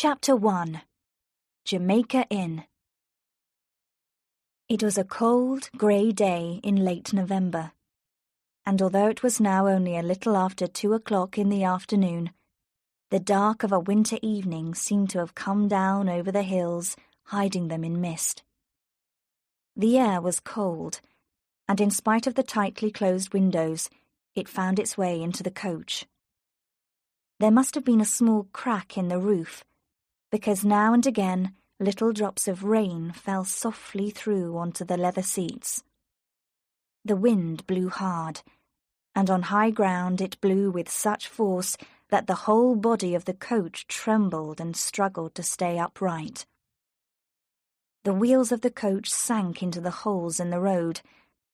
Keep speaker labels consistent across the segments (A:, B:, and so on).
A: Chapter 1 Jamaica Inn. It was a cold, grey day in late November, and although it was now only a little after 2 o'clock in the afternoon, the dark of a winter evening seemed to have come down over the hills, hiding them in mist. The air was cold, and in spite of the tightly closed windows, it found its way into the coach. There must have been a small crack in the roof, because now and again little drops of rain fell softly through onto the leather seats. The wind blew hard, and on high ground it blew with such force that the whole body of the coach trembled and struggled to stay upright. The wheels of the coach sank into the holes in the road,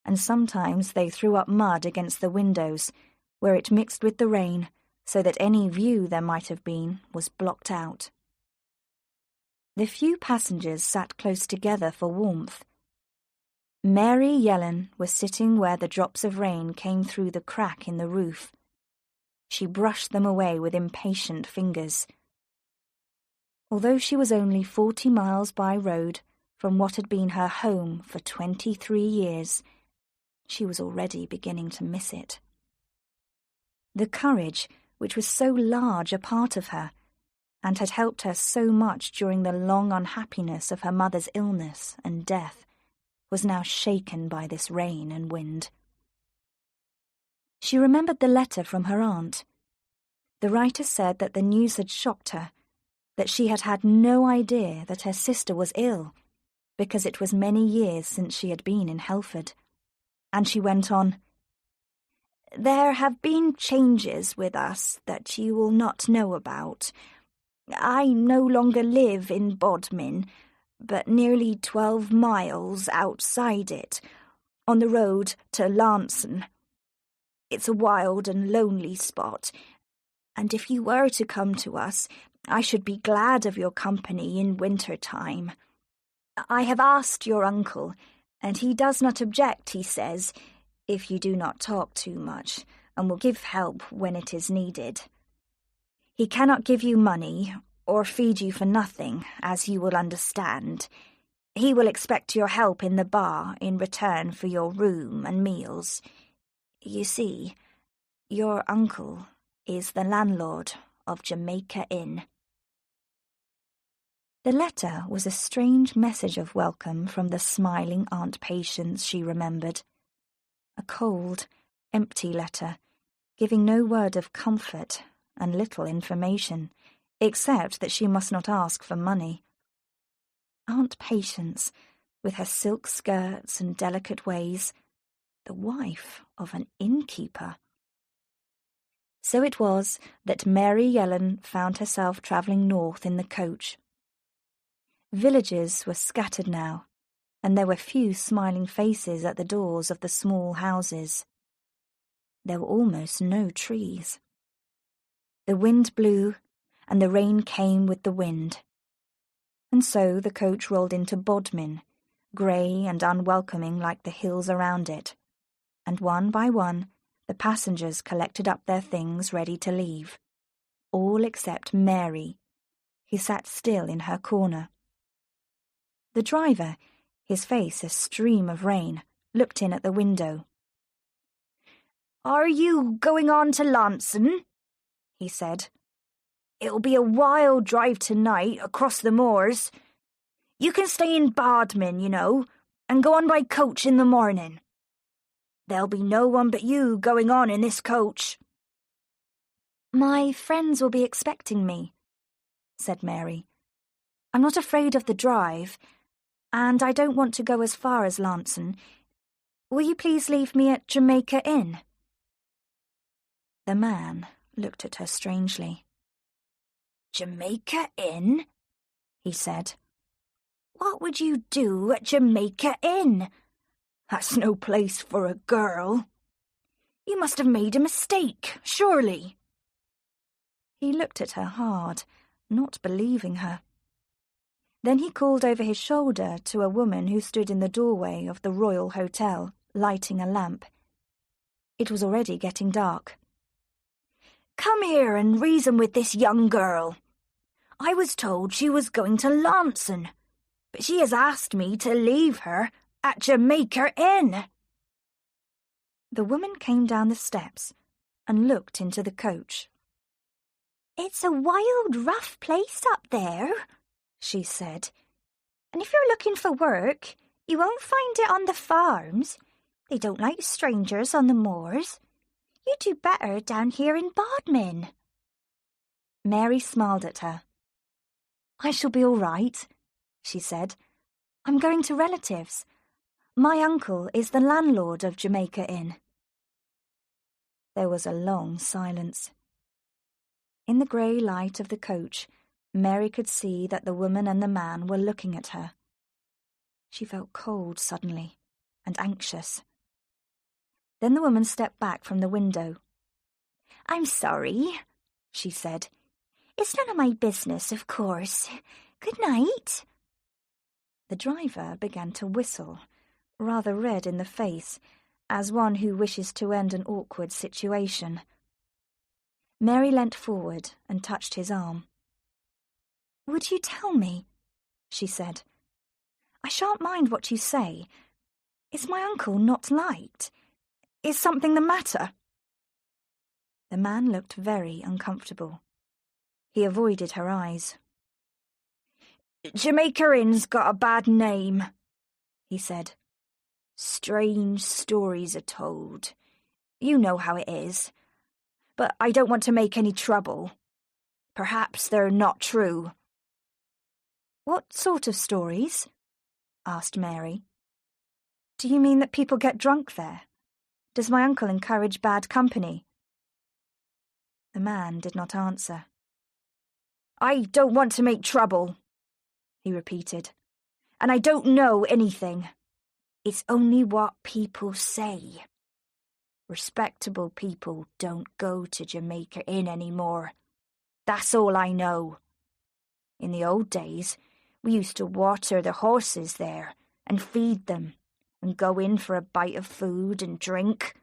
A: and sometimes they threw up mud against the windows, where it mixed with the rain, so that any view there might have been was blocked out. The few passengers sat close together for warmth. Mary Yellen was sitting where the drops of rain came through the crack in the roof. She brushed them away with impatient fingers. Although she was only 40 miles by road from what had been her home for 23 years, she was already beginning to miss it. The courage, which was so large a part of her, and had helped her so much during the long unhappiness of her mother's illness and death, was now shaken by this rain and wind. She remembered the letter from her aunt. The writer said that the news had shocked her, that she had had no idea that her sister was ill, because it was many years since she had been in Helford. And she went on, "There have been changes with us that you will not know about. I no longer live in Bodmin, but nearly 12 miles outside it, on the road to Lanson. It's a wild and lonely spot, and if you were to come to us, I should be glad of your company in winter time. I have asked your uncle, and he does not object, he says, if you do not talk too much, and will give help when it is needed. He cannot give you money, or feed you for nothing, as you will understand. He will expect your help in the bar in return for your room and meals. You see, your uncle is the landlord of Jamaica Inn." The letter was a strange message of welcome from the smiling Aunt Patience she remembered. A cold, empty letter, giving no word of comfort and little information, except that she must not ask for money. Aunt Patience, with her silk skirts and delicate ways, the wife of an innkeeper. So it was that Mary Yellen found herself travelling north in the coach. Villages were scattered now, and there were few smiling faces at the doors of the small houses. There were almost no trees. The wind blew, and the rain came with the wind. And so the coach rolled into Bodmin, grey and unwelcoming like the hills around it, and one by one the passengers collected up their things ready to leave, all except Mary, who sat still in her corner. The driver, his face a stream of rain, looked in at the window. "Are you going on to Lanson?" he said. "It'll be a wild drive tonight across the moors. You can stay in Bodmin, you know, and go on by coach in the morning. There'll be no one but you going on in this coach." "My friends will be expecting me," said Mary. "I'm not afraid of the drive, and I don't want to go as far as Lanson. Will you please leave me at Jamaica Inn?" The man looked at her strangely. "Jamaica Inn?" he said. "What would you do at Jamaica Inn? That's no place for a girl. You must have made a mistake, surely." He looked at her hard, not believing her. Then he called over his shoulder to a woman who stood in the doorway of the Royal Hotel, lighting a lamp. It was already getting dark. "Come here and reason with this young girl. I was told she was going to Launceston, but she has asked me to leave her at Jamaica Inn." The woman came down the steps and looked into the coach. "It's a wild, rough place up there," she said. "And if you're looking for work, you won't find it on the farms. They don't like strangers on the moors. You do better down here in Bodmin." Mary smiled at her. "I shall be all right," she said. "I'm going to relatives. My uncle is the landlord of Jamaica Inn." There was a long silence. In the grey light of the coach, Mary could see that the woman and the man were looking at her. She felt cold suddenly and anxious. Then the woman stepped back from the window. "I'm sorry," she said. "It's none of my business, of course. Good night." The driver began to whistle, rather red in the face, as one who wishes to end an awkward situation. Mary leant forward and touched his arm. "Would you tell me?" she said. "I shan't mind what you say. Is my uncle not liked? Is something the matter?" The man looked very uncomfortable. He avoided her eyes. "Jamaica Inn's got a bad name," he said. "Strange stories are told. You know how it is. But I don't want to make any trouble. Perhaps they're not true." "What sort of stories?" asked Mary. "Do you mean that people get drunk there? Does my uncle encourage bad company?" The man did not answer. "I don't want to make trouble," he repeated. "And I don't know anything. It's only what people say. Respectable people don't go to Jamaica Inn anymore. That's all I know. In the old days, we used to water the horses there and feed them and go in for a bite of food and drink.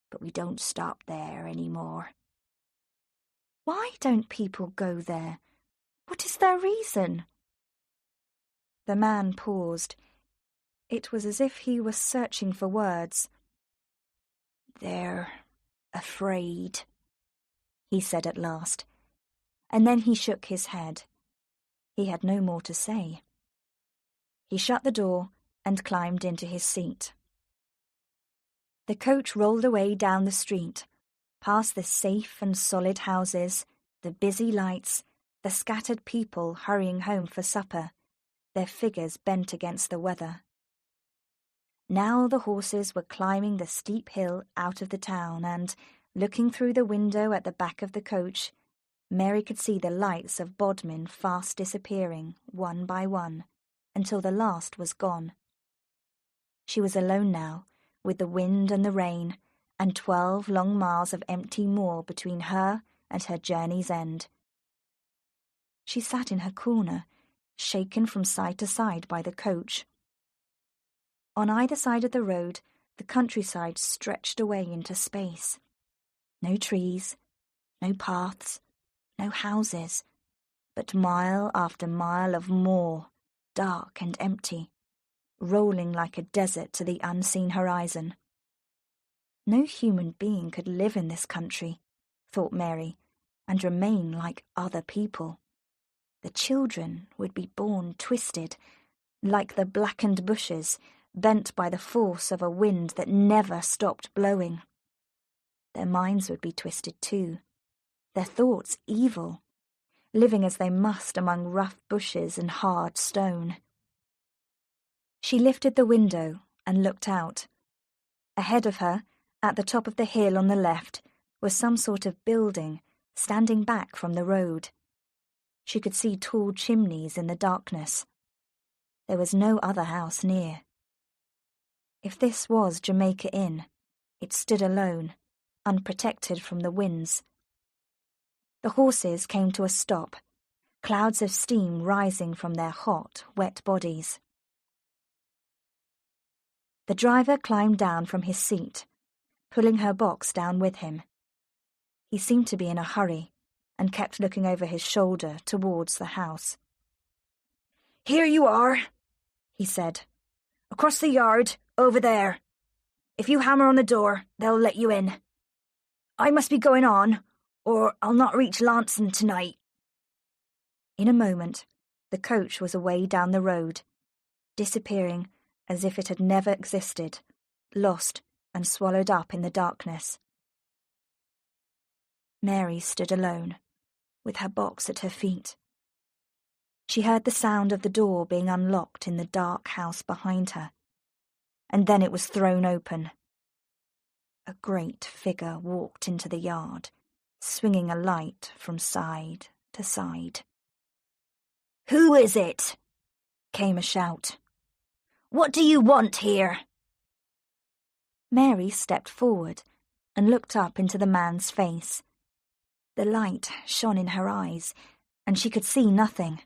A: But we don't stop there anymore." "Why don't people go there? What is their reason?" The man paused. It was as if he was searching for words. "They're afraid," he said at last, and then he shook his head. He had no more to say. He shut the door and climbed into his seat. The coach rolled away down the street, past the safe and solid houses, the busy lights, the scattered people hurrying home for supper, their figures bent against the weather. Now the horses were climbing the steep hill out of the town and, looking through the window at the back of the coach, Mary could see the lights of Bodmin fast disappearing, one by one, until the last was gone. She was alone now, with the wind and the rain, and 12 long miles of empty moor between her and her journey's end. She sat in her corner, shaken from side to side by the coach. On either side of the road, the countryside stretched away into space. No trees, no paths, no houses, but mile after mile of moor, dark and empty, rolling like a desert to the unseen horizon. No human being could live in this country, thought Mary, and remain like other people. The children would be born twisted, like the blackened bushes, bent by the force of a wind that never stopped blowing. Their minds would be twisted too, their thoughts evil, living as they must among rough bushes and hard stone. She lifted the window and looked out. Ahead of her, at the top of the hill on the left, was some sort of building standing back from the road. She could see tall chimneys in the darkness. There was no other house near. If this was Jamaica Inn, it stood alone, unprotected from the winds. The horses came to a stop, clouds of steam rising from their hot, wet bodies. The driver climbed down from his seat, pulling her box down with him. He seemed to be in a hurry, and kept looking over his shoulder towards the house. "Here you are," he said. "Across the yard, over there. If you hammer on the door, they'll let you in. I must be going on, or I'll not reach Launceston tonight." In a moment, the coach was away down the road, disappearing as if it had never existed, lost and swallowed up in the darkness. Mary stood alone, with her box at her feet. She heard the sound of the door being unlocked in the dark house behind her, and then it was thrown open. A great figure walked into the yard, swinging a light from side to side. "Who is it?" came a shout. "What do you want here?" Mary stepped forward and looked up into the man's face. The light shone in her eyes, and she could see nothing.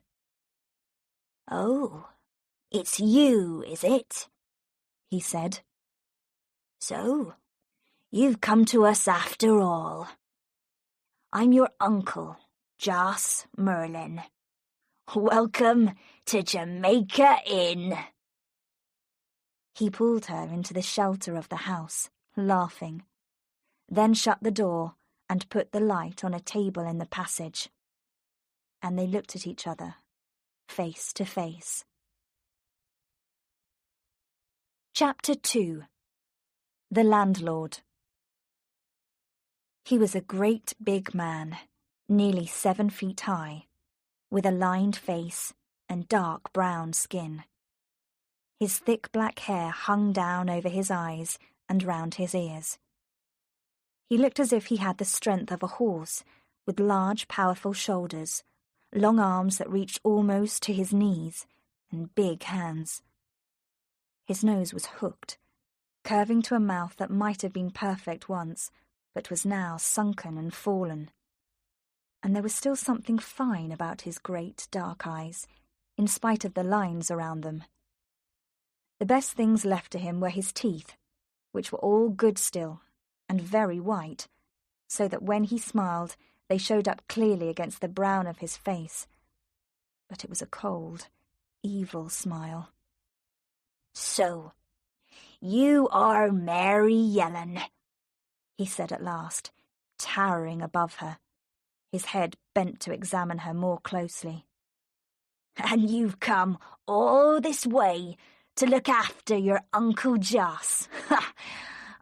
A: "Oh, it's you, is it?" he said. "So, you've come to us after all. I'm your uncle, Joss Merlin. Welcome to Jamaica Inn." He pulled her into the shelter of the house, laughing, then shut the door and put the light on a table in the passage. And they looked at each other, face to face. Chapter 2. The Landlord. He was a great big man, nearly 7 feet high, with a lined face and dark brown skin. His thick black hair hung down over his eyes and round his ears. He looked as if he had the strength of a horse, with large, powerful shoulders, long arms that reached almost to his knees, and big hands. His nose was hooked, curving to a mouth that might have been perfect once, but was now sunken and fallen. And there was still something fine about his great dark eyes, in spite of the lines around them. The best things left to him were his teeth, which were all good still, and very white, so that when he smiled they showed up clearly against the brown of his face. But it was a cold, evil smile. "So, you are Mary Yellen," he said at last, towering above her, his head bent to examine her more closely. "And you've come all this way to look after your Uncle Joss.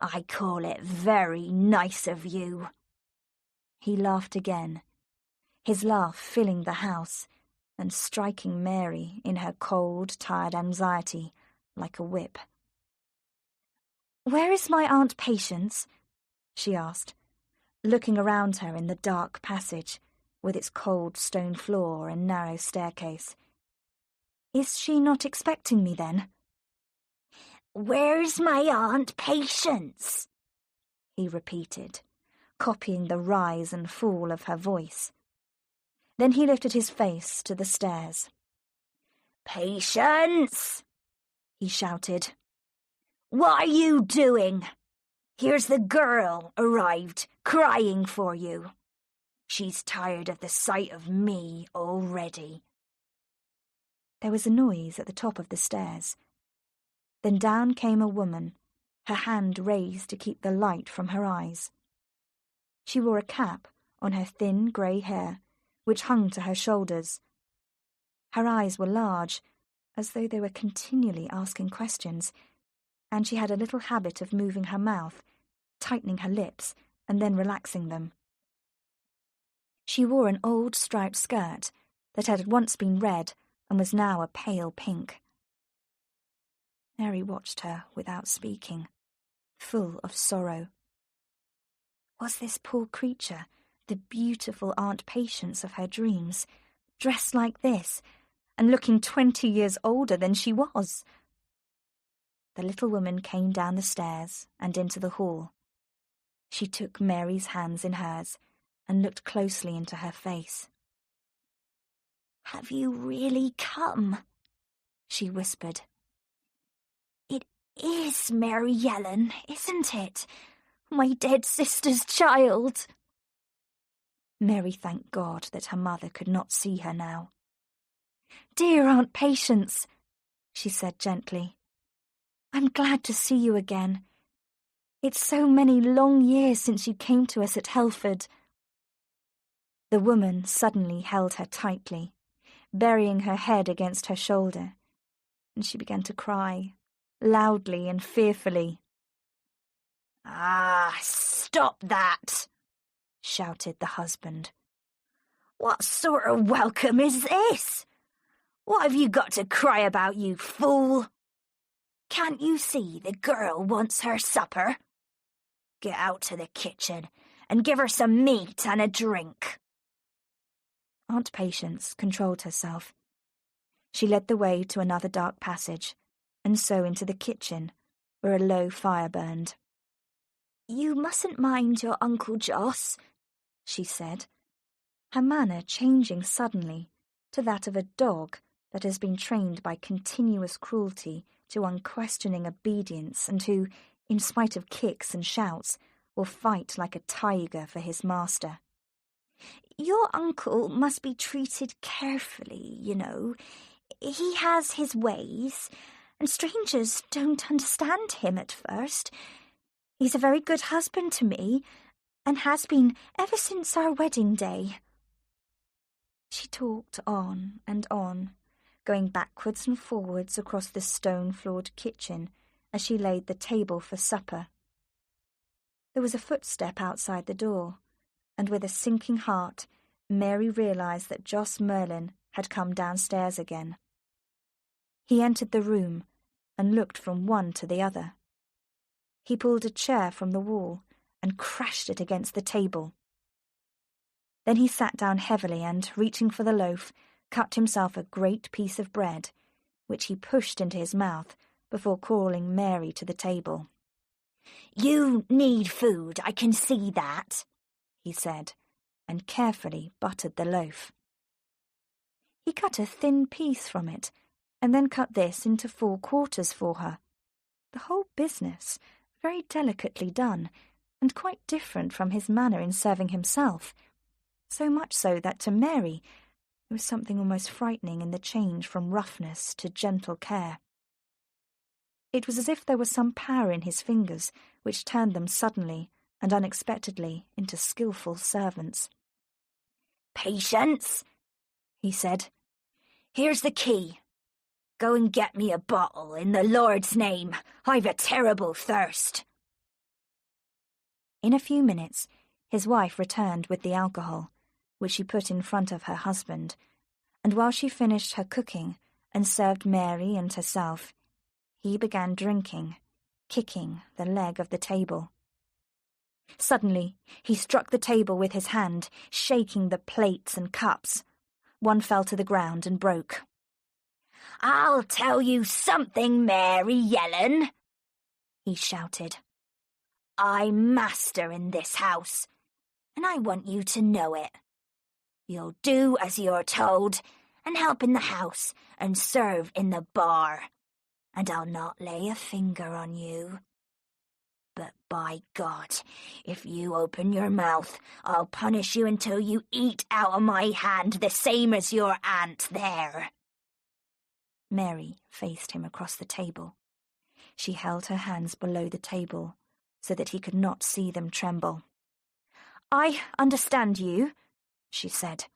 A: I call it very nice of you." He laughed again, his laugh filling the house and striking Mary in her cold, tired anxiety like a whip. "Where is my Aunt Patience?" she asked, looking around her in the dark passage, with its cold stone floor and narrow staircase. "Is she not expecting me, then?" "Where's my Aunt Patience?" he repeated, copying the rise and fall of her voice. Then he lifted his face to the stairs. "Patience!" he shouted. "What are you doing? Here's the girl arrived, crying for you. She's tired of the sight of me already." There was a noise at the top of the stairs. Then down came a woman, her hand raised to keep the light from her eyes. She wore a cap on her thin grey hair, which hung to her shoulders. Her eyes were large, as though they were continually asking questions, and she had a little habit of moving her mouth, tightening her lips, and then relaxing them. She wore an old striped skirt that had once been red and was now a pale pink. Mary watched her without speaking, full of sorrow. Was this poor creature the beautiful Aunt Patience of her dreams, dressed like this, and looking 20 years older than she was? The little woman came down the stairs and into the hall. She took Mary's hands in hers and looked closely into her face. "Have you really come?" she whispered. "It is Mary Yellen, isn't it? My dead sister's child." Mary thanked God that her mother could not see her now. "Dear Aunt Patience," she said gently, "I'm glad to see you again. It's so many long years since you came to us at Helford." The woman suddenly held her tightly, burying her head against her shoulder, and she began to cry, loudly and fearfully.
B: "Ah, stop that!" shouted the husband. "What sort of welcome is this? What have you got to cry about, you fool? Can't you see the girl wants her supper? Get out to the kitchen and give her some meat and a drink."
A: Aunt Patience controlled herself. She led the way to another dark passage, and so into the kitchen, where a low fire burned.
B: "You mustn't mind your Uncle Joss," she said,
A: her manner changing suddenly to that of a dog that has been trained by continuous cruelty to unquestioning obedience and who, in spite of kicks and shouts, will fight like a tiger for his master.
B: "Your uncle must be treated carefully, you know. He has his ways, and strangers don't understand him at first. He's a very good husband to me, and has been ever since our wedding day."
A: She talked on and on, going backwards and forwards across the stone-floored kitchen as she laid the table for supper. There was a footstep outside the door, and with a sinking heart, Mary realized that Joss Merlin had come downstairs again. He entered the room and looked from one to the other. He pulled a chair from the wall and crashed it against the table. Then he sat down heavily and, reaching for the loaf, cut himself a great piece of bread, which he pushed into his mouth before calling Mary to the table.
B: "You need food, I can see that,"
A: he said, and carefully buttered the loaf. He cut a thin piece from it, and then cut this into 4 quarters for her. The whole business, very delicately done, and quite different from his manner in serving himself, so much so that to Mary there was something almost frightening in the change from roughness to gentle care. It was as if there was some power in his fingers which turned them suddenly and unexpectedly into skillful servants.
B: "Patience," he said. "Here's the key. Go and get me a bottle, in the Lord's name. I've a terrible thirst."
A: In a few minutes, his wife returned with the alcohol, which she put in front of her husband, and while she finished her cooking and served Mary and herself, he began drinking, kicking the leg of the table. Suddenly, he struck the table with his hand, shaking the plates and cups. One fell to the ground and broke.
B: "I'll tell you something, Mary Yellen," he shouted. "I'm master in this house, and I want you to know it. You'll do as you're told, and help in the house, and serve in the bar, and I'll not lay a finger on you. But by God, if you open your mouth, I'll punish you until you eat out of my hand the same as your aunt there."
A: Mary faced him across the table. She held her hands below the table so that he could not see them tremble. "I understand you," she said.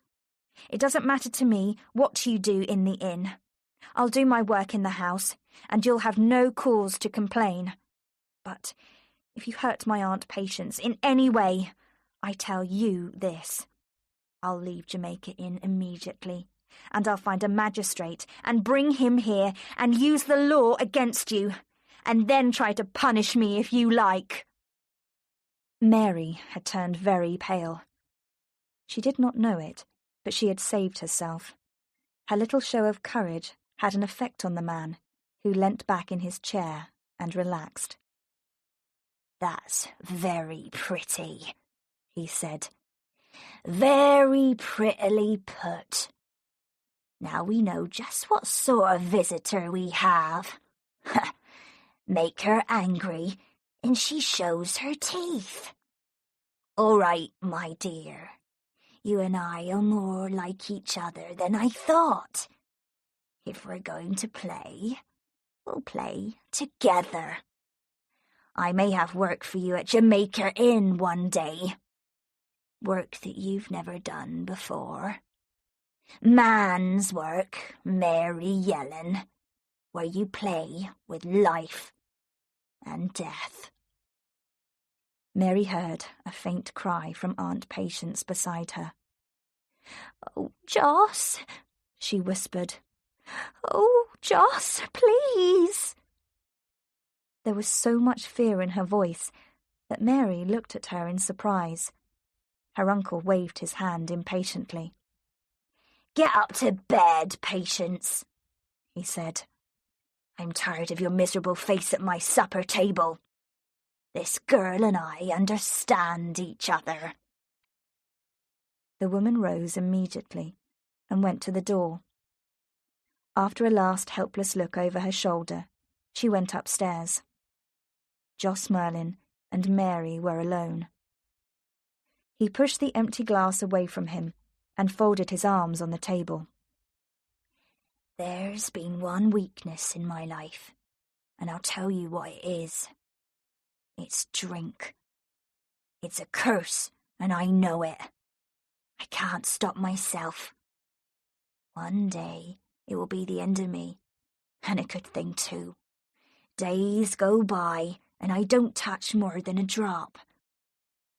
A: "It doesn't matter to me what you do in the inn. I'll do my work in the house, and you'll have no cause to complain. But if you hurt my Aunt Patience in any way, I tell you this. I'll leave Jamaica Inn immediately, and I'll find a magistrate and bring him here and use the law against you, and then try to punish me if you like." Mary had turned very pale. She did not know it, but she had saved herself. Her little show of courage had an effect on the man, who leant back in his chair and relaxed.
B: "That's very pretty," he said. "Very prettily put. Now we know just what sort of visitor we have. Make her angry, and she shows her teeth. All right, my dear. you and I are more like each other than I thought. If we're going to play, we'll play together. I may have work for you at Jamaica Inn one day. Work that you've never done before. Man's work, Mary Yellen, where you play with life and death.
A: Mary heard a faint cry from Aunt Patience beside her.
B: "Oh, Joss," she whispered. "Oh, Joss, please."
A: There was so much fear in her voice that Mary looked at her in surprise. Her uncle waved his hand impatiently.
B: "Get up to bed, Patience," he said. "I'm tired of your miserable face at my supper table. This girl and I understand each other."
A: The woman rose immediately and went to the door. After a last helpless look over her shoulder, she went upstairs. Joss Merlin and Mary were alone. He pushed the empty glass away from him and folded his arms on the table.
B: "There's been one weakness in my life, and I'll tell you what it is. It's drink. It's a curse, and I know it. I can't stop myself. One day it will be the end of me, and a good thing too. Days go by, and I don't touch more than a drop.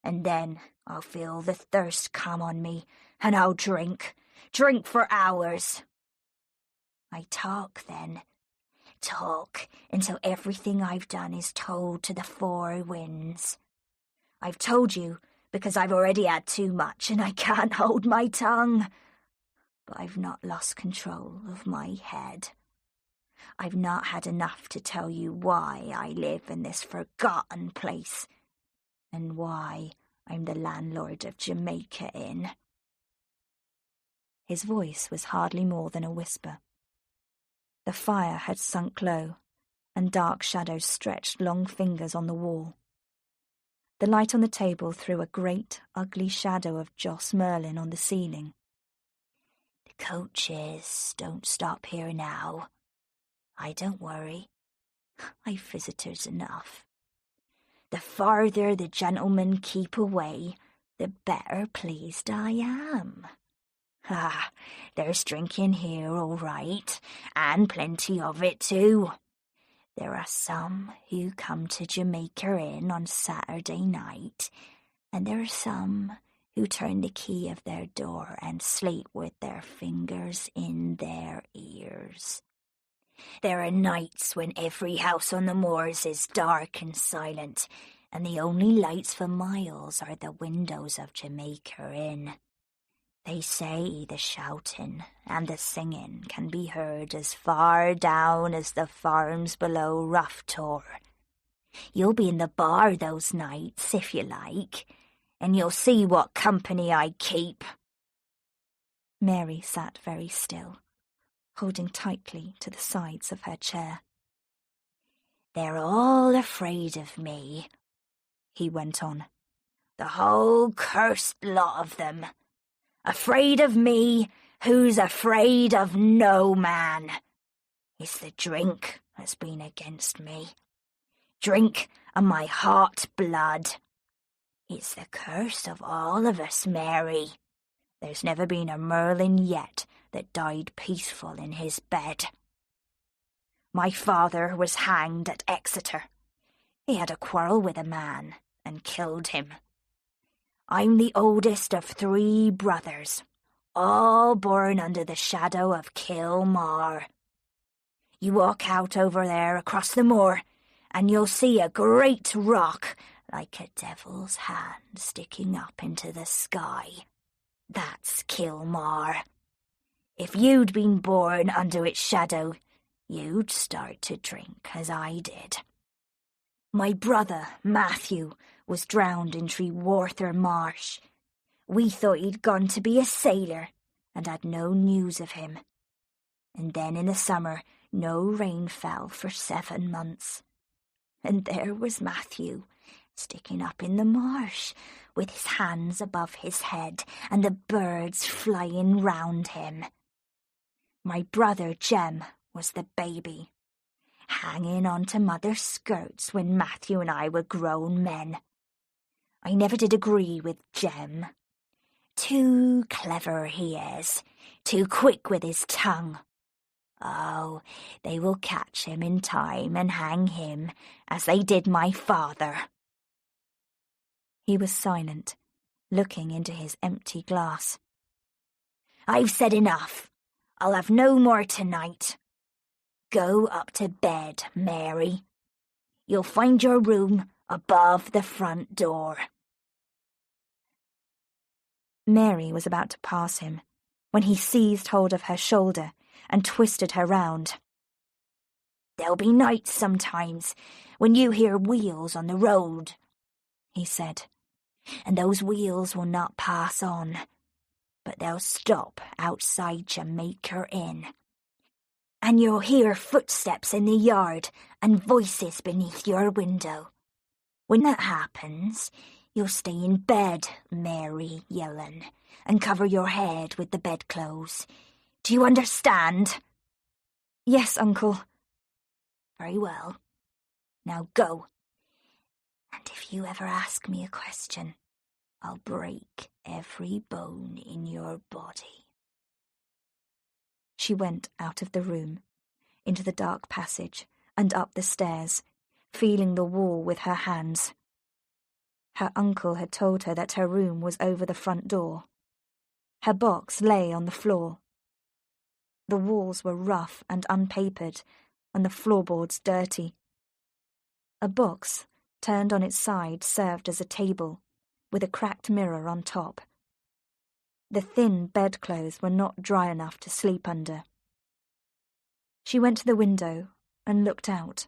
B: And then I'll feel the thirst come on me, and I'll drink for hours. I talk then. Talk until everything I've done is told to the four winds. I've told you because I've already had too much and I can't hold my tongue. But I've not lost control of my head. I've not had enough to tell you why I live in this forgotten place and why I'm the landlord of Jamaica Inn."
A: His voice was hardly more than a whisper. The fire had sunk low, and dark shadows stretched long fingers on the wall. The light on the table threw a great, ugly shadow of Joss Merlin on the ceiling.
B: "The coaches don't stop here now. I don't worry. I've visitors enough. The farther the gentlemen keep away, the better pleased I am. There's drinking here, all right, and plenty of it too. There are some who come to Jamaica Inn on Saturday night, and there are some who turn the key of their door and sleep with their fingers in their ears. There are nights when every house on the moors is dark and silent, and the only lights for miles are the windows of Jamaica Inn. They say the shouting and the singing can be heard as far down as the farms below Rough Tor. You'll be in the bar those nights, if you like, and you'll see what company I keep."
A: Mary sat very still, holding tightly to the sides of her chair.
B: "They're all afraid of me," he went on. "The whole cursed lot of them. Afraid of me, who's afraid of no man. It's the drink that's been against me. Drink and my hot blood. It's the curse of all of us, Mary. There's never been a Merlin yet that died peaceful in his bed. My father was hanged at Exeter. He had a quarrel with a man and killed him. I'm the oldest of 3 brothers, all born under the shadow of Kilmar. You walk out over there across the moor, and you'll see a great rock like a devil's hand sticking up into the sky. That's Kilmar. If you'd been born under its shadow, you'd start to drink as I did. My brother, Matthew, was drowned in Trewarther Marsh. We thought he'd gone to be a sailor and had no news of him. And then in the summer, no rain fell for 7 months. And there was Matthew, sticking up in the marsh, with his hands above his head and the birds flying round him. My brother Jem was the baby, hanging on to mother's skirts when Matthew and I were grown men. I never did agree with Jem. Too clever he is, too quick with his tongue. Oh, they will catch him in time and hang him, as they did my father."
A: He was silent, looking into his empty glass.
B: "I've said enough. I'll have no more tonight. Go up to bed, Mary. You'll find your room above the front door."
A: Mary was about to pass him, when he seized hold of her shoulder and twisted her round.
B: "There'll be nights sometimes when you hear wheels on the road," he said, "and those wheels will not pass on, but they'll stop outside Jamaica Inn. And you'll hear footsteps in the yard and voices beneath your window. When that happens, you'll stay in bed, Mary Yellen, and cover your head with the bedclothes. Do you understand?"
A: "Yes, Uncle."
B: "Very well. Now go. And if you ever ask me a question, I'll break every bone in your body."
A: She went out of the room, into the dark passage, and up the stairs, feeling the wall with her hands. Her uncle had told her that her room was over the front door. Her box lay on the floor. The walls were rough and unpapered, and the floorboards dirty. A box, turned on its side, served as a table, with a cracked mirror on top. The thin bedclothes were not dry enough to sleep under. She went to the window and looked out.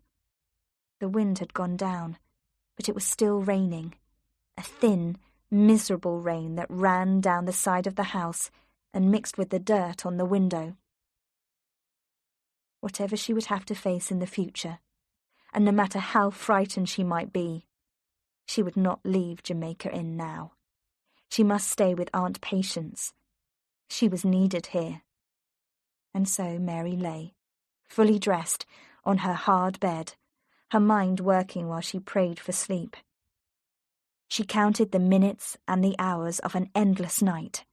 A: The wind had gone down, but it was still raining, a thin, miserable rain that ran down the side of the house and mixed with the dirt on the window. Whatever she would have to face in the future, and no matter how frightened she might be, she would not leave Jamaica Inn now. She must stay with Aunt Patience. She was needed here. And so Mary lay, fully dressed, on her hard bed, her mind working while she prayed for sleep. She counted the minutes and the hours of an endless night,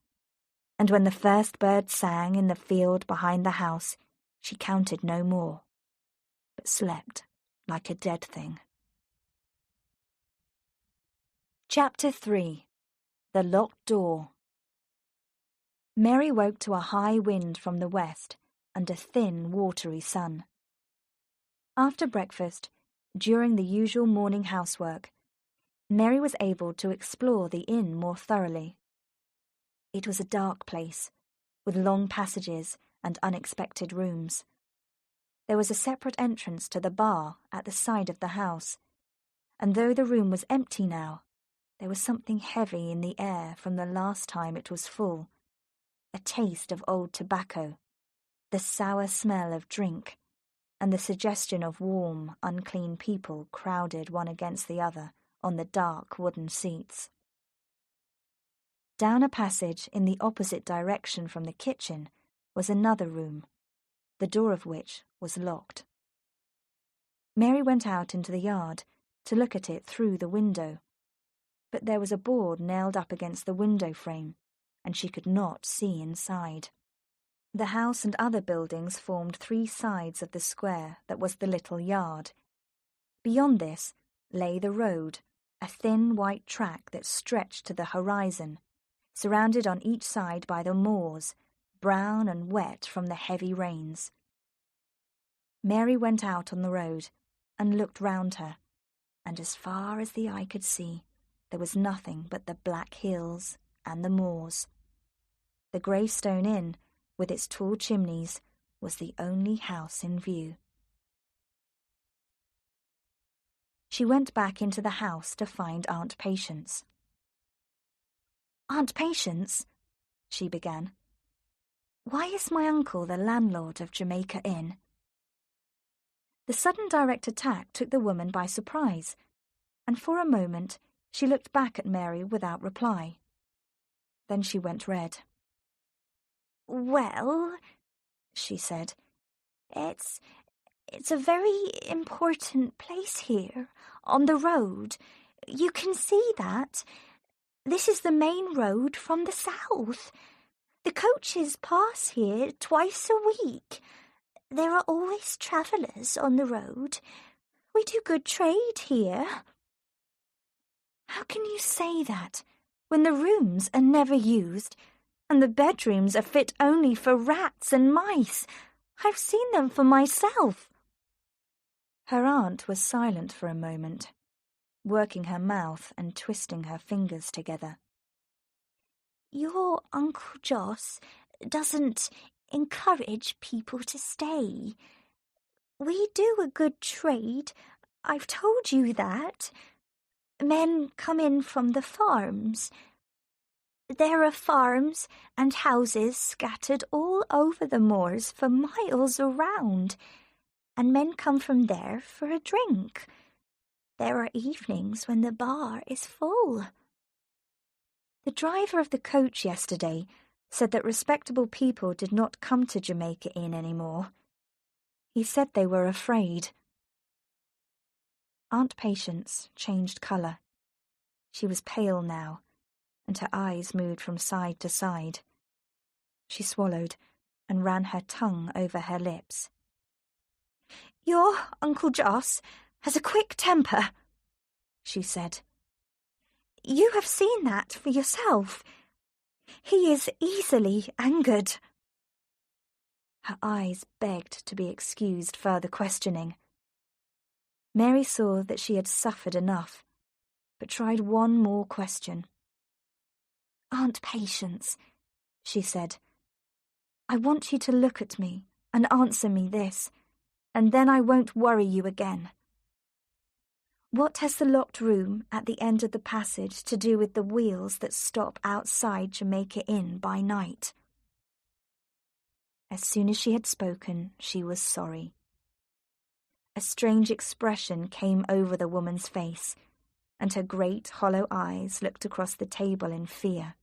A: and when the first bird sang in the field behind the house, she counted no more, but slept like a dead thing. Chapter 3. The Locked Door. Mary woke to a high wind from the west and a thin, watery sun. After breakfast, during the usual morning housework, Mary was able to explore the inn more thoroughly. It was a dark place, with long passages and unexpected rooms. There was a separate entrance to the bar at the side of the house, and though the room was empty now, there was something heavy in the air from the last time it was full, a taste of old tobacco, the sour smell of drink, and the suggestion of warm, unclean people crowded one against the other on the dark wooden seats. Down a passage in the opposite direction from the kitchen was another room, the door of which was locked. Mary went out into the yard to look at it through the window, but there was a board nailed up against the window frame, and she could not see inside. The house and other buildings formed 3 sides of the square that was the little yard. Beyond this lay the road, a thin white track that stretched to the horizon, surrounded on each side by the moors, brown and wet from the heavy rains. Mary went out on the road and looked round her, and as far as the eye could see, there was nothing but the black hills and the moors. The grey stone inn, with its tall chimneys, was the only house in view. She went back into the house to find Aunt Patience. "Aunt Patience," she began, "why is my uncle the landlord of Jamaica Inn?" The sudden direct attack took the woman by surprise. and for a moment she looked back at Mary without reply. Then she went red.
B: "Well," she said, it's a very important place here, on the road. You can see that. This is the main road from the south. The coaches pass here twice a week. There are always travellers on the road. We do good trade here."
A: "How can you say that, when the rooms are never used, and the bedrooms are fit only for rats and mice? I've seen them for myself." Her aunt was silent for a moment, working her mouth and twisting her fingers together.
B: "Your Uncle Jos doesn't encourage people to stay. We do a good trade, I've told you that. Men come in from the farms. There are farms and houses scattered all over the moors for miles around, and men come from there for a drink. There are evenings when the bar is full."
A: The driver of the coach yesterday said that respectable people did not come to Jamaica Inn anymore. He said they were afraid. Aunt Patience changed colour. She was pale now, and her eyes moved from side to side. She swallowed and ran her tongue over her lips. "Your Uncle Jos has a quick temper," she said. "You have seen that for yourself. He is easily angered." Her eyes begged to be excused further questioning. Mary saw that she had suffered enough, but tried one more question. "Aunt Patience," she said, "I want you to look at me and answer me this, and then I won't worry you again. What has the locked room at the end of the passage to do with the wheels that stop outside Jamaica Inn by night?" As soon as she had spoken, she was sorry. A strange expression came over the woman's face, and her great hollow eyes looked across the table in fear.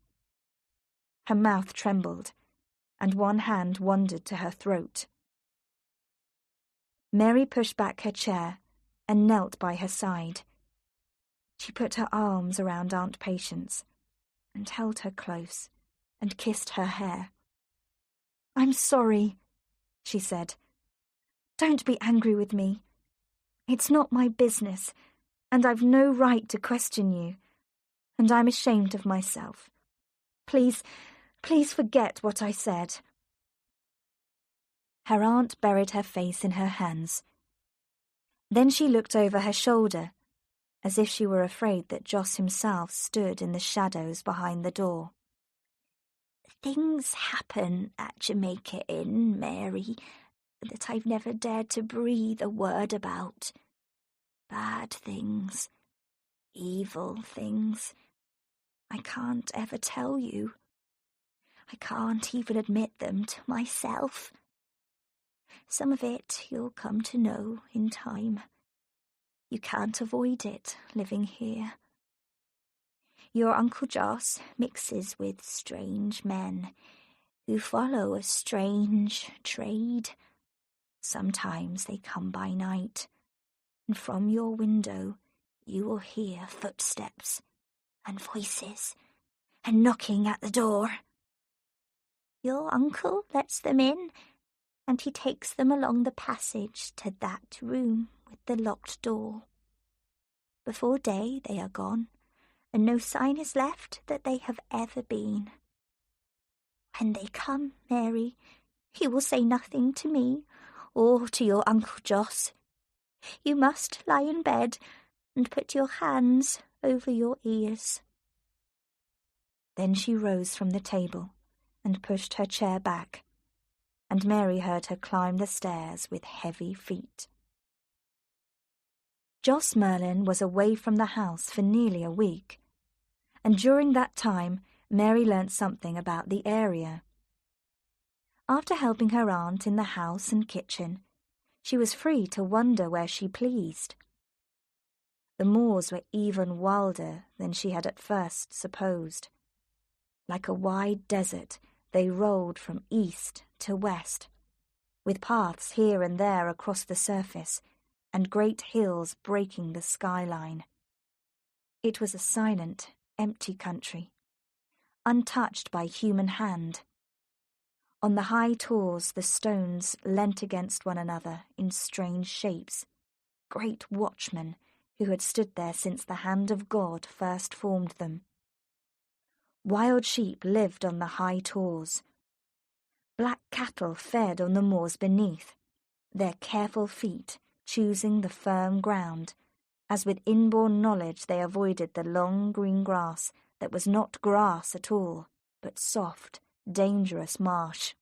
A: Her mouth trembled, and one hand wandered to her throat. Mary pushed back her chair and knelt by her side. She put her arms around Aunt Patience and held her close and kissed her hair. "I'm sorry," she said. "Don't be angry with me. It's not my business, and I've no right to question you, and I'm ashamed of myself. Please forget what I said." Her aunt buried her face in her hands. Then she looked over her shoulder, as if she were afraid that Jos himself stood in the shadows behind the door.
B: "Things happen at Jamaica Inn, Mary, that I've never dared to breathe a word about. Bad things, evil things. I can't ever tell you. I can't even admit them to myself. Some of it you'll come to know in time. You can't avoid it living here. Your Uncle Jos mixes with strange men who follow a strange trade. Sometimes they come by night, and from your window you will hear footsteps and voices and knocking at the door. Your uncle lets them in, and he takes them along the passage to that room with the locked door. Before day they are gone, and no sign is left that they have ever been. When they come, Mary, you will say nothing to me or to your Uncle Jos. You must lie in bed and put your hands over your ears."
A: Then she rose from the table and pushed her chair back, and Mary heard her climb the stairs with heavy feet. Jos Merlin was away from the house for nearly a week, and during that time Mary learnt something about the area. After helping her aunt in the house and kitchen, she was free to wander where she pleased. the moors were even wilder than she had at first supposed. Like a wide desert, they rolled from east to west, with paths here and there across the surface, and great hills breaking the skyline. It was a silent, empty country, untouched by human hand. On the high tors the stones leant against one another in strange shapes, great watchmen who had stood there since the hand of God first formed them. Wild sheep lived on the high tors. Black cattle fed on the moors beneath, their careful feet choosing the firm ground, as with inborn knowledge they avoided the long green grass that was not grass at all, but soft, dangerous marsh.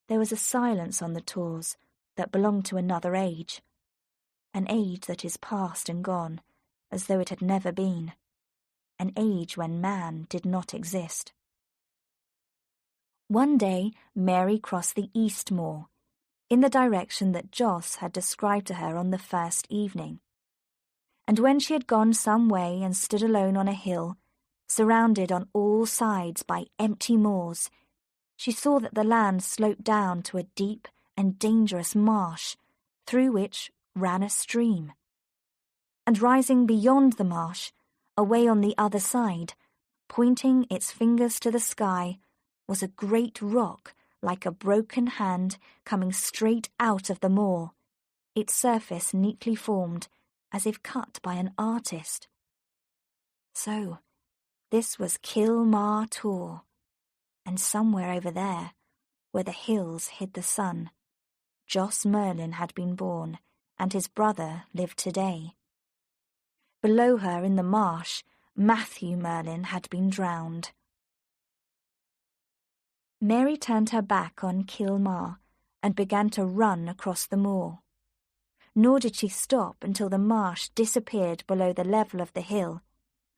A: There was a silence on the tors that belonged to another age, an age that is past and gone, as though it had never been, an age when man did not exist. One day Mary crossed the east moor, in the direction that Joss had described to her on the first evening. And when she had gone some way and stood alone on a hill, surrounded on all sides by empty moors, she saw that the land sloped down to a deep and dangerous marsh, through which ran a stream. And rising beyond the marsh, away on the other side, pointing its fingers to the sky, was a great rock like a broken hand coming straight out of the moor, its surface neatly formed, as if cut by an artist. So, this was Kilmar Tor, and somewhere over there, where the hills hid the sun, Joss Merlin had been born, and his brother lived today. Below her in the marsh, Matthew Merlin had been drowned. Mary turned her back on Kilmar and began to run across the moor. Nor did she stop until the marsh disappeared below the level of the hill,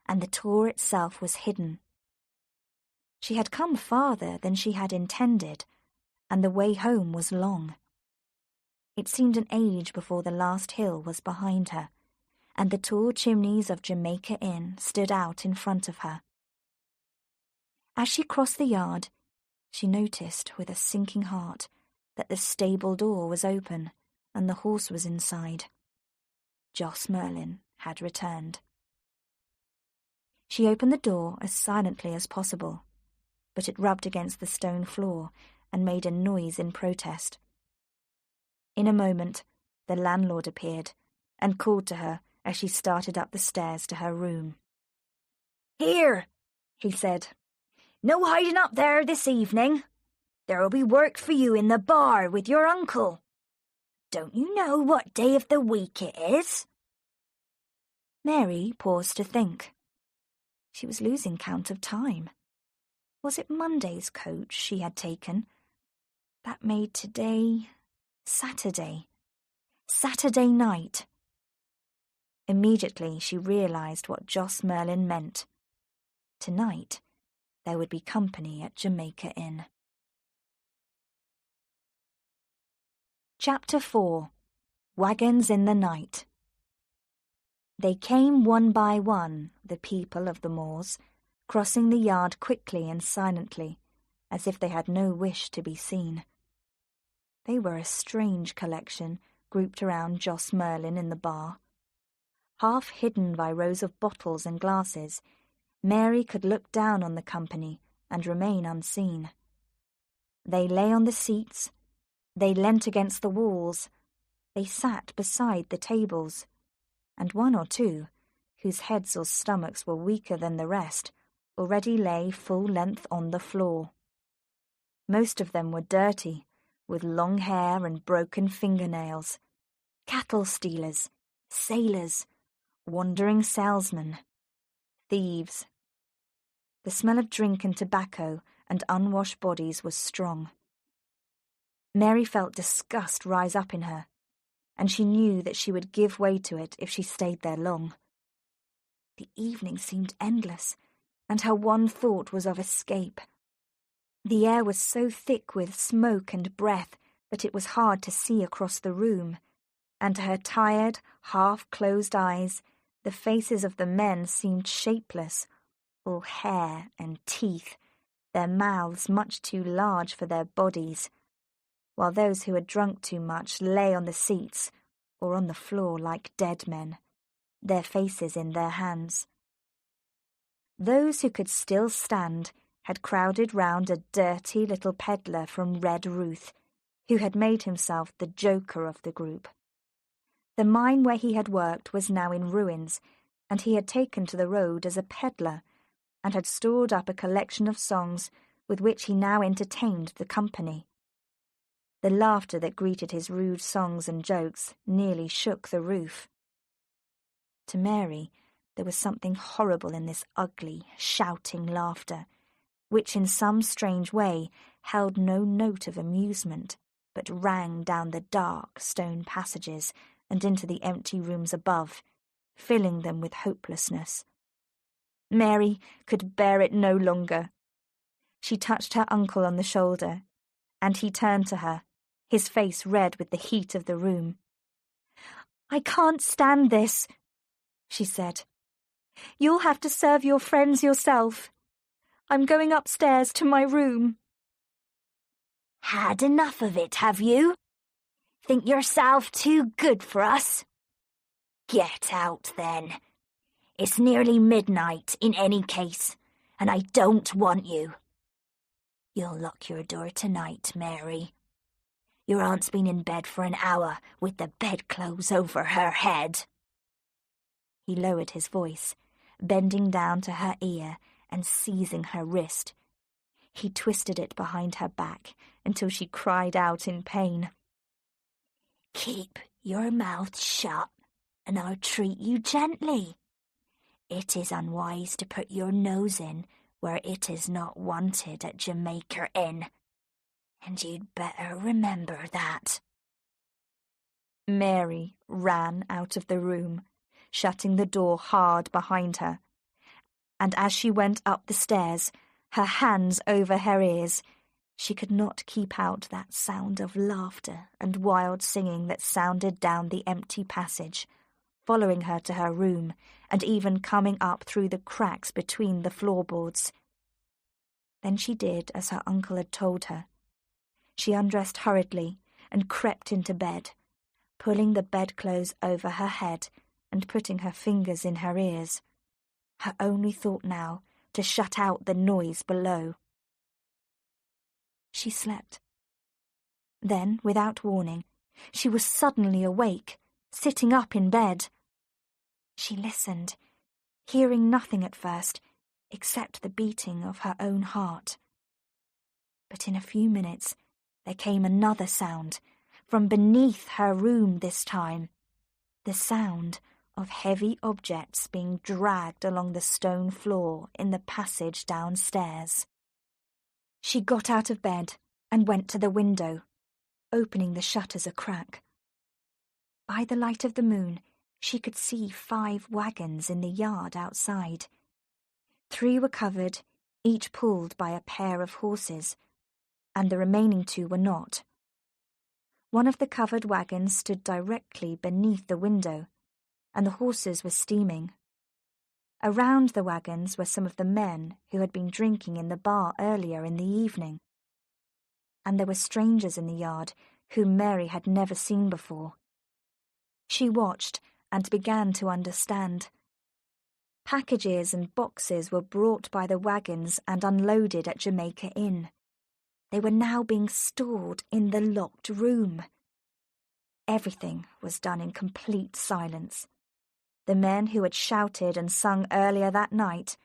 A: and the tor itself was hidden. She had come farther than she had intended, and the way home was long. It seemed an age before the last hill was behind her, and the tall chimneys of Jamaica Inn stood out in front of her. As she crossed the yard, she noticed with a sinking heart that the stable door was open and the horse was inside. Joss Merlin had returned. She opened the door as silently as possible, but it rubbed against the stone floor and made a noise in protest. In a moment, the landlord appeared and called to her as she started up the stairs to her room.
B: "Here," he said. "No hiding up there this evening. There'll be work for you in the bar with your uncle. Don't you know what day of the week it is?"
A: Mary paused to think. She was losing count of time. Was it Monday's coach she had taken? That made today Saturday. Saturday night. Immediately she realized what Joss Merlin meant. Tonight, there would be company at Jamaica Inn. Chapter 4. Wagons in the Night. They came one by one, the people of the moors, crossing the yard quickly and silently, as if they had no wish to be seen. They were a strange collection, grouped around Joss Merlin in the bar. Half hidden by rows of bottles and glasses, Mary could look down on the company and remain unseen. They lay on the seats, they leant against the walls, they sat beside the tables, and one or two, whose heads or stomachs were weaker than the rest, already lay full length on the floor. Most of them were dirty, with long hair and broken fingernails, cattle stealers, sailors, wandering salesmen, thieves. The smell of drink and tobacco and unwashed bodies was strong. Mary felt disgust rise up in her, and she knew that she would give way to it if she stayed there long. The evening seemed endless, and her one thought was of escape. The air was so thick with smoke and breath that it was hard to see across the room, and to her tired, half-closed eyes, the faces of the men seemed shapeless, all hair and teeth, their mouths much too large for their bodies, while those who had drunk too much lay on the seats or on the floor like dead men, their faces in their hands. Those who could still stand had crowded round a dirty little peddler from Red Ruth, who had made himself the joker of the group. The mine where he had worked was now in ruins, and he had taken to the road as a peddler, and had stored up a collection of songs with which he now entertained the company. The laughter that greeted his rude songs and jokes nearly shook the roof. To Mary, there was something horrible in this ugly, shouting laughter, which in some strange way held no note of amusement, but rang down the dark stone passages and into the empty rooms above, filling them with hopelessness. Mary could bear it no longer. She touched her uncle on the shoulder, and he turned to her, his face red with the heat of the room. "I can't stand this," she said. "You'll have to serve your friends yourself. I'm going upstairs to my room."
B: "Had enough of it, have you? Think yourself too good for us? Get out, then. It's nearly midnight in any case, and I don't want you. You'll lock your door tonight, Mary. Your aunt's been in bed for an hour with the bedclothes over her head." He lowered his voice, bending down to her ear and seizing her wrist. He twisted it behind her back until she cried out in pain. "Keep your mouth shut, and I'll treat you gently. It is unwise to put your nose in where it is not wanted at Jamaica Inn, and you'd better remember that."
A: Mary ran out of the room, shutting the door hard behind her, and as she went up the stairs, her hands over her ears, she could not keep out that sound of laughter and wild singing that sounded down the empty passage, following her to her room, and even coming up through the cracks between the floorboards. Then she did as her uncle had told her. She undressed hurriedly and crept into bed, pulling the bedclothes over her head and putting her fingers in her ears, her only thought now to shut out the noise below. She slept. Then, without warning, she was suddenly awake, sitting up in bed. She listened, hearing nothing at first except the beating of her own heart. But in a few minutes there came another sound, from beneath her room this time, the sound of heavy objects being dragged along the stone floor in the passage downstairs. She got out of bed and went to the window, opening the shutters a crack. By the light of the moon, she could see 5 wagons in the yard outside. 3 were covered, each pulled by a pair of horses, and the remaining 2 were not. One of the covered wagons stood directly beneath the window, and the horses were steaming. Around the wagons were some of the men who had been drinking in the bar earlier in the evening. And there were strangers in the yard whom Mary had never seen before. She watched and began to understand. Packages and boxes were brought by the wagons and unloaded at Jamaica Inn. They were now being stored in the locked room. Everything was done in complete silence. The men who had shouted and sung earlier that night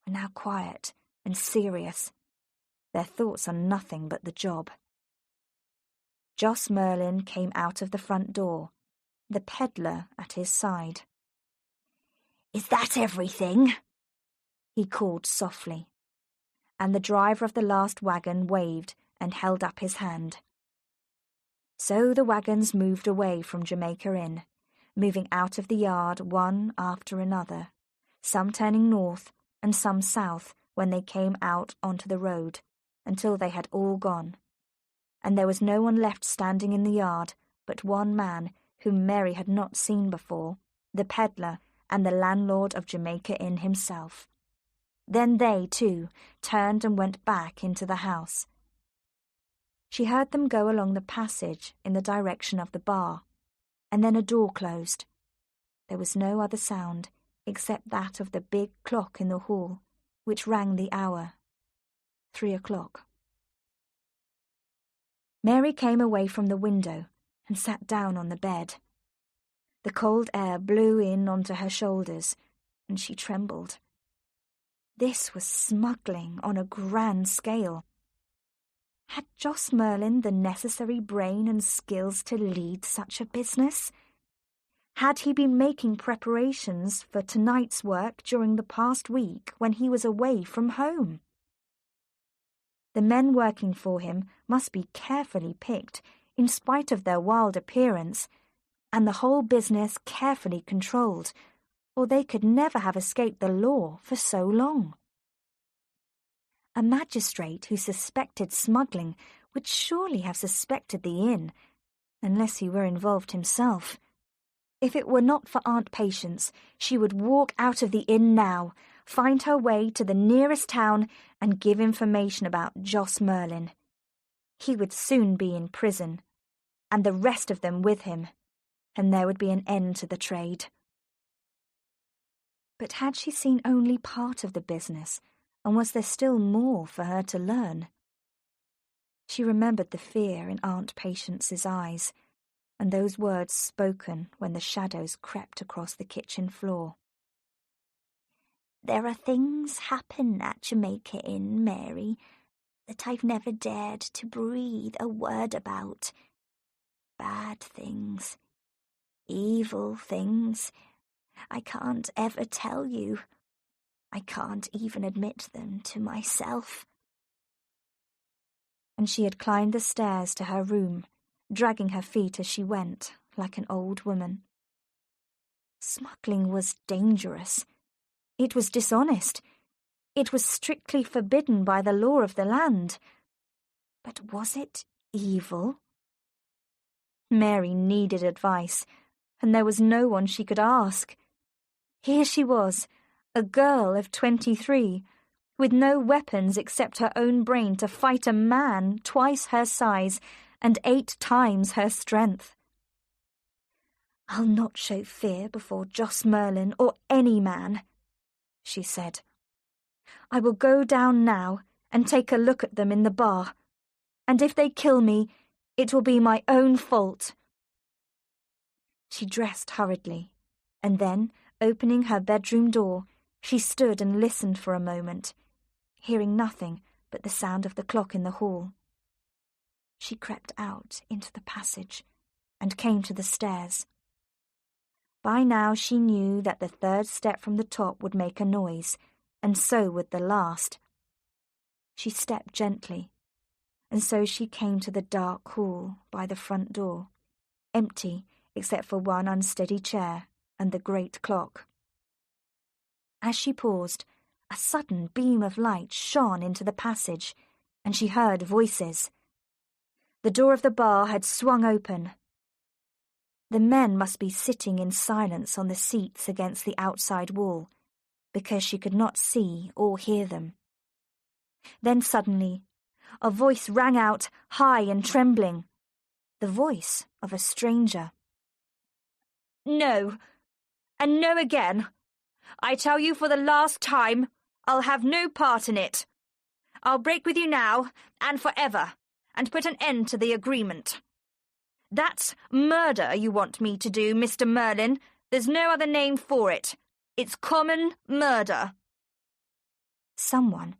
A: were now quiet and serious, their thoughts on nothing but the job. Joss Merlin came out of the front door, the peddler at his side.
B: "Is that everything?"
A: he called softly, and the driver of the last wagon waved and held up his hand. So the wagons moved away from Jamaica Inn, moving out of the yard one after another, some turning north and some south when they came out onto the road, until they had all gone, and there was no one left standing in the yard but one man whom Mary had not seen before, the peddler and the landlord of Jamaica Inn himself. Then they, too, turned and went back into the house. She heard them go along the passage in the direction of the bar, and then a door closed. There was no other sound except that of the big clock in the hall, which rang the hour, 3 o'clock. Mary came away from the window and sat down on the bed. The cold air blew in onto her shoulders, and she trembled. This was smuggling on a grand scale. Had Joss Merlin the necessary brain and skills to lead such a business? Had he been making preparations for tonight's work during the past week when he was away from home? The men working for him must be carefully picked, in spite of their wild appearance, and the whole business carefully controlled, or they could never have escaped the law for so long. A magistrate who suspected smuggling would surely have suspected the inn, unless he were involved himself. If it were not for Aunt Patience, she would walk out of the inn now, find her way to the nearest town, and give information about Joss Merlin. He would soon be in prison, and the rest of them with him, and there would be an end to the trade. But had she seen only part of the business, and was there still more for her to learn? She remembered the fear in Aunt Patience's eyes, and those words spoken when the shadows crept across the kitchen floor.
B: There are things happen at Jamaica Inn, Mary, that I've never dared to breathe a word about. Bad things, evil things. I can't ever tell you. I can't even admit them to myself. And she had climbed the stairs to her room, dragging her feet as she went, like an old woman. Smuggling was dangerous. It was dishonest. It was strictly forbidden by the law of the land. But was it evil? Mary needed advice, and there was no one she could ask. Here she was, a girl of 23, with no weapons except her own brain to fight a man twice her size and 8 times her strength. "I'll not show fear before Joss Merlin or any man," she said. "I will go down now and take a look at them in the bar, and if they kill me, it will be my own fault." She dressed hurriedly, and then, opening her bedroom door, she stood and listened for a moment, hearing nothing but the sound of the clock in the hall. She crept out into the passage and came to the stairs. By now she knew that the 3rd step from the top would make a noise, and so would the last. She stepped gently, and so she came to the dark hall by the front door, empty except for one unsteady chair and the great clock. As she paused, a sudden beam of light shone into the passage, and she heard voices. The door of the bar had swung open. The men must be sitting in silence on the seats against the outside wall, because she could not see or hear them. Then suddenly, a voice rang out, high and trembling, the voice of a stranger. "No, and no again. I tell you for the last time, I'll have no part in it. I'll break with you now and forever, and put an end to the agreement. That's murder you want me to do, Mr. Merlin. There's no other name for it. It's common murder." Someone,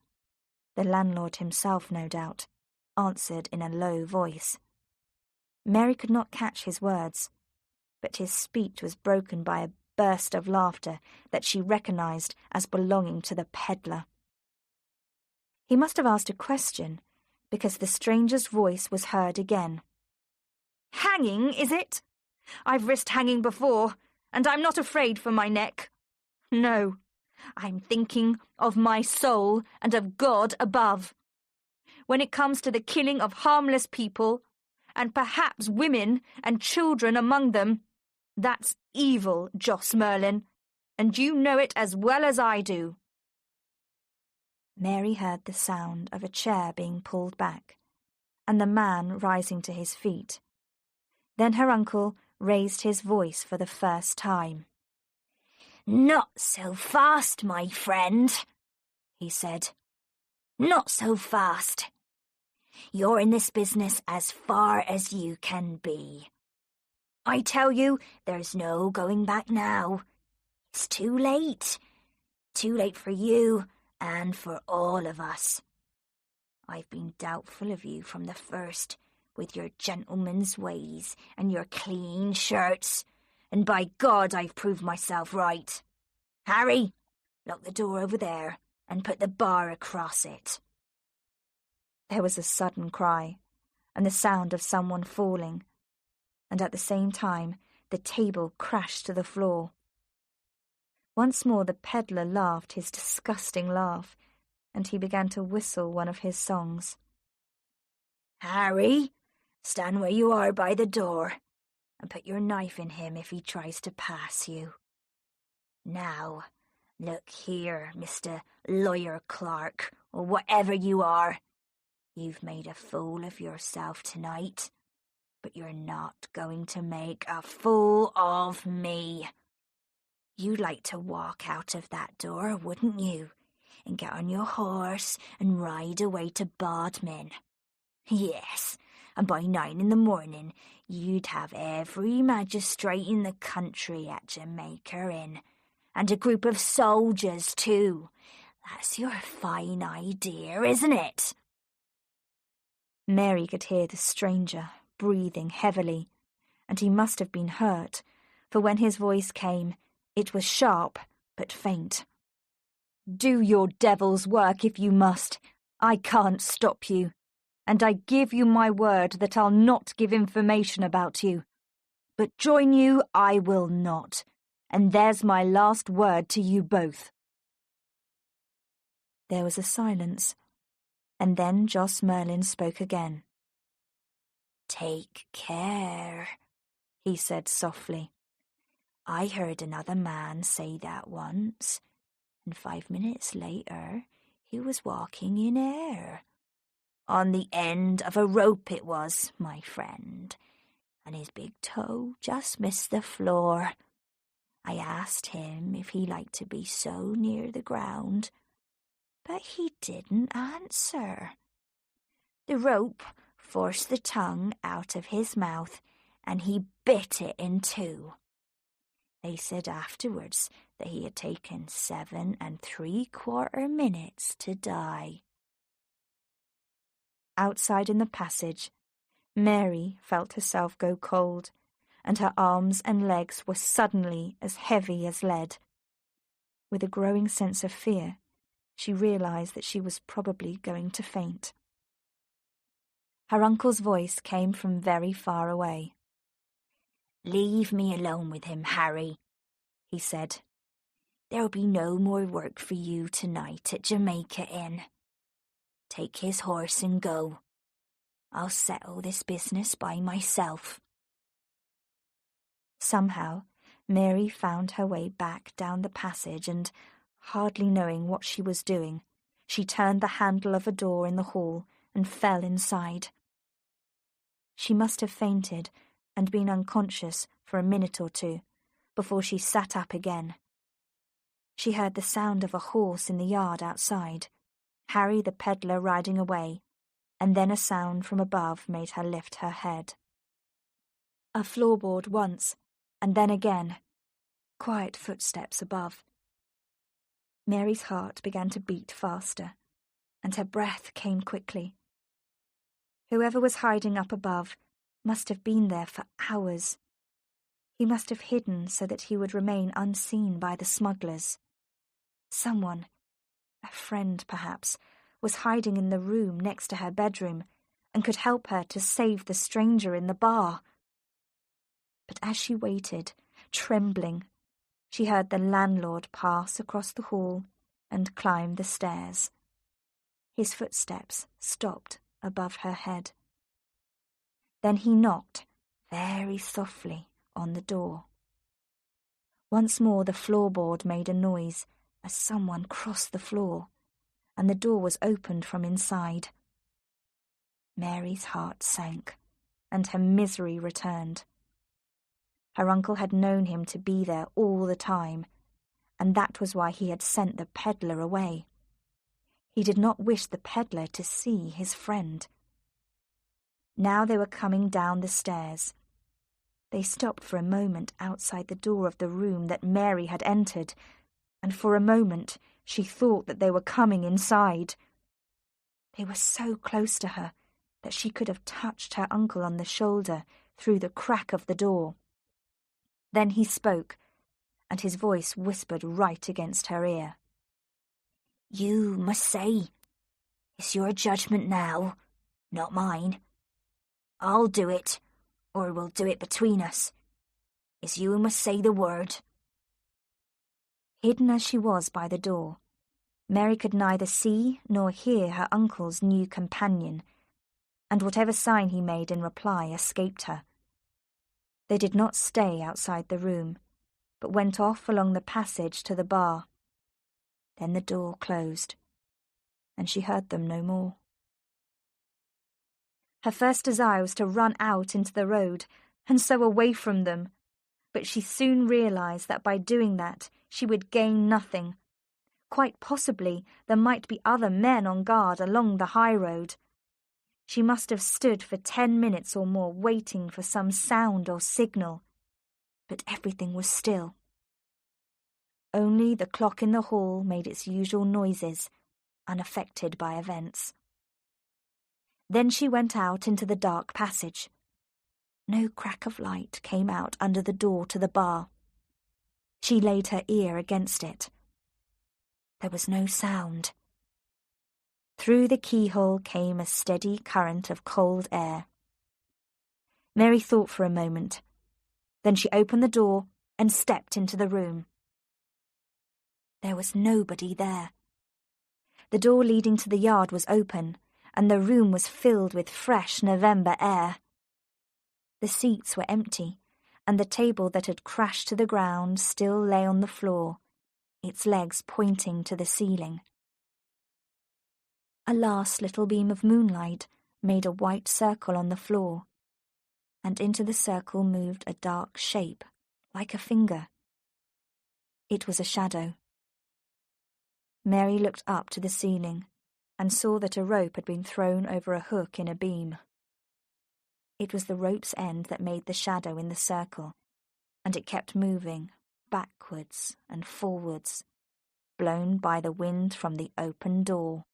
B: the landlord himself no doubt, answered in a low voice. Mary could not catch his words, but his speech was broken by a burst of laughter that she recognized as belonging to the peddler. He must have asked a question, because the stranger's voice was heard again. "Hanging, is it? I've risked hanging before, and I'm not afraid for my neck. No, I'm thinking of my soul and of God above. When it comes to the killing of harmless people, and perhaps women and children among them,
A: That's evil, Joss Merlin, and you know it as well as I do. Mary heard the sound of a chair being pulled back, and the man rising to his feet. Then her uncle raised his voice for the first time.
B: "Not so fast, my friend," he said. "Not so fast. You're in this business as far as you can be. I tell you, there's no going back now. It's too late. Too late for you and for all of us. I've been doubtful of you from the first, with your gentleman's ways and your clean shirts, and by God I've proved myself right. Harry, lock the door over there and put the bar across it."
A: There was a sudden cry, and the sound of someone falling, and at the same time the table crashed to the floor. Once more the peddler laughed his disgusting laugh, and he began to whistle one of his songs.
B: "Harry, stand where you are by the door, and put your knife in him if he tries to pass you. Now, look here, Mr. Lawyer Clark, or whatever you are. You've made a fool of yourself tonight, but you're not going to make a fool of me. You'd like to walk out of that door, wouldn't you, and get on your horse and ride away to Bodmin? Yes, and by 9 in the morning you'd have every magistrate in the country at Jamaica Inn, and a group of soldiers too. That's your fine idea, isn't it?"
A: Mary could hear the stranger breathing heavily, and he must have been hurt, for when his voice came, it was sharp but faint. "Do your devil's work if you must. I can't stop you, and I give you my word that I'll not give information about you. But join you I will not, and there's my last word to you both." There was a silence, and then Joss Merlin spoke again.
B: "Take care," he said softly. "I heard another man say that once, and 5 minutes later he was walking in air. On the end of a rope it was, my friend, and his big toe just missed the floor. I asked him if he liked to be so near the ground, but he didn't answer. The rope forced the tongue out of his mouth, and he bit it in two. They said afterwards that he had taken 7 3/4 minutes to die."
A: Outside in the passage, Mary felt herself go cold, and her arms and legs were suddenly as heavy as lead. With a growing sense of fear, she realized that she was probably going to faint. Her uncle's voice came from very far away.
B: "Leave me alone with him, Harry," he said. "There'll be no more work for you tonight at Jamaica Inn. Take his horse and go. I'll settle this business by myself."
A: Somehow, Mary found her way back down the passage and, hardly knowing what she was doing, she turned the handle of a door in the hall and fell inside. She must have fainted and been unconscious for a minute or two before she sat up again. She heard the sound of a horse in the yard outside, Harry the peddler riding away, and then a sound from above made her lift her head. A floorboard once, and then again. Quiet footsteps above. Mary's heart began to beat faster, and her breath came quickly. Whoever was hiding up above must have been there for hours. He must have hidden so that he would remain unseen by the smugglers. Someone, a friend perhaps, was hiding in the room next to her bedroom and could help her to save the stranger in the bar. But as she waited, trembling, she heard the landlord pass across the hall and climb the stairs. His footsteps stopped above her head. Then he knocked very softly on the door. Once more the floorboard made a noise as someone crossed the floor, and the door was opened from inside. Mary's heart sank, and her misery returned. Her uncle had known him to be there all the time, and that was why he had sent the peddler away. He did not wish the peddler to see his friend. Now they were coming down the stairs. They stopped for a moment outside the door of the room that Mary had entered, and for a moment she thought that they were coming inside. They were so close to her that she could have touched her uncle on the shoulder through the crack of the door. Then he spoke, and his voice whispered right against her ear.
B: "You must say, it's your judgment now, not mine. I'll do it, or we'll do it between us. It's you who must say the word."
A: Hidden as she was by the door, Mary could neither see nor hear her uncle's new companion, and whatever sign he made in reply escaped her. They did not stay outside the room, but went off along the passage to the bar. Then the door closed, and she heard them no more. Her first desire was to run out into the road, and so away from them, but she soon realized that by doing that she would gain nothing. Quite possibly there might be other men on guard along the high road. She must have stood for 10 minutes or more waiting for some sound or signal, but everything was still. Only the clock in the hall made its usual noises, unaffected by events. Then she went out into the dark passage. No crack of light came out under the door to the bar. She laid her ear against it. There was no sound. Through the keyhole came a steady current of cold air. Mary thought for a moment. Then she opened the door and stepped into the room. There was nobody there. The door leading to the yard was open, and the room was filled with fresh November air. The seats were empty, and the table that had crashed to the ground still lay on the floor, its legs pointing to the ceiling. A last little beam of moonlight made a white circle on the floor, and into the circle moved a dark shape, like a finger. It was a shadow. Mary looked up to the ceiling and saw that a rope had been thrown over a hook in a beam. It was the rope's end that made the shadow in the circle, and it kept moving backwards and forwards, blown by the wind from the open door.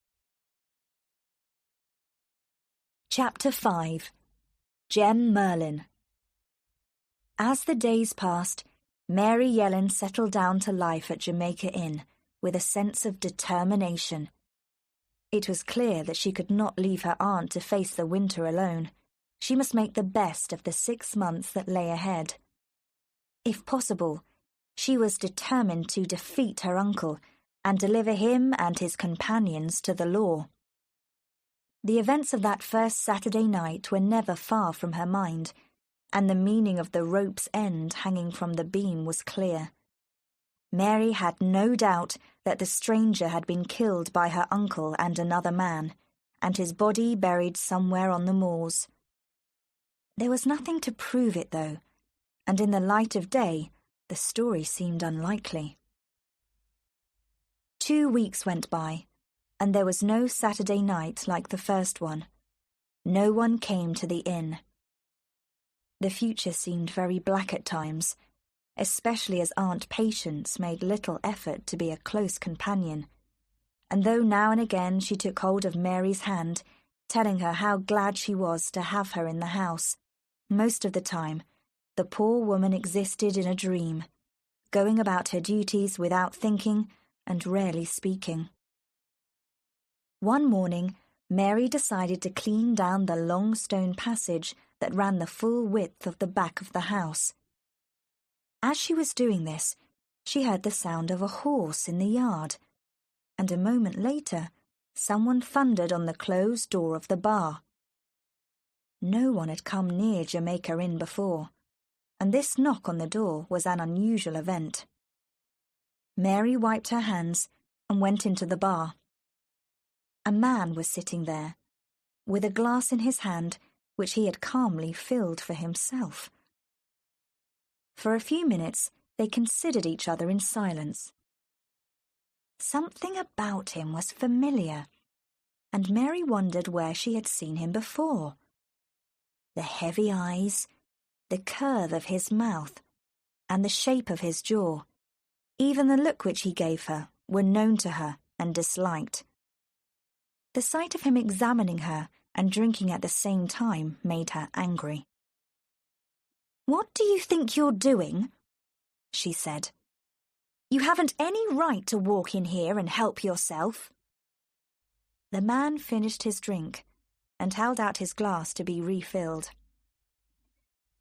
A: Chapter 5. Gem Merlin. As the days passed, Mary Yellen settled down to life at Jamaica Inn with a sense of determination. It was clear that she could not leave her aunt to face the winter alone. She must make the best of the 6 months that lay ahead. If possible, she was determined to defeat her uncle and deliver him and his companions to the law. The events of that first Saturday night were never far from her mind, and the meaning of the rope's end hanging from the beam was clear. Mary had no doubt that the stranger had been killed by her uncle and another man, and his body buried somewhere on the moors. There was nothing to prove it, though, and in the light of day, the story seemed unlikely. 2 weeks went by, and there was no Saturday night like the first one. No one came to the inn. The future seemed very black at times, especially as Aunt Patience made little effort to be a close companion, and though now and again she took hold of Mary's hand, telling her how glad she was to have her in the house, most of the time the poor woman existed in a dream, going about her duties without thinking and rarely speaking. One morning, Mary decided to clean down the long stone passage that ran the full width of the back of the house. As she was doing this, she heard the sound of a horse in the yard, and a moment later, someone thundered on the closed door of the bar. No one had come near Jamaica Inn before. and this knock on the door was an unusual event. Mary wiped her hands and went into the bar. A man was sitting there, with a glass in his hand which he had calmly filled for himself. For a few minutes they considered each other in silence. Something about him was familiar, and Mary wondered where she had seen him before. The heavy eyes, the curve of his mouth, and the shape of his jaw, even the look which he gave her, were known to her and disliked. The sight of him examining her and drinking at the same time made her angry. "What do you think you're doing?" she said. "You haven't any right to walk in here and help yourself." The man finished his drink and held out his glass to be refilled.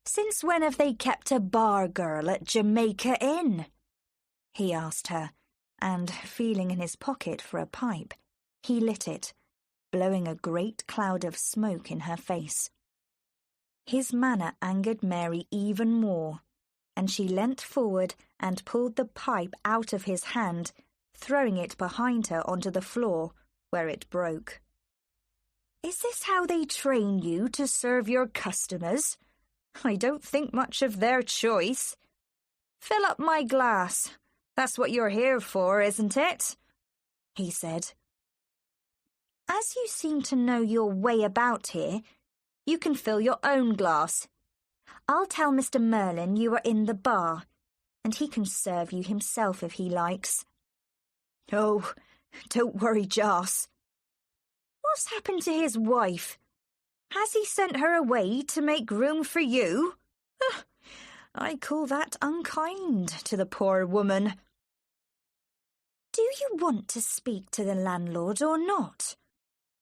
A: "Since when have they kept a bar girl at Jamaica Inn?" he asked her, and, feeling in his pocket for a pipe, he lit it, blowing a great cloud of smoke in her face. His manner angered Mary even more, and she leant forward and pulled the pipe out of his hand, throwing it behind her onto the floor, where it broke. "Is this how they train you to serve your customers? I don't think much of their choice. Fill up my glass. That's what you're here for, isn't it?" he said. "As you seem to know your way about here, you can fill your own glass. I'll tell Mr. Merlin you are in the bar, and he can serve you himself if he likes." "Oh, don't worry, Joss." "What's happened to his wife? Has he sent her away to make room for you? I call that unkind to the poor woman." "Do you want to speak to the landlord or not?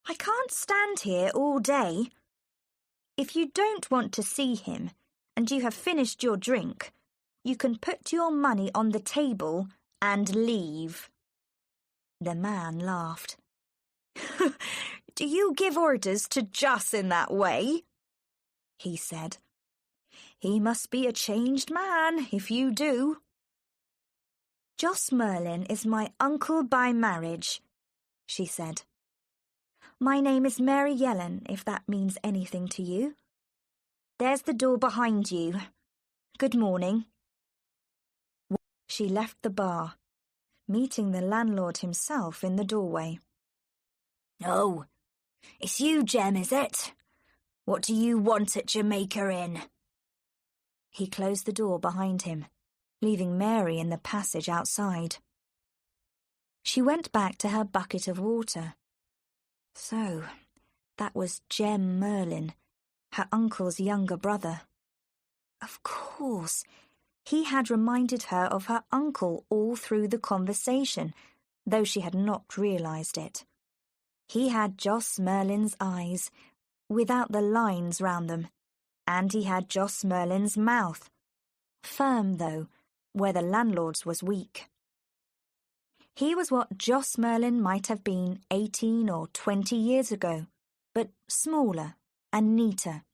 A: I can't stand here all day. If you don't want to see him, and you have finished your drink, you can put your money on the table and leave." The man laughed. "Do you give orders to Joss in that way?" he said. "He must be a changed man if you do." "Joss Merlin is my uncle by marriage," she said. "My name is Mary Yellen, if that means anything to you. There's the door behind you. Good morning." She left the bar, meeting the landlord himself in the doorway. "Oh, it's you, Jem, is it? What do you want at Jamaica Inn?" He closed the door behind him, leaving Mary in the passage outside. She went back to her bucket of water. So, that was Jem Merlin, her uncle's younger brother. Of course, he had reminded her of her uncle all through the conversation, though she had not realised it. He had Joss Merlin's eyes, without the lines round them, and he had Joss Merlin's mouth, firm though, where the landlord's was weak. He was what Joss Merlin might have been 18 or 20 years ago, but smaller and neater.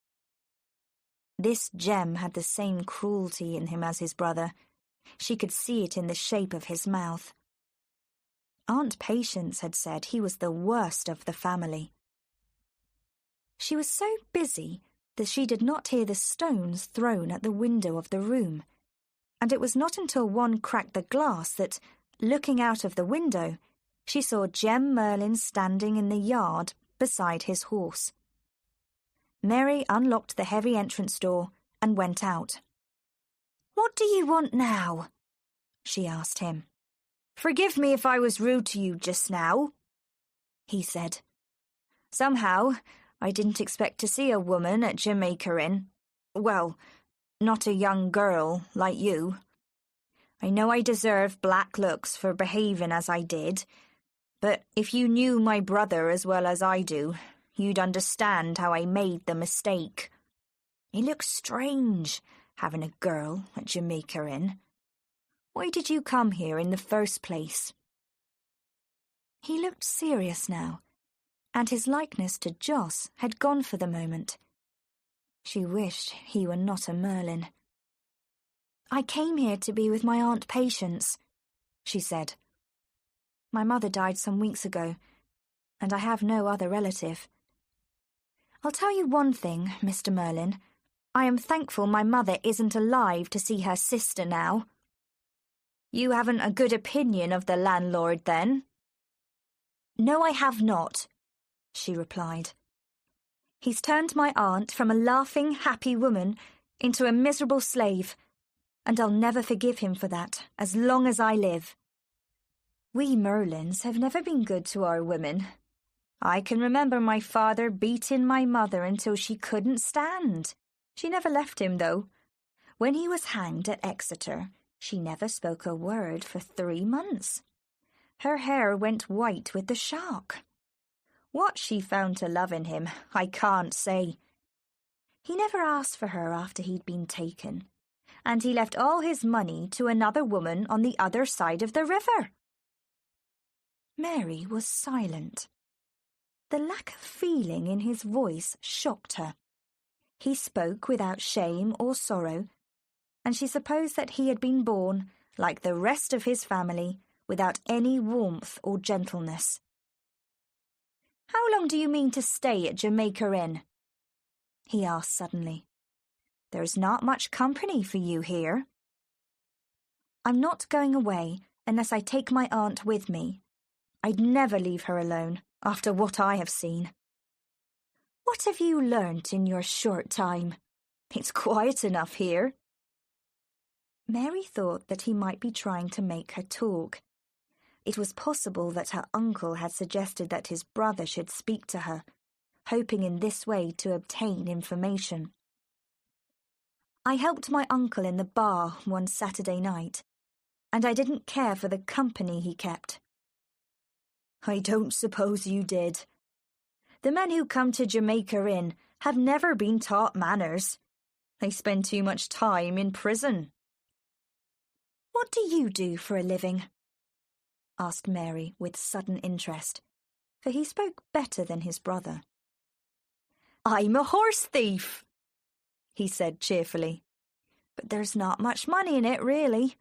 A: This Jem had the same cruelty in him as his brother. She could see it in the shape of his mouth. Aunt Patience had said he was the worst of the family. She was so busy that she did not hear the stones thrown at the window of the room, and it was not until one cracked the glass that, looking out of the window, she saw Jem Merlin standing in the yard beside his horse. Mary unlocked the heavy entrance door and went out. "What do you want now?" she asked him. "Forgive me if I was rude to you just now," he said. "Somehow, I didn't expect to see a woman at Jamaica Inn. Well, not a young girl like you. I know I deserve black looks for behaving as I did, but if you knew my brother as well as I do, you'd understand how I made the mistake. It looks strange, having a girl at Jamaica Inn. Why did you come here in the first place?" He looked serious now, and his likeness to Joss had gone for the moment. She wished he were not a Merlin. I came here to be with my Aunt Patience, she said. My mother died some weeks ago, and I have no other relative. I'll tell you one thing, Mr. Merlin. I am thankful my mother isn't alive to see her sister now. You haven't a good opinion of the landlord, then? No, I have not, she replied. He's turned my aunt from a laughing, happy woman into a miserable slave, and I'll never forgive him for that, as long as I live. We Merlins have never been good to our women. I can remember my father beating my mother until she couldn't stand. She never left him, though. When he was hanged at Exeter, she never spoke a word for 3 months. Her hair went white with the shock. What she found to love in him, I can't say. He never asked for her after he'd been taken, and he left all his money to another woman on the other side of the river. Mary was silent. The lack of feeling in his voice shocked her. He spoke without shame or sorrow, and she supposed that he had been born, like the rest of his family, without any warmth or gentleness. How long do you mean to stay at Jamaica Inn? He asked suddenly. There's not much company for you here. I'm not going away unless I take my aunt with me. I'd never leave her alone after what I have seen. What have you learnt in your short time? It's quiet enough here. Mary thought that he might be trying to make her talk. It was possible that her uncle had suggested that his brother should speak to her, hoping in this way to obtain information. I helped my uncle in the bar one Saturday night, and I didn't care for the company he kept. I don't suppose you did. The men who come to Jamaica Inn have never been taught manners. They spend too much time in prison. What do you do for a living? Asked Mary with sudden interest, for he spoke better than his brother. I'm a horse thief, he said cheerfully. But there's not much money in it, really.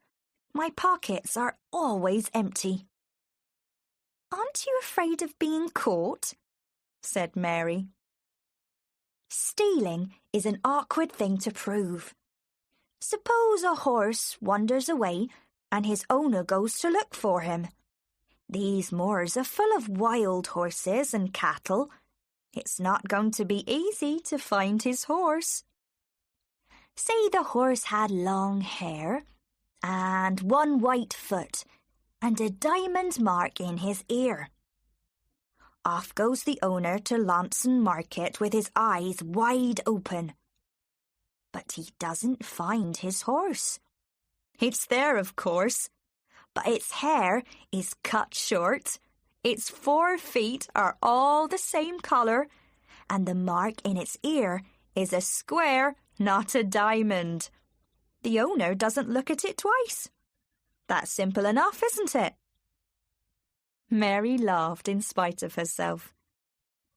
A: My pockets are always empty. Aren't you afraid of being caught? Said Mary. Stealing is an awkward thing to prove. Suppose a horse wanders away and his owner goes to look for him. These moors are full of wild horses and cattle. It's not going to be easy to find his horse. Say the horse had long hair and one white foot and a diamond mark in his ear. Off goes the owner to Launceston Market with his eyes wide open. But he doesn't find his horse. It's there, of course, but its hair is cut short, its 4 feet are all the same colour, and the mark in its ear is a square, not a diamond. The owner doesn't look at it twice. That's simple enough, isn't it? Mary laughed in spite of herself.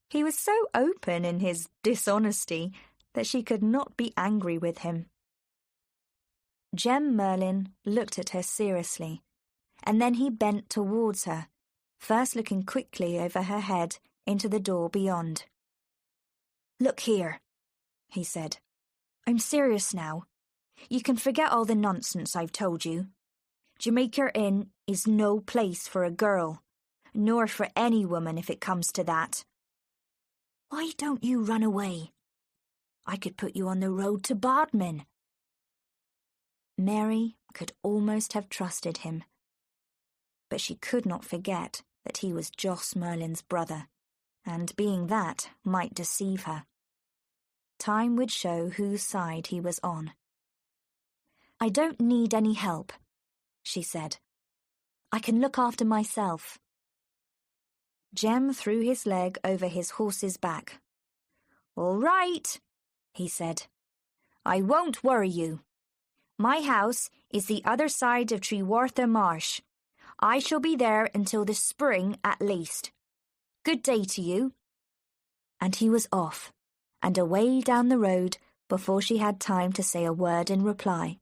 A: He was so open in his dishonesty that she could not be angry with him. Jem Merlin looked at her seriously, and then he bent towards her, first looking quickly over her head into the door beyond. Look here, he said. I'm serious now. You can forget all the nonsense I've told you. Jamaica Inn is no place for a girl, nor for any woman if it comes to that. Why don't you run away? I could put you on the road to Bodmin. Mary could almost have trusted him, but she could not forget that he was Jos Merlin's brother, and being that might deceive her. Time would show whose side he was on. I don't need any help, she said. I can look after myself. Jem threw his leg over his horse's back. All right, he said. I won't worry you. My house is the other side of Trewartha Marsh. I shall be there until the spring at least. Good day to you. And he was off, and away down the road before she had time to say a word in reply.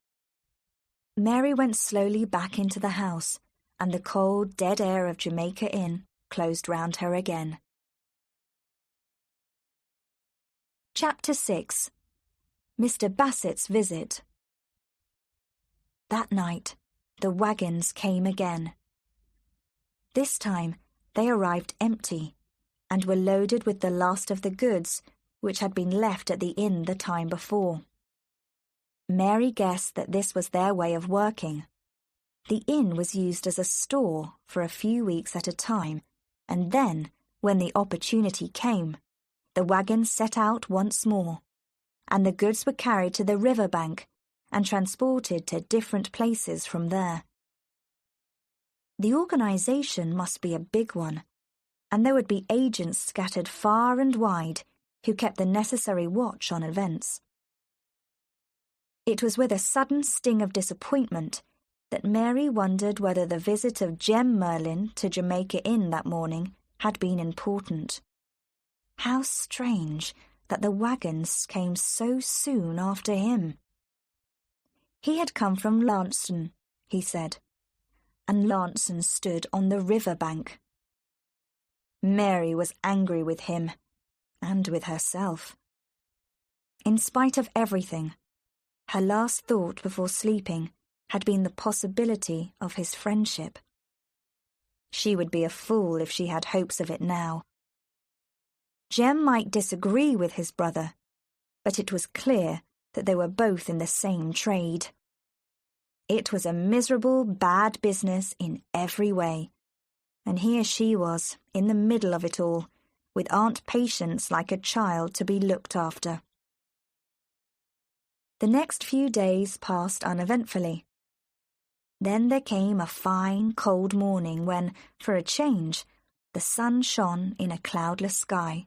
A: Mary went slowly back into the house, and the cold, dead air of Jamaica Inn closed round her again. Chapter 6. Mr. Bassett's Visit. That night, the wagons came again. This time, they arrived empty, and were loaded with the last of the goods which had been left at the inn the time before. Mary guessed that this was their way of working. The inn was used as a store for a few weeks at a time, and then, when the opportunity came, the wagons set out once more, and the goods were carried to the river bank and transported to different places from there. The organisation must be a big one, and there would be agents scattered far and wide who kept the necessary watch on events. It was with a sudden sting of disappointment that Mary wondered whether the visit of Jem Merlin to Jamaica Inn that morning had been important. How strange that the wagons came so soon after him. He had come from Launceston, he said, and Launceston stood on the river bank. Mary was angry with him, and with herself. In spite of everything, her last thought before sleeping had been the possibility of his friendship. She would be a fool if she had hopes of it now. Jem might disagree with his brother, but it was clear that they were both in the same trade. It was a miserable, bad business in every way, and here she was, in the middle of it all, with Aunt Patience like a child to be looked after. The next few days passed uneventfully. Then there came a fine, cold morning when, for a change, the sun shone in a cloudless sky.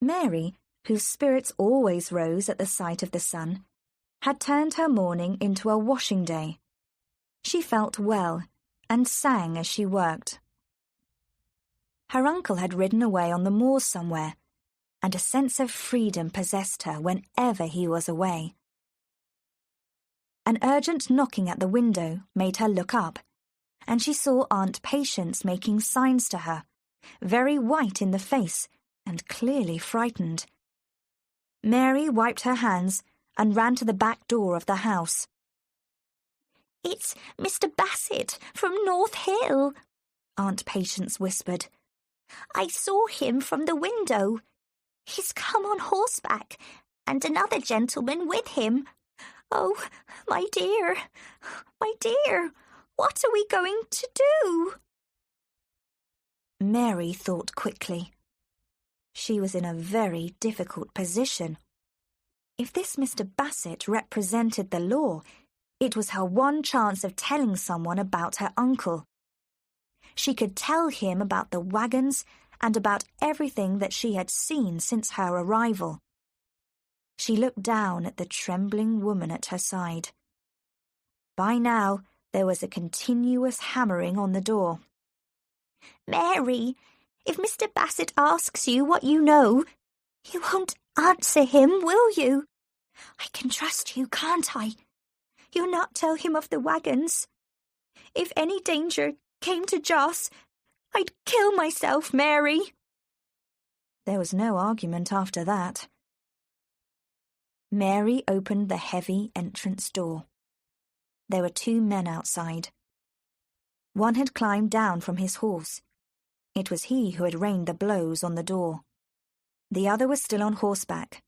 A: Mary, whose spirits always rose at the sight of the sun, had turned her morning into a washing day. She felt well and sang as she worked. Her uncle had ridden away on the moors somewhere, and a sense of freedom possessed her whenever he was away. An urgent knocking at the window made her look up, and she saw Aunt Patience making signs to her, very white in the face and clearly frightened. Mary wiped her hands and ran to the back door of the house.
B: "It's Mr. Bassett from North Hill," Aunt Patience whispered. "I saw him from the window. He's come on horseback, and another gentleman with him. Oh, my dear, what are we going to do?"
A: Mary thought quickly. She was in a very difficult position. If this Mr. Bassett represented the law, it was her one chance of telling someone about her uncle. She could tell him about the wagons and about everything that she had seen since her arrival. She looked down at the trembling woman at her side. By now, there was a continuous hammering on the door.
B: "Mary, if Mr. Bassett asks you what you know, you won't answer him, will you? I can trust you, can't I? You'll not tell him of the wagons. If any danger came to Joss, I'd kill myself, Mary."
A: There was no argument after that. Mary opened the heavy entrance door. There were two men outside. One had climbed down from his horse. It was he who had rained the blows on the door. The other was still on horseback.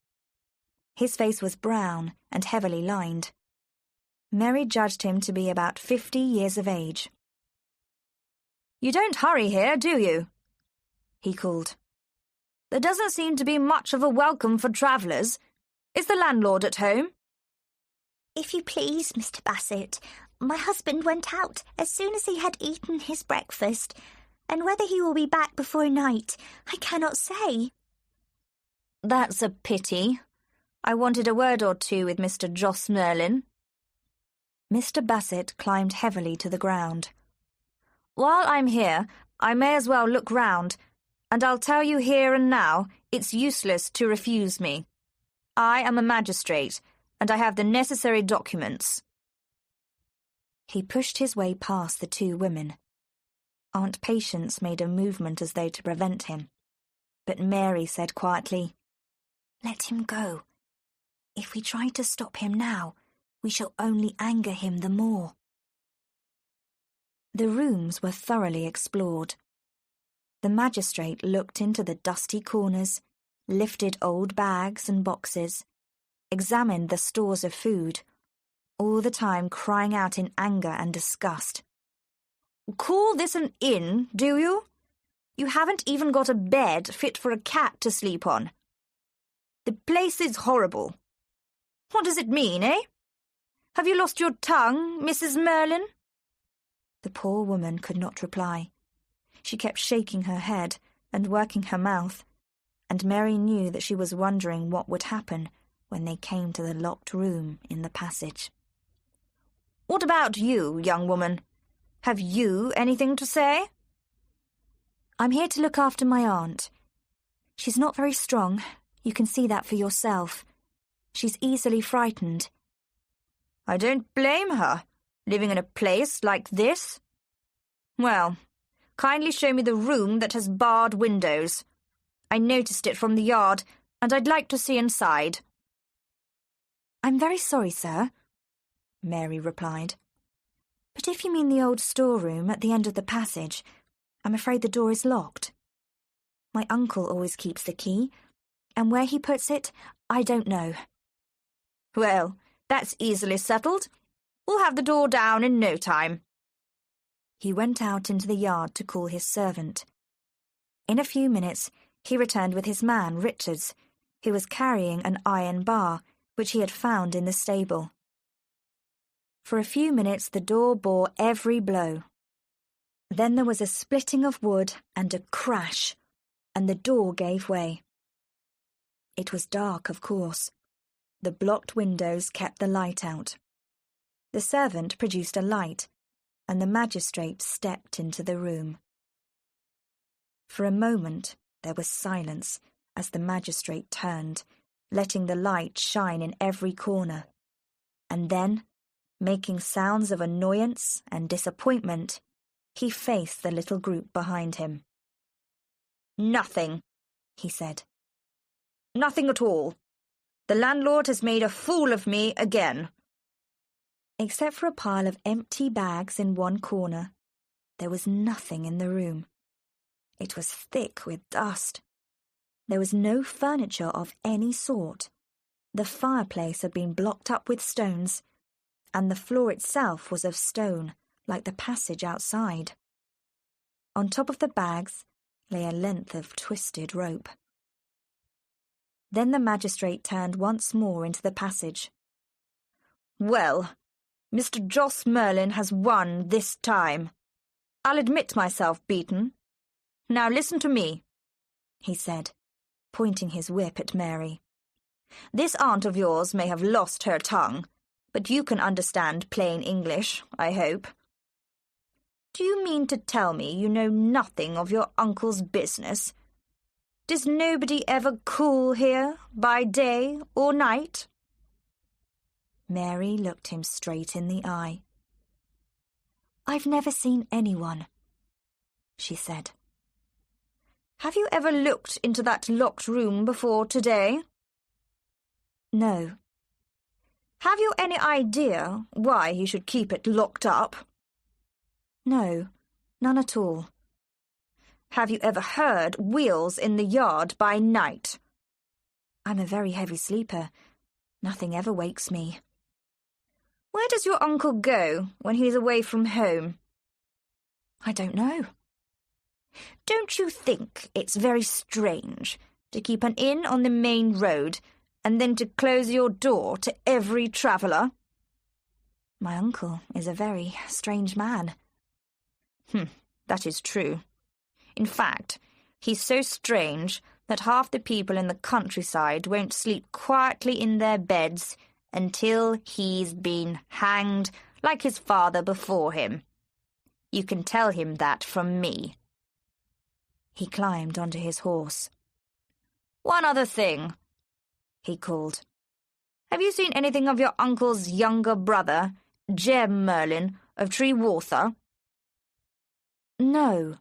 A: His face was brown and heavily lined. Mary judged him to be about 50 years of age. "You don't hurry here, do you?" he called. "There doesn't seem to be much of a welcome for travellers. Is the landlord at home?"
B: "If you please, Mr. Bassett, my husband went out as soon as he had eaten his breakfast, and whether he will be back before night, I cannot say."
A: "That's a pity. I wanted a word or two with Mr. Joss Merlin." Mr. Bassett climbed heavily to the ground. "While I'm here, I may as well look round, and I'll tell you here and now it's useless to refuse me. I am a magistrate, and I have the necessary documents. He pushed his way past the two women. Aunt Patience made a movement as though to prevent him, but Mary said quietly, "Let him go. If we try to stop him now, we shall only anger him the more." The rooms were thoroughly explored. The magistrate looked into the dusty corners, lifted old bags and boxes, examined the stores of food, all the time crying out in anger and disgust. "Call this an inn, do you? You haven't even got a bed fit for a cat to sleep on. The place is horrible. What does it mean, eh? Have you lost your tongue, Mrs. Merlin?" The poor woman could not reply. She kept shaking her head and working her mouth, and Mary knew that she was wondering what would happen when they came to the locked room in the passage. "What about you, young woman? Have you anything to say?" "I'm here to look after my aunt. She's not very strong. You can see that for yourself. She's easily frightened." "I don't blame her, living in a place like this. Well, kindly show me the room that has barred windows. I noticed it from the yard, and I'd like to see inside." "I'm very sorry, sir," Mary replied. "But if you mean the old storeroom at the end of the passage, I'm afraid the door is locked. My uncle always keeps the key, and where he puts it, I don't know." "Well, that's easily settled. We'll have the door down in no time." He went out into the yard to call his servant. In a few minutes, he returned with his man, Richards, who was carrying an iron bar, which he had found in the stable. For a few minutes the door bore every blow. Then there was a splitting of wood and a crash, and the door gave way. It was dark, of course. The blocked windows kept the light out. The servant produced a light, and the magistrate stepped into the room. For a moment there was silence as the magistrate turned, letting the light shine in every corner, and then, making sounds of annoyance and disappointment, he faced the little group behind him. "Nothing," he said. "Nothing at all. The landlord has made a fool of me again." Except for a pile of empty bags in one corner, there was nothing in the room. It was thick with dust. There was no furniture of any sort. The fireplace had been blocked up with stones, and the floor itself was of stone, like the passage outside. On top of the bags lay a length of twisted rope. Then the magistrate turned once more into the passage. "Well, Mr. Jos Merlin has won this time. I'll admit myself beaten. Now listen to me," he said, pointing his whip at Mary. "This aunt of yours may have lost her tongue, but you can understand plain English, I hope. Do you mean to tell me you know nothing of your uncle's business? Does nobody ever call here, by day or night?" Mary looked him straight in the eye. "I've never seen anyone," she said. "Have you ever looked into that locked room before today?" "No." "Have you any idea why he should keep it locked up?" "No, none at all." "Have you ever heard wheels in the yard by night?" "I'm a very heavy sleeper. Nothing ever wakes me." "Where does your uncle go when he's away from home?" "I don't know." "Don't you think it's very strange to keep an inn on the main road and then to close your door to every traveller?" "My uncle is a very strange man."
B: That is true. In fact, he's so strange that half the people in the countryside won't sleep quietly in their beds until he's been hanged like his father before him. You can tell him that from me."
A: He climbed onto his horse.
B: "One other thing," he called. "Have you seen anything of your uncle's younger brother, Jem Merlin,
A: of Trewartha?" "No,"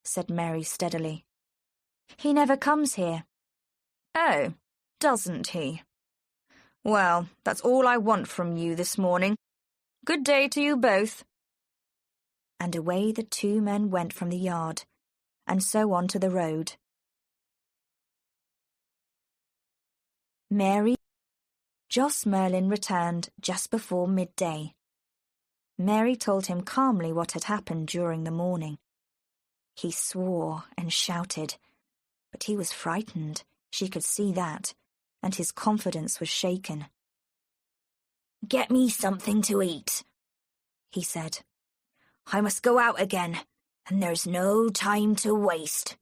A: said Mary steadily. "He never comes here." "Oh, doesn't he? Well, that's all I want from you this morning. Good day to you both." And away the two men went from the yard, and so on to the road. Jos Merlin returned just before midday. Mary told him calmly what had happened during the morning. He swore and shouted, but he was frightened, she could see that, and his confidence was shaken.
B: "Get me something to eat," he said. "I must go out again, and there's no time to waste.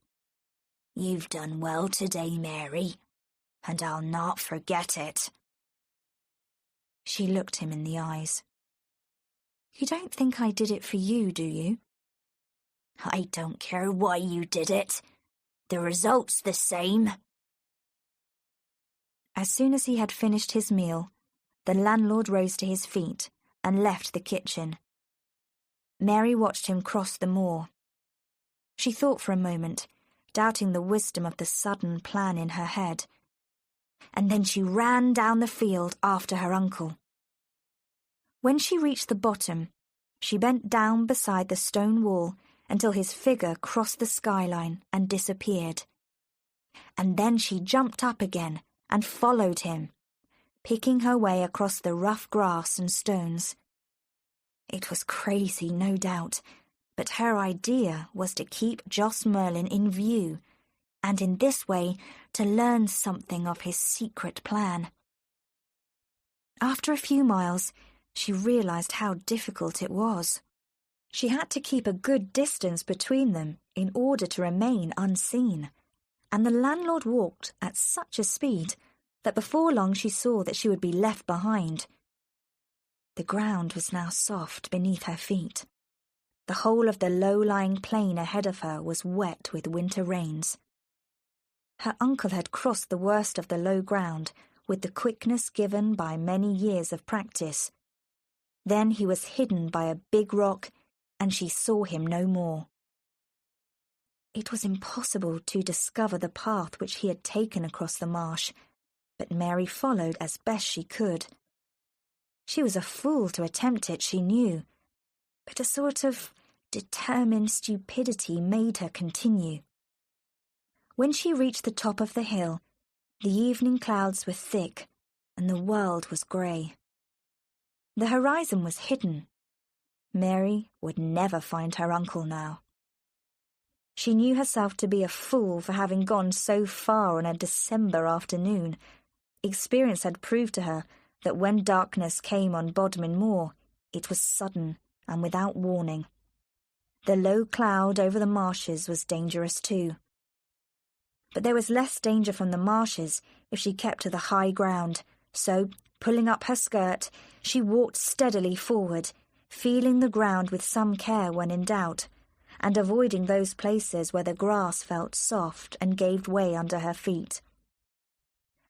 B: You've done well today, Mary, and I'll not forget it."
A: She looked him in the eyes. "You don't think I did it for you, do you?"
B: "I don't care why you did it. The result's the same."
A: As soon as he had finished his meal, the landlord rose to his feet and left the kitchen. Mary watched him cross the moor. She thought for a moment, doubting the wisdom of the sudden plan in her head, and then she ran down the field after her uncle. When she reached the bottom, she bent down beside the stone wall until his figure crossed the skyline and disappeared. And then she jumped up again and followed him, picking her way across the rough grass and stones. It was crazy, no doubt, but her idea was to keep Jos Merlin in view, and in this way to learn something of his secret plan. After a few miles, she realized how difficult it was. She had to keep a good distance between them in order to remain unseen, and the landlord walked at such a speed that before long she saw that she would be left behind. The ground was now soft beneath her feet. The whole of the low-lying plain ahead of her was wet with winter rains. Her uncle had crossed the worst of the low ground with the quickness given by many years of practice. Then he was hidden by a big rock, and she saw him no more. It was impossible to discover the path which he had taken across the marsh, but Mary followed as best she could. She was a fool to attempt it, she knew, but a sort of determined stupidity made her continue. When she reached the top of the hill, the evening clouds were thick, and the world was grey. The horizon was hidden. Mary would never find her uncle now. She knew herself to be a fool for having gone so far on a December afternoon. Experience had proved to her that when darkness came on Bodmin Moor, it was sudden and without warning. The low cloud over the marshes was dangerous too. But there was less danger from the marshes if she kept to the high ground, so, pulling up her skirt, she walked steadily forward, feeling the ground with some care when in doubt, and avoiding those places where the grass felt soft and gave way under her feet.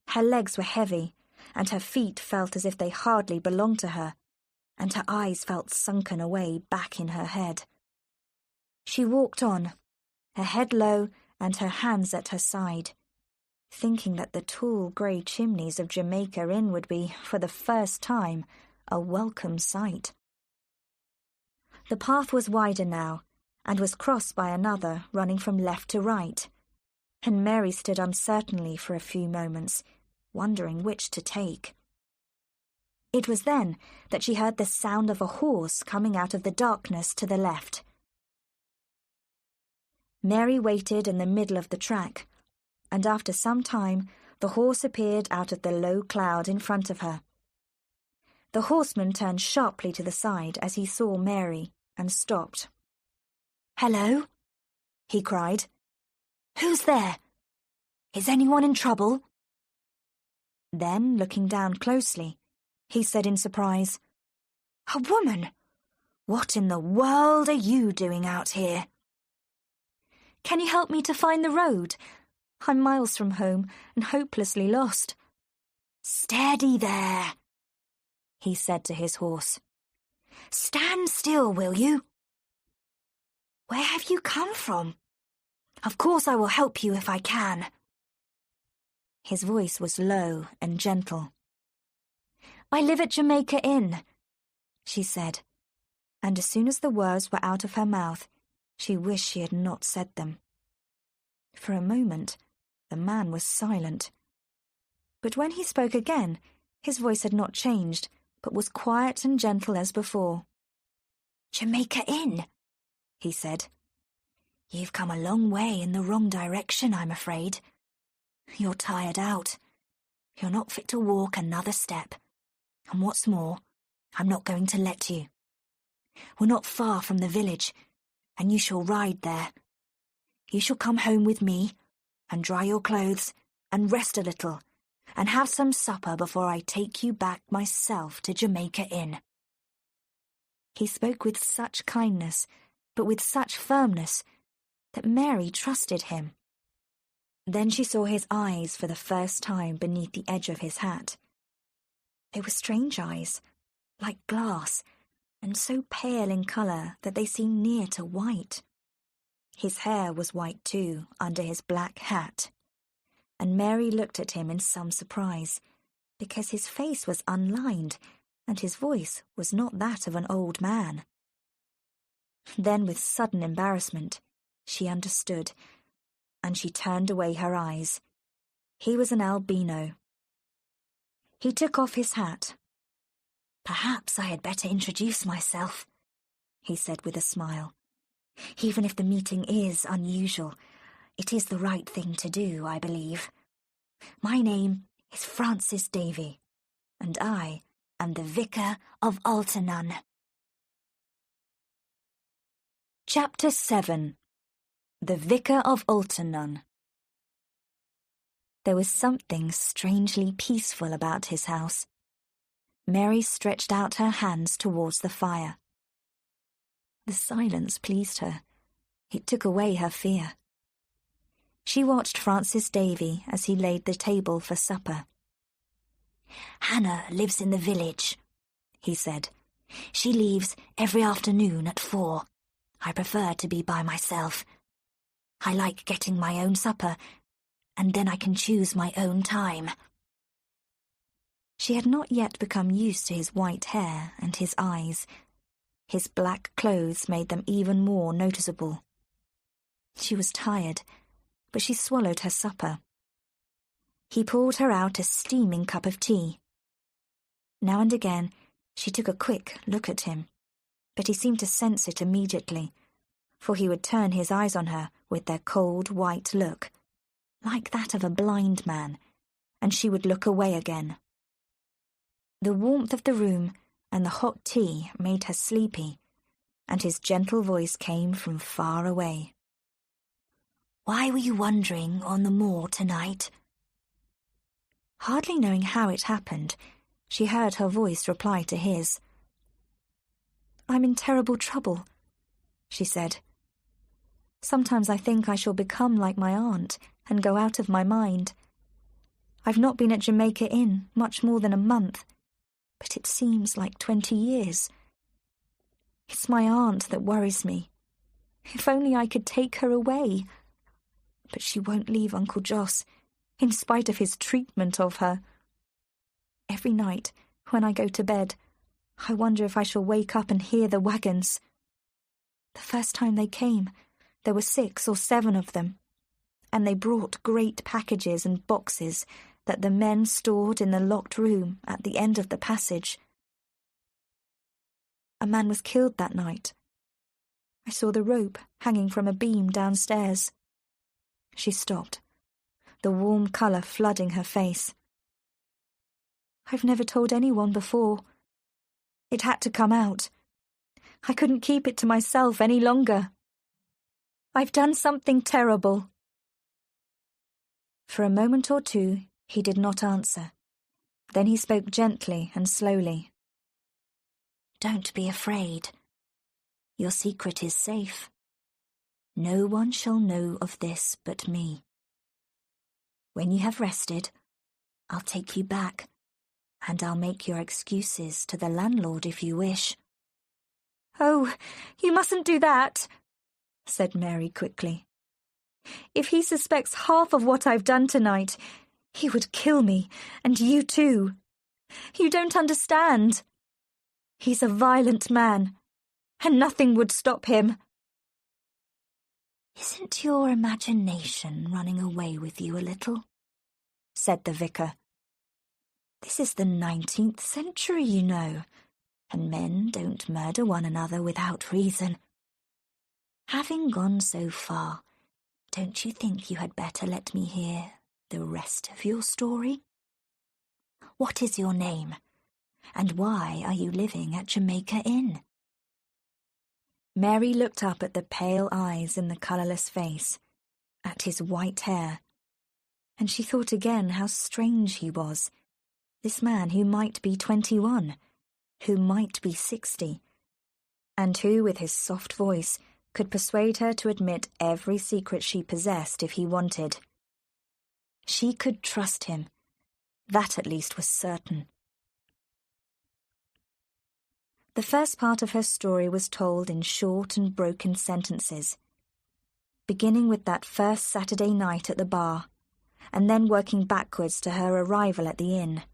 A: Her legs were heavy, and her feet felt as if they hardly belonged to her, and her eyes felt sunken away back in her head. She walked on, her head low and her hands at her side, thinking that the tall grey chimneys of Jamaica Inn would be, for the first time, a welcome sight. The path was wider now, and was crossed by another running from left to right, and Mary stood uncertainly for a few moments, wondering which to take. It was then that she heard the sound of a horse coming out of the darkness to the left. Mary waited in the middle of the track, and after some time the horse appeared out of the low cloud in front of her. The horseman turned sharply to the side as he saw Mary and stopped.
B: "Hello?" he cried. "Who's there? Is anyone in trouble?"
A: Then, looking down closely, he said in surprise,
B: "A woman! What in the world are you doing out here?"
A: "Can you help me to find the road? I'm miles from home and hopelessly lost."
B: "Steady there,"
A: he said to his horse.
B: Stand still, will you? Where have you come from? Of course I will help you if I can.
A: His voice was low and gentle. I live at Jamaica Inn, she said, and as soon as the words were out of her mouth, she wished she had not said them. For a moment, the man was silent. But when he spoke again, his voice had not changed, but was quiet and gentle as before.
B: Jamaica Inn, he said. You've come a long way in the wrong direction, I'm afraid. You're tired out. You're not fit to walk another step. And what's more, I'm not going to let you. We're not far from the village, and you shall ride there. You shall come home with me, and dry your clothes, and rest a little, and have some supper before I take you back myself to Jamaica Inn.
A: He spoke with such kindness, but with such firmness, that Mary trusted him. Then she saw his eyes for the first time beneath the edge of his hat. They were strange eyes, like glass, and so pale in colour that they seemed near to white. His hair was white too, under his black hat, and Mary looked at him in some surprise, because his face was unlined, and his voice was not that of an old man. Then, with sudden embarrassment, she understood, and she turned away her eyes. He was an albino. He took off his hat.
B: Perhaps I had better introduce myself, he said with a smile. Even if the meeting is unusual, it is the right thing to do, I believe. My name is Francis Davy, and I am the Vicar of Alternun.
A: Chapter 7. The Vicar of Alternun. There was something strangely peaceful about his house. Mary stretched out her hands towards the fire. The silence pleased her. It took away her fear. She watched Francis Davy as he laid the table for supper.
B: Hannah lives in the village, he said. She leaves every afternoon at 4. I prefer to be by myself. I like getting my own supper, and then I can choose my own time.
A: She had not yet become used to his white hair and his eyes. His black clothes made them even more noticeable. She was tired, but she swallowed her supper. He poured her out a steaming cup of tea. Now and again, she took a quick look at him, but he seemed to sense it immediately, for he would turn his eyes on her with their cold white look, like that of a blind man, and she would look away again. The warmth of the room and the hot tea made her sleepy, and his gentle voice came from far away.
B: Why were you wandering on the moor tonight?
A: Hardly knowing how it happened, she heard her voice reply to his. I'm in terrible trouble, she said. Sometimes I think I shall become like my aunt and go out of my mind. I've not been at Jamaica Inn much more than a month, but it seems like 20 years. It's my aunt that worries me. If only I could take her away. But she won't leave Uncle Joss, in spite of his treatment of her. Every night, when I go to bed, I wonder if I shall wake up and hear the wagons. The first time they came, there were 6 or 7 of them, and they brought great packages and boxes that the men stored in the locked room at the end of the passage. A man was killed that night. I saw the rope hanging from a beam downstairs. She stopped, the warm colour flooding her face. I've never told anyone before. It had to come out. I couldn't keep it to myself any longer. I've done something terrible. For a moment or two, he did not answer. Then he spoke gently and slowly.
B: Don't be afraid. Your secret is safe. No one shall know of this but me. When you have rested, I'll take you back, and I'll make your excuses to the landlord if you wish.
A: "Oh, you mustn't do that," said Mary quickly. "If he suspects half of what I've done tonight, he would kill me, and you too. You don't understand. He's a violent man, and nothing would stop him."
B: "Isn't your imagination running away with you a little?" said the vicar. "This is the 19th century, you know, and men don't murder one another without reason. Having gone so far, don't you think you had better let me hear the rest of your story? What is your name, and why are you living at Jamaica Inn?"
A: Mary looked up at the pale eyes in the colourless face, at his white hair, and she thought again how strange he was, this man who might be 21, who might be 60, and who, with his soft voice, could persuade her to admit every secret she possessed if he wanted. She could trust him. That at least was certain. The first part of her story was told in short and broken sentences, beginning with that first Saturday night at the bar, and then working backwards to her arrival at the inn.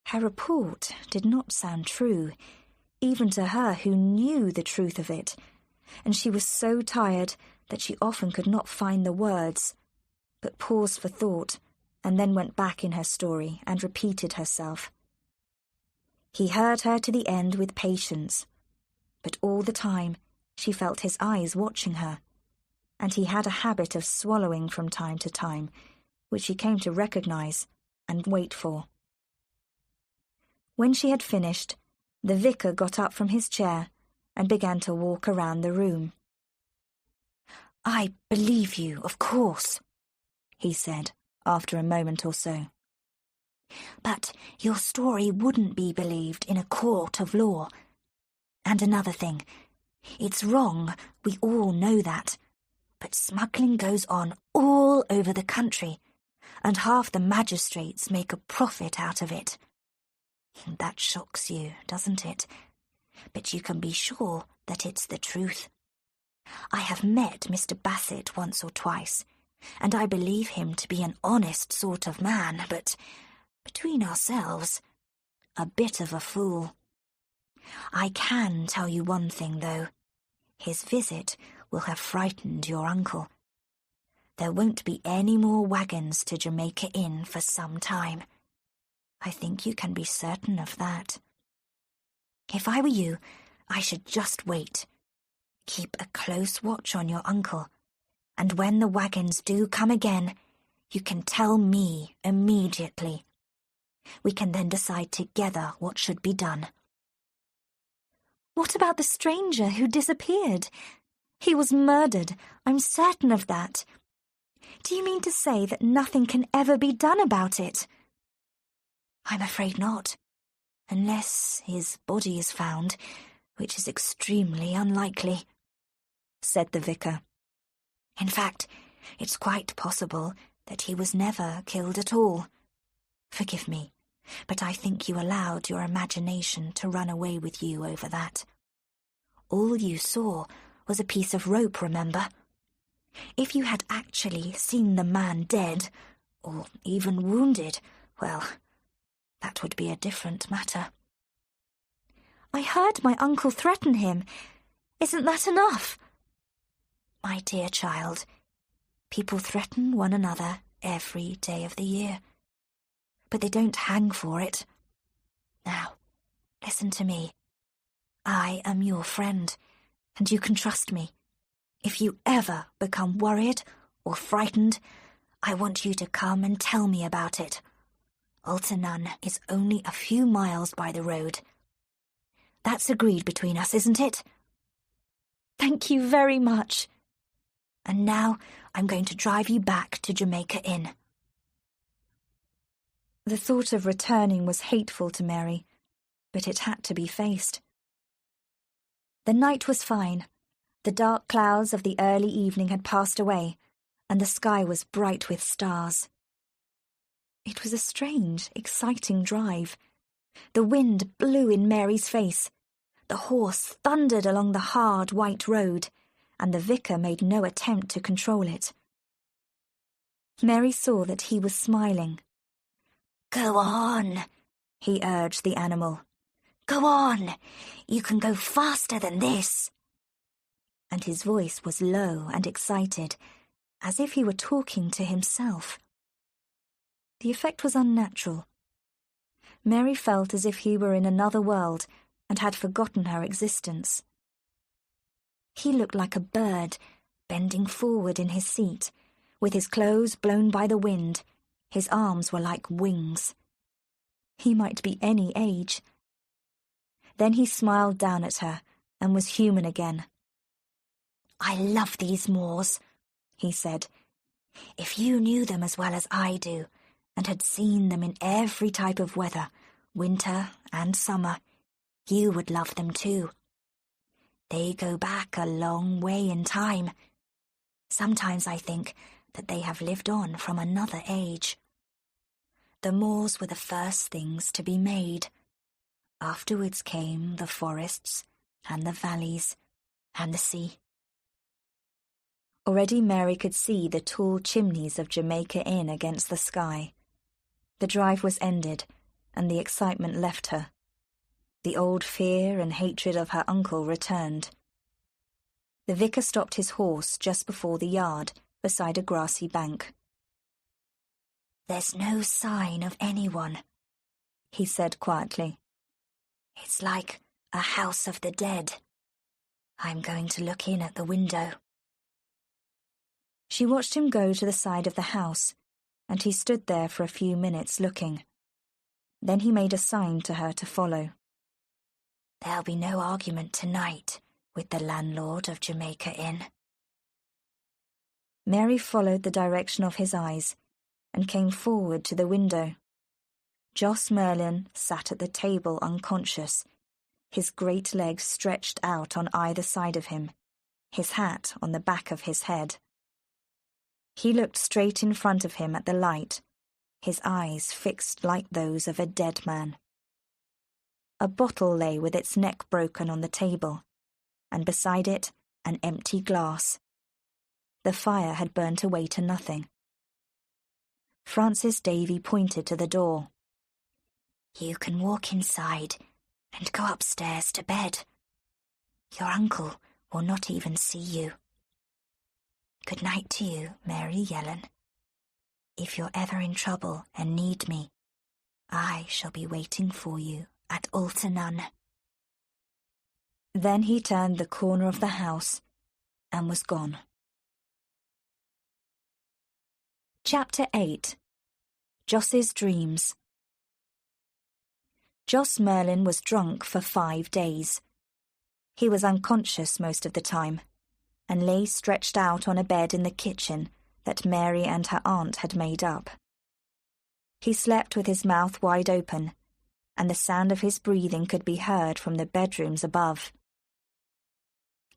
A: Her report did not sound true, even to her who knew the truth of it, and she was so tired that she often could not find the words, but paused for thought, and then went back in her story and repeated herself. He heard her to the end with patience, but all the time she felt his eyes watching her, and he had a habit of swallowing from time to time, which she came to recognize and wait for. When she had finished, the vicar got up from his chair and began to walk around the room.
B: "I believe you, of course," he said, after a moment or so. "But your story wouldn't be believed in a court of law. And another thing, it's wrong, we all know that, but smuggling goes on all over the country, and half the magistrates make a profit out of it. That shocks you, doesn't it? But you can be sure that it's the truth. I have met Mr. Bassett once or twice, and I believe him to be an honest sort of man, but, between ourselves, a bit of a fool. I can tell you one thing, though. His visit will have frightened your uncle. There won't be any more wagons to Jamaica Inn for some time. I think you can be certain of that. If I were you, I should just wait. Keep a close watch on your uncle, and when the wagons do come again, you can tell me immediately. We can then decide together what should be done."
A: "What about the stranger who disappeared? He was murdered, I'm certain of that. Do you mean to say that nothing can ever be done about it?"
B: "I'm afraid not, unless his body is found, which is extremely unlikely," said the vicar. "In fact, it's quite possible that he was never killed at all. Forgive me, but I think you allowed your imagination to run away with you over that. All you saw was a piece of rope, remember? If you had actually seen the man dead, or even wounded, well, that would be a different matter."
A: "I heard my uncle threaten him. Isn't that enough?"
B: "My dear child, people threaten one another every day of the year, but they don't hang for it. Now, listen to me. I am your friend, and you can trust me. If you ever become worried or frightened, I want you to come and tell me about it. Altanun is only a few miles by the road. That's agreed between us, isn't it?"
A: "Thank you very much."
B: "And now I'm going to drive you back to Jamaica Inn."
A: The thought of returning was hateful to Mary, but it had to be faced. The night was fine. The dark clouds of the early evening had passed away, and the sky was bright with stars. It was a strange, exciting drive. The wind blew in Mary's face. The horse thundered along the hard white road, and the vicar made no attempt to control it. Mary saw that he was smiling.
B: "Go on," he urged the animal. "Go on, you can go faster than this."
A: And his voice was low and excited, as if he were talking to himself. The effect was unnatural. Mary felt as if he were in another world and had forgotten her existence. He looked like a bird, bending forward in his seat, with his clothes blown by the wind. His arms were like wings. He might be any age. Then he smiled down at her and was human again.
B: "I love these moors," he said. "If you knew them as well as I do, and had seen them in every type of weather, winter and summer, you would love them too. They go back a long way in time. Sometimes I think that they have lived on from another age. The moors were the first things to be made. Afterwards came the forests and the valleys and the sea."
A: Already Mary could see the tall chimneys of Jamaica Inn against the sky. The drive was ended, and the excitement left her. The old fear and hatred of her uncle returned. The vicar stopped his horse just before the yard, beside a grassy bank.
B: "There's no sign of anyone," he said quietly. "It's like a house of the dead. I'm going to look in at the window."
A: She watched him go to the side of the house, and he stood there for a few minutes looking. Then he made a sign to her to follow.
B: "There'll be no argument tonight with the landlord of Jamaica Inn."
A: Mary followed the direction of his eyes and came forward to the window. Jos Merlin sat at the table unconscious, his great legs stretched out on either side of him, his hat on the back of his head. He looked straight in front of him at the light, his eyes fixed like those of a dead man. A bottle lay with its neck broken on the table, and beside it an empty glass. The fire had burnt away to nothing. Francis Davy pointed to the door.
B: "You can walk inside and go upstairs to bed. Your uncle will not even see you. Good night to you, Mary Yellen. If you're ever in trouble and need me, I shall be waiting for you at Alton.
A: Then he turned the corner of the house and was gone. Chapter 8. Jos's Dreams. Jos Merlin was drunk for 5 days. He was unconscious most of the time, and lay stretched out on a bed in the kitchen that Mary and her aunt had made up. He slept with his mouth wide open, and the sound of his breathing could be heard from the bedrooms above.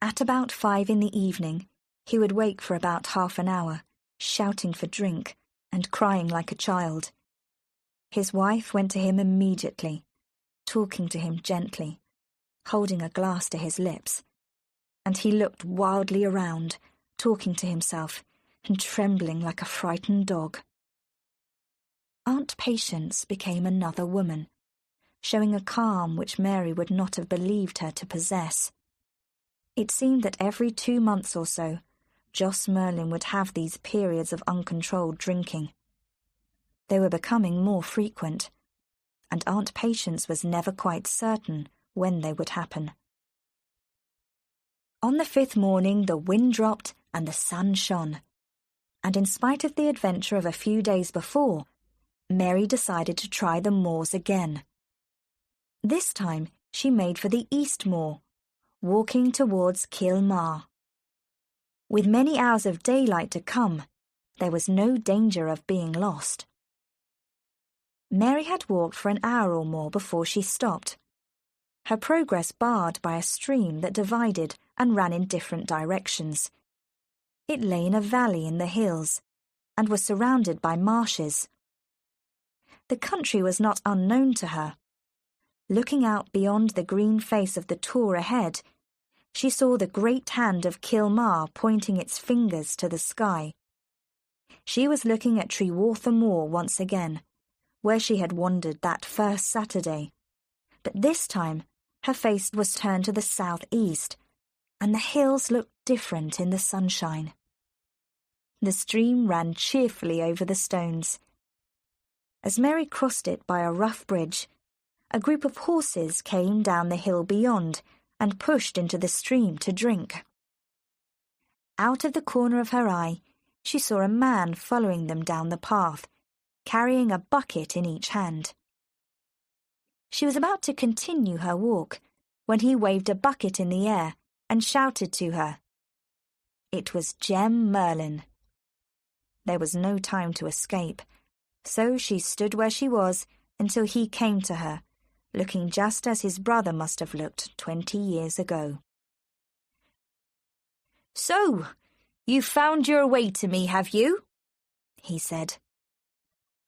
A: At about 5 in the evening, he would wake for about half an hour, shouting for drink and crying like a child. His wife went to him immediately, talking to him gently, holding a glass to his lips, and he looked wildly around, talking to himself and trembling like a frightened dog. Aunt Patience became another woman, showing a calm which Mary would not have believed her to possess. It seemed that every 2 months or so, Jos Merlin would have these periods of uncontrolled drinking. They were becoming more frequent, and Aunt Patience was never quite certain when they would happen. On the 5th morning the wind dropped and the sun shone, and in spite of the adventure of a few days before, Mary decided to try the moors again. This time she made for the East Moor, walking towards Kilmar. With many hours of daylight to come, there was no danger of being lost. Mary had walked for an hour or more before she stopped, her progress barred by a stream that divided and ran in different directions. It lay in a valley in the hills and was surrounded by marshes. The country was not unknown to her. Looking out beyond the green face of the tor ahead, she saw the great hand of Kilmar pointing its fingers to the sky. She was looking at Trewartha Moor once again, where she had wandered that first Saturday. But this time her face was turned to the southeast, and the hills looked different in the sunshine. The stream ran cheerfully over the stones. As Mary crossed it by a rough bridge, a group of horses came down the hill beyond and pushed into the stream to drink. Out of the corner of her eye, she saw a man following them down the path, carrying a bucket in each hand. She was about to continue her walk when he waved a bucket in the air and shouted to her. It was Jem Merlin. There was no time to escape, so she stood where she was until he came to her, looking just as his brother must have looked 20 years ago.
B: "So, you found your way to me, have you?" he said.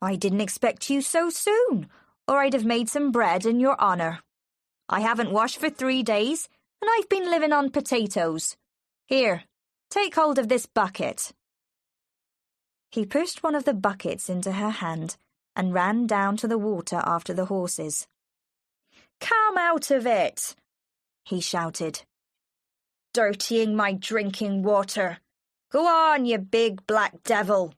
B: "I didn't expect you so soon, or I'd have made some bread in your honour. I haven't washed for 3 days, and I've been living on potatoes. Here, take hold of this bucket." He pushed one of the buckets into her hand and ran down to the water after the horses. "Come out of it!" he shouted. "Dirtying my drinking water. Go on, you big black devil."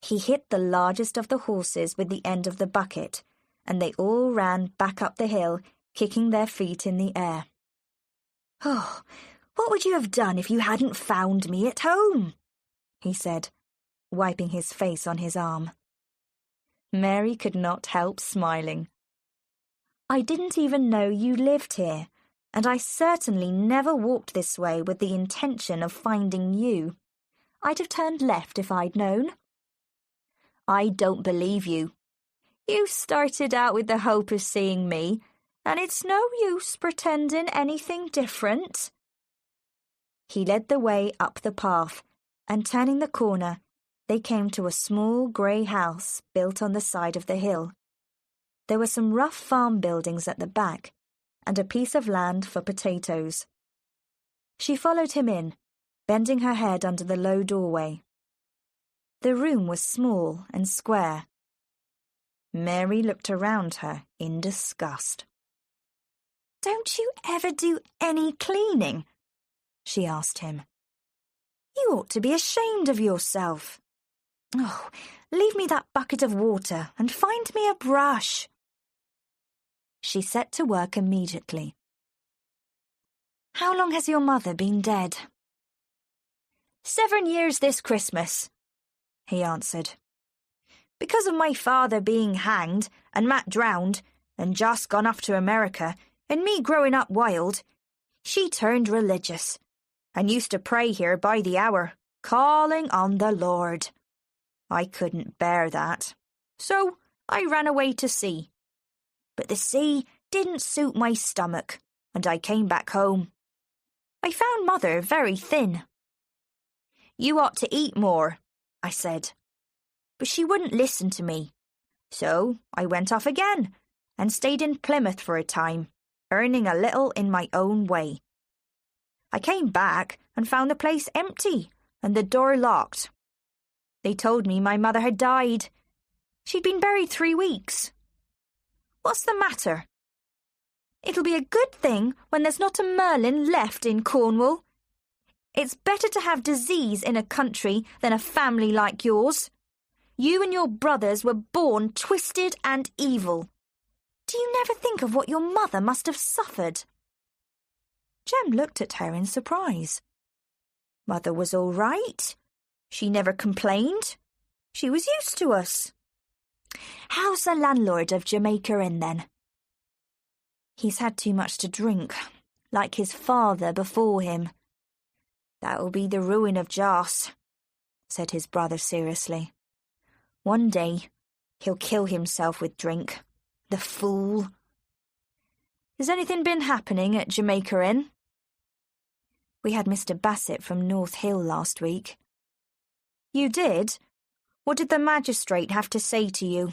B: He hit the largest of the horses with the end of the bucket, and they all ran back up the hill, kicking their feet in the air. "Oh, what would you have done if you hadn't found me at home?" he said, wiping his face on his arm. Mary could not help smiling. "I didn't even know you lived here, and I certainly never walked this way with the intention of finding you. I'd have turned left if I'd known." "I don't believe you. You started out with the hope of seeing me, and it's no use pretending anything different." He led the way up the path, and turning the corner, they came to a small grey house built on the side of the hill. There were some rough farm buildings at the back, and a piece of land for potatoes. She followed him in, bending her head under the low doorway. The room was small and square. Mary looked around her in disgust. "Don't you ever do any cleaning?" she asked him. "You ought to be ashamed of yourself. Oh, leave me that bucket of water and find me a brush." She set to work immediately. "How long has your mother been dead?" 7 years this Christmas," he answered. "Because of my father being hanged and Matt drowned and Joss gone off to America and me growing up wild, she turned religious and used to pray here by the hour, calling on the Lord. I couldn't bear that, so I ran away to sea. But the sea didn't suit my stomach, and I came back home. I found Mother very thin. 'You ought to eat more,' I said. But she wouldn't listen to me. So I went off again and stayed in Plymouth for a time, earning a little in my own way. I came back and found the place empty and the door locked. They told me my mother had died. She'd been buried 3 weeks. What's the matter? It'll be a good thing when there's not a Merlin left in Cornwall. It's better to have disease in a country than a family like yours. You and your brothers were born twisted and evil. Do you never think of what your mother must have suffered?" Jem looked at her in surprise. "Mother was all right. She never complained. She was used to us." "How's the landlord of Jamaica Inn, then?" "He's had too much to drink, like his father before him." "That'll be the ruin of Joss," said his brother seriously. "One day he'll kill himself with drink. The fool." "Has anything been happening at Jamaica Inn?" "We had Mr. Bassett from North Hill last week." "You did? What did the magistrate have to say to you?"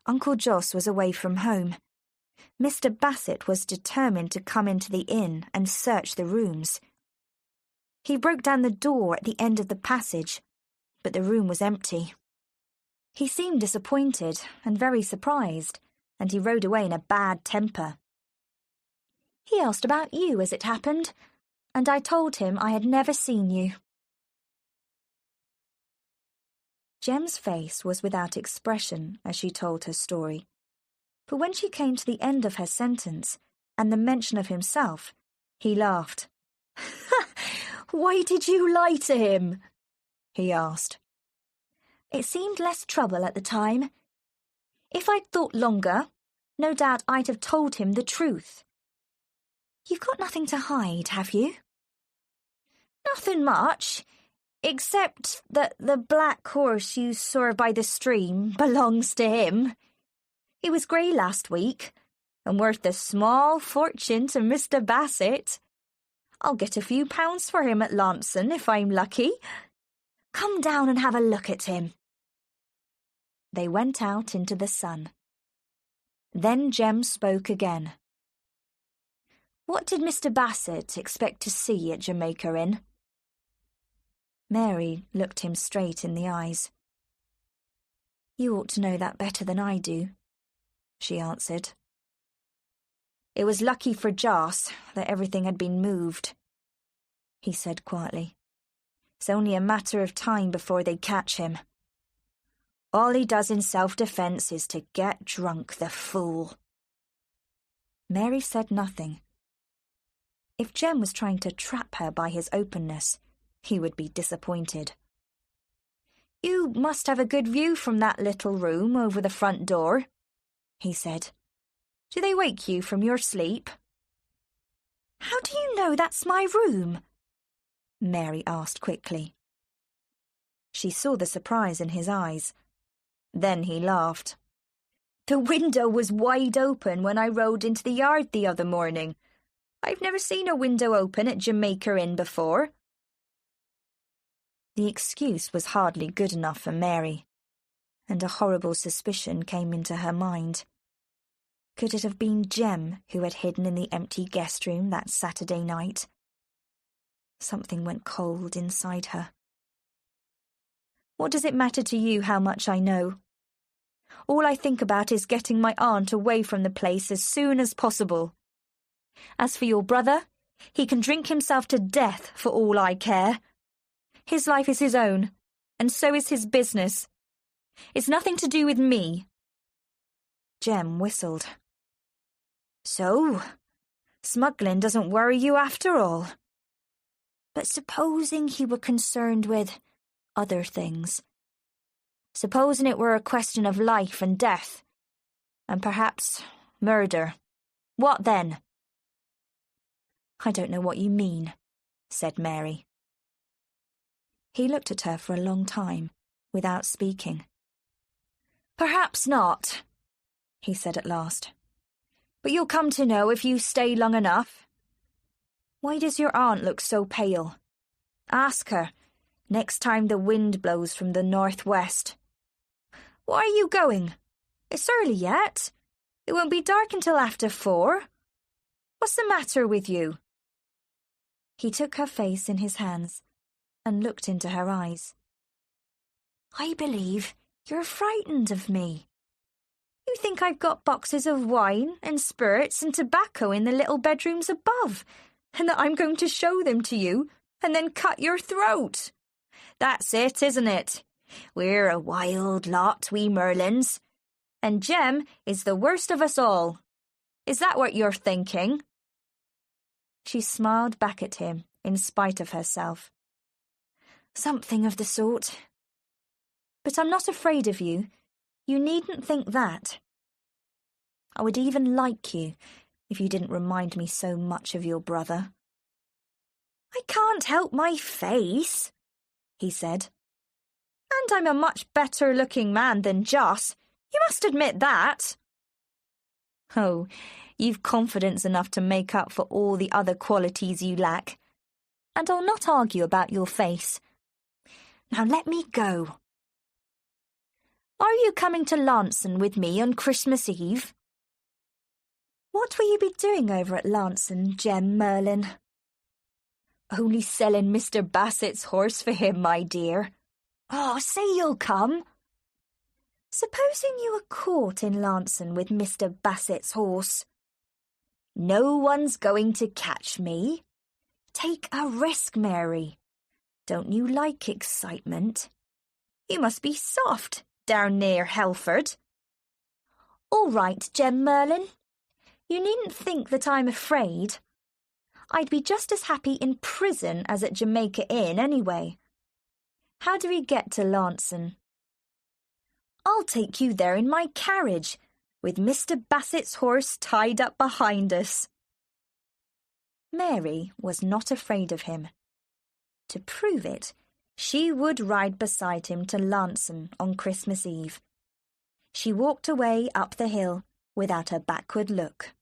A: Uncle Jos was away from home. Mr. Bassett was determined to come into the inn and search the rooms. He broke down the door at the end of the passage, but the room was empty. He seemed disappointed and very surprised, and he rode away in a bad temper. He asked about you as it happened, and I told him I had never seen you. Jem's face was without expression as she told her story, but when she came to the end of her sentence and the mention of himself, he laughed. "Why did you lie to him?" he asked. "It seemed less trouble at the time. If I'd thought longer, no doubt I'd have told him the truth. You've got nothing to hide, have you?" "Nothing much, except that the black horse you saw by the stream belongs to him. He was grey last week, and worth a small fortune to Mr. Bassett. I'll get a few pounds for him at Launceston if I'm lucky. Come down and have a look at him." They went out into the sun. Then Jem spoke again. "What did Mr. Bassett expect to see at Jamaica Inn?" Mary looked him straight in the eyes. "You ought to know that better than I do," she answered. "It was lucky for Joss that everything had been moved," he said quietly. "It's only a matter of time before they catch him. All he does in self-defense is to get drunk, the fool." Mary said nothing. If Jem was trying to trap her by his openness, he would be disappointed. "You must have a good view from that little room over the front door," he said. "Do they wake you from your sleep?" "How do you know that's my room?" Mary asked quickly. She saw the surprise in his eyes. Then he laughed. "The window was wide open when I rode into the yard the other morning. I've never seen a window open at Jamaica Inn before." The excuse was hardly good enough for Mary, and a horrible suspicion came into her mind. Could it have been Jem who had hidden in the empty guest room that Saturday night? Something went cold inside her. "What does it matter to you how much I know? All I think about is getting my aunt away from the place as soon as possible. As for your brother, he can drink himself to death for all I care. His life is his own, and so is his business. It's nothing to do with me." Jem whistled. "So, smuggling doesn't worry you after all. But supposing he were concerned with other things. Supposing it were a question of life and death, and perhaps murder. What then?" "I don't know what you mean," said Mary. He looked at her for a long time, without speaking. "Perhaps not," he said at last. "But you'll come to know if you stay long enough. Why does your aunt look so pale? Ask her, next time the wind blows from the northwest. Why are you going? It's early yet. It won't be dark until after 4. What's the matter with you?" He took her face in his hands and looked into her eyes. "I believe you're frightened of me. You think I've got boxes of wine and spirits and tobacco in the little bedrooms above, and that I'm going to show them to you and then cut your throat. That's it, isn't it? We're a wild lot, we Merlins, and Jem is the worst of us all. Is that what you're thinking?" She smiled back at him in spite of herself. "Something of the sort. But I'm not afraid of you. You needn't think that. I would even like you if you didn't remind me so much of your brother." "I can't help my face," he said. "And I'm a much better-looking man than Joss. You must admit that." "Oh, you've confidence enough to make up for all the other qualities you lack. And I'll not argue about your face. Now let me go." Are you coming to Launceston with me on Christmas Eve? What will you be doing over at Launceston, Jem Merlin? Only selling Mr. Bassett's horse for him, my dear. Oh, say you'll come. Supposing you were caught in Launceston with Mr. Bassett's horse. No one's going to catch me. Take a risk, Mary. Don't you like excitement? You must be soft down near Helford. All right, Jem Merlin. You needn't think that I'm afraid. I'd be just as happy in prison as at Jamaica Inn anyway. How do we get to Launceston? I'll take you there in my carriage, with Mr. Bassett's horse tied up behind us. Mary was not afraid of him. To prove it, she would ride beside him to Launceston on Christmas Eve. She walked away up the hill without a backward look.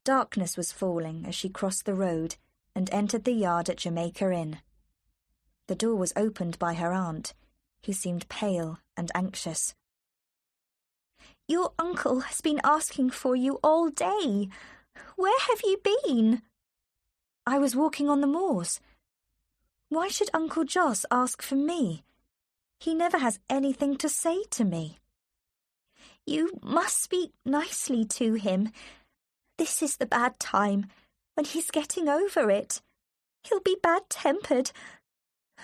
A: Darkness was falling as she crossed the road and entered the yard at Jamaica Inn. The door was opened by her aunt, who seemed pale and anxious. Your uncle has been asking for you all day. Where have you been? I was walking on the moors. Why should Uncle Jos ask for me? He never has anything to say to me. You must speak nicely to him. This is the bad time, when he's getting over it. He'll be bad-tempered,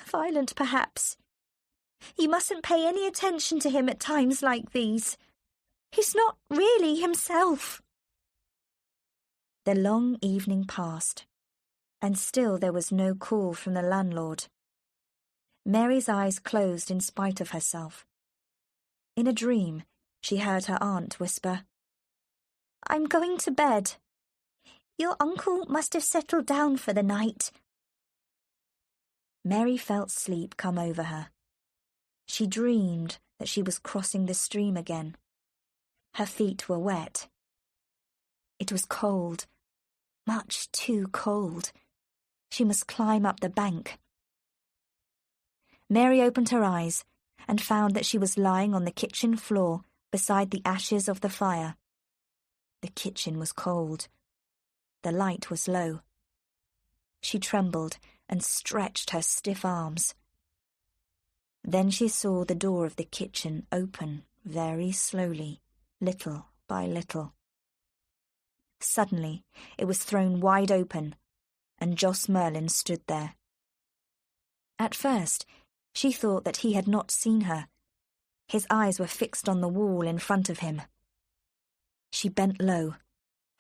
A: violent perhaps. You mustn't pay any attention to him at times like these. He's not really himself. The long evening passed, and still there was no call from the landlord. Mary's eyes closed in spite of herself. In a dream, she heard her aunt whisper, I'm going to bed. Your uncle must have settled down for the night. Mary felt sleep come over her. She dreamed that she was crossing the stream again. Her feet were wet. It was cold, much too cold. She must climb up the bank. Mary opened her eyes and found that she was lying on the kitchen floor beside the ashes of the fire. The kitchen was cold. The light was low. She trembled and stretched her stiff arms. Then she saw the door of the kitchen open very slowly, little by little. Suddenly, it was thrown wide open, and Jos Merlin stood there. At first, she thought that he had not seen her. His eyes were fixed on the wall in front of him. She bent low,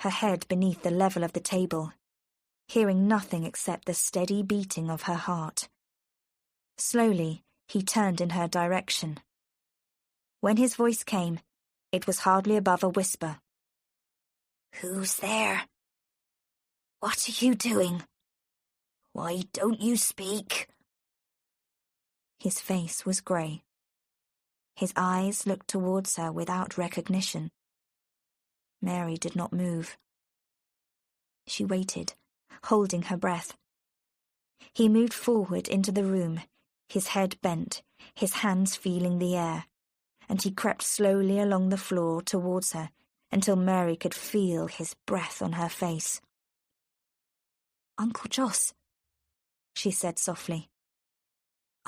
A: her head beneath the level of the table, hearing nothing except the steady beating of her heart. Slowly, he turned in her direction. When his voice came, it was hardly above a whisper.
B: Who's there? What are you doing? Why don't you speak?
A: His face was grey. His eyes looked towards her without recognition. Mary did not move. She waited, holding her breath. He moved forward into the room, his head bent, his hands feeling the air, and he crept slowly along the floor towards her until Mary could feel his breath on her face. Uncle Jos, she said softly.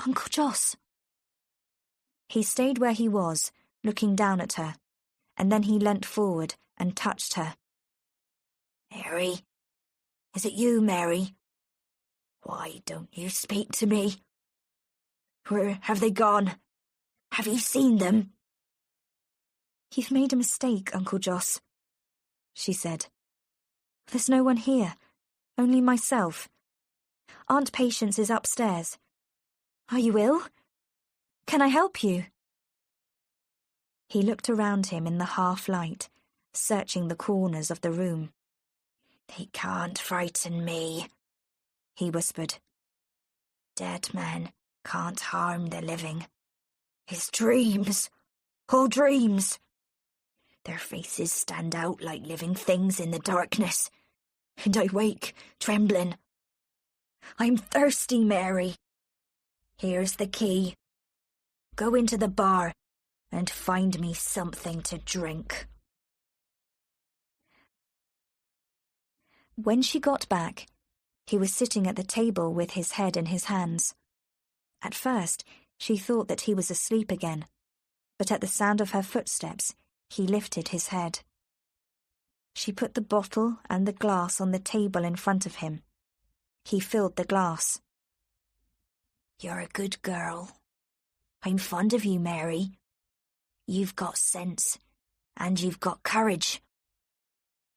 A: Uncle Jos. He stayed where he was, looking down at her, and then he leant forward and touched her.
B: Mary? Is it you, Mary? Why don't you speak to me? Where have they gone? Have you seen them?
A: You've made a mistake, Uncle Jos, she said. There's no one here, only myself. Aunt Patience is upstairs. Are you ill? Can I help you? He looked around him in the half-light, searching the corners of the room.
B: They can't frighten me, he whispered. Dead men can't harm the living. His dreams, all dreams. Their faces stand out like living things in the darkness, and I wake, trembling. I'm thirsty, Mary. Here's the key. Go into the bar and find me something to drink.
A: When she got back, he was sitting at the table with his head in his hands. At first, she thought that he was asleep again, but at the sound of her footsteps, he lifted his head. She put the bottle and the glass on the table in front of him. He filled the glass.
B: You're a good girl. I'm fond of you, Mary. You've got sense, and you've got courage.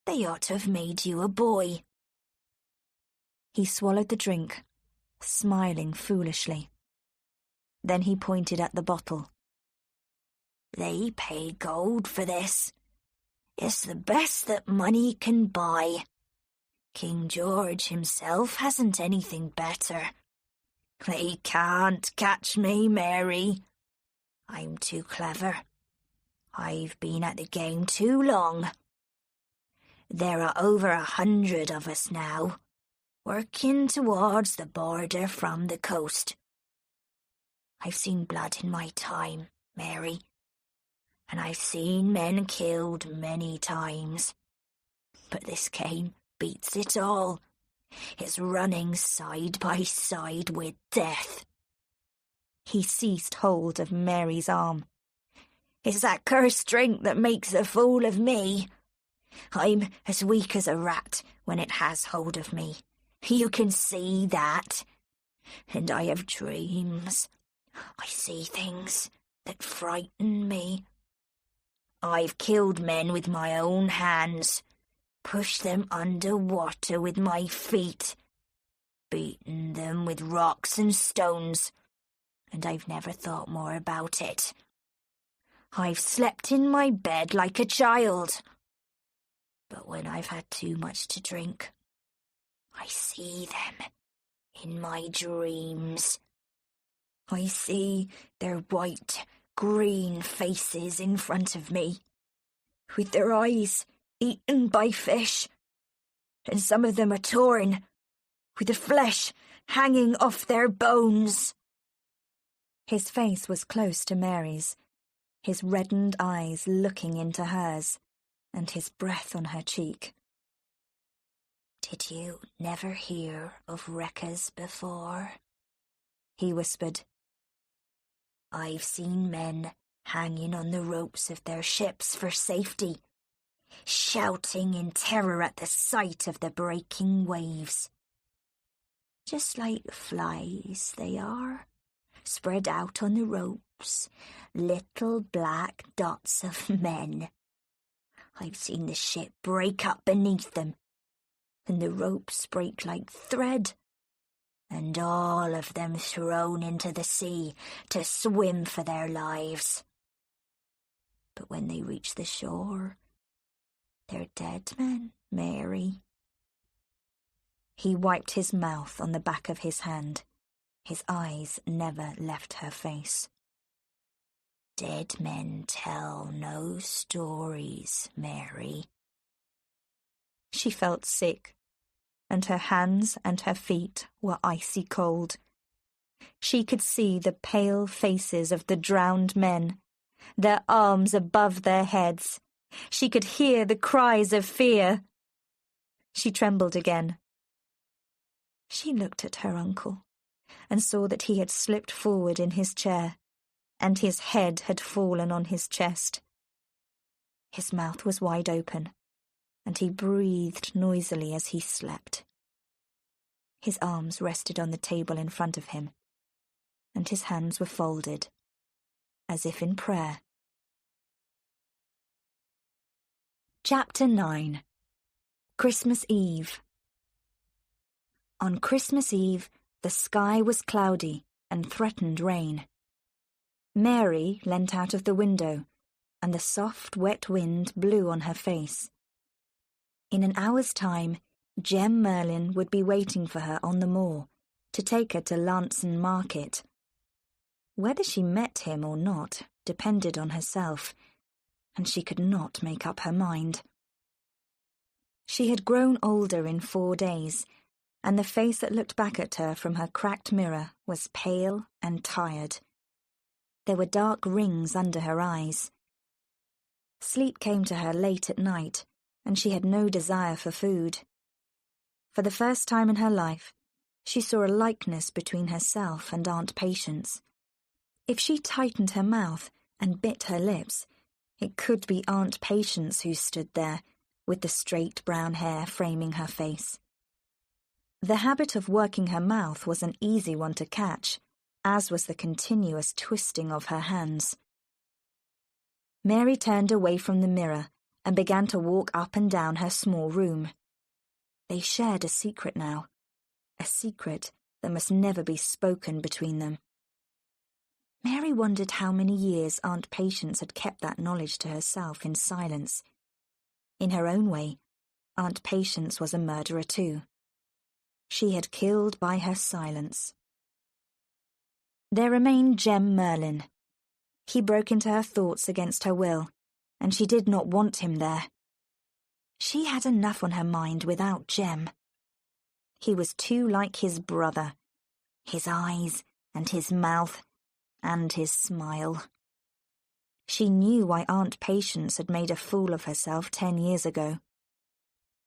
B: They ought to have made you a boy.
A: He swallowed the drink, smiling foolishly. Then he pointed at the bottle.
B: They pay gold for this. It's the best that money can buy. King George himself hasn't anything better. They can't catch me, Mary. I'm too clever. I've been at the game too long. There are over 100 of us now, working towards the border from the coast. I've seen blood in my time, Mary, and I've seen men killed many times. But this game beats it all. It's running side by side with death.
A: He seized hold of Mary's arm.
B: It's that cursed drink that makes a fool of me. I'm as weak as a rat when it has hold of me. You can see that. And I have dreams. I see things that frighten me. I've killed men with my own hands, pushed them under water with my feet, beaten them with rocks and stones, and I've never thought more about it. I've slept in my bed like a child. But when I've had too much to drink, I see them in my dreams. I see their white, green faces in front of me, with their eyes eaten by fish, and some of them are torn, with the flesh hanging off their bones.
A: His face was close to Mary's, his reddened eyes looking into hers, and his breath on her cheek.
B: Did you never hear of wreckers before?
A: He whispered.
B: I've seen men hanging on the ropes of their ships for safety, shouting in terror at the sight of the breaking waves. Just like flies they are, spread out on the ropes, little black dots of men. I've seen the ship break up beneath them, and the ropes break like thread, and all of them thrown into the sea to swim for their lives. But when they reach the shore, they're dead men, Mary.
A: He wiped his mouth on the back of his hand. His eyes never left her face.
B: Dead men tell no stories, Mary.
A: She felt sick, and her hands and her feet were icy cold. She could see the pale faces of the drowned men, their arms above their heads. She could hear the cries of fear. She trembled again. She looked at her uncle and saw that he had slipped forward in his chair, and his head had fallen on his chest. His mouth was wide open, and he breathed noisily as he slept. His arms rested on the table in front of him, and his hands were folded, as if in prayer. Chapter 9. Christmas Eve. On Christmas Eve, the sky was cloudy and threatened rain. Mary leant out of the window, and the soft, wet wind blew on her face. In an hour's time, Jem Merlin would be waiting for her on the moor to take her to Lanson Market. Whether she met him or not depended on herself, and she could not make up her mind. She had grown older in 4 days, and the face that looked back at her from her cracked mirror was pale and tired. There were dark rings under her eyes. Sleep came to her late at night, and she had no desire for food. For the first time in her life, she saw a likeness between herself and Aunt Patience. If she tightened her mouth and bit her lips, it could be Aunt Patience who stood there, with the straight brown hair framing her face. The habit of working her mouth was an easy one to catch, as was the continuous twisting of her hands. Mary turned away from the mirror and began to walk up and down her small room. They shared a secret now, a secret that must never be spoken between them. Mary wondered how many years Aunt Patience had kept that knowledge to herself in silence. In her own way, Aunt Patience was a murderer too. She had killed by her silence. There remained Jem Merlin. He broke into her thoughts against her will, and she did not want him there. She had enough on her mind without Jem. He was too like his brother, his eyes and his mouth and his smile. She knew why Aunt Patience had made a fool of herself 10 years ago.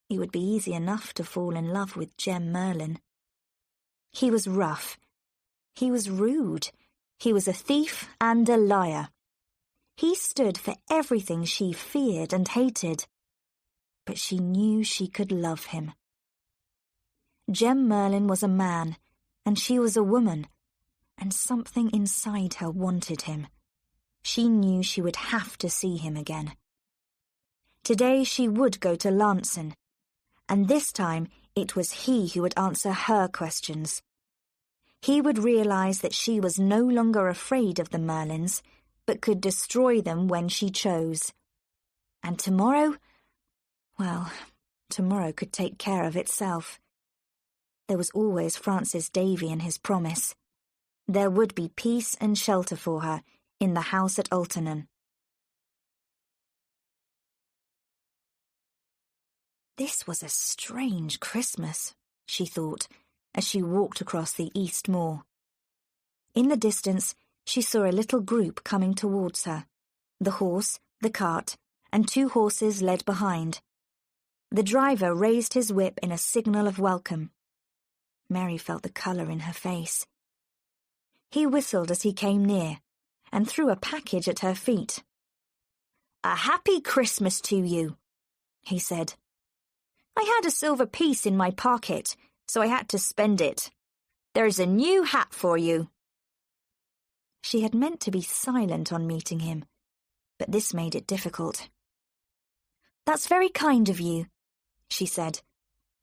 A: It would be easy enough to fall in love with Jem Merlin. He was rough. He was rude. He was a thief and a liar. He stood for everything she feared and hated. But she knew she could love him. Jem Merlin was a man, and she was a woman, and something inside her wanted him. She knew she would have to see him again. Today she would go to Lanson, and this time it was he who would answer her questions. He would realize that she was no longer afraid of the Merlins, but could destroy them when she chose. And tomorrow? Well, tomorrow could take care of itself. There was always Francis Davy and his promise. There would be peace and shelter for her in the house at Altonan. This was a strange Christmas, she thought, as she walked across the East Moor. In the distance, she saw a little group coming towards her, the horse, the cart, and 2 horses led behind. The driver raised his whip in a signal of welcome. Mary felt the colour in her face. He whistled as he came near, and threw a package at her feet. "A happy Christmas to you," he said. "I had a silver piece in my pocket, so I had to spend it. There's a new hat for you." She had meant to be silent on meeting him, but this made it difficult. "That's very kind of you," she said,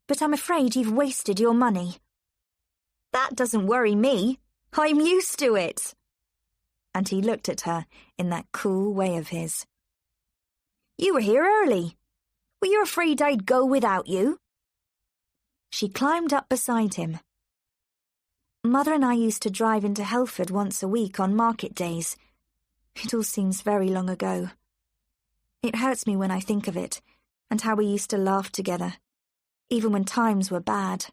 A: "but I'm afraid you've wasted your money." "That doesn't worry me. I'm used to it." And he looked at her in that cool way of his. "You were here early. Were you afraid I'd go without you?" She climbed up beside him. "Mother and I used to drive into Helford once a week on market days. It all seems very long ago. It hurts me when I think of it, and how we used to laugh together, even when times were bad.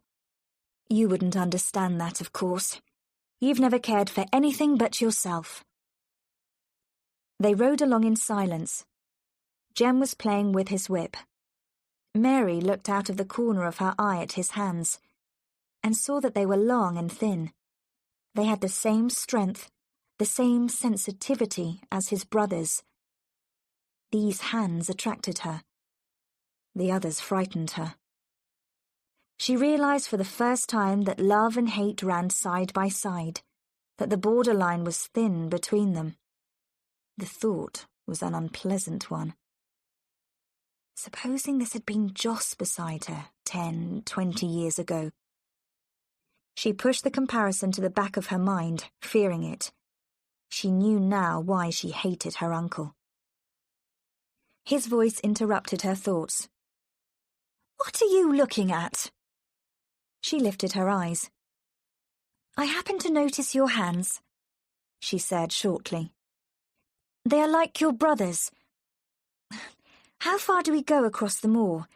A: You wouldn't understand that, of course. You've never cared for anything but yourself." They rode along in silence. Jem was playing with his whip. Mary looked out of the corner of her eye at his hands, and saw that they were long and thin. They had the same strength, the same sensitivity as his brother's. These hands attracted her. The others frightened her. She realized for the first time that love and hate ran side by side, that the borderline was thin between them. The thought was an unpleasant one. Supposing this had been Joss beside her 10, 20 years ago. She pushed the comparison to the back of her mind, fearing it. She knew now why she hated her uncle. His voice interrupted her thoughts. "What are you looking at?" She lifted her eyes. "I happen to notice your hands," she said shortly. "They are like your brother's. How far do we go across the moor?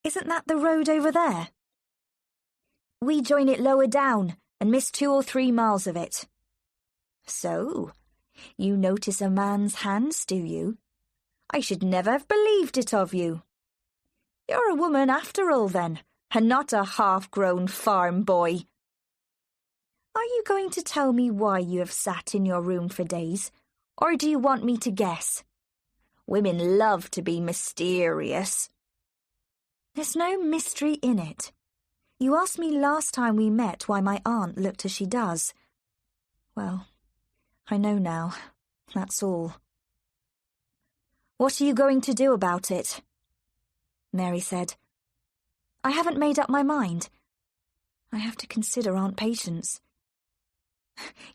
A: Isn't that the road over there?"
B: We join it lower down and miss 2 or 3 miles of it."
A: "So, you notice a man's hands, do you? I should never have believed it of you. You're a woman after all, then, and not a half-grown farm boy. Are you going to tell me why you have sat in your room for days, or do you want me to guess? Women love to be mysterious." "There's no mystery in it. You asked me last time we met why my aunt looked as she does. Well, I know now. That's all." "What are you going to do about it?" Mary said. "I haven't made up my mind. I have to consider Aunt Patience."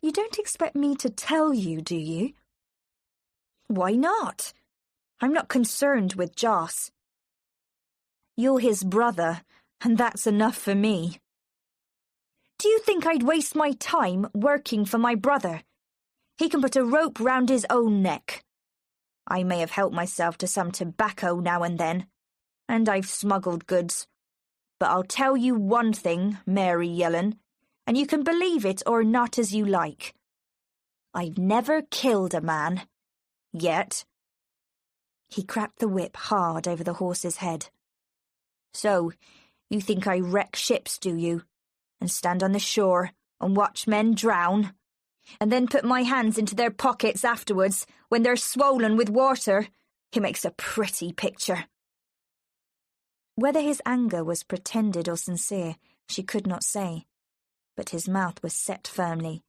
A: "You don't expect me to tell you, do you?" "Why not? I'm not concerned with Joss. You're his brother, and that's enough for me. Do you think I'd waste my time working for my brother? He can put a rope round his own neck. I may have helped myself to some tobacco now and then, and I've smuggled goods. But I'll tell you one thing, Mary Yellen, and you can believe it or not as you like. I've never killed a man. Yet." He cracked the whip hard over the horse's head. "So, you think I wreck ships, do you? And stand on the shore and watch men drown? And then put my hands into their pockets afterwards when they're swollen with water? It makes a pretty picture." Whether his anger was pretended or sincere, she could not say, but his mouth was set firmly,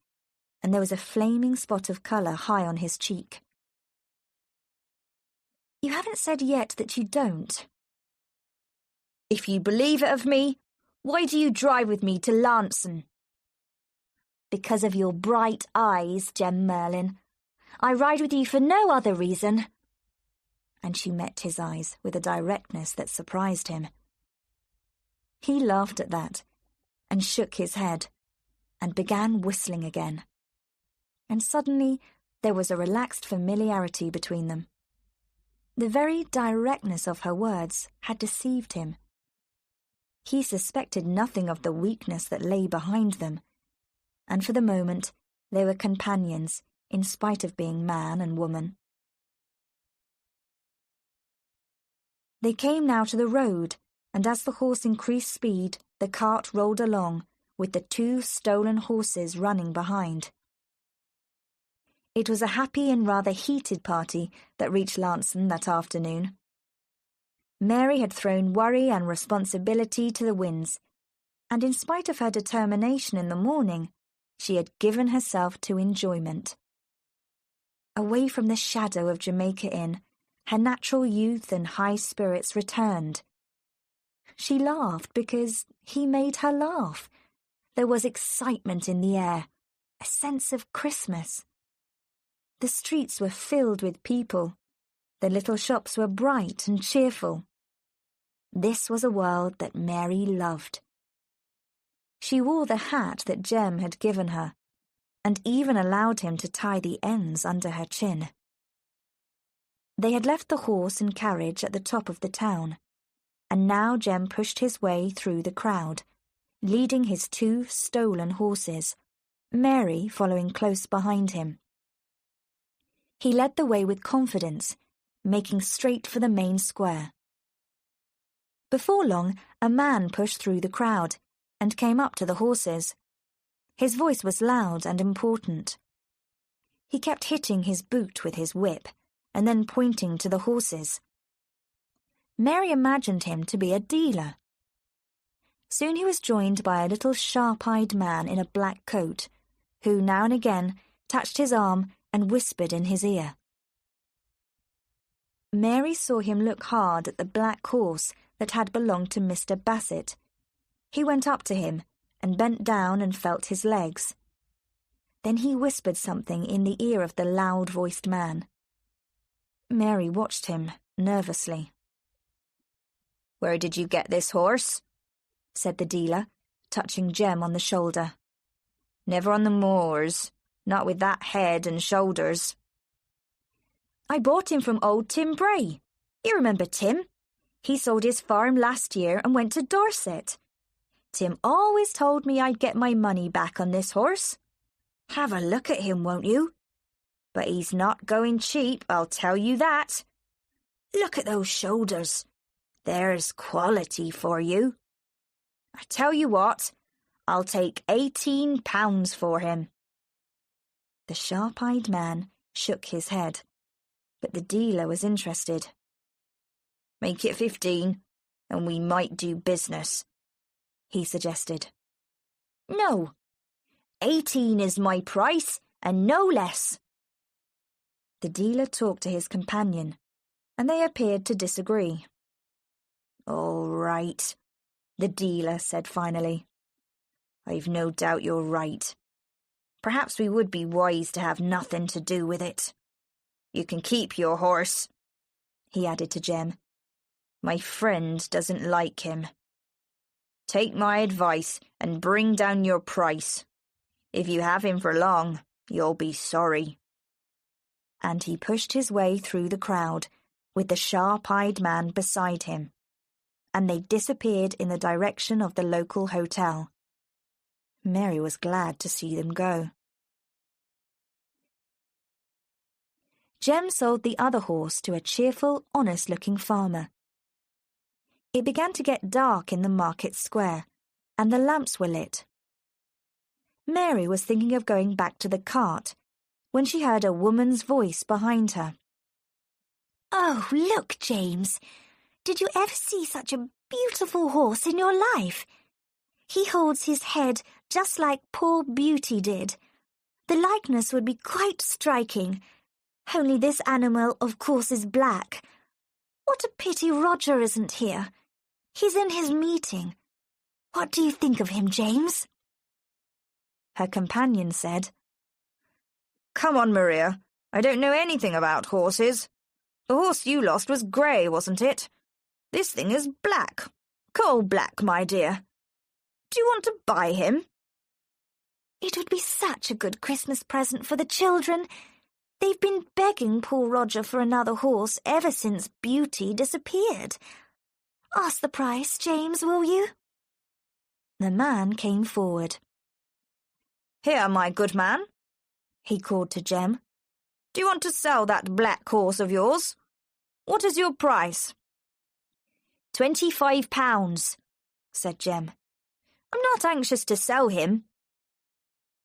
A: and there was a flaming spot of colour high on his cheek. "You haven't said yet that you don't." "If you believe it of me, why do you drive with me to Lanson?" "Because of your bright eyes, Jem Merlin. I ride with you for no other reason." And she met his eyes with a directness that surprised him. He laughed at that, and shook his head, and began whistling again. And suddenly there was a relaxed familiarity between them. The very directness of her words had deceived him. He suspected nothing of the weakness that lay behind them, and for the moment they were companions, in spite of being man and woman. They came now to the road, and as the horse increased speed, the cart rolled along, with the 2 stolen horses running behind. It was a happy and rather heated party that reached Lanson that afternoon. Mary had thrown worry and responsibility to the winds, and in spite of her determination in the morning, she had given herself to enjoyment. Away from the shadow of Jamaica Inn, her natural youth and high spirits returned. She laughed because he made her laugh. There was excitement in the air, a sense of Christmas. The streets were filled with people. The little shops were bright and cheerful. This was a world that Mary loved. She wore the hat that Jem had given her, and even allowed him to tie the ends under her chin. They had left the horse and carriage at the top of the town, and now Jem pushed his way through the crowd, leading his 2 stolen horses, Mary following close behind him. He led the way with confidence, making straight for the main square. Before long, a man pushed through the crowd and came up to the horses. His voice was loud and important. He kept hitting his boot with his whip and then pointing to the horses. Mary imagined him to be a dealer. Soon he was joined by a little sharp-eyed man in a black coat, who now and again touched his arm and whispered in his ear. Mary saw him look hard at the black horse that had belonged to Mr. Bassett. He went up to him and bent down and felt his legs. Then he whispered something in the ear of the loud-voiced man. Mary watched him nervously. "Where did you get this horse?" said the dealer, touching Jem on the shoulder. "Never on the moors, not with that head and shoulders." "I bought him from old Tim Bray. You remember Tim? He sold his farm last year and went to Dorset. Tim always told me I'd get my money back on this horse. Have a look at him, won't you? But he's not going cheap, I'll tell you that. Look at those shoulders. There's quality for you. I tell you what, I'll take £18 for him. The sharp-eyed man shook his head, but the dealer was interested. Make it 15, and we might do business, he suggested. No, 18 is my price, and no less. The dealer talked to his companion, and they appeared to disagree. All right, the dealer said finally. I've no doubt you're right. Perhaps we would be wise to have nothing to do with it. You can keep your horse, he added to Jem. My friend doesn't like him. Take my advice and bring down your price. If you have him for long, you'll be sorry. And he pushed his way through the crowd, with the sharp-eyed man beside him, and they disappeared in the direction of the local hotel. Mary was glad to see them go. Jem sold the other horse to a cheerful, honest-looking farmer. It began to get dark in the market square, and the lamps were lit. Mary was thinking of going back to the cart when she heard a woman's voice behind her.
B: Oh, look, James. Did you ever see such a beautiful horse in your life? He holds his head just like poor Beauty did. The likeness would be quite striking. Only this animal, of course, is black. What a pity Roger isn't here. He's in his meeting. What do you think of him, James?
A: Her companion said, Come on, Maria. I don't know anything about horses. The horse you lost was grey, wasn't it? This thing is black. Coal black, my dear. Do you want to buy him?
B: It would be such a good Christmas present for the children. They've been begging poor Roger for another horse ever since Beauty disappeared. Ask the price, James, will you?
A: The man came forward. Here, my good man, he called to Jem. Do you want to sell that black horse of yours? What is your price? £25, said Jem. I'm not anxious to sell him.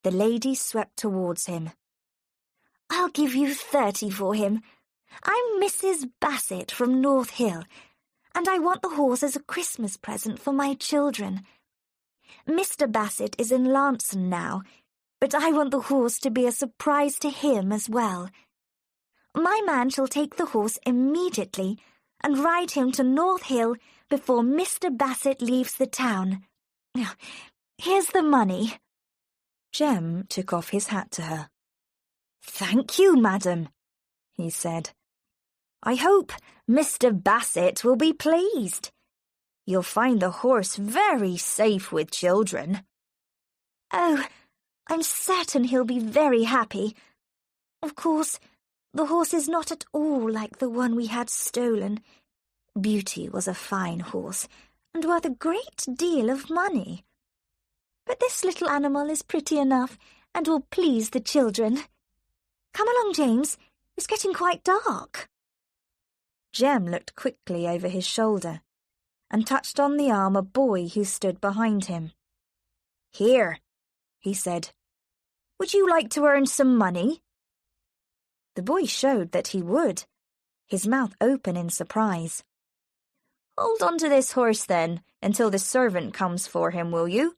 A: The lady swept towards him.
B: I'll give you 30 for him. I'm Mrs. Bassett from North Hill, and I want the horse as a Christmas present for my children. Mr. Bassett is in Lanson now, but I want the horse to be a surprise to him as well. My man shall take the horse immediately and ride him to North Hill before Mr. Bassett leaves the town. Here's the money.
A: Jem took off his hat to her. Thank you, madam, he said. I hope Mr. Bassett will be pleased. You'll find the horse very safe with children.
B: Oh, I'm certain he'll be very happy. Of course, the horse is not at all like the one we had stolen. Beauty was a fine horse, and worth a great deal of money. But this little animal is pretty enough, and will please the children. Come along, James. It's getting quite dark.
A: Jem looked quickly over his shoulder and touched on the arm a boy who stood behind him. Here, he said. Would you like to earn some money? The boy showed that he would, his mouth open in surprise. Hold on to this horse, then, until the servant comes for him, will you?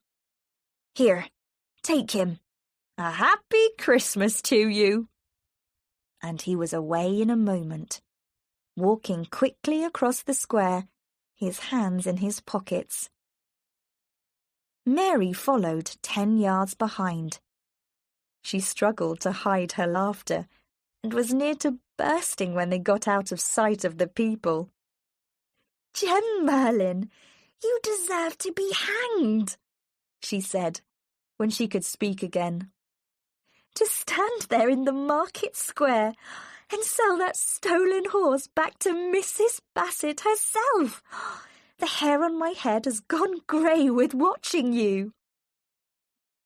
A: Here, take him. A happy Christmas to you. And he was away in a moment, walking quickly across the square, his hands in his pockets. Mary followed 10 yards behind. She struggled to hide her laughter and was near to bursting when they got out of sight of the people.
B: Jem Merlin, you deserve to be hanged, she said, when she could speak again. To stand there in the market square and sell that stolen horse back to Mrs. Bassett herself.
A: The hair on my head has gone grey with watching you."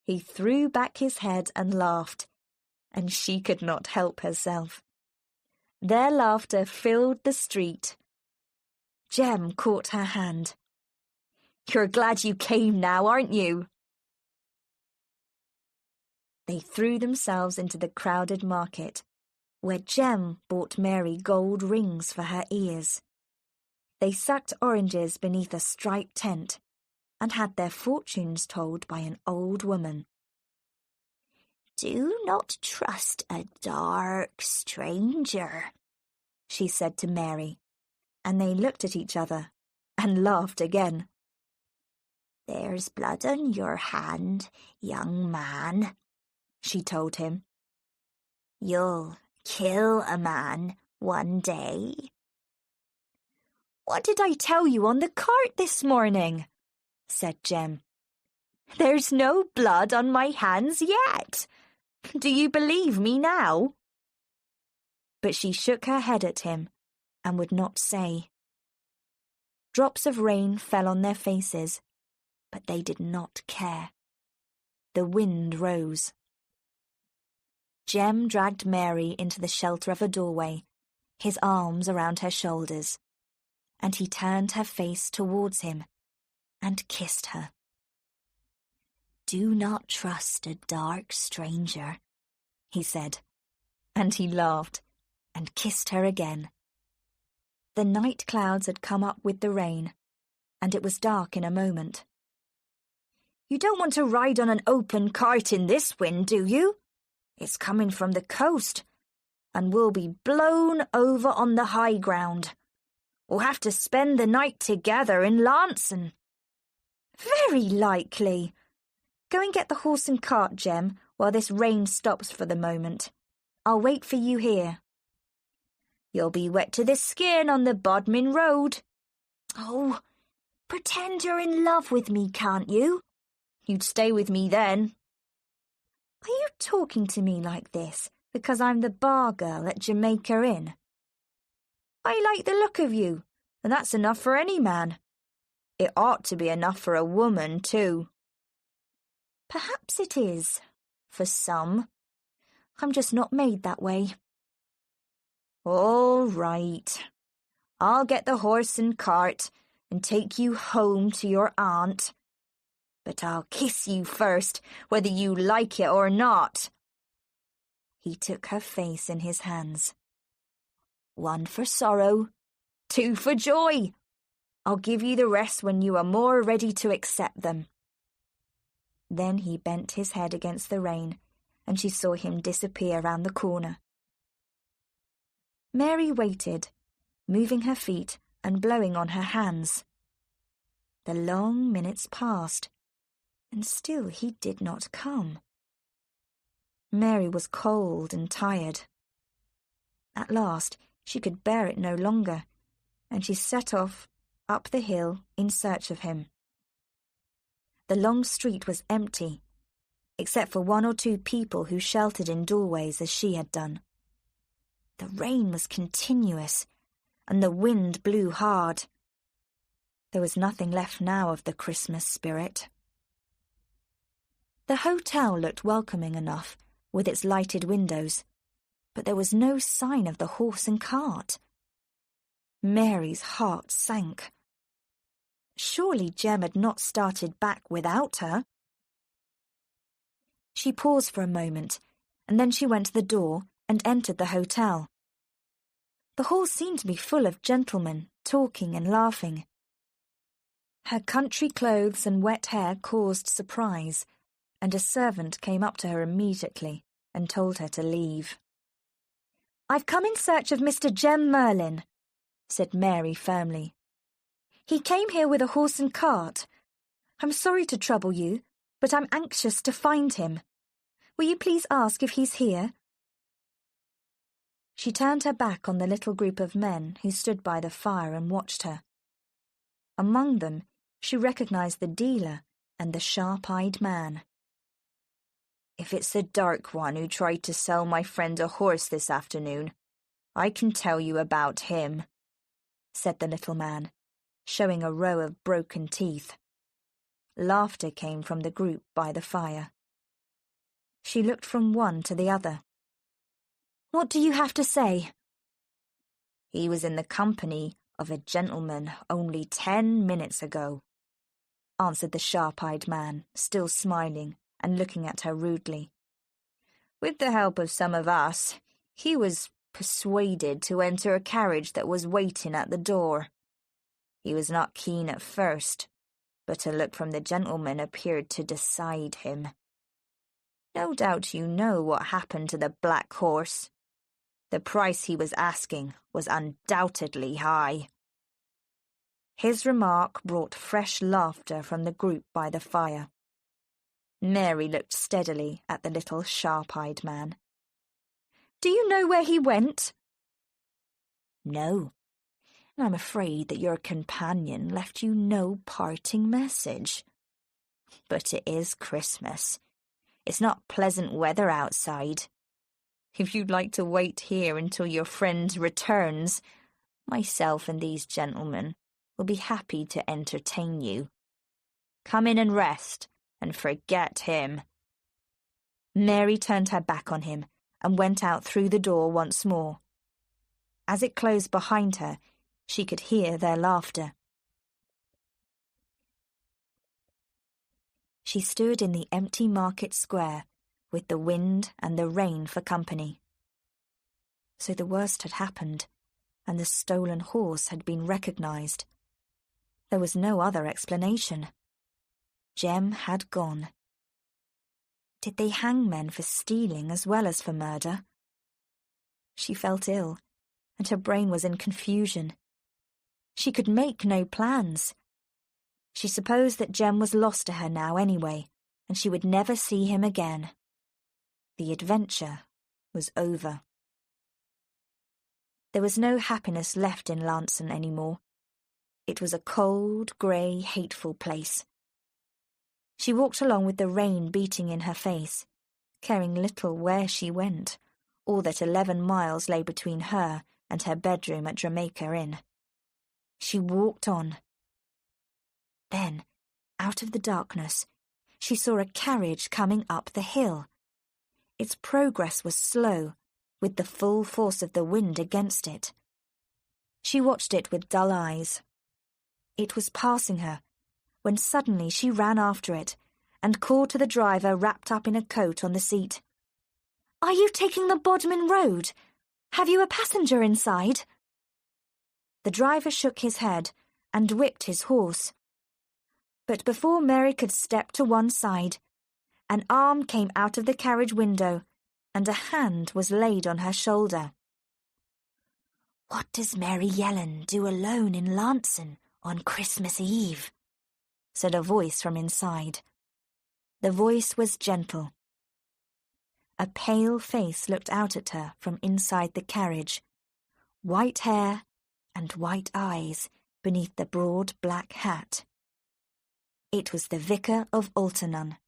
A: He threw back his head and laughed, and she could not help herself. Their laughter filled the street. Jem caught her hand. "You're glad you came now, aren't you?" They threw themselves into the crowded market, where Jem bought Mary gold rings for her ears. They sucked oranges beneath a striped tent and had their fortunes told by an old woman.
B: "Do not trust a dark stranger," she said to Mary,
A: and they looked at each other and laughed again.
B: "There's blood on your hand, young man," she told him. "You'll kill a man one day."
A: "What did I tell you on the cart this morning?" said Jem. "There's no blood on my hands yet. Do you believe me now?" But she shook her head at him and would not say. Drops of rain fell on their faces, but they did not care. The wind rose. Jem dragged Mary into the shelter of a doorway, his arms around her shoulders, and he turned her face towards him and kissed her.
B: "Do not trust a dark stranger,"
A: he said, and he laughed and kissed her again. The night clouds had come up with the rain, and it was dark in a moment. "You don't want to ride on an open cart in this wind, do you? It's coming from the coast, and we'll be blown over on the high ground. We'll have to spend the night together in Lanson." "Very likely. Go and get the horse and cart, Jem, while this rain stops for the moment. I'll wait for you here." "You'll be wet to the skin on the Bodmin Road."
B: "Oh, pretend you're in love with me, can't you?"
A: "You'd stay with me then." "Are you talking to me like this because I'm the bar girl at Jamaica Inn?" "I like the look of you, and that's enough for any man. It ought to be enough for a woman, too." "Perhaps it is, for some. I'm just not made that way." "All right. I'll get the horse and cart and take you home to your aunt. But I'll kiss you first, whether you like it or not." He took her face in his hands. "One for sorrow, two for joy. I'll give you the rest when you are more ready to accept them." Then he bent his head against the rain, and she saw him disappear round the corner. Mary waited, moving her feet and blowing on her hands. The long minutes passed, and still he did not come. Mary was cold and tired. At last she could bear it no longer, and she set off up the hill in search of him. The long street was empty, except for one or two people who sheltered in doorways as she had done. The rain was continuous, and the wind blew hard. There was nothing left now of the Christmas spirit. The hotel looked welcoming enough, with its lighted windows, but there was no sign of the horse and cart. Mary's heart sank. Surely Jem had not started back without her. She paused for a moment, and then she went to the door and entered the hotel. The hall seemed to be full of gentlemen, talking and laughing. Her country clothes and wet hair caused surprise, and a servant came up to her immediately and told her to leave. "I've come in search of Mr. Jem Merlin," said Mary firmly. "He came here with a horse and cart. I'm sorry to trouble you, but I'm anxious to find him. Will you please ask if he's here?" She turned her back on the little group of men who stood by the fire and watched her. Among them, she recognized the dealer and the sharp-eyed man. "If it's the dark one who tried to sell my friend a horse this afternoon, I can tell you about him," said the little man, showing a row of broken teeth. Laughter came from the group by the fire. She looked from one to the other. "What do you have to say?" "He was in the company of a gentleman only 10 minutes ago," answered the sharp-eyed man, still smiling and looking at her rudely. "With the help of some of us, he was persuaded to enter a carriage that was waiting at the door. He was not keen at first, but a look from the gentleman appeared to decide him. No doubt you know what happened to the black horse. The price he was asking was undoubtedly high." His remark brought fresh laughter from the group by the fire. Mary looked steadily at the little sharp-eyed man. "Do you know where he went?" "No, and I'm afraid that your companion left you no parting message. But it is Christmas. It's not pleasant weather outside. If you'd like to wait here until your friend returns, myself and these gentlemen will be happy to entertain you. Come in and rest, and forget him." Mary turned her back on him and went out through the door once more. As it closed behind her, she could hear their laughter. She stood in the empty market square, with the wind and the rain for company. So the worst had happened, and the stolen horse had been recognized. There was no other explanation. Jem had gone. Did they hang men for stealing as well as for murder? She felt ill, and her brain was in confusion. She could make no plans. She supposed that Jem was lost to her now anyway, and she would never see him again. The adventure was over. There was no happiness left in Larnson anymore. It was a cold, grey, hateful place. She walked along with the rain beating in her face, caring little where she went, or that 11 miles lay between her and her bedroom at Jamaica Inn. She walked on. Then, out of the darkness, she saw a carriage coming up the hill. Its progress was slow, with the full force of the wind against it. She watched it with dull eyes. It was passing her, when suddenly she ran after it and called to the driver wrapped up in a coat on the seat. "Are you taking the Bodmin Road? Have you a passenger inside?" The driver shook his head and whipped his horse. But before Mary could step to one side, an arm came out of the carriage window and a hand was laid on her shoulder. "What does Mary Yellen do alone in Larnson on Christmas Eve?" said a voice from inside. The voice was gentle. A pale face looked out at her from inside the carriage, white hair and white eyes beneath the broad black hat. It was the vicar of Altarnun.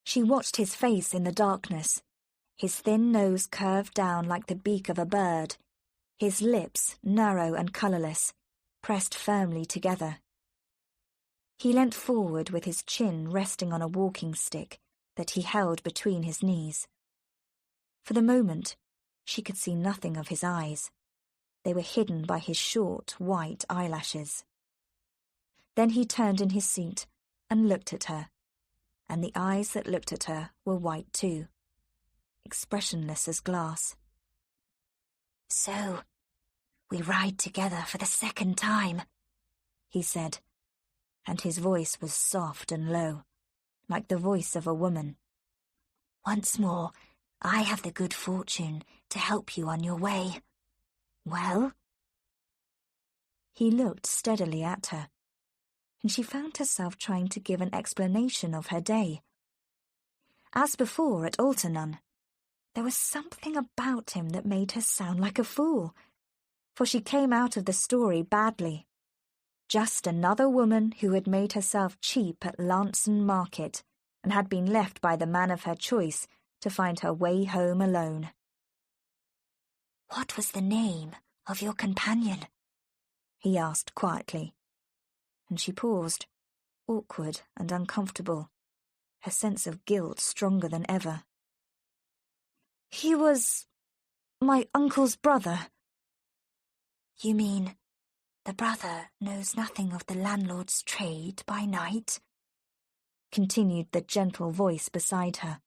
A: She watched his face in the darkness, his thin nose curved down like the beak of a bird, his lips narrow and colourless, pressed firmly together. He leant forward with his chin resting on a walking stick that he held between his knees. For the moment, she could see nothing of his eyes. They were hidden by his short, white eyelashes. Then he turned in his seat and looked at her, and the eyes that looked at her were white too, expressionless as glass. "So, we ride together for the second time," he said, and his voice was soft and low, like the voice of a woman. "Once more, I have the good fortune to help you on your way. Well?" He looked steadily at her, and she found herself trying to give an explanation of her day. As before at Altarnun, there was something about him that made her sound like a fool, for she came out of the story badly. Just another woman who had made herself cheap at Larnson Market and had been left by the man of her choice to find her way home alone. "What was the name of your companion?" he asked quietly. And she paused, awkward and uncomfortable, her sense of guilt stronger than ever. He was my uncle's brother.
B: You mean the brother knows nothing of the landlord's trade by night?
A: Continued the gentle voice beside her.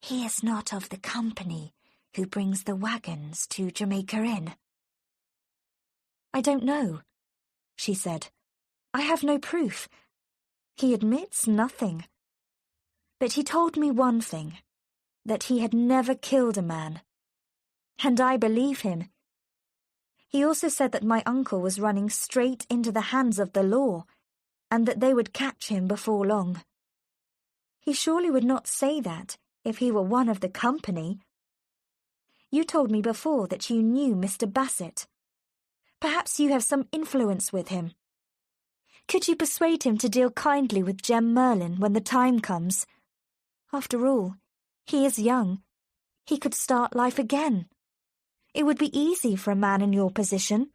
B: He is not of the company who brings the wagons to Jamaica Inn?
A: I don't know, she said. I have no proof. He admits nothing. But he told me one thing, that he had never killed a man. And I believe him. He also said that my uncle was running straight into the hands of the law, and that they would catch him before long. He surely would not say that if he were one of the company. You told me before that you knew Mr. Bassett. Perhaps you have some influence with him. Could you persuade him to deal kindly with Jem Merlin when the time comes? After all, he is young. He could start life again. It would be easy for a man in your position.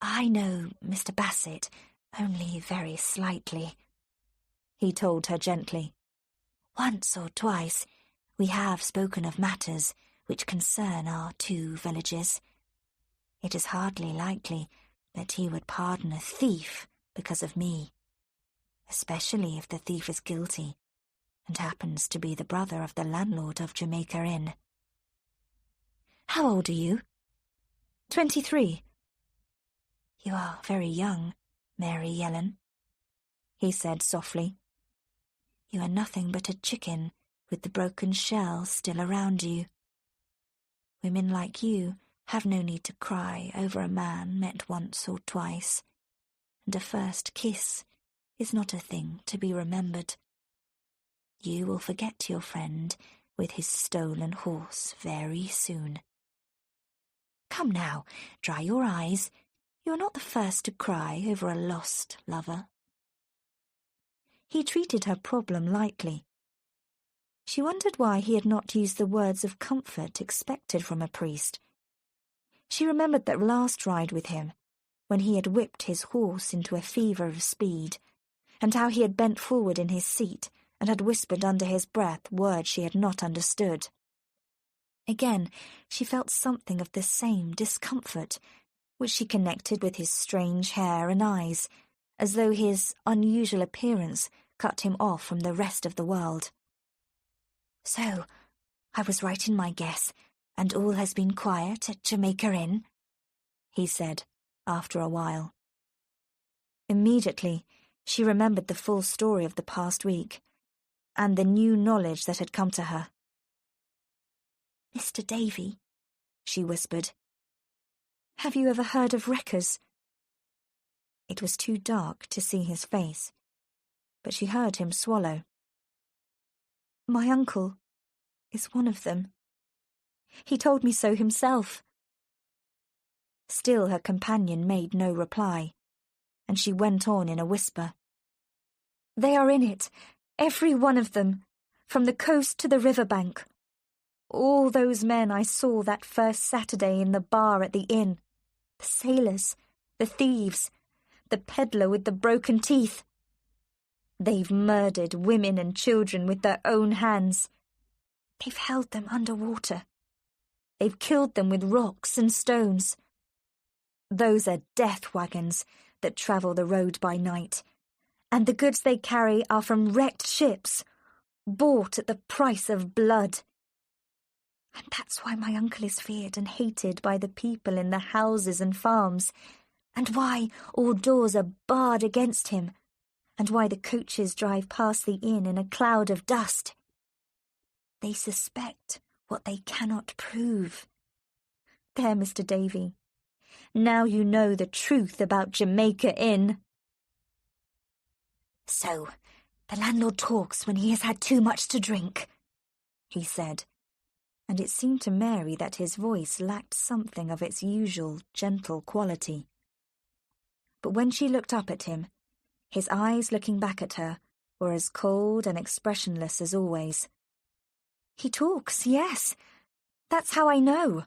B: I know Mr. Bassett only very slightly, he told her gently. Once or twice we have spoken of matters which concern our two villages. It is hardly likely that he would pardon a thief because of me, especially if the thief is guilty and happens to be the brother of the landlord of Jamaica Inn.
A: How old are you? 23.
B: You are very young, Mary Yellen, he said softly. You are nothing but a chicken with the broken shell still around you. Women like you have no need to cry over a man met once or twice, and a first kiss is not a thing to be remembered. You will forget your friend with his stolen horse very soon. Come now, dry your eyes. You are not the first to cry over a lost lover.
A: He treated her problem lightly. She wondered why he had not used the words of comfort expected from a priest. She remembered that last ride with him, when he had whipped his horse into a fever of speed, and how he had bent forward in his seat and had whispered under his breath words she had not understood. Again, she felt something of the same discomfort, which she connected with his strange hair and eyes, as though his unusual appearance cut him off from the rest of the world.
B: So, I was right in my guess, and all has been quiet at Jamaica Inn? He said, after a while.
A: Immediately, she remembered the full story of the past week, and the new knowledge that had come to her.
B: Mr. Davy, she whispered.
A: Have you ever heard of wreckers? It was too dark to see his face, but she heard him swallow. My uncle is one of them. He told me so himself. Still her companion made no reply, and she went on in a whisper. They are in it, every one of them, from the coast to the riverbank. All those men I saw that first Saturday in the bar at the inn. The sailors, the thieves, the peddler with the broken teeth. They've murdered women and children with their own hands. They've held them under water. They've killed them with rocks and stones. Those are death wagons that travel the road by night, and the goods they carry are from wrecked ships, bought at the price of blood. And that's why my uncle is feared and hated by the people in the houses and farms, and why all doors are barred against him, and why the coaches drive past the inn in a cloud of dust. They suspect what they cannot prove. There, Mr. Davy. Now you know the truth about Jamaica Inn.
B: So, the landlord talks when he has had too much to drink, he said,
A: and it seemed to Mary that his voice lacked something of its usual gentle quality. But when she looked up at him, his eyes looking back at her were as cold and expressionless as always. He talks, yes. That's how I know.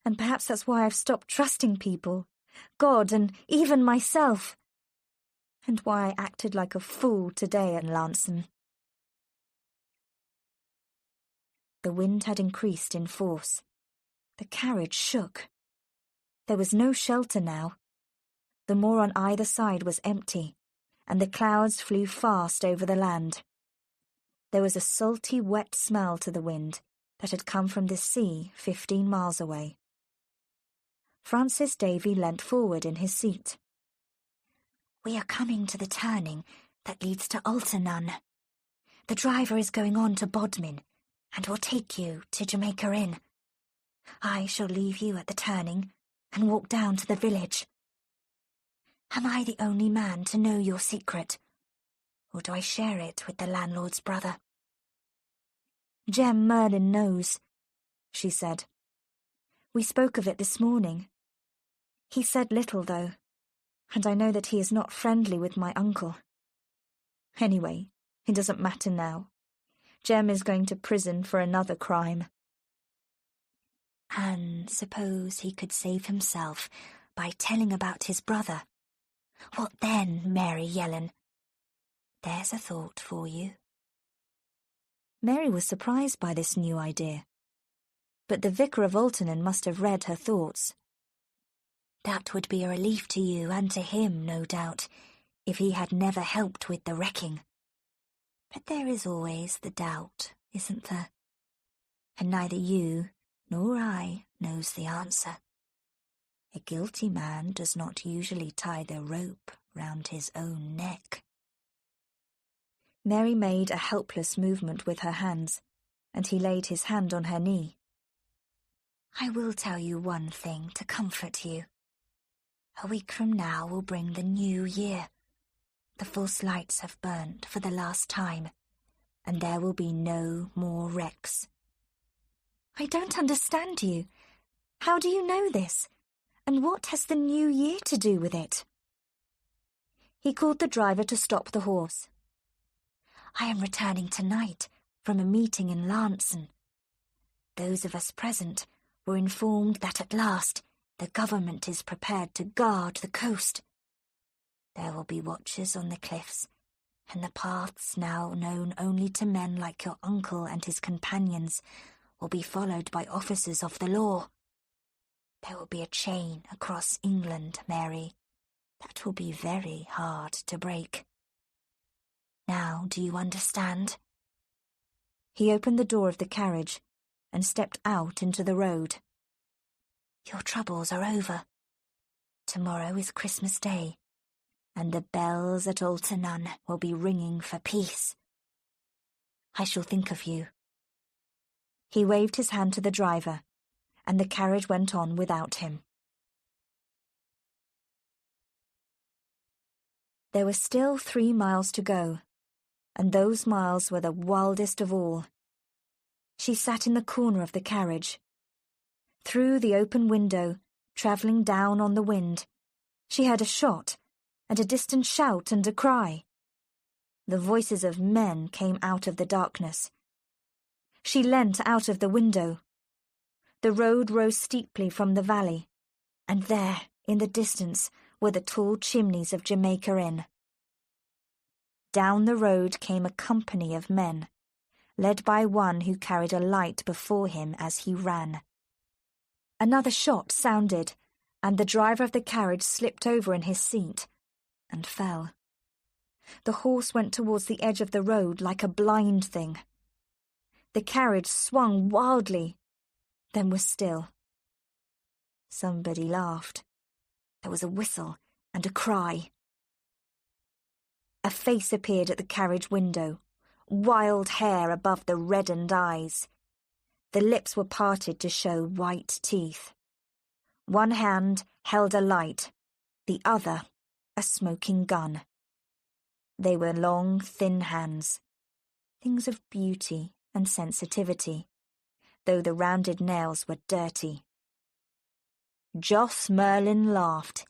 A: And perhaps that's why I've stopped trusting people, God, and even myself. And why I acted like a fool today at Lanson. The wind had increased in force. The carriage shook. There was no shelter now. The moor on either side was empty, and the clouds flew fast over the land. There was a salty, wet smell to the wind that had come from the sea 15 miles away. Francis Davy leant forward in his seat.
B: We are coming to the turning that leads to Alternun. The driver is going on to Bodmin and will take you to Jamaica Inn. I shall leave you at the turning and walk down to the village. Am I the only man to know your secret, or do I share it with the landlord's brother?
A: Jem Merlin knows, she said. We spoke of it this morning. He said little, though, and I know that he is not friendly with my uncle. Anyway, it doesn't matter now. Jem is going to prison for another crime.
B: And suppose he could save himself by telling about his brother. What then, Mary Yellen? There's a thought for you.
A: Mary was surprised by this new idea, but the vicar of Alternun must have read her thoughts.
B: That would be a relief to you and to him, no doubt, if he had never helped with the wrecking. But there is always the doubt, isn't there? And neither you nor I knows the answer. A guilty man does not usually tie the rope round his own neck.
A: Mary made a helpless movement with her hands, and he laid his hand on her knee.
B: I will tell you one thing to comfort you. A week from now will bring the new year. The false lights have burnt for the last time, and there will be no more wrecks.
A: I don't understand you. How do you know this? And what has the new year to do with it? He called the driver to stop the horse.
B: I am returning tonight from a meeting in Lanson. Those of us present were informed that at last the government is prepared to guard the coast. There will be watchers on the cliffs, and the paths now known only to men like your uncle and his companions will be followed by officers of the law. There will be a chain across England, Mary, that will be very hard to break. Now, do you understand?
A: He opened the door of the carriage and stepped out into the road.
B: Your troubles are over. Tomorrow is Christmas Day, and the bells at Alternun will be ringing for peace. I shall think of you.
A: He waved his hand to the driver, and the carriage went on without him. There were still 3 miles to go, and those miles were the wildest of all. She sat in the corner of the carriage. Through the open window, travelling down on the wind, she heard a shot, and a distant shout and a cry. The voices of men came out of the darkness. She leant out of the window. The road rose steeply from the valley, and there, in the distance, were the tall chimneys of Jamaica Inn. Down the road came a company of men, led by one who carried a light before him as he ran. Another shot sounded, and the driver of the carriage slipped over in his seat and fell. The horse went towards the edge of the road like a blind thing. The carriage swung wildly, then was still. Somebody laughed. There was a whistle and a cry. A face appeared at the carriage window, wild hair above the reddened eyes. The lips were parted to show white teeth. One hand held a light, the other a smoking gun. They were long, thin hands, things of beauty and sensitivity, though the rounded nails were dirty. Joss Merlin laughed.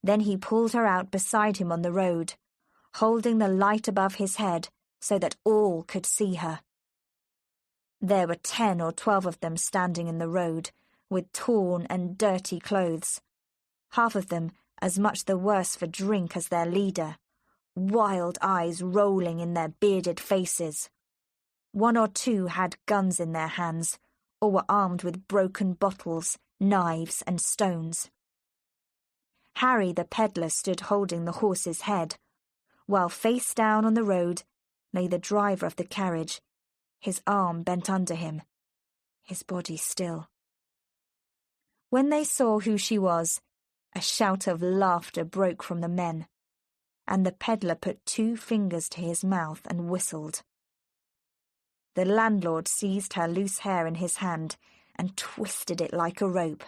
A: Then he pulled her out beside him on the road, holding the light above his head so that all could see her. There were 10 or 12 of them standing in the road, with torn and dirty clothes. half of them as much the worse for drink as their leader, wild eyes rolling in their bearded faces. One or two had guns in their hands, or were armed with broken bottles, knives, and stones. Harry the peddler stood holding the horse's head, while face down on the road lay the driver of the carriage, his arm bent under him, his body still. When they saw who she was, a shout of laughter broke from the men, and the peddler put 2 fingers to his mouth and whistled. The landlord seized her loose hair in his hand and twisted it like a rope.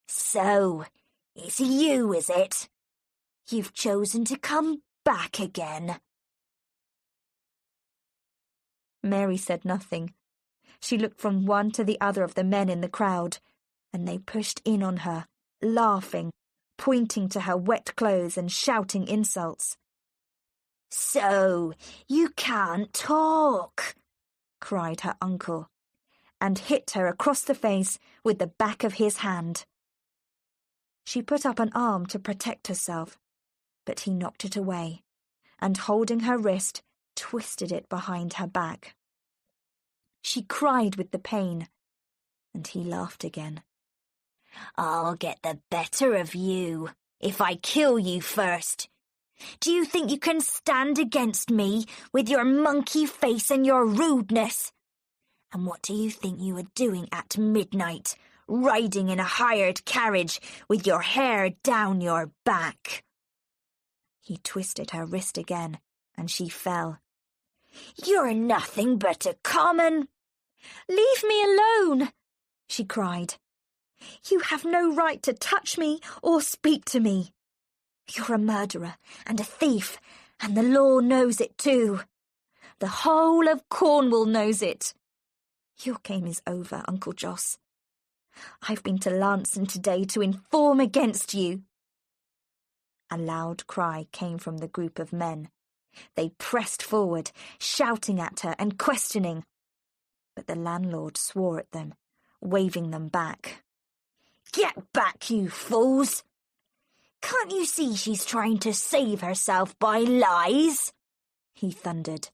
B: "So, it's you, is it? You've chosen to come back again."
A: Mary said nothing. She looked from one to the other of the men in the crowd, and they pushed in on her, laughing, pointing to her wet clothes and shouting insults.
B: "So, you can't talk,"
A: cried her uncle, and hit her across the face with the back of his hand. She put up an arm to protect herself, but he knocked it away, and holding her wrist, twisted it behind her back. She cried with the pain, and he laughed again.
B: "I'll get the better of you if I kill you first. Do you think you can stand against me with your monkey face and your rudeness? And what do you think you are doing at midnight, riding in a hired carriage with your hair down your back?"
A: He twisted her wrist again, and she fell.
B: "You're nothing but a common—"
A: "Leave me alone!" she cried. "You have no right to touch me or speak to me. You're a murderer and a thief, and the law knows it too. The whole of Cornwall knows it. Your game is over, Uncle Jos. I've been to Lancing today to inform against you." A loud cry came from the group of men. They pressed forward, shouting at her and questioning. But the landlord swore at them, waving them back.
B: "Get back, you fools! Can't you see she's trying to save herself by lies?" he thundered.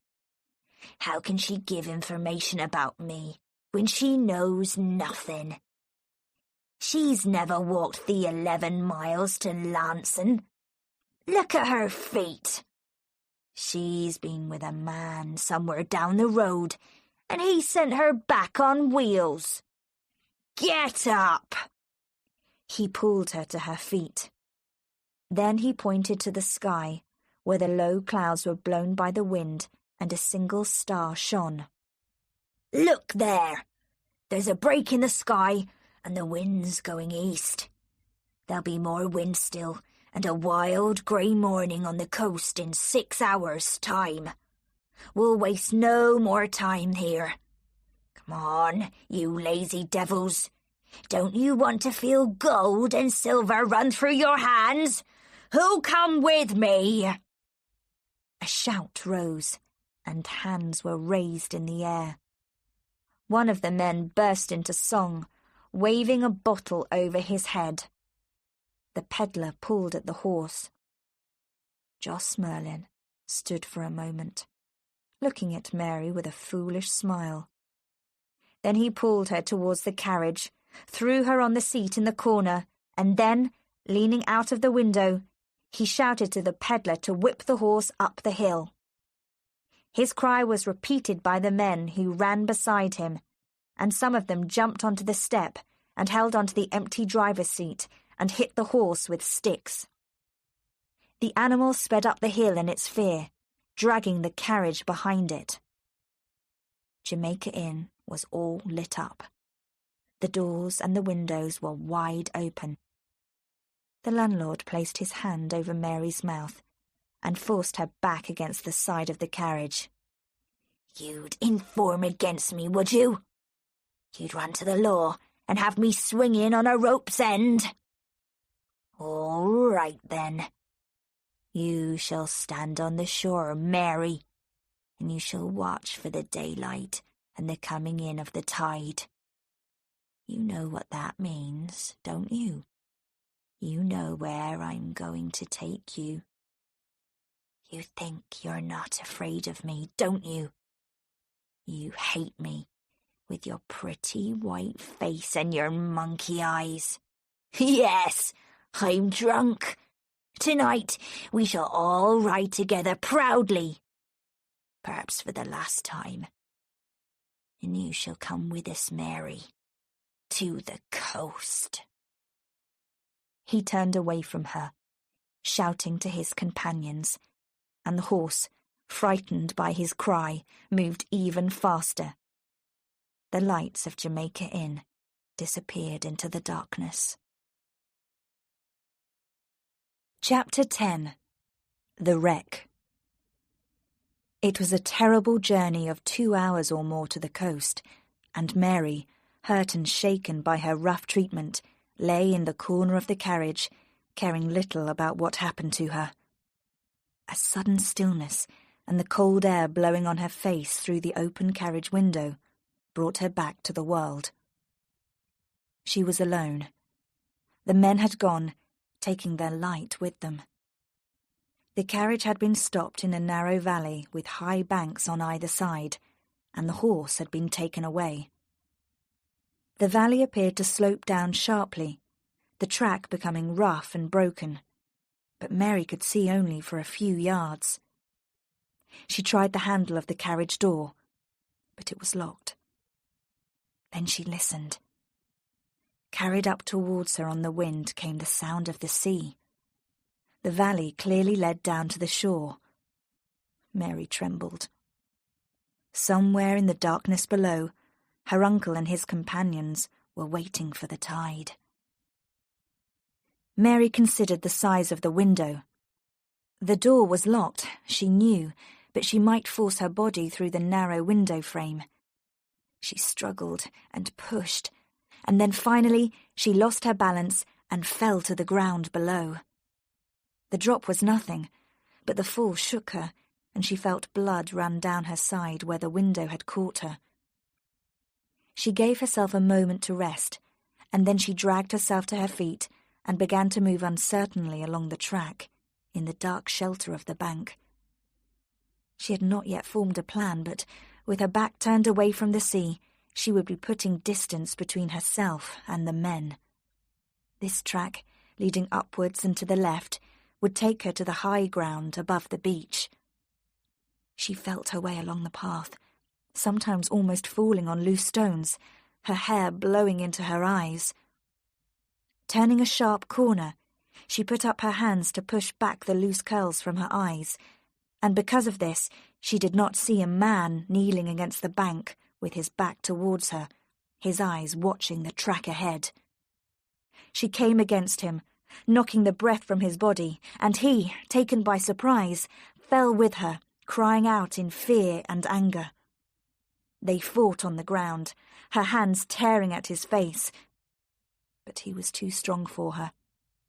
B: "How can she give information about me when she knows nothing? She's never walked the 11 miles to Lancing. Look at her feet. She's been with a man somewhere down the road, and he sent her back on wheels. Get up!"
A: He pulled her to her feet. Then he pointed to the sky, where the low clouds were blown by the wind and a single star shone.
B: "Look there! There's a break in the sky, and the wind's going east. There'll be more wind still, and a wild grey morning on the coast in 6 hours' time. We'll waste no more time here. Come on, you lazy devils. Don't you want to feel gold and silver run through your hands? Who'll come with me?"
A: A shout rose, and hands were raised in the air. One of the men burst into song, waving a bottle over his head. The peddler pulled at the horse. Jos Merlin stood for a moment, looking at Mary with a foolish smile. Then he pulled her towards the carriage, threw her on the seat in the corner, and then, leaning out of the window, he shouted to the peddler to whip the horse up the hill. His cry was repeated by the men who ran beside him, and some of them jumped onto the step and held onto the empty driver's seat and hit the horse with sticks. The animal sped up the hill in its fear, dragging the carriage behind it. Jamaica Inn was all lit up. The doors and the windows were wide open. The landlord placed his hand over Mary's mouth and forced her back against the side of the carriage.
B: "You'd inform against me, would you? You'd run to the law and have me swinging on a rope's end? All right, then. You shall stand on the shore, Mary, and you shall watch for the daylight and the coming in of the tide. You know what that means, don't you? You know where I'm going to take you. You think you're not afraid of me, don't you? You hate me, with your pretty white face and your monkey eyes. Yes, I'm drunk. Tonight we shall all ride together proudly, perhaps for the last time. And you shall come with us, Mary, to the coast.
A: He turned away from her, shouting to his companions, and the horse, frightened by his cry, moved even faster. The lights of Jamaica Inn disappeared into the darkness. Chapter 10. The Wreck. It was a terrible journey of 2 hours or more to the coast, and Mary, hurt and shaken by her rough treatment, lay in the corner of the carriage, caring little about what happened to her. A sudden stillness, and the cold air blowing on her face through the open carriage window, brought her back to the world. She was alone. The men had gone, taking their light with them. The carriage had been stopped in a narrow valley with high banks on either side, and the horse had been taken away. The valley appeared to slope down sharply, the track becoming rough and broken, but Mary could see only for a few yards. She tried the handle of the carriage door, but it was locked. Then she listened. Carried up towards her on the wind came the sound of the sea. The valley clearly led down to the shore. Mary trembled. Somewhere in the darkness below, her uncle and his companions were waiting for the tide. Mary considered the size of the window. The door was locked, she knew, but she might force her body through the narrow window frame. She struggled and pushed, and then finally she lost her balance and fell to the ground below. The drop was nothing, but the fall shook her, and she felt blood run down her side where the window had caught her. She gave herself a moment to rest, and then she dragged herself to her feet and began to move uncertainly along the track, in the dark shelter of the bank. She had not yet formed a plan, but with her back turned away from the sea, she would be putting distance between herself and the men. This track, leading upwards and to the left, would take her to the high ground above the beach. She felt her way along the path, sometimes almost falling on loose stones, her hair blowing into her eyes. Turning a sharp corner, she put up her hands to push back the loose curls from her eyes, and because of this, she did not see a man kneeling against the bank with his back towards her, his eyes watching the track ahead. She came against him, knocking the breath from his body, and he, taken by surprise, fell with her, crying out in fear and anger. They fought on the ground, her hands tearing at his face. But he was too strong for her.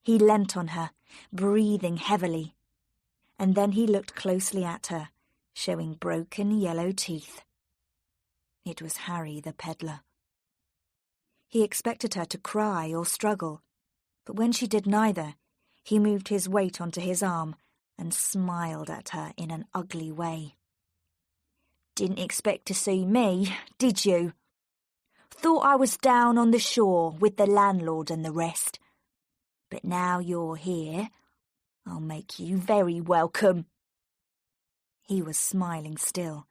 A: He leant on her, breathing heavily. And then he looked closely at her, showing broken yellow teeth. It was Harry the peddler. He expected her to cry or struggle, but when she did neither, he moved his weight onto his arm and smiled at her in an ugly way. "Didn't expect to see me, did you? Thought I was down on the shore with the landlord and the rest. But now you're here, I'll make you very welcome." He was smiling still.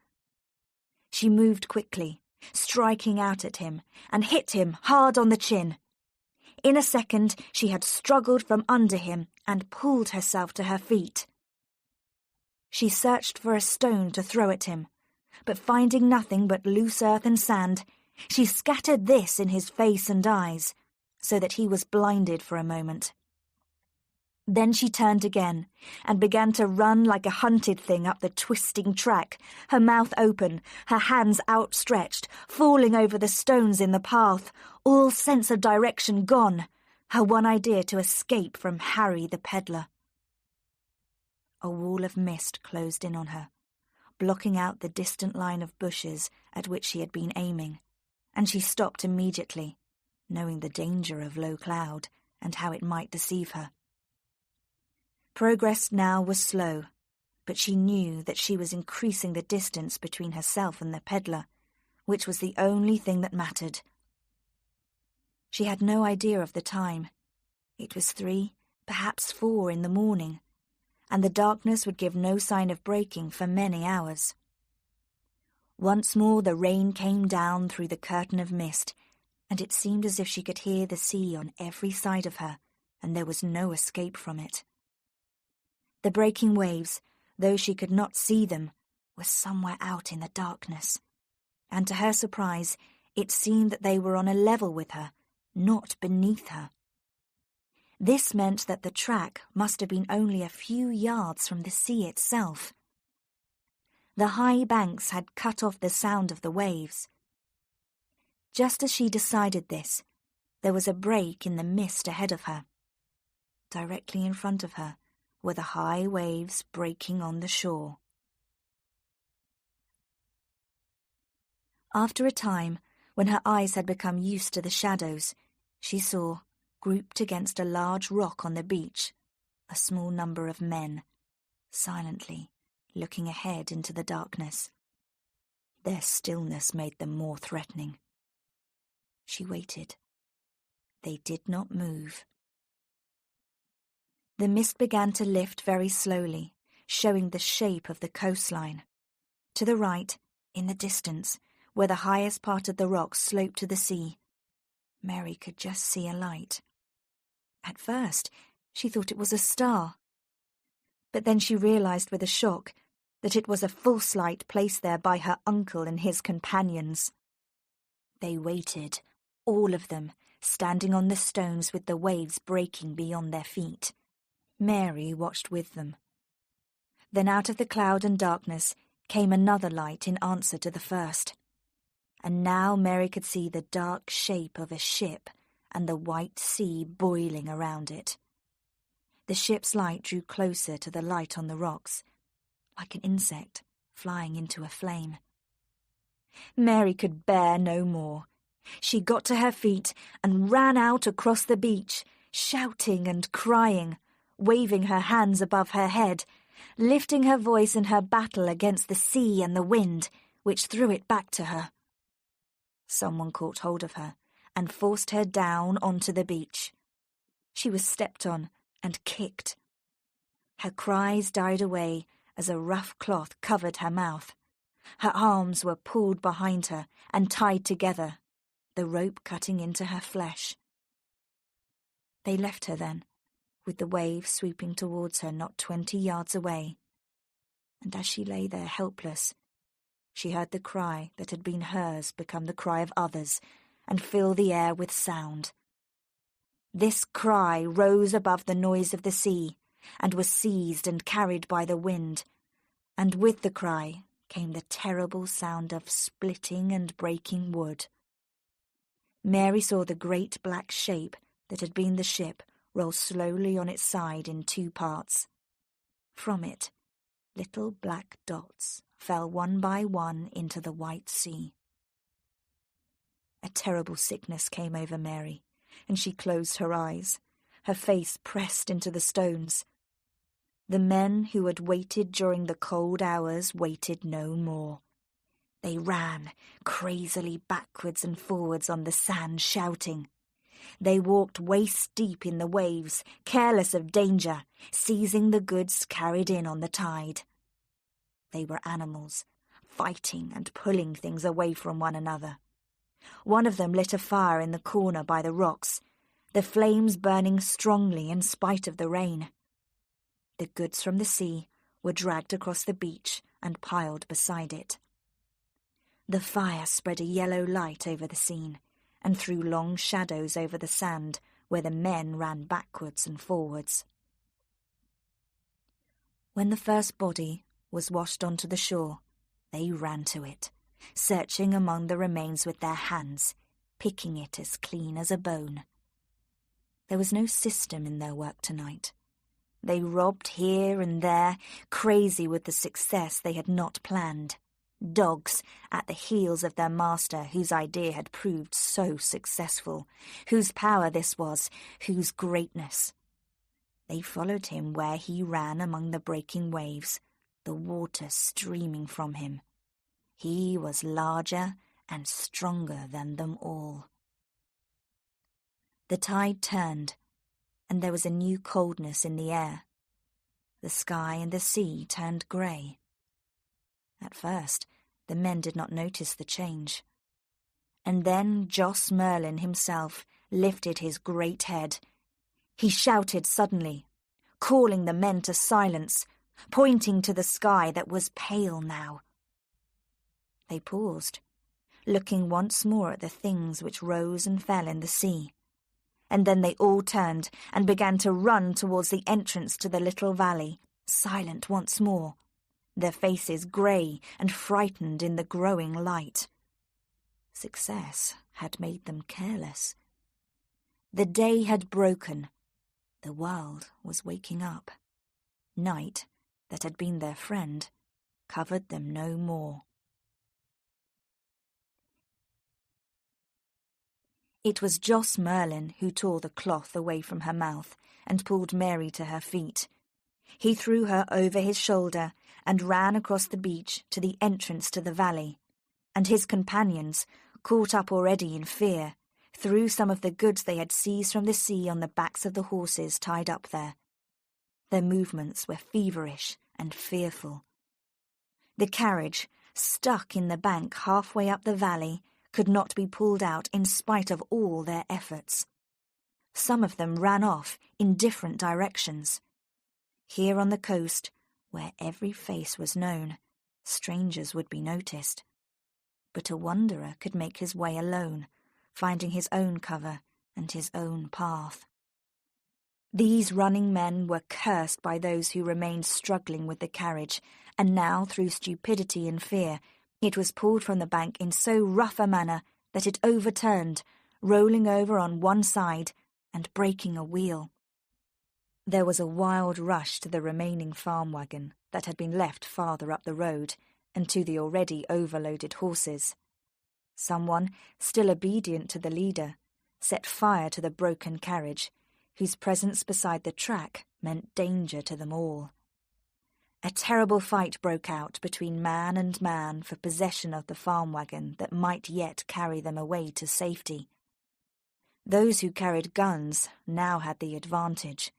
A: She moved quickly, striking out at him, and hit him hard on the chin. In a second, she had struggled from under him and pulled herself to her feet. She searched for a stone to throw at him, but finding nothing but loose earth and sand, she scattered this in his face and eyes, so that he was blinded for a moment. Then she turned again and began to run like a hunted thing up the twisting track, her mouth open, her hands outstretched, falling over the stones in the path, all sense of direction gone, her one idea to escape from Harry the peddler. A wall of mist closed in on her, blocking out the distant line of bushes at which she had been aiming, and she stopped immediately, knowing the danger of low cloud, and how it might deceive her. Progress now was slow, but she knew that she was increasing the distance between herself and the peddler, which was the only thing that mattered. She had no idea of the time. It was 3, perhaps 4 in the morning, and the darkness would give no sign of breaking for many hours. Once more the rain came down through the curtain of mist, and it seemed as if she could hear the sea on every side of her, and there was no escape from it. The breaking waves, though she could not see them, were somewhere out in the darkness, and to her surprise, it seemed that they were on a level with her, not beneath her. This meant that the track must have been only a few yards from the sea itself. The high banks had cut off the sound of the waves. Just as she decided this, there was a break in the mist ahead of her. Directly in front of her were the high waves breaking on the shore. After a time, when her eyes had become used to the shadows, she saw, grouped against a large rock on the beach, a small number of men, silently looking ahead into the darkness. Their stillness made them more threatening. She waited. They did not move. The mist began to lift very slowly, showing the shape of the coastline. To the right, in the distance, where the highest part of the rock sloped to the sea, Mary could just see a light. At first, she thought it was a star. But then she realized with a shock that it was a false light placed there by her uncle and his companions. They waited, all of them, standing on the stones with the waves breaking beyond their feet. Mary watched with them. Then out of the cloud and darkness came another light in answer to the first. And now Mary could see the dark shape of a ship and the white sea boiling around it. The ship's light drew closer to the light on the rocks, like an insect flying into a flame. Mary could bear no more. She got to her feet and ran out across the beach, shouting and crying, waving her hands above her head, lifting her voice in her battle against the sea and the wind, which threw it back to her. Someone caught hold of her and forced her down onto the beach. She was stepped on and kicked. Her cries died away as a rough cloth covered her mouth. Her arms were pulled behind her and tied together, the rope cutting into her flesh. They left her then, with the waves sweeping towards her not 20 yards away. And as she lay there helpless, she heard the cry that had been hers become the cry of others and fill the air with sound. This cry rose above the noise of the sea and was seized and carried by the wind, and with the cry came the terrible sound of splitting and breaking wood. Mary saw the great black shape that had been the ship roll slowly on its side in 2 parts. From it, little black dots fell one by one into the white sea. A terrible sickness came over Mary, and she closed her eyes, her face pressed into the stones. The men who had waited during the cold hours waited no more. They ran crazily backwards and forwards on the sand, shouting. They walked waist-deep in the waves, careless of danger, seizing the goods carried in on the tide. They were animals, fighting and pulling things away from one another. One of them lit a fire in the corner by the rocks, the flames burning strongly in spite of the rain. The goods from the sea were dragged across the beach and piled beside it. The fire spread a yellow light over the scene and threw long shadows over the sand where the men ran backwards and forwards. When the first body was washed onto the shore, they ran to it, searching among the remains with their hands, picking it as clean as a bone. There was no system in their work tonight. They robbed here and there, crazy with the success they had not planned. Dogs at the heels of their master, whose idea had proved so successful, whose power this was, whose greatness. They followed him where he ran among the breaking waves, the water streaming from him. He was larger and stronger than them all. The tide turned, and there was a new coldness in the air. The sky and the sea turned grey. At first, the men did not notice the change. And then Jos Merlin himself lifted his great head. He shouted suddenly, calling the men to silence, pointing to the sky that was pale now. They paused, looking once more at the things which rose and fell in the sea. And then they all turned and began to run towards the entrance to the little valley, silent once more, their faces grey and frightened in the growing light. Success had made them careless. The day had broken. The world was waking up. Night, that had been their friend, covered them no more. It was Jos Merlin who tore the cloth away from her mouth and pulled Mary to her feet. He threw her over his shoulder and ran across the beach to the entrance to the valley, and his companions, caught up already in fear, threw some of the goods they had seized from the sea on the backs of the horses tied up there. Their movements were feverish and fearful. The carriage, stuck in the bank halfway up the valley, could not be pulled out in spite of all their efforts. Some of them ran off in different directions. Here on the coast, where every face was known, strangers would be noticed. But a wanderer could make his way alone, finding his own cover and his own path. These running men were cursed by those who remained struggling with the carriage, and now, through stupidity and fear, it was pulled from the bank in so rough a manner that it overturned, rolling over on one side and breaking a wheel. There was a wild rush to the remaining farm wagon that had been left farther up the road, and to the already overloaded horses. Someone, still obedient to the leader, set fire to the broken carriage, whose presence beside the track meant danger to them all. A terrible fight broke out between man and man for possession of the farm wagon that might yet carry them away to safety. Those who carried guns now had the advantage,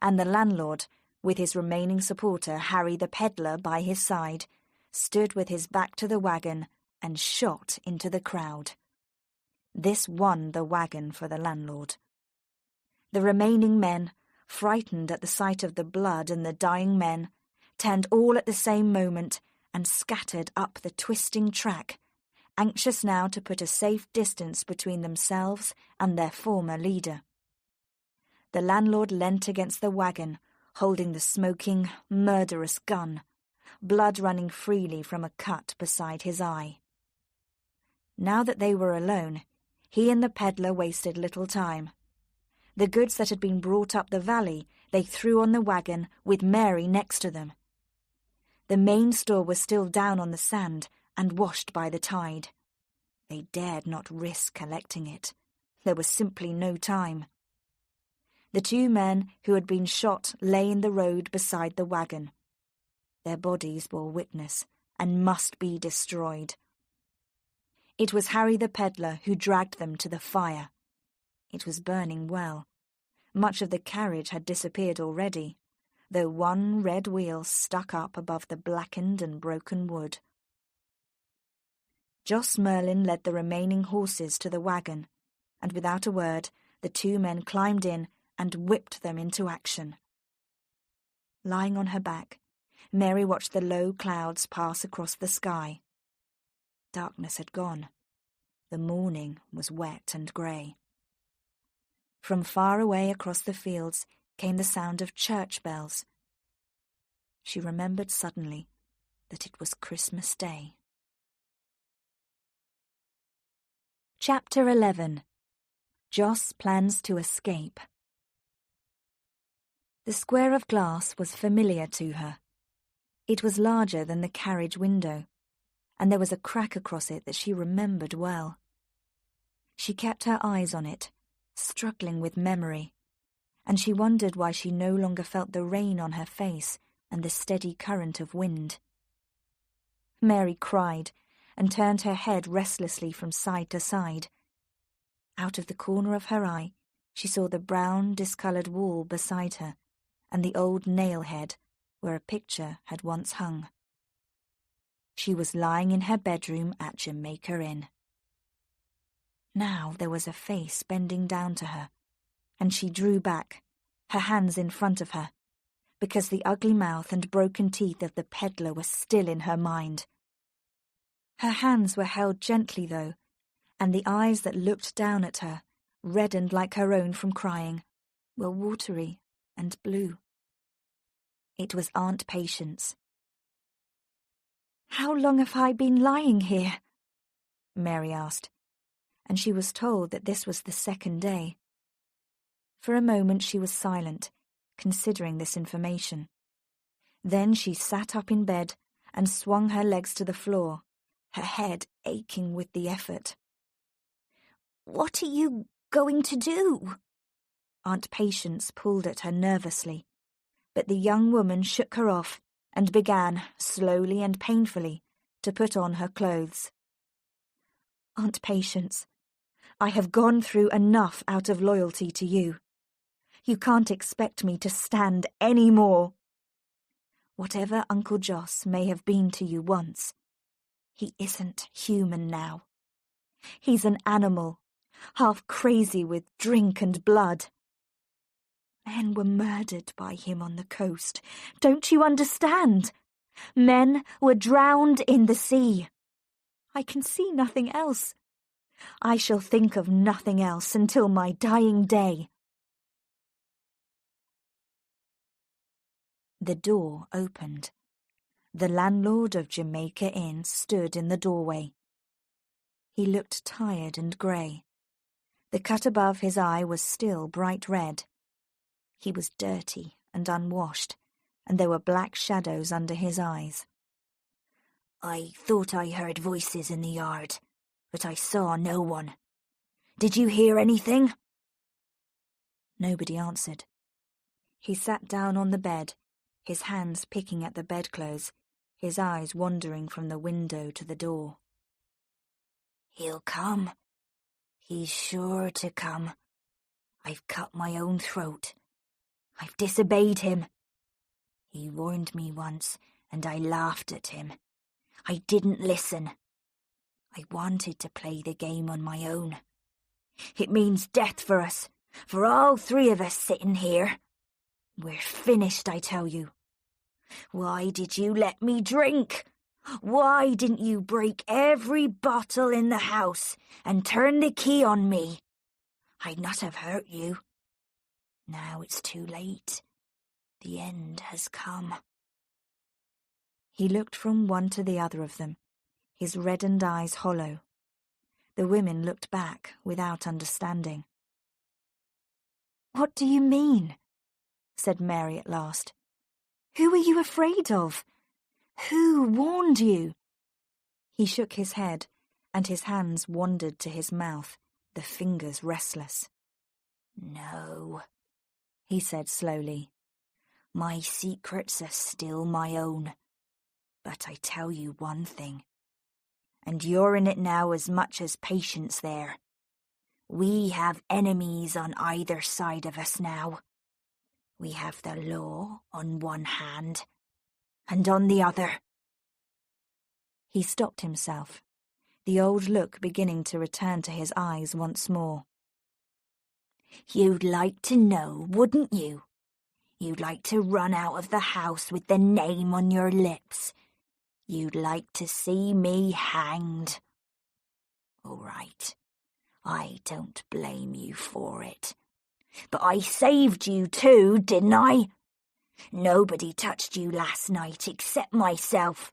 A: and the landlord, with his remaining supporter Harry the peddler by his side, stood with his back to the wagon and shot into the crowd. This won the wagon for the landlord. The remaining men, frightened at the sight of the blood and the dying men, turned all at the same moment and scattered up the twisting track, anxious now to put a safe distance between themselves and their former leader. The landlord leant against the wagon, holding the smoking, murderous gun, blood running freely from a cut beside his eye. Now that they were alone, he and the peddler wasted little time. The goods that had been brought up the valley they threw on the wagon with Mary next to them. The main store was still down on the sand and washed by the tide. They dared not risk collecting it. There was simply no time. The two men who had been shot lay in the road beside the wagon. Their bodies bore witness and must be destroyed. It was Harry the peddler who dragged them to the fire. It was burning well. Much of the carriage had disappeared already, though one red wheel stuck up above the blackened and broken wood. Jos Merlin led the remaining horses to the wagon, and without a word, the two men climbed in and whipped them into action. Lying on her back, Mary watched the low clouds pass across the sky. Darkness had gone. The morning was wet and grey. From far away across the fields came the sound of church bells. She remembered suddenly that it was Christmas Day. Chapter 11. Jos plans to escape. The square of glass was familiar to her. It was larger than the carriage window, and there was a crack across it that she remembered well. She kept her eyes on it, struggling with memory, and she wondered why she no longer felt the rain on her face and the steady current of wind. Mary cried and turned her head restlessly from side to side. Out of the corner of her eye, she saw the brown, discoloured wall beside her and the old nail head where a picture had once hung. She was lying in her bedroom at Jamaica Inn. Now there was a face bending down to her, and she drew back, her hands in front of her, because the ugly mouth and broken teeth of the peddler were still in her mind. Her hands were held gently, though, and the eyes that looked down at her, reddened like her own from crying, were watery and blue. It was Aunt Patience. "How long have I been lying here?" Mary asked, and she was told that this was the second day. For a moment she was silent, considering this information. Then she sat up in bed and swung her legs to the floor, her head aching with the effort.
B: "What are you going to do?"
A: Aunt Patience pulled at her nervously, but the young woman shook her off and began, slowly and painfully, to put on her clothes. "Aunt Patience, I have gone through enough out of loyalty to you. You can't expect me to stand any more. Whatever Uncle Jos may have been to you once, he isn't human now. He's an animal, half crazy with drink and blood. Men were murdered by him on the coast. Don't you understand? Men were drowned in the sea. I can see nothing else. I shall think of nothing else until my dying day." The door opened. The landlord of Jamaica Inn stood in the doorway. He looked tired and grey. The cut above his eye was still bright red. He was dirty and unwashed, and there were black shadows under his eyes.
B: "I thought I heard voices in the yard, but I saw no one. Did you hear anything?"
A: Nobody answered. He sat down on the bed, his hands picking at the bedclothes, his eyes wandering from the window to the door.
B: "He'll come. He's sure to come. I've cut my own throat. I've disobeyed him. He warned me once, and I laughed at him. I didn't listen. I wanted to play the game on my own. It means death for us, for all three of us sitting here. We're finished, I tell you. Why did you let me drink? Why didn't you break every bottle in the house and turn the key on me? I'd not have hurt you. Now it's too late. The end has come."
A: He looked from one to the other of them, his reddened eyes hollow. The women looked back without understanding. "What do you mean?" said Mary at last. "Who are you afraid of? Who warned you?" He shook his head, and his hands wandered to his mouth, the fingers restless.
B: "No," he said slowly. "My secrets are still my own. But I tell you one thing, and you're in it now as much as Patience there. We have enemies on either side of us now. We have the law on one hand, and on the other."
A: He stopped himself, the old look beginning to return to his eyes once more.
B: "You'd like to know, wouldn't you? You'd like to run out of the house with the name on your lips. You'd like to see me hanged. All right, I don't blame you for it. But I saved you too, didn't I? Nobody touched you last night except myself,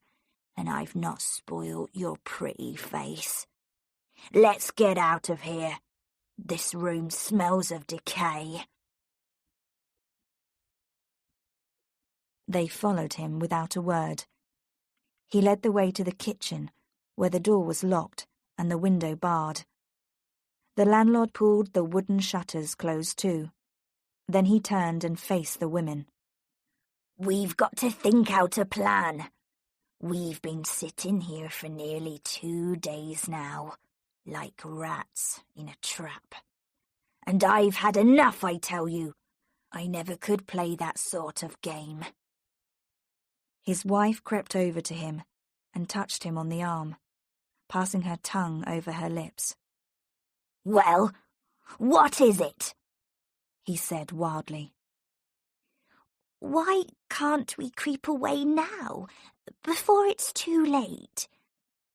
B: and I've not spoilt your pretty face. Let's get out of here. This room smells of decay."
A: They followed him without a word. He led the way to the kitchen, where the door was locked and the window barred. The landlord pulled the wooden shutters close too. Then he turned and faced the women.
B: "We've got to think out a plan. We've been sitting here for nearly 2 days now, like rats in a trap. And I've had enough, I tell you. I never could play that sort of game."
A: His wife crept over to him and touched him on the arm, passing her tongue over her lips.
B: "Well, what is it?"
A: he said wildly.
B: "Why can't we creep away now, before it's too late?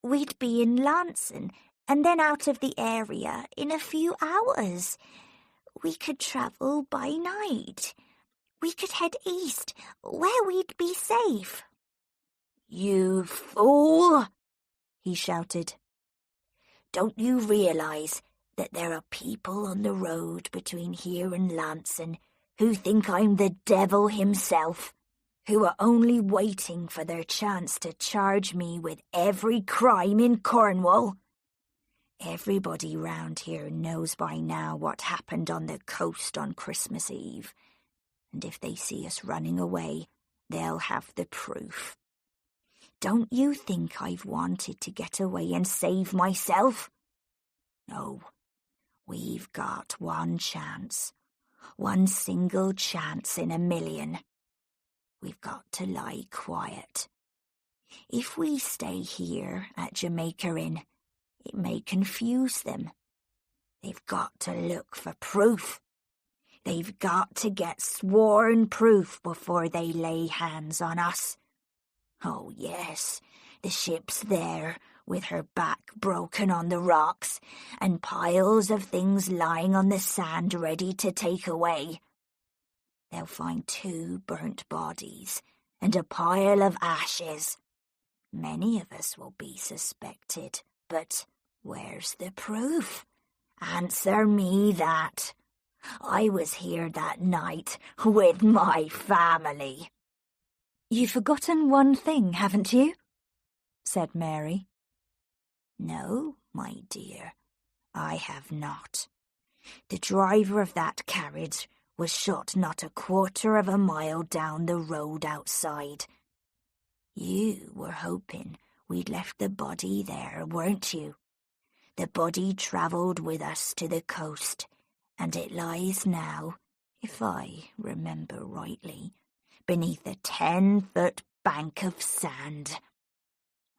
B: We'd be in Lanson and then out of the area in a few hours. We could travel by night. We could head east, where we'd be safe."
C: "You fool!"
B: he shouted. "Don't you realize that there are people on the road between here and Lanson who think I'm the devil himself, who are only waiting for their chance to charge me with every crime in Cornwall? Everybody round here knows by now what happened on the coast on Christmas Eve, and if they see us running away, they'll have the proof. Don't you think I've wanted to get away and save myself? No, we've got one chance, one single chance in a million. We've got to lie quiet. If we stay here at Jamaica Inn, it may confuse them. They've got to look for proof. They've got to get sworn proof before they lay hands on us. Oh, yes, the ship's there, with her back broken on the rocks, and piles of things lying on the sand ready to take away. They'll find 2 burnt bodies and a pile of ashes. Many of us will be suspected, but where's the proof? Answer me that. I was here that night with my family."
A: "You've forgotten one thing, haven't you?" said Mary.
B: "No, my dear, I have not. The driver of that carriage was shot not 1/4 of a mile down the road outside. You were hoping we'd left the body there, weren't you? The body travelled with us to the coast, and it lies now, if I remember rightly, beneath a 10-foot bank of sand.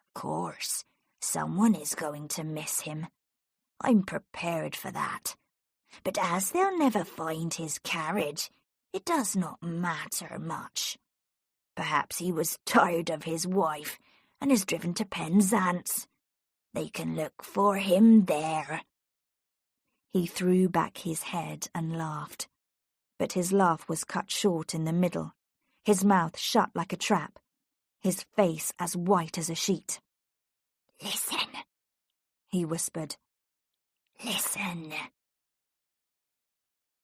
B: Of course, someone is going to miss him. I'm prepared for that. But as they'll never find his carriage, it does not matter much. Perhaps he was tired of his wife and is driven to Penzance. They can look for him there."
A: He threw back his head and laughed, but his laugh was cut short in the middle, his mouth shut like a trap, his face as white as a sheet.
B: "Listen,"
A: he whispered.
B: "Listen."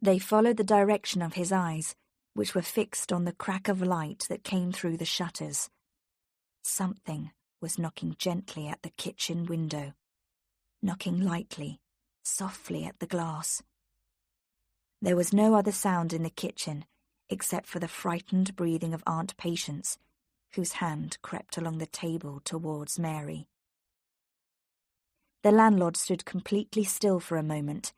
A: They followed the direction of his eyes, which were fixed on the crack of light that came through the shutters. Something was knocking gently at the kitchen window, knocking lightly, softly at the glass. There was no other sound in the kitchen except for the frightened breathing of Aunt Patience, whose hand crept along the table towards Mary. The landlord stood completely still for a moment.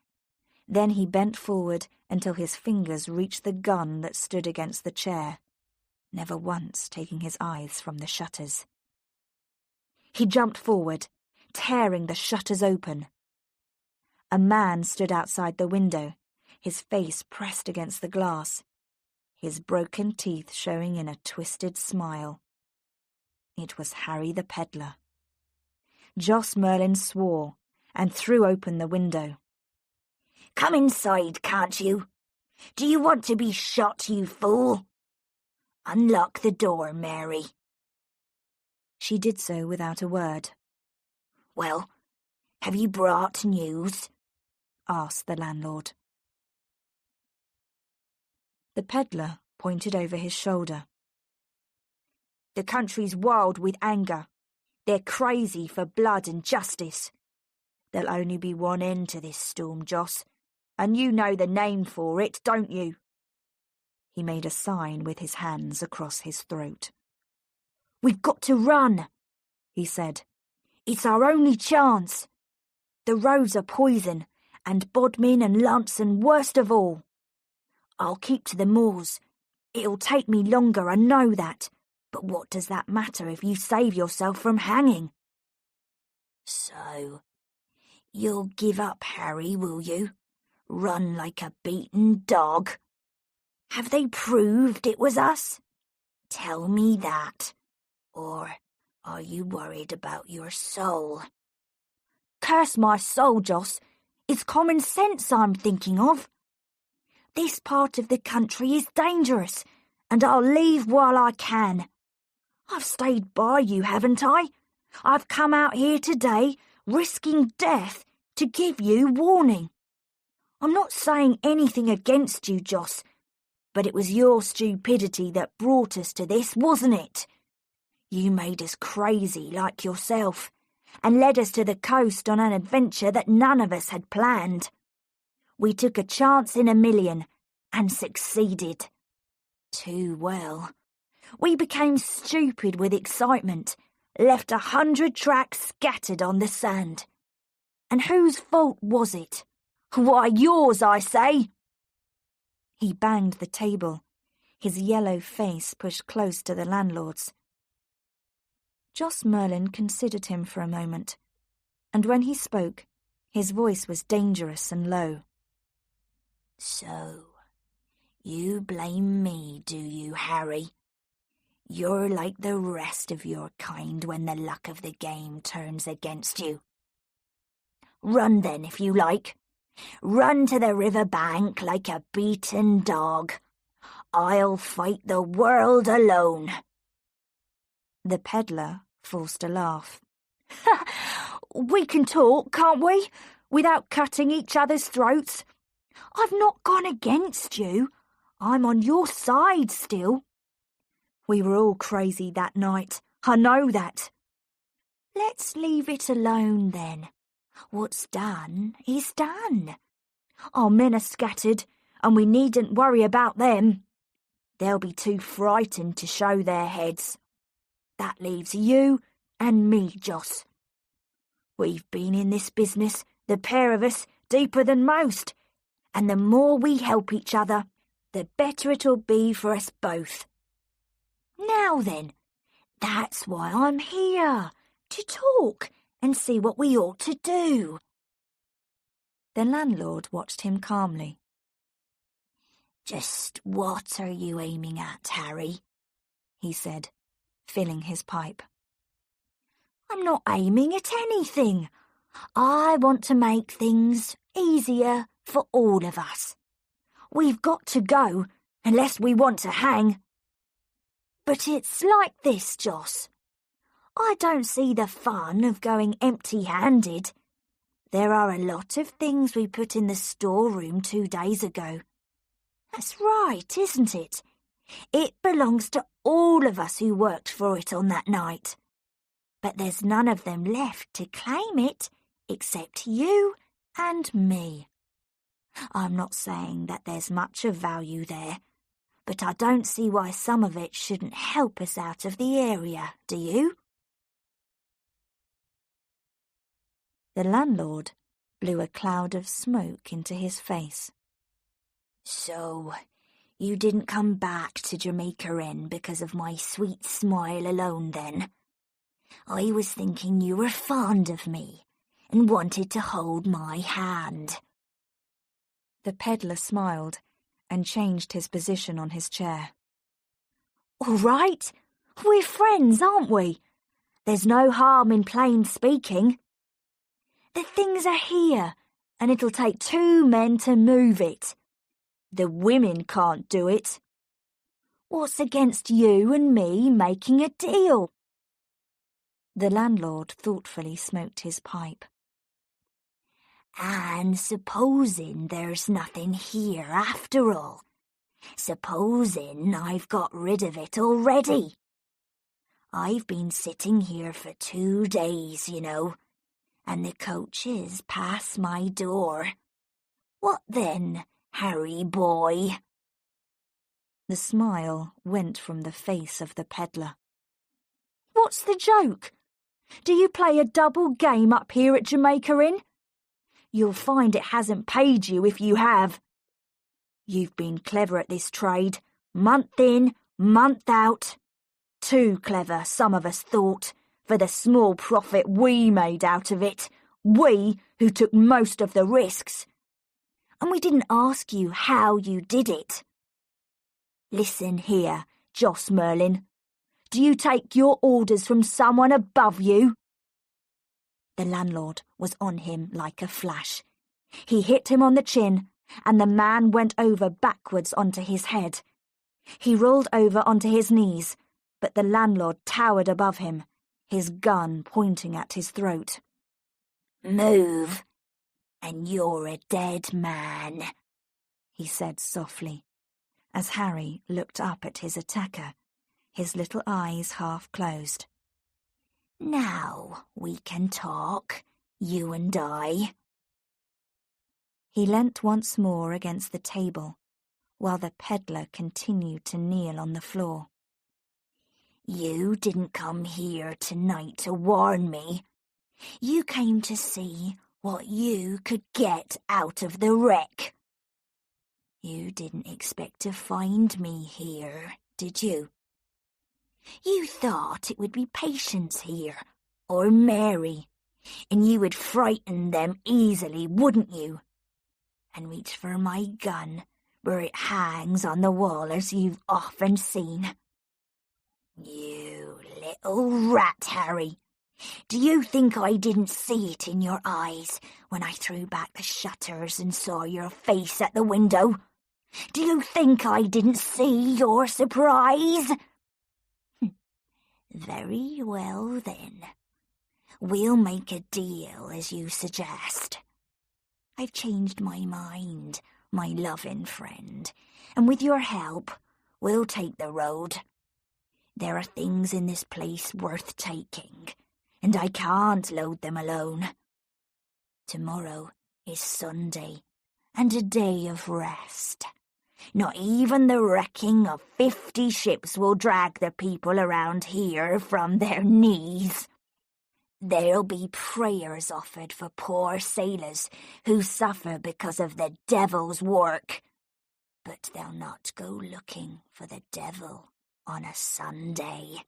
A: Then he bent forward until his fingers reached the gun that stood against the chair, never once taking his eyes from the shutters. He jumped forward, tearing the shutters open. A man stood outside the window, his face pressed against the glass, his broken teeth showing in a twisted smile. It was Harry the peddler. Jos Merlin swore and threw open the window.
B: "Come inside, can't you? Do you want to be shot, you fool? Unlock the door, Mary."
A: She did so without a word.
B: "Well, have you brought news?"
A: asked the landlord. The peddler pointed over his shoulder.
B: "The country's wild with anger. They're crazy for blood and justice. There'll only be one end to this storm, Joss, and you know the name for it, don't you?" He made a sign with his hands across his throat. "We've got to run," he said. "It's our only chance. The roads are poison, and Bodmin and Lunson worst of all. I'll keep to the moors. It'll take me longer, I know that, but what does that matter if you save yourself from hanging?"
C: "So, you'll give up, Harry, will you? Run like a beaten dog? Have they proved it was us? Tell me that. Or are you worried about your soul?"
B: "Curse my soul, Joss. It's common sense I'm thinking of. This part of the country is dangerous, and I'll leave while I can. I've stayed by you, haven't I? I've come out here today, risking death, to give you warning. I'm not saying anything against you, Joss, but it was your stupidity that brought us to this, wasn't it? You made us crazy like yourself, and led us to the coast on an adventure that none of us had planned. We took a chance in a million, and succeeded. Too well. We became stupid with excitement, left 100 tracks scattered on the sand. And whose fault was it? Why, yours, I say!" He banged the table, his yellow face pushed close to the landlord's. Joss Merlin considered him for a moment, and when he spoke, his voice was dangerous and low.
C: "So, you blame me, do you, Harry? You're like the rest of your kind when the luck of the game turns against you. Run then, if you like. Run to the river bank like a beaten dog. I'll fight the world alone."
B: The peddler forced a laugh. "We can talk, can't we, without cutting each other's throats? I've not gone against you. I'm on your side still. We were all crazy that night, I know that. Let's leave it alone then. What's done is done. Our men are scattered, and we needn't worry about them. They'll be too frightened to show their heads. That leaves you and me, Joss. We've been in this business, the pair of us, deeper than most, and the more we help each other, the better it'll be for us both. Now then, that's why I'm here, to talk and see what we ought to do." The landlord watched him calmly.
C: "Just what are you aiming at, Harry?" he said, filling his pipe.
B: "I'm not aiming at anything. I want to make things easier for all of us. We've got to go, unless we want to hang. But it's like this, Joss. I don't see the fun of going empty-handed. There are a lot of things we put in the storeroom 2 days ago. That's right, isn't it? It belongs to all of us who worked for it on that night. But there's none of them left to claim it except you and me. I'm not saying that there's much of value there, but I don't see why some of it shouldn't help us out of the area, do you?" The landlord blew a cloud of smoke into his face.
C: "So, you didn't come back to Jamaica Inn because of my sweet smile alone, then? I was thinking you were fond of me and wanted to hold my hand."
B: The peddler smiled and changed his position on his chair. "All right, we're friends, aren't we? There's no harm in plain speaking. The things are here, and it'll take 2 men to move it. The women can't do it. What's against you and me making a deal?" The landlord thoughtfully smoked his pipe.
C: "And supposing there's nothing here after all? Supposing I've got rid of it already? I've been sitting here for 2 days, you know, and the coaches pass my door. What then, Harry boy?"
A: The smile went from the face of the peddler.
B: "What's the joke? Do you play a double game up here at Jamaica Inn? You'll find it hasn't paid you if you have. You've been clever at this trade, month in, month out. Too clever, some of us thought, for the small profit we made out of it, we who took most of the risks. And we didn't ask you how you did it. Listen here, Joss Merlin. Do you take your orders from someone above you?" The landlord was on him like a flash. He hit him on the chin, and the man went over backwards onto his head. He rolled over onto his knees, but the landlord towered above him, his gun pointing at his throat.
C: "Move, and you're a dead man,"
A: he said softly, as Harry looked up at his attacker, his little eyes half closed.
C: "Now we can talk, you and I."
A: He leant once more against the table, while the peddler continued to kneel on the floor.
C: "You didn't come here tonight to warn me. You came to see what you could get out of the wreck. You didn't expect to find me here, did you? You thought it would be Patience here, or Mary, and you would frighten them easily, wouldn't you? And reach for my gun, where it hangs on the wall as you've often seen. You little rat, Harry. Do you think I didn't see it in your eyes when I threw back the shutters and saw your face at the window? Do you think I didn't see your surprise? Very well, then. We'll make a deal as you suggest. I've changed my mind, my loving friend, and with your help, we'll take the road. There are things in this place worth taking, and I can't load them alone. Tomorrow is Sunday, and a day of rest. Not even the wrecking of 50 ships will drag the people around here from their knees. There'll be prayers offered for poor sailors who suffer because of the devil's work. But they'll not go looking for the devil on a Sunday.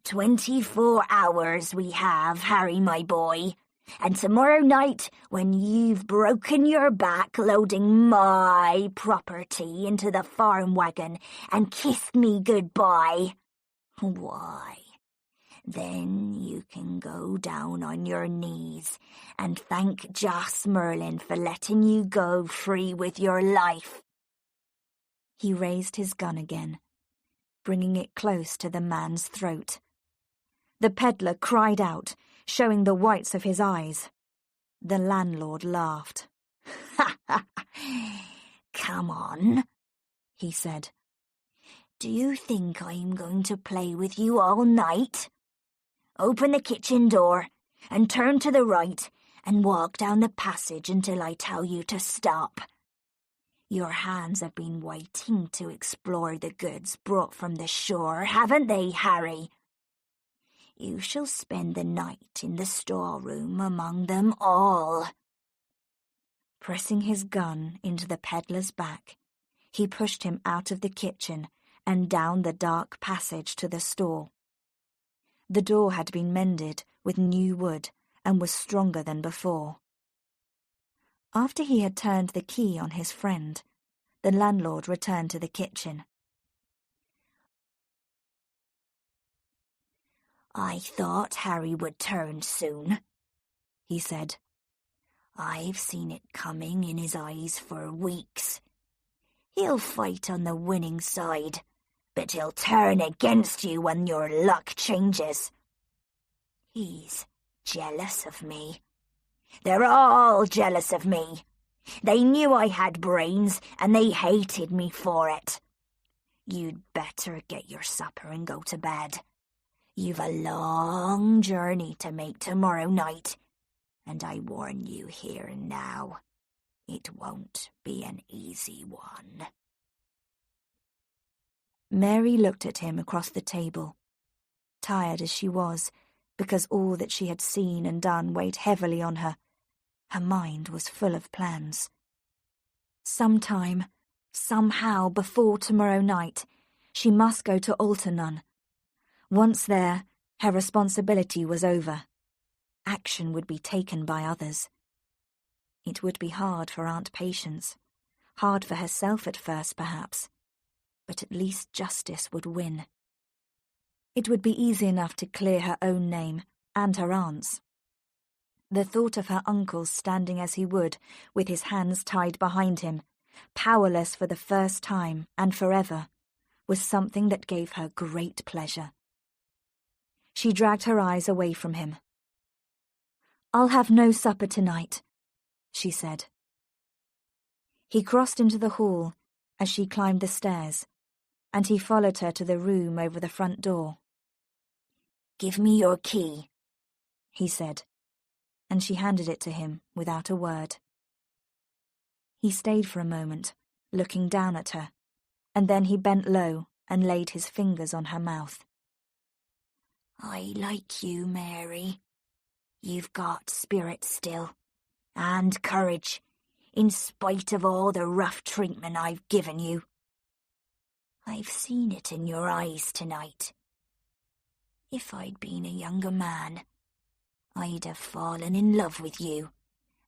C: 24 hours we have, Harry, my boy. And tomorrow night, when you've broken your back loading my property into the farm wagon and kissed me goodbye, why, then you can go down on your knees and thank Joss Merlin for letting you go free with your life.
A: He raised his gun again, bringing it close to the man's throat. The peddler cried out, showing the whites of his eyes. The landlord laughed.
C: Come on, he said. Do you think I'm going to play with you all night? Open the kitchen door and turn to the right and walk down the passage until I tell you to stop. Your hands have been waiting to explore the goods brought from the shore, haven't they, Harry? You shall spend the night in the storeroom among them all.
A: Pressing his gun into the peddler's back, he pushed him out of the kitchen and down the dark passage to the store. The door had been mended with new wood and was stronger than before. After he had turned the key on his friend, the landlord returned to the kitchen.
C: I thought Harry would turn soon, he said. I've seen it coming in his eyes for weeks. He'll fight on the winning side, but he'll turn against you when your luck changes. He's jealous of me. They're all jealous of me. They knew I had brains, and they hated me for it. you'd better get your supper and go to bed. You've a long journey to make tomorrow night, and I warn you here and now, it won't be an easy one."
A: Mary looked at him across the table. Tired as she was, because all that she had seen and done weighed heavily on her, her mind was full of plans. Sometime, somehow, before tomorrow night, she must go to Alternun. Once there, her responsibility was over. Action would be taken by others. It would be hard for Aunt Patience, hard for herself at first, perhaps, but at least justice would win. It would be easy enough to clear her own name and her aunt's. The thought of her uncle standing as he would, with his hands tied behind him, powerless for the first time and forever, was something that gave her great pleasure. She dragged her eyes away from him. "I'll have no supper tonight," she said. He crossed into the hall as she climbed the stairs, and he followed her to the room over the front door.
C: "Give me your key,"
A: he said, and she handed it to him without a word. He stayed for a moment, looking down at her, and then he bent low and laid his fingers on her mouth.
C: "I like you, Mary. You've got spirit still, and courage, in spite of all the rough treatment I've given you. I've seen it in your eyes tonight. If I'd been a younger man, I'd have fallen in love with you,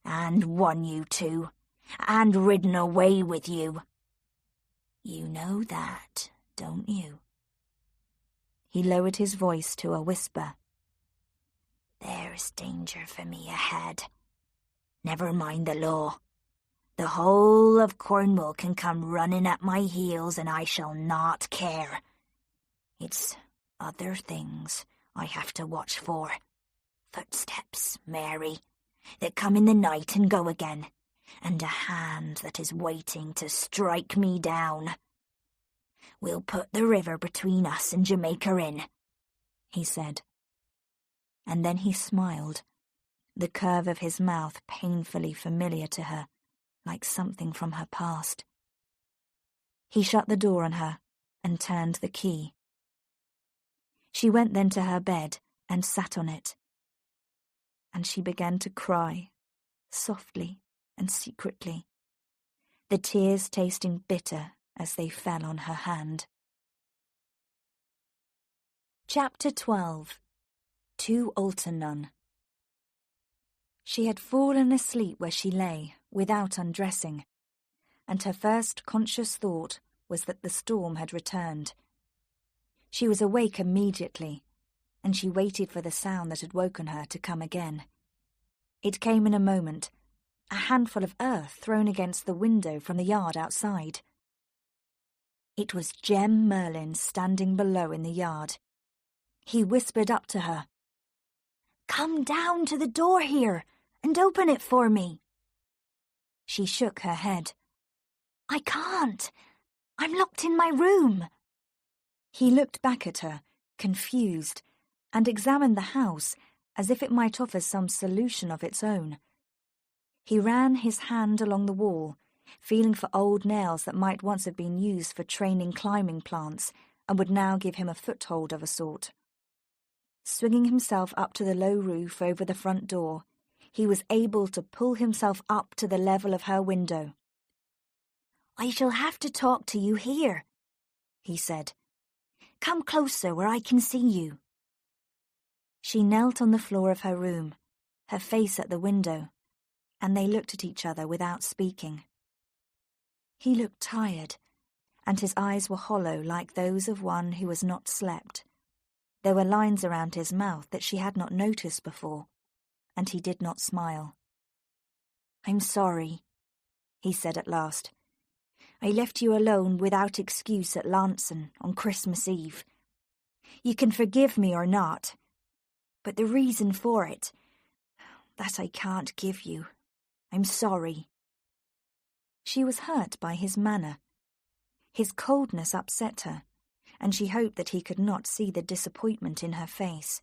C: and won you too, and ridden away with you. You know that, don't you?"
A: He lowered his voice to a whisper.
C: "There's danger for me ahead. Never mind the law. The whole of Cornwall can come running at my heels and I shall not care. It's other things I have to watch for. Footsteps, Mary, that come in the night and go again, and a hand that is waiting to strike me down. We'll put the river between us and Jamaica Inn," he said. And then he smiled, the curve of his mouth painfully familiar to her, like something from her past. He shut the door on her and turned the key. She went then to her bed and sat on it. And she began to cry, softly and secretly, the tears tasting bitter as they fell on her hand. Chapter 12. To Alternun. She had fallen asleep where she lay, without undressing, and her first conscious thought was that the storm had returned. She was awake immediately, and she waited for the sound that had woken her to come again. It came in a moment, a handful of earth thrown against the window from the yard outside. It was Jem Merlin standing below in the yard. He whispered up to her, "Come down to the door here and open it for me." She shook her head. "I can't. I'm locked in my room." He looked back at her, confused, and examined the house as if it might offer some solution of its own. He ran his hand along the wall, feeling for old nails that might once have been used for training climbing plants and would now give him a foothold of a sort. Swinging himself up to the low roof over the front door, he was able to pull himself up to the level of her window. "I shall have to talk to you here," he said. "Come closer where I can see you." She knelt on the floor of her room, her face at the window, and they looked at each other without speaking. He looked tired, and his eyes were hollow like those of one who has not slept. There were lines around his mouth that she had not noticed before, and he did not smile. "I'm sorry," he said at last. "I left you alone without excuse at Lanson on Christmas Eve. You can forgive me or not, but the reason for it, that I can't give you. I'm sorry." She was hurt by his manner.
A: His coldness upset her, and she hoped that he could not see the disappointment in her face.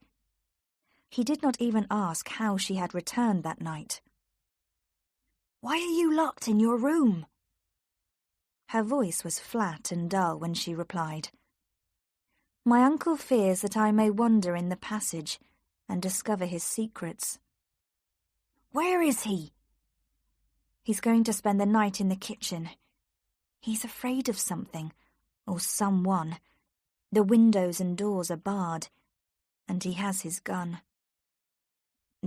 A: He did not even ask how she had returned that night.
B: "Why are you locked in your room?"
A: Her voice was flat and dull when she replied, "My uncle fears that I may wander in the passage and discover his secrets."
B: "Where is he?"
A: "He's going to spend the night in the kitchen. He's afraid of something, or someone. The windows and doors are barred, and he has his gun."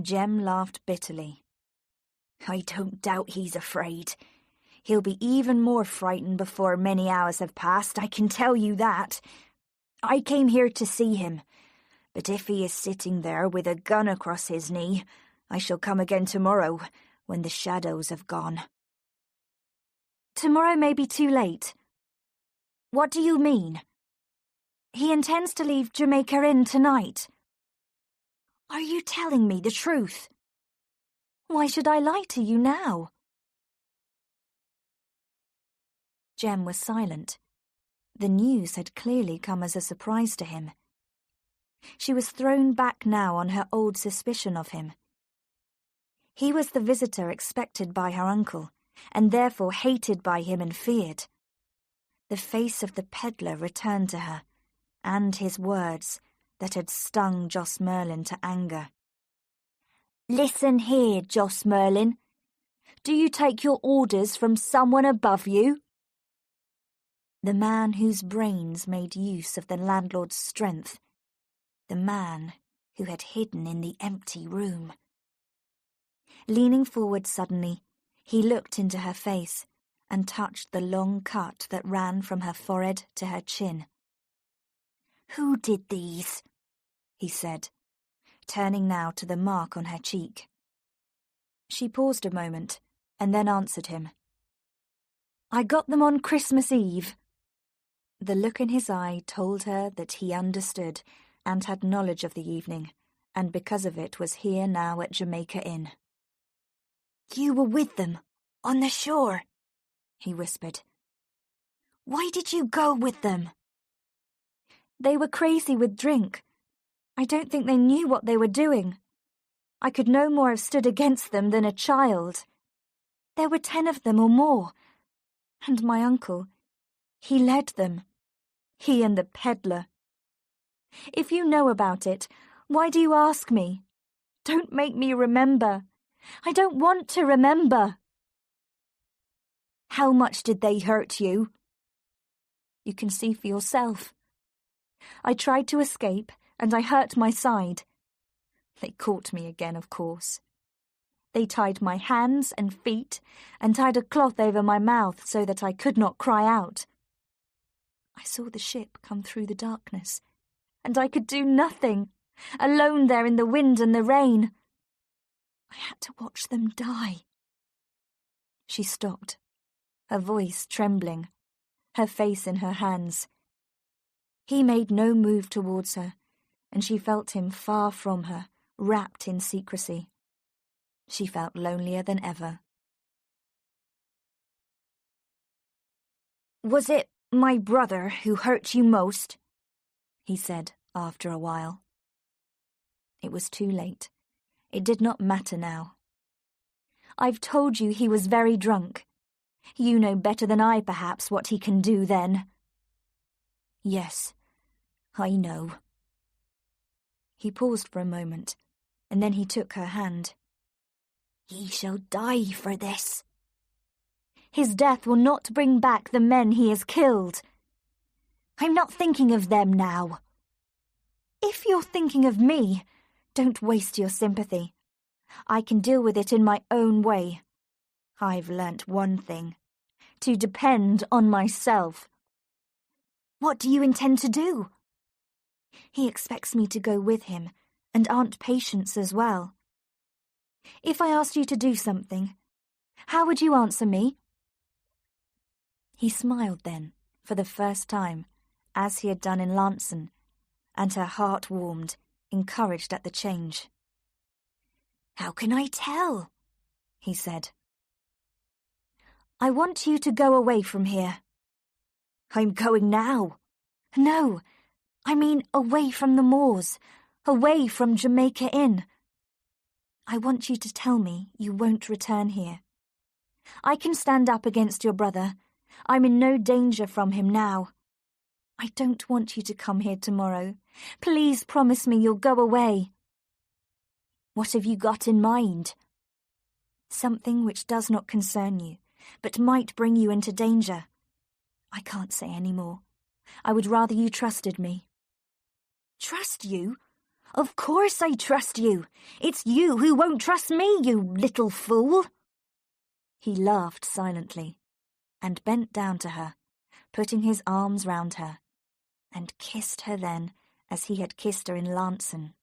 A: Jem laughed bitterly.
B: "I don't doubt he's afraid. He'll be even more frightened before many hours have passed, I can tell you that. I came here to see him, but if he is sitting there with a gun across his knee, I shall come again tomorrow, when the shadows have gone."
A: "Tomorrow may be too late."
B: "What do you mean?"
A: "He intends to leave Jamaica Inn tonight."
B: "Are you telling me the truth?"
A: "Why should I lie to you now?" Jem was silent. The news had clearly come as a surprise to him. She was thrown back now on her old suspicion of him. He was the visitor expected by her uncle, and therefore hated by him and feared. The face of the peddler returned to her, and his words that had stung Jos Merlin to anger.
B: "Listen here, Jos Merlin. Do you take your orders from someone above you?"
A: The man whose brains made use of the landlord's strength. The man who had hidden in the empty room. Leaning forward suddenly, he looked into her face and touched the long cut that ran from her forehead to her chin.
B: "Who did these?"
A: he said, turning now to the mark on her cheek. She paused a moment and then answered him. "I got them on Christmas Eve." The look in his eye told her that he understood and had knowledge of the evening, and because of it was here now at Jamaica Inn.
B: "You were with them, on the shore," he whispered. "Why did you go with them?"
A: "They were crazy with drink. I don't think they knew what they were doing. I could no more have stood against them than a child. There were 10 of them or more. And my uncle, he led them. He and the peddler. If you know about it, why do you ask me? Don't make me remember. I don't want to remember."
B: "How much did they hurt you?"
A: "You can see for yourself. I tried to escape, and I hurt my side. They caught me again, of course. They tied my hands and feet and tied a cloth over my mouth so that I could not cry out. I saw the ship come through the darkness, and I could do nothing, alone there in the wind and the rain. I had to watch them die." She stopped, her voice trembling, her face in her hands. He made no move towards her, and she felt him far from her, wrapped in secrecy. She felt lonelier than ever.
B: "Was it my brother who hurt you most?"
A: he said after a while. It was too late. It did not matter now. "I've told you he was very drunk. You know better than I, perhaps, what he can do then."
B: "Yes, I know."
A: He paused for a moment, and then he took her hand.
B: "He shall die for this."
A: "His death will not bring back the men he has killed."
B: "I'm not thinking of them now."
A: "If you're thinking of me, don't waste your sympathy. I can deal with it in my own way. I've learnt one thing: to depend on myself."
B: "What do you intend to do?"
A: "He expects me to go with him, and Aunt Patience as well. If I asked you to do something, how would you answer me?" He smiled then, for the first time, as he had done in Lanson, and her heart warmed, encouraged at the change.
B: "How can I tell?"
A: he said. "I want you to go away from here." I'm going now. No, I mean away from the moors, away from Jamaica Inn. I want you to tell me you won't return here. I can stand up against your brother. I'm in no danger from him now. I don't want you to come here tomorrow. Please promise me you'll go away. What have you got in mind? Something which does not concern you, but might bring you into danger. I can't say any more. I would rather you trusted me. Trust you? Of course I trust you. It's you who won't trust me, you little fool. He laughed silently and bent down to her, putting his arms round her, and kissed her then as he had kissed her in Lanson,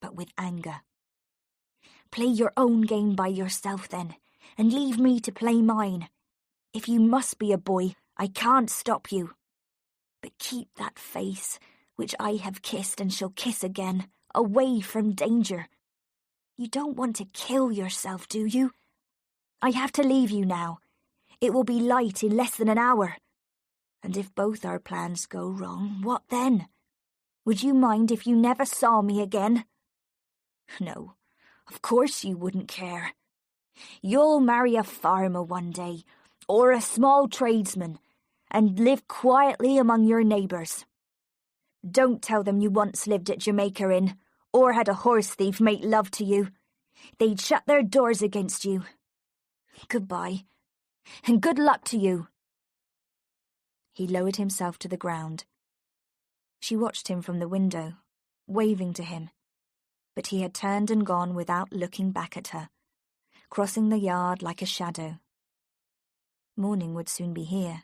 A: but with anger. Play your own game by yourself then, and leave me to play mine. If you must be a boy, I can't stop you. But keep that face, which I have kissed and shall kiss again, away from danger. You don't want to kill yourself, do you? I have to leave you now. It will be light in less than an hour. And if both our plans go wrong, what then? Would you mind if you never saw me again? No, of course you wouldn't care. You'll marry a farmer one day, or a small tradesman, and live quietly among your neighbours. Don't tell them you once lived at Jamaica Inn, or had a horse thief make love to you. They'd shut their doors against you. Goodbye, and good luck to you. He lowered himself to the ground. She watched him from the window, waving to him, but he had turned and gone without looking back at her, crossing the yard like a shadow. Morning would soon be here.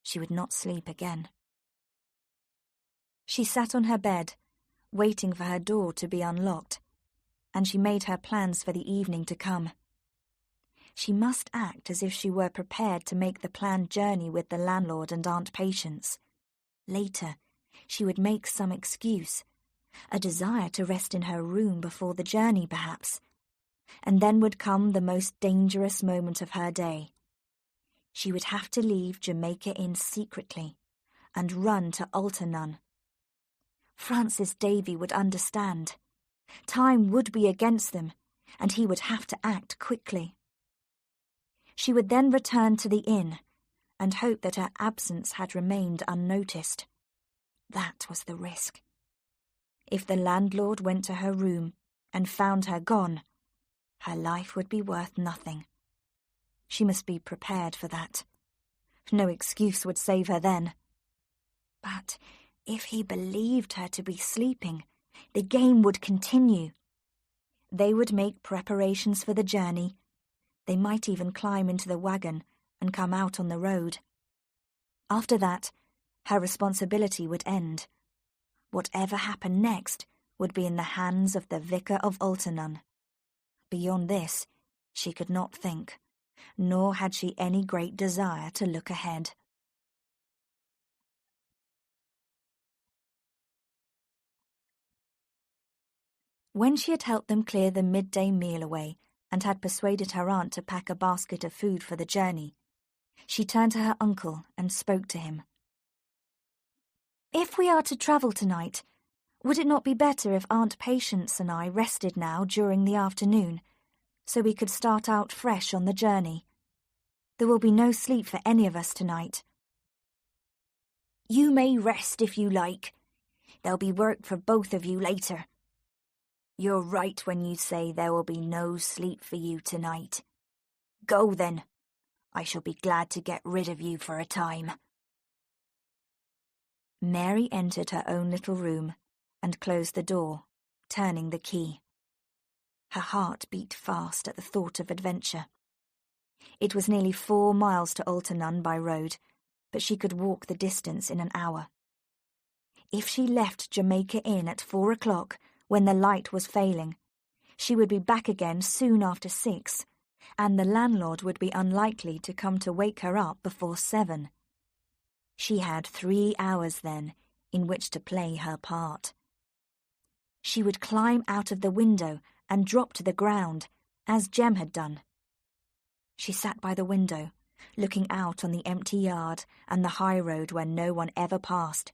A: She would not sleep again. She sat on her bed, waiting for her door to be unlocked, and she made her plans for the evening to come. She must act as if she were prepared to make the planned journey with the landlord and Aunt Patience. Later, she would make some excuse, a desire to rest in her room before the journey perhaps, and then would come the most dangerous moment of her day. She would have to leave Jamaica Inn secretly and run to Alternun. Francis Davy would understand. Time would be against them, and he would have to act quickly. She would then return to the inn and hope that her absence had remained unnoticed. That was the risk. If the landlord went to her room and found her gone, her life would be worth nothing. She must be prepared for that. No excuse would save her then. But if he believed her to be sleeping, the game would continue. They would make preparations for the journey. They might even climb into the wagon and come out on the road. After that, her responsibility would end. Whatever happened next would be in the hands of the vicar of Alternun. Beyond this, she could not think, nor had she any great desire to look ahead. When she had helped them clear the midday meal away and had persuaded her aunt to pack a basket of food for the journey, she turned to her uncle and spoke to him. If we are to travel tonight, would it not be better if Aunt Patience and I rested now during the afternoon, so we could start out fresh on the journey? There will be no sleep for any of us tonight. You may rest if you like. There'll be work for both of you later. You're right when you say there will be no sleep for you tonight. Go then. I shall be glad to get rid of you for a time. Mary entered her own little room and closed the door, turning the key. Her heart beat fast at the thought of adventure. It was nearly 4 miles to Alternun by road, but she could walk the distance in an hour. If she left Jamaica Inn at 4 o'clock, when the light was failing, she would be back again soon after 6, and the landlord would be unlikely to come to wake her up before 7. She had 3 hours then in which to play her part. She would climb out of the window and drop to the ground, as Jem had done. She sat by the window, looking out on the empty yard and the high road where no one ever passed,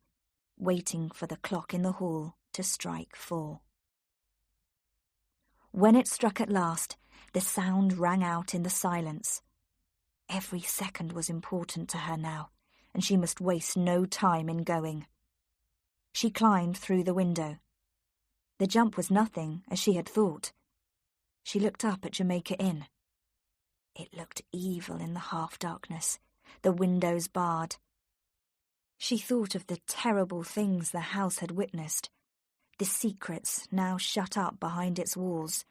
A: waiting for the clock in the hall to strike 4. When it struck at last, the sound rang out in the silence. Every second was important to her now, and she must waste no time in going. She climbed through the window. The jump was nothing, as she had thought. She looked up at Jamaica Inn. It looked evil in the half-darkness, the windows barred. She thought of the terrible things the house had witnessed, the secrets now shut up behind its walls,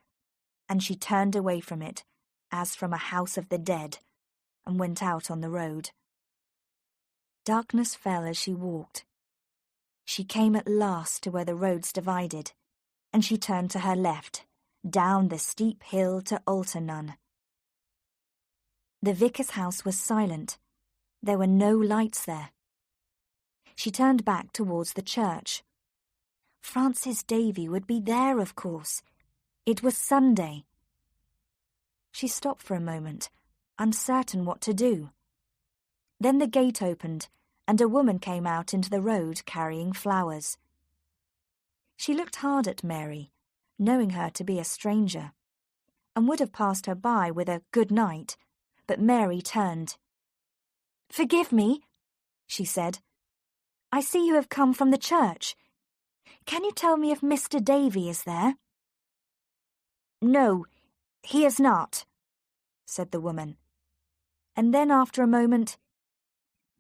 A: and she turned away from it, as from a house of the dead, and went out on the road. Darkness fell as she walked. She came at last to where the roads divided, and she turned to her left, down the steep hill to Alternun. The vicar's house was silent. There were no lights there. She turned back towards the church. Francis Davy would be there, of course. It was Sunday. She stopped for a moment, uncertain what to do. Then the gate opened, and a woman came out into the road carrying flowers. She looked hard at Mary, knowing her to be a stranger, and would have passed her by with a good night, but Mary turned. "Forgive me," she said. "I see you have come from the church. Can you tell me if Mr. Davy is there?"
B: "No, he is not," said the woman. And then after a moment,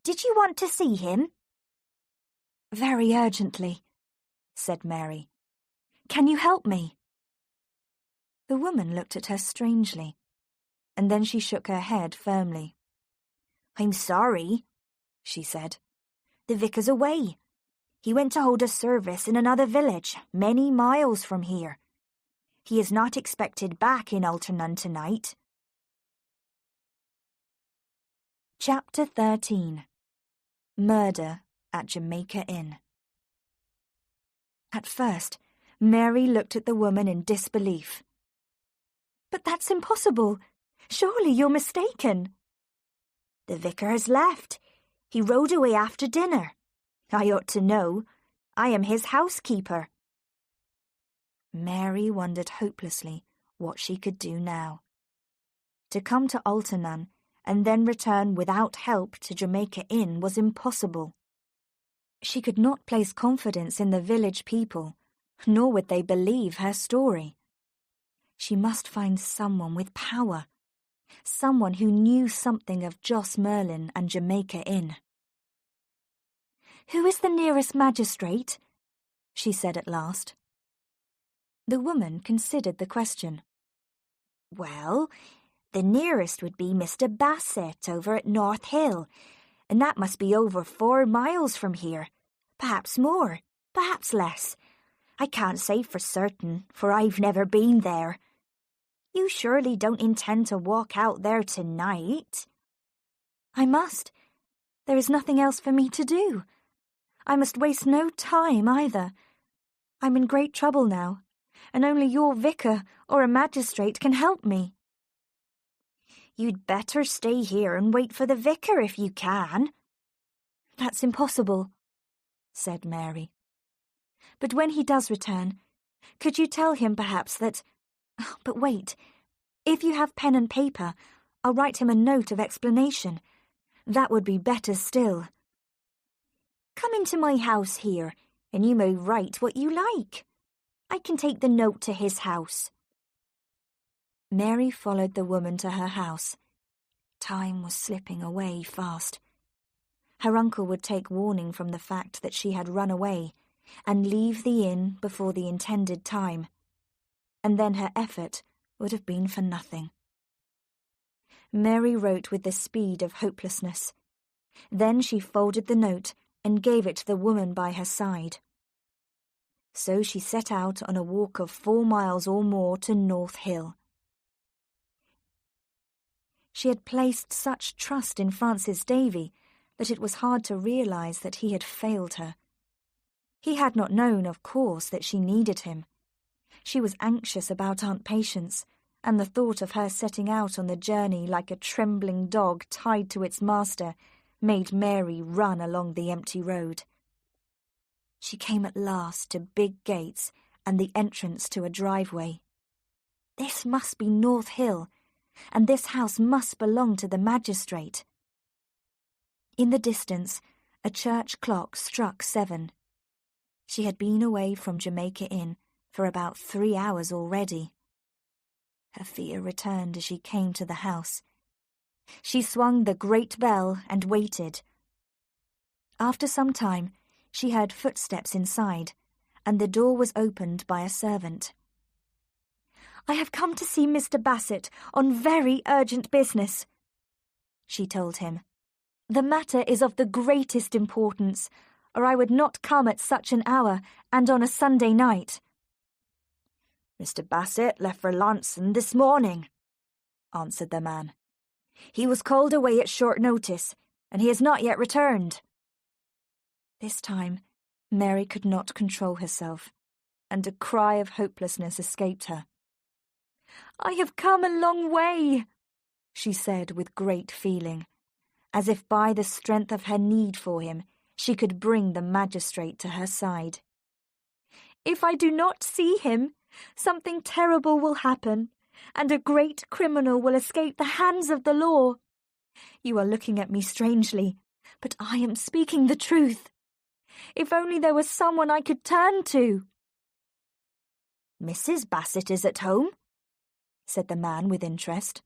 B: "Did you want to see him?"
A: "Very urgently," said Mary. "Can you help me?" The woman looked at her strangely, and then she shook her head firmly.
B: "I'm sorry," she said. "The vicar's away. He went to hold a service in another village, many miles from here. He is not expected back in Alternun tonight."
A: Chapter 13. Murder at Jamaica Inn. At first, Mary looked at the woman in disbelief. "But that's impossible. Surely you're mistaken."
B: "The vicar has left. He rode away after dinner. I ought to know. I am his housekeeper."
A: Mary wondered hopelessly what she could do now. To come to Alternun and then return without help to Jamaica Inn was impossible. She could not place confidence in the village people, nor would they believe her story. She must find someone with power, someone who knew something of Joss Merlin and Jamaica Inn. "Who is the nearest magistrate?" she said at last. The woman considered the question.
B: "Well, the nearest would be Mr. Bassett over at North Hill, and that must be over 4 miles from here. Perhaps more, perhaps less. I can't say for certain, for I've never been there. You surely don't intend to walk out there tonight?"
A: "I must. There is nothing else for me to do. I must waste no time either. I'm in great trouble now, and only your vicar or a magistrate can help me."
B: "You'd better stay here and wait for the vicar if you can."
A: "That's impossible," said Mary. "But when he does return, could you tell him perhaps that... But wait, if you have pen and paper, I'll write him a note of explanation. That would be better still."
B: "Come into my house here, and you may write what you like. I can take the note to his house."
A: Mary followed the woman to her house. Time was slipping away fast. Her uncle would take warning from the fact that she had run away and leave the inn before the intended time, and then her effort would have been for nothing. Mary wrote with the speed of hopelessness. Then she folded the note and gave it to the woman by her side. So she set out on a walk of 4 miles or more to North Hill. She had placed such trust in Francis Davy that it was hard to realize that he had failed her. He had not known, of course, that she needed him. She was anxious about Aunt Patience, and the thought of her setting out on the journey like a trembling dog tied to its master made Mary run along the empty road. She came at last to big gates and the entrance to a driveway. This must be North Hill, and this house must belong to the magistrate. In the distance, a church clock struck 7. She had been away from Jamaica Inn for about 3 hours already. Her fear returned as she came to the house. She swung the great bell and waited. After some time, she heard footsteps inside, and the door was opened by a servant. "I have come to see Mr. Bassett on very urgent business," she told him. "The matter is of the greatest importance, or I would not come at such an hour and on a Sunday night." "Mr. Bassett left for Launceston this morning," answered the man. "He was called away at short notice, and he has not yet returned." This time, Mary could not control herself, and a cry of hopelessness escaped her. "I have come a long way," she said with great feeling, as if by the strength of her need for him she could bring the magistrate to her side. "If I do not see him, something terrible will happen, and a great criminal will escape the hands of the law. You are looking at me strangely, but I am speaking the truth. If only there was someone I could turn to." "Mrs. Bassett is at home," said the man with interest.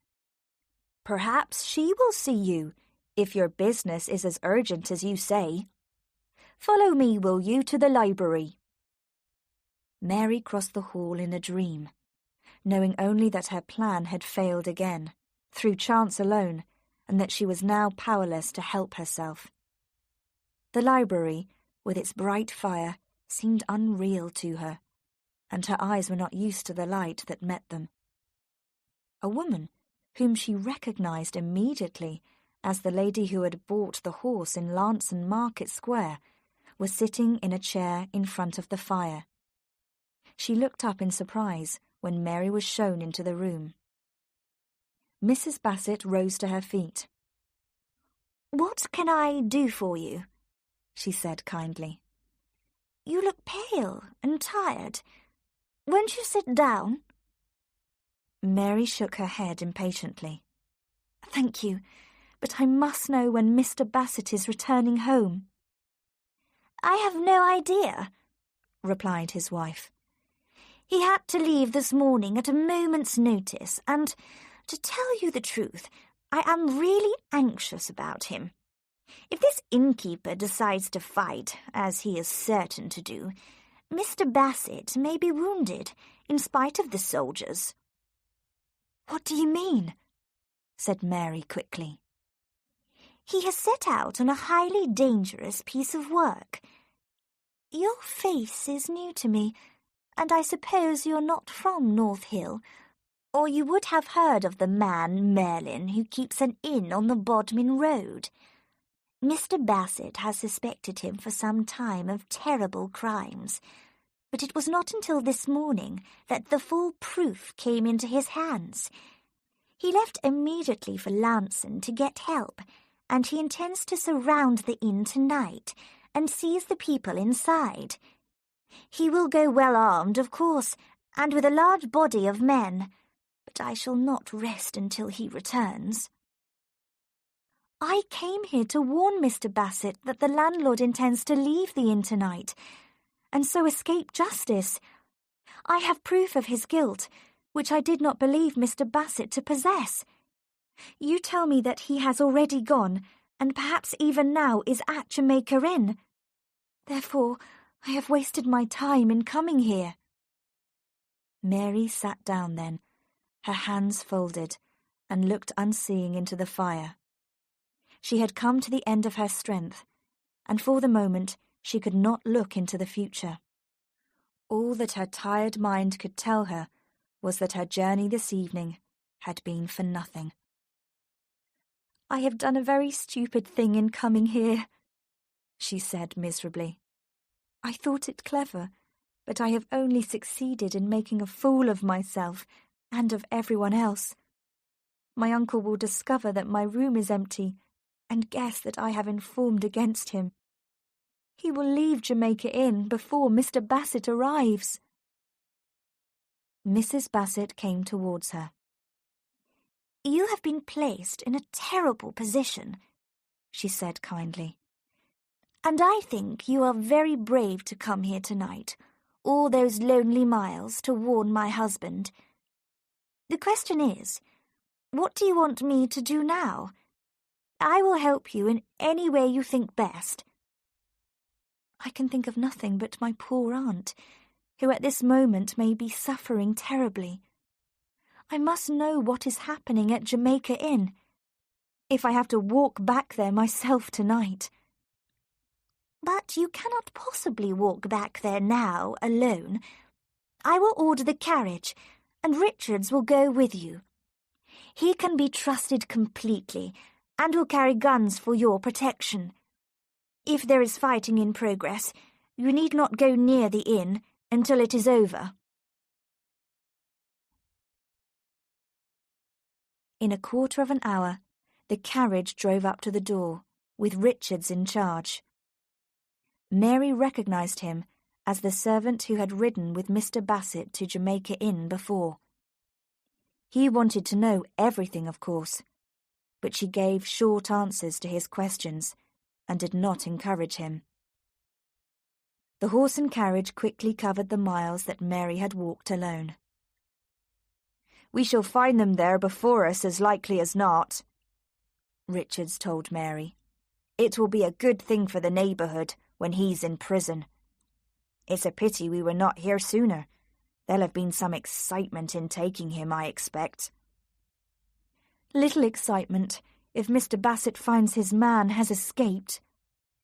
A: "Perhaps she will see you, if your business is as urgent as you say. Follow me, will you, to the library." Mary crossed the hall in a dream, knowing only that her plan had failed again, through chance alone, and that she was now powerless to help herself. The library, with its bright fire, seemed unreal to her, and her eyes were not used to the light that met them. A woman, whom she recognized immediately as the lady who had bought the horse in Launceston Market Square, was sitting in a chair in front of the fire. She looked up in surprise when Mary was shown into the room. Mrs. Bassett rose to her feet. "What can I do for you?" she said kindly. "You look pale and tired. Won't you sit down?" Mary shook her head impatiently. "Thank you, but I must know when Mr. Bassett is returning home." "I have no idea," replied his wife. "He had to leave this morning at a moment's notice, and, to tell you the truth, I am really anxious about him. If this innkeeper decides to fight, as he is certain to do, Mr. Bassett may be wounded, in spite of the soldiers." "What do you mean?" said Mary quickly. "He has set out on a highly dangerous piece of work. Your face is new to me, and I suppose you're not from North Hill, or you would have heard of the man Merlin who keeps an inn on the Bodmin Road. Mr. Bassett has suspected him for some time of terrible crimes, but it was not until this morning that the full proof came into his hands. He left immediately for Launceston to get help, and he intends to surround the inn tonight and seize the people inside. He will go well armed, of course, and with a large body of men, but I shall not rest until he returns." "I came here to warn Mr. Bassett that the landlord intends to leave the inn tonight, and so escape justice. I have proof of his guilt, which I did not believe Mr. Bassett to possess. You tell me that he has already gone, and perhaps even now is at Jamaica Inn. Therefore, I have wasted my time in coming here." Mary sat down then, her hands folded, and looked unseeing into the fire. She had come to the end of her strength, and for the moment she could not look into the future. All that her tired mind could tell her was that her journey this evening had been for nothing. "I have done a very stupid thing in coming here," she said miserably. "I thought it clever, but I have only succeeded in making a fool of myself, and of everyone else. My uncle will discover that my room is empty and guess that I have informed against him. He will leave Jamaica Inn before Mr. Bassett arrives." Mrs. Bassett came towards her.
B: "You have been placed in a terrible position," she said kindly. "And I think you are very brave to come here tonight, all those lonely miles to warn my husband. The question is, what do you want me to do now? I will help you in any way you think best."
A: "I can think of nothing but my poor aunt, who at this moment may be suffering terribly. I must know what is happening at Jamaica Inn, if I have to walk back there myself tonight."
B: "But you cannot possibly walk back there now alone. I will order the carriage, and Richards will go with you. He can be trusted completely, and will carry guns for your protection. If there is fighting in progress, you need not go near the inn until it is over."
A: In a quarter of an hour, the carriage drove up to the door, with Richards in charge. Mary recognized him as the servant who had ridden with Mr. Bassett to Jamaica Inn before. He wanted to know everything, of course, but she gave short answers to his questions and did not encourage him. The horse and carriage quickly covered the miles that Mary had walked alone.
D: "We shall find them there before us as likely as not," Richards told Mary. "It will be a good thing for the neighbourhood when he's in prison. It's a pity we were not here sooner. There'll have been some excitement in taking him, I expect."
A: "Little excitement if Mr. Bassett finds his man has escaped,"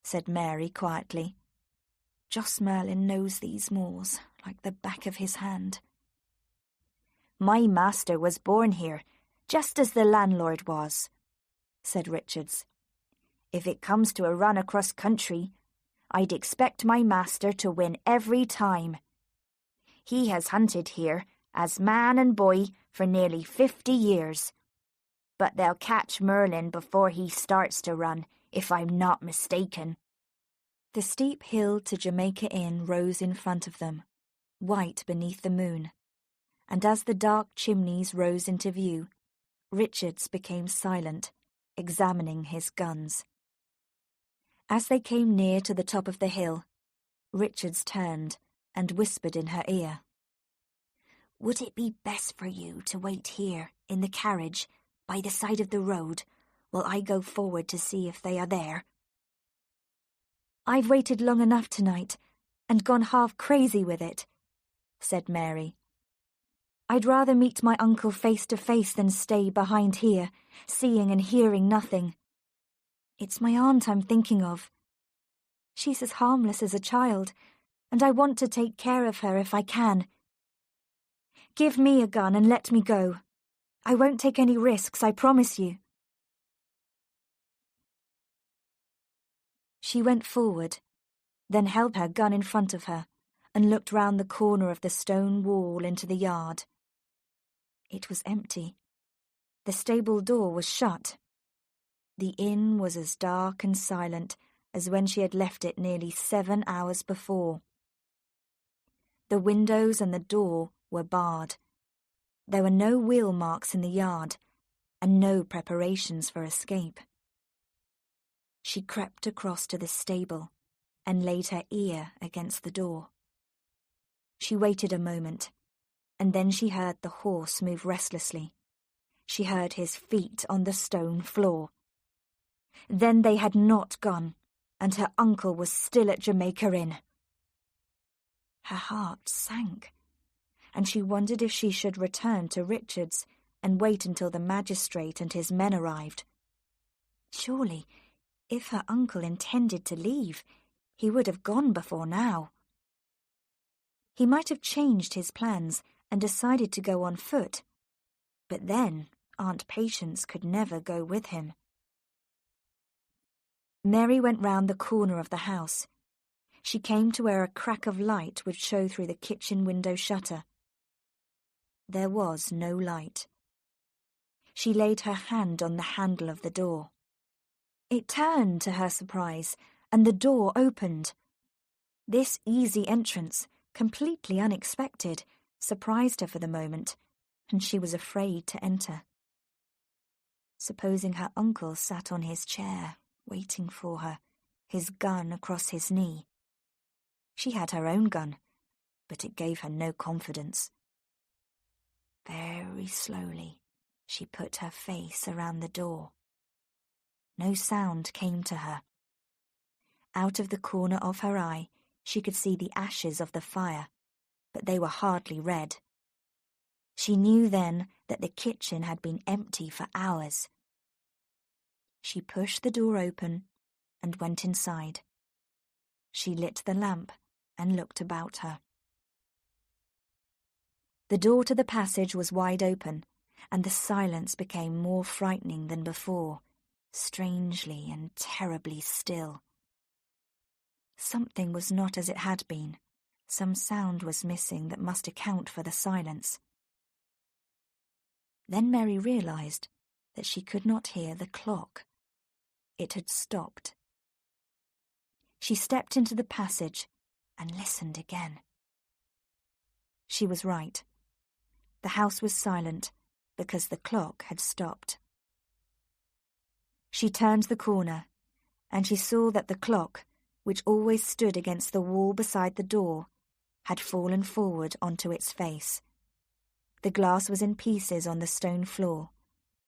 A: said Mary quietly. "Jos Merlin knows these moors like the back of his hand."
D: "My master was born here, just as the landlord was," said Richards. "If it comes to a run across country, I'd expect my master to win every time. He has hunted here, as man and boy, for nearly 50 years. But they'll catch Merlin before he starts to run, if I'm not mistaken."
A: The steep hill to Jamaica Inn rose in front of them, white beneath the moon, and as the dark chimneys rose into view, Richards became silent, examining his guns. As they came near to the top of the hill, Richards turned and whispered in her ear.
C: "Would it be best for you to wait here, in the carriage, by the side of the road, while I go forward to see if they are there?"
A: "I've waited long enough tonight, and gone half crazy with it," said Mary. "I'd rather meet my uncle face to face than stay behind here, seeing and hearing nothing. It's my aunt I'm thinking of. She's as harmless as a child, and I want to take care of her if I can. Give me a gun and let me go. I won't take any risks, I promise you." She went forward, then held her gun in front of her and looked round the corner of the stone wall into the yard. It was empty. The stable door was shut. The inn was as dark and silent as when she had left it nearly 7 hours before. The windows and the door were barred. There were no wheel marks in the yard, and no preparations for escape. She crept across to the stable and laid her ear against the door. She waited a moment, and then she heard the horse move restlessly. She heard his feet on the stone floor. Then they had not gone, and her uncle was still at Jamaica Inn. Her heart sank, and she wondered if she should return to Richards and wait until the magistrate and his men arrived. Surely, if her uncle intended to leave, he would have gone before now. He might have changed his plans and decided to go on foot, but then Aunt Patience could never go with him. Mary went round the corner of the house. She came to where a crack of light would show through the kitchen window shutter.
D: There was no light. She laid her hand on the handle of the door. It turned to her surprise, and the door opened. This easy entrance, completely unexpected, surprised her for the moment, and she was afraid to enter. Supposing her uncle sat on his chair, waiting for her, his gun across his knee. She had her own gun, but it gave her no confidence. Very slowly, she put her face around the door. No sound came to her. Out of the corner of her eye, she could see the ashes of the fire, but they were hardly red. She knew then that the kitchen had been empty for hours. She pushed the door open and went inside. She lit the lamp and looked about her. The door to the passage was wide open, and the silence became more frightening than before, strangely and terribly still. Something was not as it had been. Some sound was missing that must account for the silence. Then Mary realized that she could not hear the clock. It had stopped. She stepped into the passage and listened again. She was right. The house was silent because the clock had stopped. She turned the corner, and she saw that the clock, which always stood against the wall beside the door, had fallen forward onto its face. The glass was in pieces on the stone floor,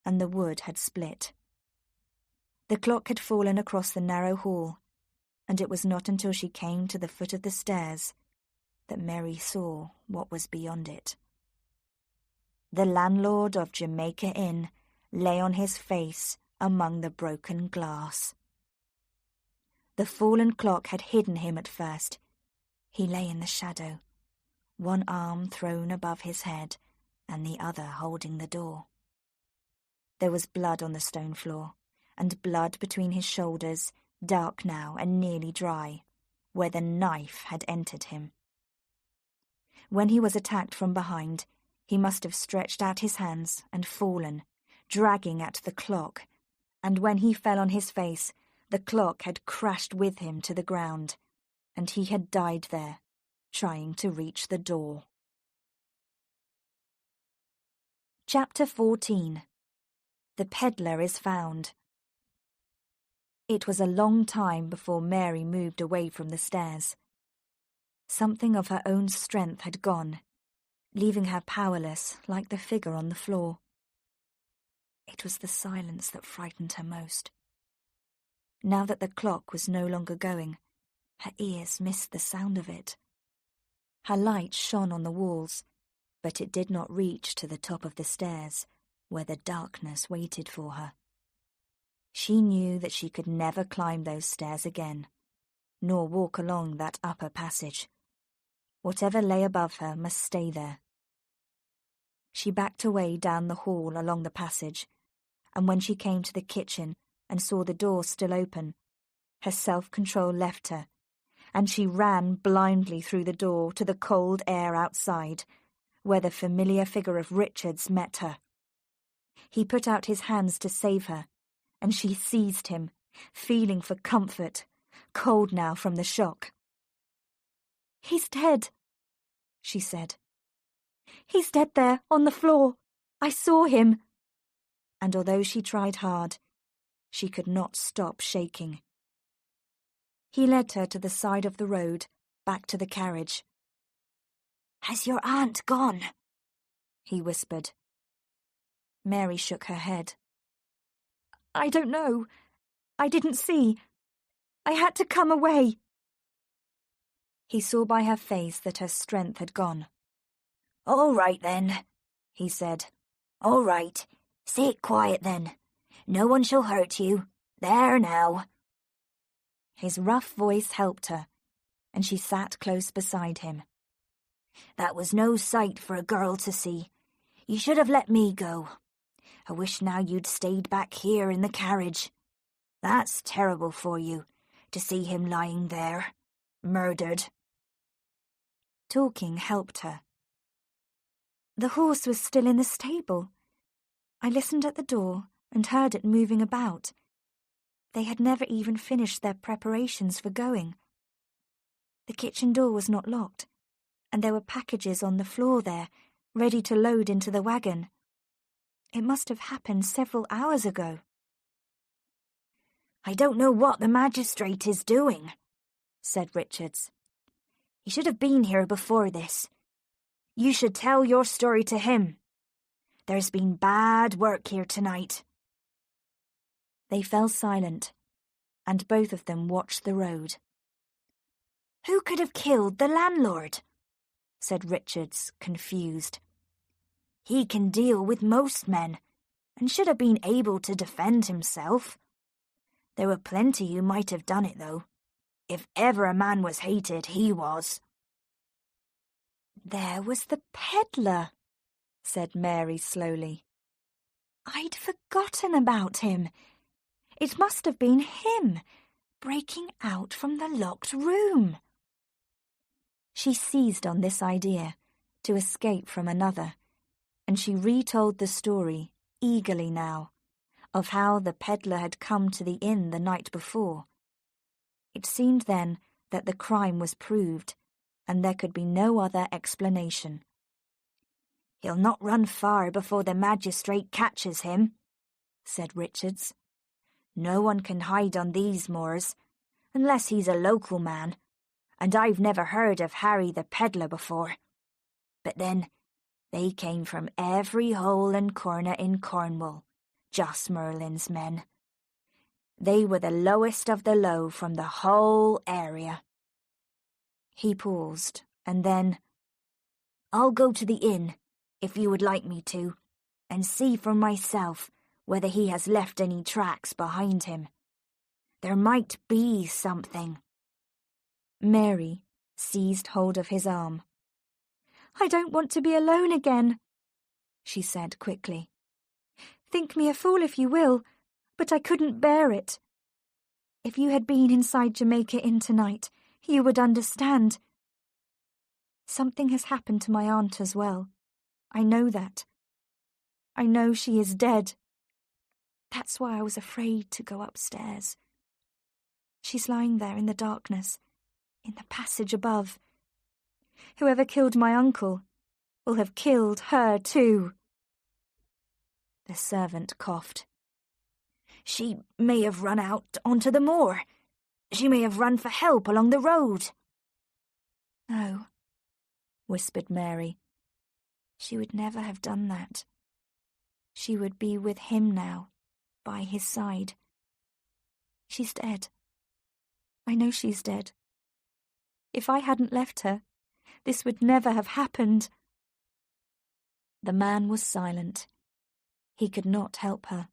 D: and the wood had split. The clock had fallen across the narrow hall, and it was not until she came to the foot of the stairs that Mary saw what was beyond it. The landlord of Jamaica Inn lay on his face among the broken glass. The fallen clock had hidden him at first. He lay in the shadow, one arm thrown above his head and the other holding the door. There was blood on the stone floor, and blood between his shoulders, dark now and nearly dry, where the knife had entered him. When he was attacked from behind, he must have stretched out his hands and fallen, dragging at the clock, and when he fell on his face, the clock had crashed with him to the ground, and he had died there, trying to reach the door. Chapter 14. The Peddler is Found. It was a long time before Mary moved away from the stairs. Something of her own strength had gone, leaving her powerless like the figure on the floor. It was the silence that frightened her most. Now that the clock was no longer going, her ears missed the sound of it. Her light shone on the walls, but it did not reach to the top of the stairs, where the darkness waited for her. She knew that she could never climb those stairs again, nor walk along that upper passage. Whatever lay above her must stay there. She backed away down the hall along the passage, and when she came to the kitchen and saw the door still open, her self-control left her, and she ran blindly through the door to the cold air outside, where the familiar figure of Richards met her. He put out his hands to save her, and she seized him, feeling for comfort, cold now from the shock. "He's dead," she said. "He's dead there, on the floor. I saw him." And although she tried hard, she could not stop shaking. He led her to the side of the road, back to the carriage. "Has your aunt gone?" he whispered. Mary shook her head. "I don't know. I didn't see. I had to come away." He saw by her face that her strength had gone.
C: "All right, then," he said. "All right. Sit quiet, then. No one shall hurt you. There now."
D: His rough voice helped her, and she sat close beside him.
C: "That was no sight for a girl to see. You should have let me go. I wish now you'd stayed back here in the carriage. That's terrible for you, to see him lying there, murdered."
D: Talking helped her.
A: The horse was still in the stable. I listened at the door and heard it moving about. They had never even finished their preparations for going. The kitchen door was not locked, and there were packages on the floor there, ready to load into the wagon. It must have happened several hours ago.
B: "I don't know what the magistrate is doing," said Richards. "He should have been here before this. You should tell your story to him. There's been bad work here tonight."
A: They fell silent, and both of them watched the road.
B: "Who could have killed the landlord?" said Richards, confused. "He can deal with most men, and should have been able to defend himself. There were plenty who might have done it, though. If ever a man was hated, he was."
A: "There was the peddler," said Mary slowly. "I'd forgotten about him. It must have been him, breaking out from the locked room." She seized on this idea to escape from another, and she retold the story, eagerly now, of how the peddler had come to the inn the night before. It seemed then that the crime was proved, and there could be no other explanation.
B: "He'll not run far before the magistrate catches him," said Richards. "No one can hide on these moors, unless he's a local man, and I've never heard of Harry the peddler before. But then, they came from every hole and corner in Cornwall, Joss Merlin's men. They were the lowest of the low from the whole area." He paused, and then, "I'll go to the inn, if you would like me to, and see for myself whether he has left any tracks behind him. There might be something."
A: Mary seized hold of his arm. "I don't want to be alone again," she said quickly. "Think me a fool if you will, but I couldn't bear it. If you had been inside Jamaica Inn tonight, you would understand. Something has happened to my aunt as well. I know that. I know she is dead. That's why I was afraid to go upstairs. She's lying there in the darkness, in the passage above. Whoever killed my uncle will have killed her too." The servant coughed.
B: "She may have run out onto the moor. She may have run for help along the road."
A: "No," whispered Mary. "She would never have done that. She would be with him now, by his side. She's dead. I know she's dead. If I hadn't left her, this would never have happened." The man was silent. He could not help her.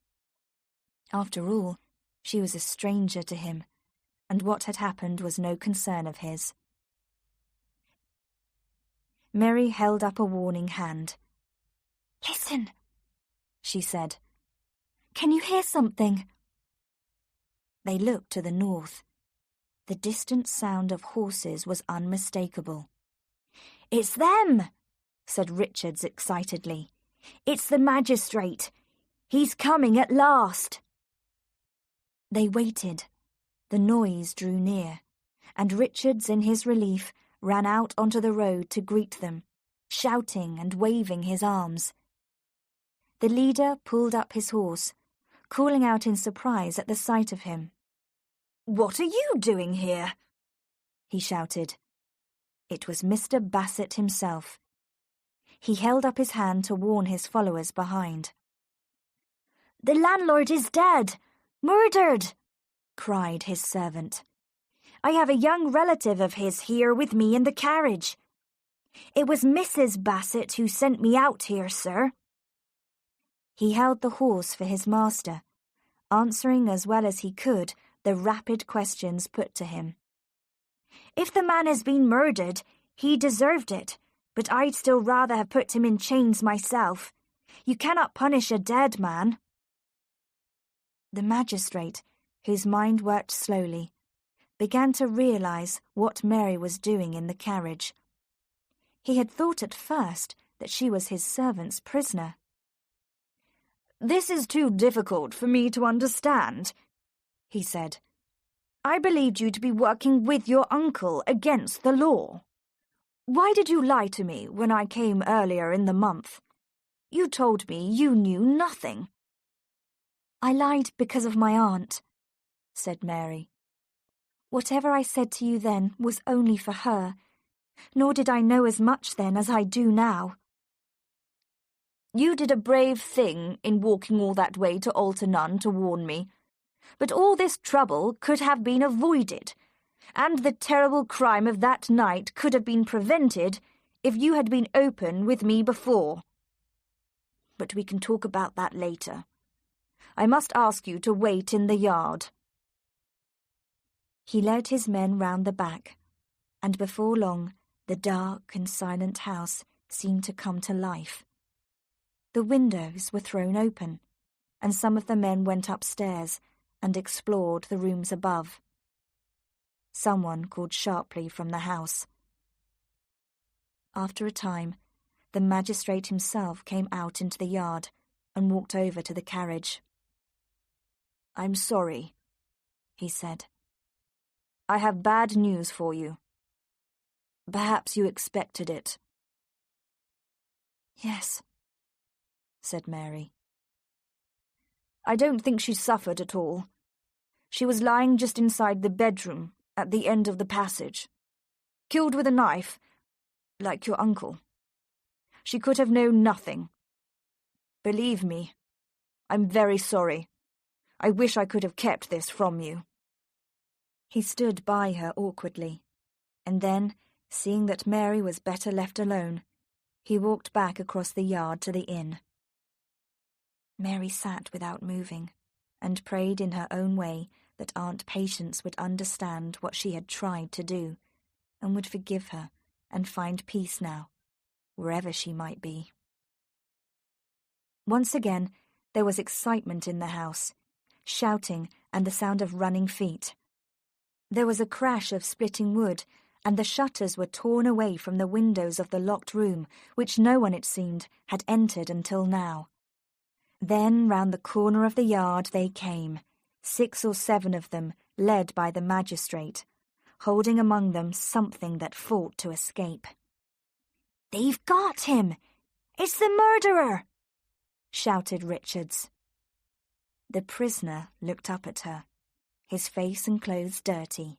A: After all, she was a stranger to him, and what had happened was no concern of his. Mary held up a warning hand. "Listen," she said. "Can you hear something?" They looked to the north. The distant sound of horses was unmistakable.
B: "It's them," said Richards excitedly. "It's the magistrate. He's coming at last."
A: They waited. The noise drew near, and Richards, in his relief, ran out onto the road to greet them, shouting and waving his arms. The leader pulled up his horse, calling out in surprise at the sight of him.
B: "What are you doing here?"
A: he shouted. It was Mr. Bassett himself. He held up his hand to warn his followers behind.
B: "The landlord is dead! Murdered!" cried his servant. "I have a young relative of his here with me in the carriage. It was Mrs. Bassett who sent me out here, sir."
A: He held the horse for his master, answering as well as he could the rapid questions put to him.
B: "If the man has been murdered, he deserved it, but I'd still rather have put him in chains myself. You cannot punish a dead man."
A: The magistrate, whose mind worked slowly, began to realize what Mary was doing in the carriage. He had thought at first
D: that she was his servant's prisoner.
A: "This is too difficult for me to understand," he said. "I believed you to be working with your uncle against the law. Why did you lie to me when I came earlier in the month? You told me you knew nothing."
D: "I lied because of my aunt," said Mary. "Whatever I said to you then was only for her, nor did I know as much then as I do now."
A: "You did a brave thing in walking all that way to Alternun to warn me, but all this trouble could have been avoided, and the terrible crime of that night could have been prevented if you had been open with me before. But we can talk about that later. I must ask you to wait in the yard."
D: He led his men round the back, and before long the dark and silent house seemed to come to life. The windows were thrown open, and some of the men went upstairs and explored the rooms above. Someone called sharply from the house. After a time, the magistrate himself came out into the yard and walked over to the carriage.
A: "I'm sorry," he said. "I have bad news for you. Perhaps you expected it."
D: "Yes," said Mary.
A: "I don't think she suffered at all. She was lying just inside the bedroom, at the end of the passage. Killed with a knife, like your uncle. She could have known nothing. Believe me, I'm very sorry. I wish I could have kept this from you."
D: He stood by her awkwardly, and then, seeing that Mary was better left alone, he walked back across the yard to the inn. Mary sat without moving, and prayed in her own way that Aunt Patience would understand what she had tried to do, and would forgive her and find peace now, wherever she might be. Once again, there was excitement in the house, shouting and the sound of running feet. There was a crash of splitting wood, and the shutters were torn away from the windows of the locked room, which no one, it seemed, had entered until now. Then round the corner of the yard they came, 6 or 7 of them, led by the magistrate, holding among them something that fought to escape.
B: "They've got him! It's the murderer!"
D: shouted Richards. The prisoner looked up at her, his face and clothes dirty.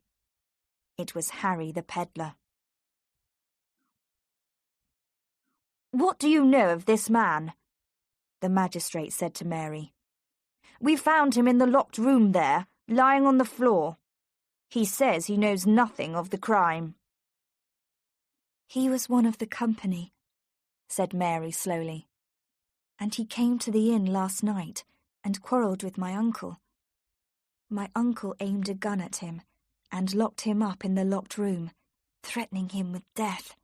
D: It was Harry the peddler.
A: "What do you know of this man?" the magistrate said to Mary. "We found him in the locked room there, lying on the floor. He says he knows nothing of the crime."
D: "He was one of the company," said Mary slowly, "and he came to the inn last night and quarrelled with my uncle. My uncle aimed a gun at him and locked him up in the locked room, threatening him with death.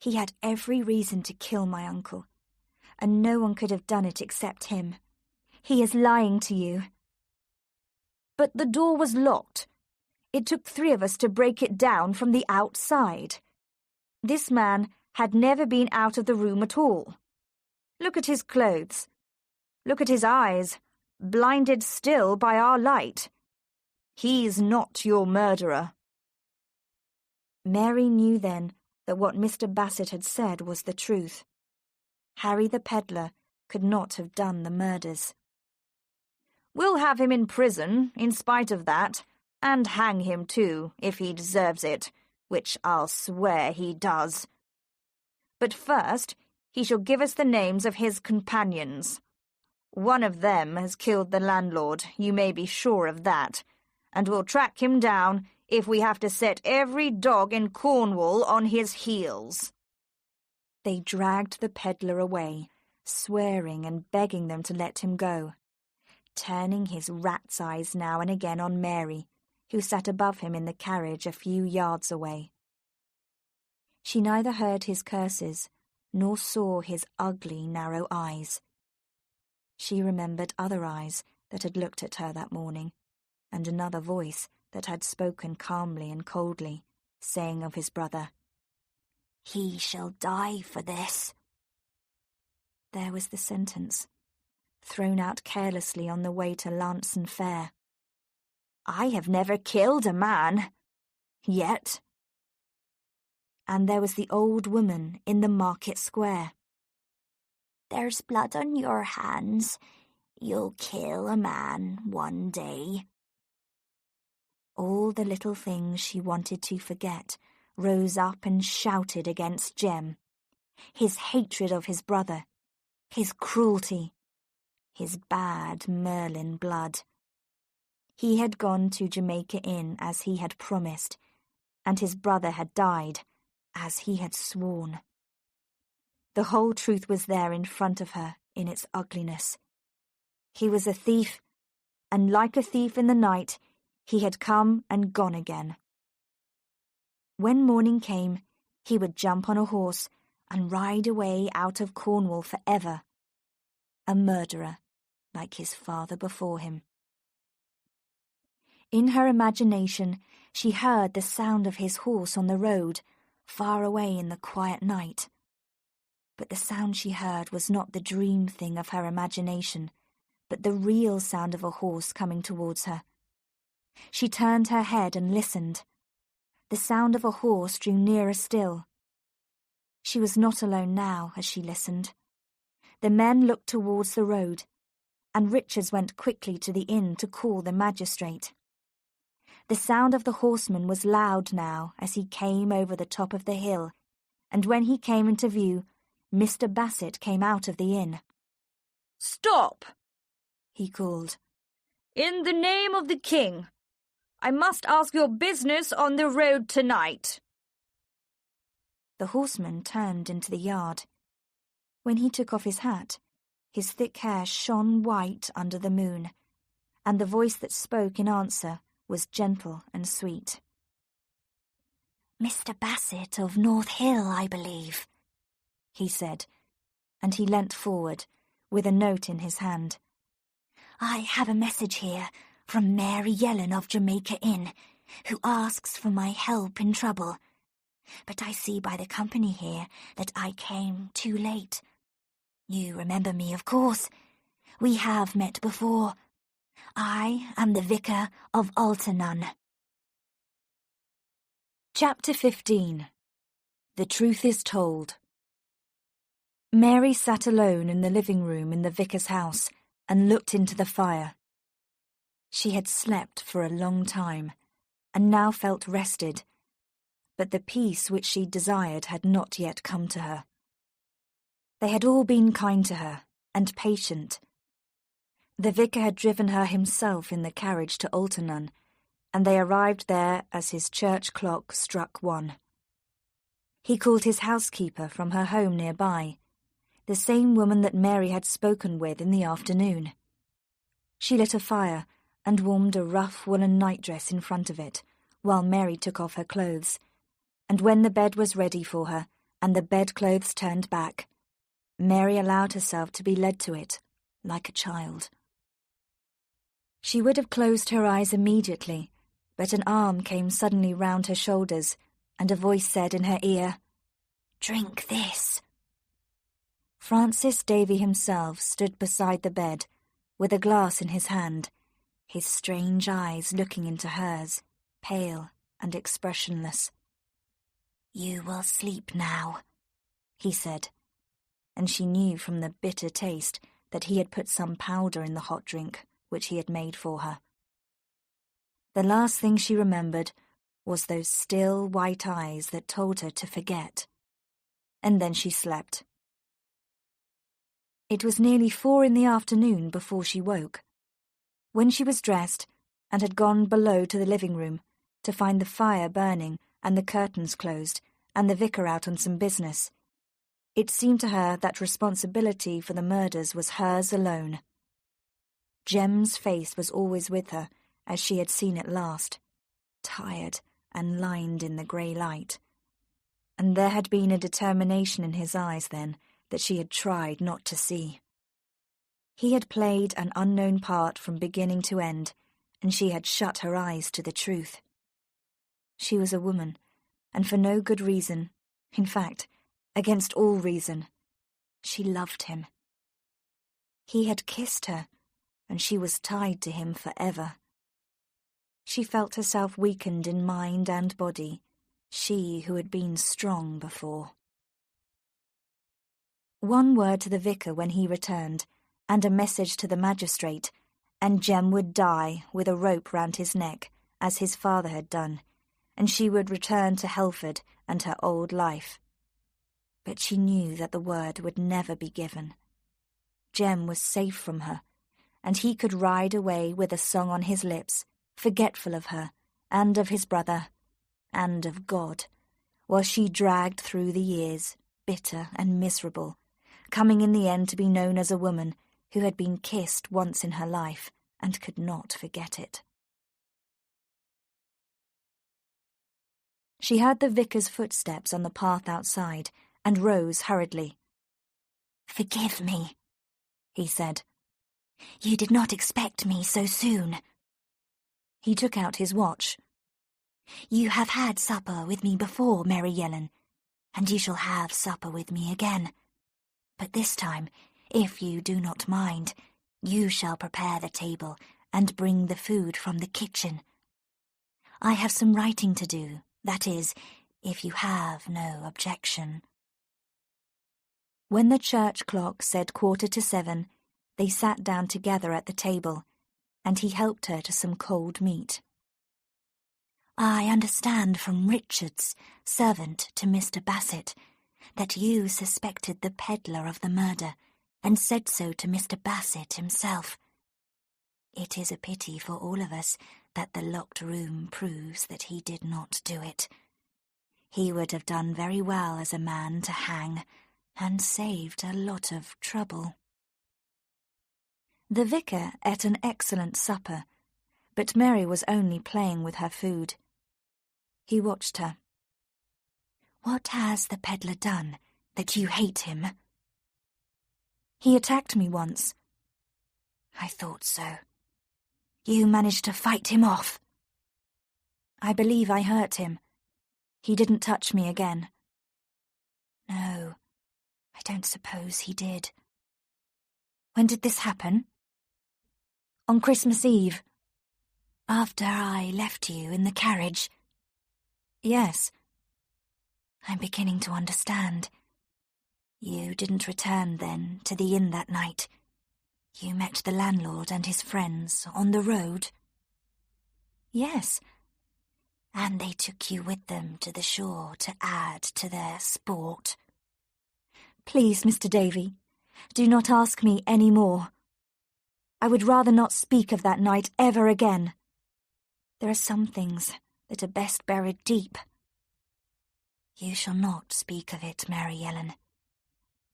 D: He had every reason to kill my uncle, and no one could have done it except him. He is lying to you."
A: "But the door was locked. It took 3 of us to break it down from the outside. This man had never been out of the room at all. Look at his clothes. Look at his eyes, blinded still by our light. He's not your murderer."
D: Mary knew then that what Mr. Bassett had said was the truth. Harry the peddler could not have done the murders.
A: "We'll have him in prison, in spite of that, and hang him too, if he deserves it, which I'll swear he does. But first, he shall give us the names of his companions. One of them has killed the landlord, you may be sure of that, and we'll track him down if we have to set every dog in Cornwall on his heels."
D: They dragged the peddler away, swearing and begging them to let him go, turning his rat's eyes now and again on Mary, who sat above him in the carriage a few yards away. She neither heard his curses nor saw his ugly, narrow eyes. She remembered other eyes that had looked at her that morning, and another voice that had spoken calmly and coldly, saying of his brother,
B: "He shall die for this."
A: there was the sentence, thrown out carelessly on the way to Lanson Fair. "I have never killed a man. Yet." And there was the old woman in the market square.
B: "There's blood on your hands. You'll kill a man one day."
A: All the little things she wanted to forget rose up and shouted against Jem. His hatred of his brother, his cruelty, his bad Merlin blood. He had gone to Jamaica Inn as he had promised, and his brother had died as he had sworn. The whole truth was there in front of her in its ugliness. He was a thief, and like a thief in the night, he had come and gone again. When morning came, he would jump on a horse and ride away out of Cornwall forever, a murderer like his father before him. In her imagination, she heard the sound of his horse on the road, far away in the quiet night. But the sound she heard was not the dream thing of her imagination, but the real sound of a horse coming towards her. She turned her head and listened. The sound of a horse drew nearer still. She was not alone now as she listened. The men looked towards the road, and Richards went quickly to the inn to call the magistrate. The sound of the horseman was loud now as he came over the top of the hill, and when he came into view, Mr. Bassett came out of the inn.
D: "Stop!"
A: he called.
D: "In the name of the king, I must ask your business on the road tonight."
A: The horseman turned into the yard. When he took off his hat, his thick hair shone white under the moon, and the voice that spoke in answer was gentle and sweet.
B: "Mr. Bassett of North Hill, I believe,"
A: he said, and he leant forward with a note in his hand.
B: "I have a message here from Mary Yellen of Jamaica Inn, who asks for my help in trouble. But I see by the company here that I came too late. You remember me, of course. We have met before. I am the vicar of Altarnun."
A: Chapter 15. The Truth is Told. Mary sat alone in the living room in the vicar's house and looked into the fire. She had slept for a long time, and now felt rested, but the peace which she desired had not yet come to her. They had all been kind to her, and patient. The vicar had driven her himself in the carriage to Altarnun, and they arrived there as his church clock struck 1. He called his housekeeper from her home nearby, the same woman that Mary had spoken with in the afternoon. She lit a fire and warmed a rough woolen nightdress in front of it, while Mary took off her clothes, and when the bed was ready for her, and the bedclothes turned back, Mary allowed herself to be led to it, like a child. She would have closed her eyes immediately, but an arm came suddenly round her shoulders, and a voice said in her ear,
B: "Drink this."
A: Francis Davy himself stood beside the bed, with a glass in his hand, his strange eyes looking into hers, pale and expressionless.
B: "You will sleep now,"
A: he said, and she knew from the bitter taste that he had put some powder in the hot drink which he had made for her. The last thing she remembered was those still white eyes that told her to forget, and then she slept. It was nearly 4 in the afternoon before she woke. When she was dressed and had gone below to the living room to find the fire burning and the curtains closed and the vicar out on some business, it seemed to her that responsibility for the murders was hers alone. Jem's face was always with her as she had seen it last, tired and lined in the grey light, and there had been a determination in his eyes then that she had tried not to see. He had played an unknown part from beginning to end, and she had shut her eyes to the truth. She was a woman, and for no good reason, in fact, against all reason, she loved him
D: He had kissed her, and she was tied to him forever. She felt herself weakened in mind and body, she who had been strong before. One word to the vicar when he returned, and a message to the magistrate, and Jem would die with a rope round his neck, as his father had done, and she would return to Helford and her old life. But she knew that the word would never be given. Jem was safe from her, and he could ride away with a song on his lips, forgetful of her, and of his brother, and of God, while she dragged through the years, bitter and miserable, coming in the end to be known as a woman who had been kissed once in her life and could not forget it. She heard the vicar's footsteps on the path outside and rose hurriedly.
B: "Forgive me," he said. "You did not expect me so soon."
D: He took out his watch.
B: "You have had supper with me before, Mary Yellen, and you shall have supper with me again. But this time, if you do not mind, you shall prepare the table and bring the food from the kitchen. I have some writing to do, that is, if you have no objection."
D: When the church clock said 7:15, they sat down together at the table, and he helped her to some cold meat.
B: "I understand from Richard's servant to Mr. Bassett that you suspected the peddler of the murder and said so to Mr. Bassett himself. It is a pity for all of us that the locked room proves that he did not do it. He would have done very well as a man to hang and saved a lot of trouble."
D: The vicar ate an excellent supper, but Mary was only playing with her food. He watched her.
B: "What has the peddler done that you hate him?"
D: "He attacked me once."
B: "I thought so. You managed to fight him off?"
D: "I believe I hurt him. He didn't touch me again."
B: "No, I don't suppose he did."
D: "When did this happen?" "On Christmas Eve."
B: "After I left you in the carriage?"
D: "Yes."
B: "I'm beginning to understand. You didn't return, then, to the inn that night. You met the landlord and his friends on the road?"
D: "Yes."
B: "And they took you with them to the shore to add to their sport?"
D: "Please, Mr. Davy, do not ask me any more. I would rather not speak of that night ever again. There are some things that are best buried deep."
B: "You shall not speak of it, Mary Yellen.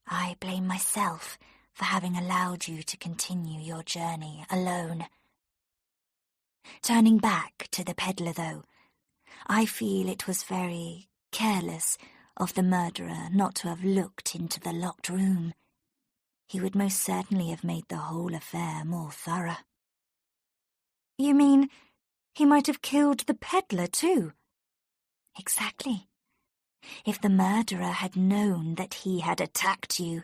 B: I blame myself for having allowed you to continue your journey alone. Turning back to the peddler, though, I feel it was very careless of the murderer not to have looked into the locked room. He would most certainly have made the whole affair more thorough."
D: "You mean he might have killed the peddler too?"
B: "Exactly. If the murderer had known that he had attacked you,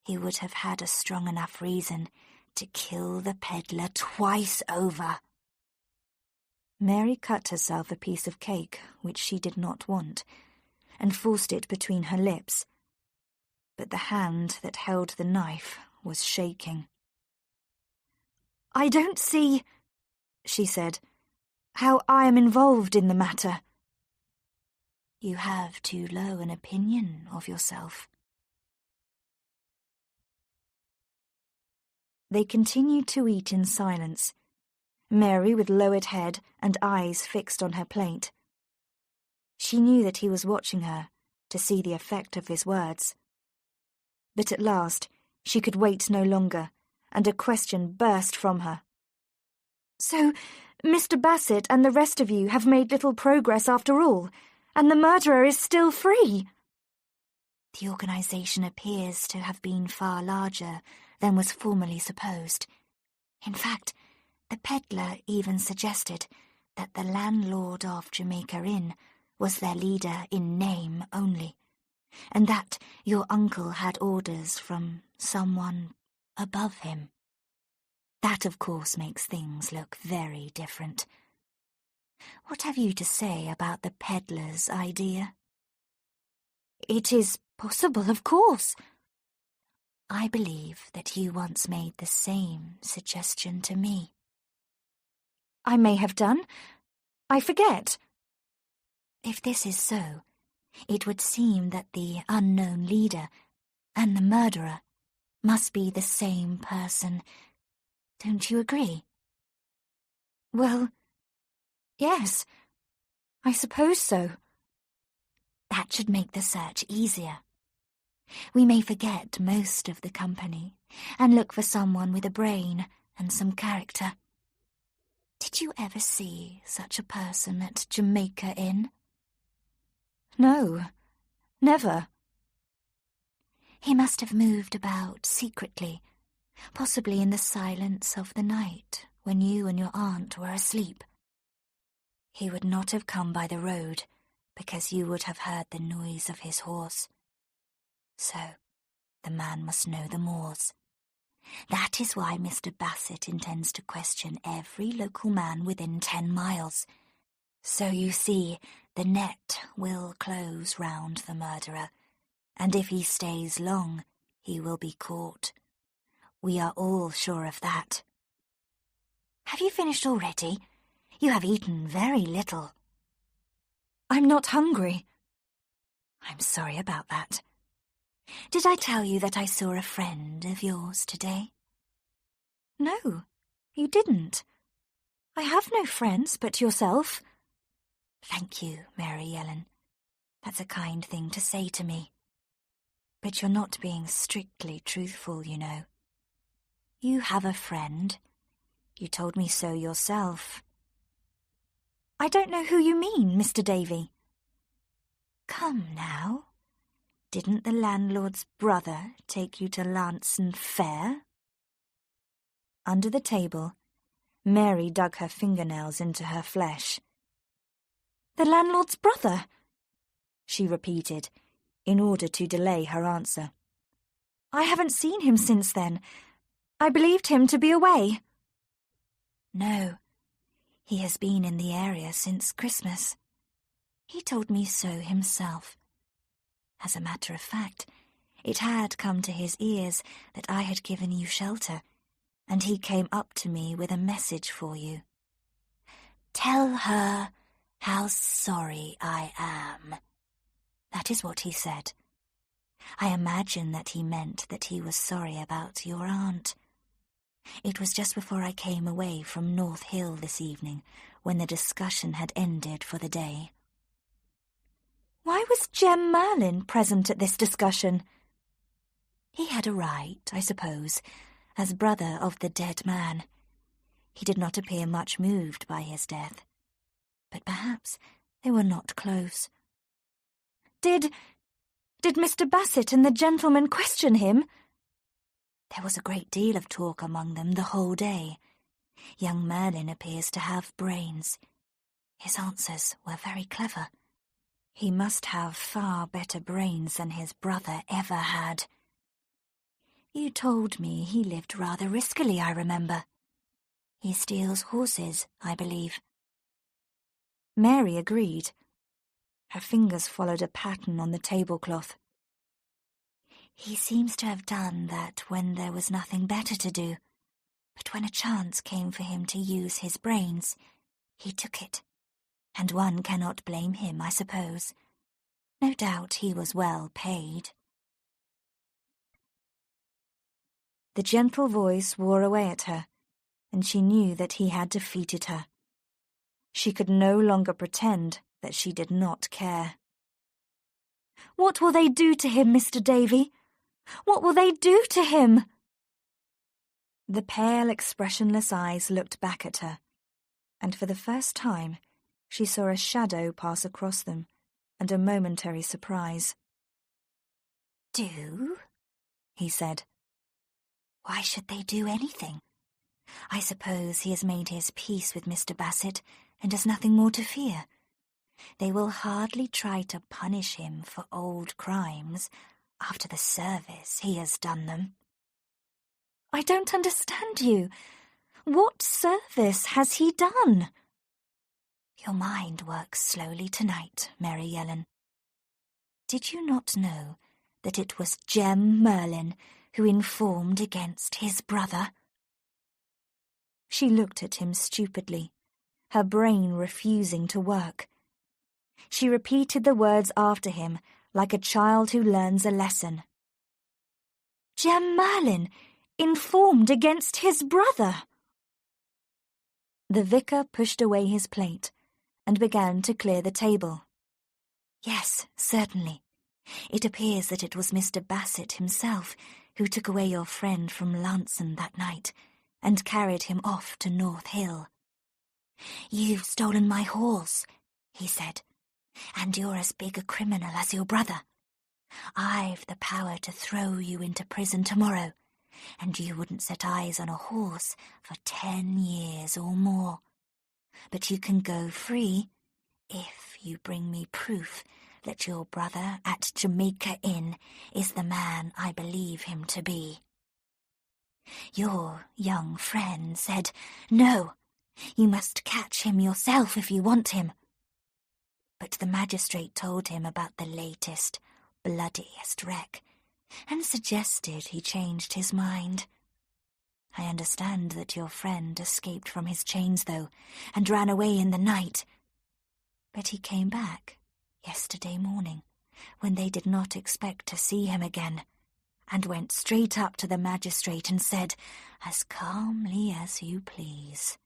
B: he would have had a strong enough reason to kill the peddler twice over."
D: Mary cut herself a piece of cake which she did not want, and forced it between her lips. But the hand that held the knife was shaking. "I don't see," she said, "how I am involved in the matter."
B: "You have too low an opinion of yourself."
D: They continued to eat in silence, Mary with lowered head and eyes fixed on her plate. She knew that he was watching her to see the effect of his words. But at last she could wait no longer, and a question burst from her. "So, Mr. Bassett and the rest of you have made little progress after all, and the murderer is still free?"
B: "The organisation appears to have been far larger than was formerly supposed. In fact, the peddler even suggested that the landlord of Jamaica Inn was their leader in name only, and that your uncle had orders from someone
C: above him. That, of course, makes things look very different. What have you to say about the peddler's idea?
D: It is possible, of course.
C: I believe that you once made the same suggestion to me.
D: I may have done. I forget.
C: If this is so, it would seem that the unknown leader and the murderer must be the same person. Don't you agree?
D: Well, yes, I suppose so.
C: That should make the search easier. We may forget most of the company and look for someone with a brain and some character. Did you ever see such a person at Jamaica Inn?
D: No, never.
C: He must have moved about secretly, possibly in the silence of the night when you and your aunt were asleep. He would not have come by the road because you would have heard the noise of his horse. So, the man must know the moors. That is why Mr. Bassett intends to question every local man within 10 miles. So you see, the net will close round the murderer, and if he stays long, he will be caught. We are all sure of that. Have you finished already? You have eaten very little.
D: I'm not hungry.
C: I'm sorry about that. Did I tell you that I saw a friend of yours today?
D: No, you didn't. I have no friends but yourself.
C: Thank you, Mary Ellen. That's a kind thing to say to me. But you're not being strictly truthful, you know. You have a friend. You told me so yourself.
D: I don't know who you mean, Mr. Davy.
C: Come now. Didn't the landlord's brother take you to Lansing Fair?
D: Under the table, Mary dug her fingernails into her flesh. The landlord's brother, she repeated, in order to delay her answer. I haven't seen him since then. I believed him to be away.
C: No, he has been in the area since Christmas. He told me so himself. As a matter of fact, it had come to his ears that I had given you shelter, and he came up to me with a message for you. Tell her how sorry I am. That is what he said. I imagine that he meant that he was sorry about your aunt. It was just before I came away from North Hill this evening, when the discussion had ended for the day.
D: Why was Jem Merlin present at this discussion?
C: He had a right, I suppose, as brother of the dead man. He did not appear much moved by his death. But perhaps they were not close.
D: Did Mr. Bassett and the gentleman question him?
C: There was a great deal of talk among them the whole day. Young Merlin appears to have brains. His answers were very clever. He must have far better brains than his brother ever had. You told me he lived rather riskily, I remember. He steals horses, I believe.
D: Mary agreed. Her fingers followed a pattern on the tablecloth.
C: He seems to have done that when there was nothing better to do, but when a chance came for him to use his brains, he took it. And one cannot blame him, I suppose. No doubt he was well paid.
D: The gentle voice wore away at her, and she knew that he had defeated her. She could no longer pretend that she did not care. What will they do to him, Mr. Davy? What will they do to him? The pale, expressionless eyes looked back at her, and for the first time she saw a shadow pass across them, and a momentary surprise.
C: Do? He said. Why should they do anything? I suppose he has made his peace with Mr. Bassett and has nothing more to fear. They will hardly try to punish him for old crimes after the service he has done them.
A: I don't understand you. What service has he done?
C: Your mind works slowly tonight, Mary Yellen. Did you not know that it was Jem Merlin who informed against his brother?
A: She looked at him stupidly, her brain refusing to work. She repeated the words after him like a child who learns a lesson. Jem Merlin informed against his brother. The vicar pushed away his plate and began to clear the table.
C: Yes, certainly. It appears that it was Mr. Bassett himself who took away your friend from Lanson that night and carried him off to North Hill. You've stolen my horse, he said, and you're as big a criminal as your brother. I've the power to throw you into prison tomorrow, and you wouldn't set eyes on a horse for 10 years or more. But you can go free if you bring me proof that your brother at Jamaica Inn is the man I believe him to be. Your young friend said, no, you must catch him yourself if you want him. But the magistrate told him about the latest, bloodiest wreck, and suggested he changed his mind. I understand that your friend escaped from his chains, though, and ran away in the night. But he came back yesterday morning, when they did not expect to see him again, and went straight up to the magistrate and said, as calmly as you please,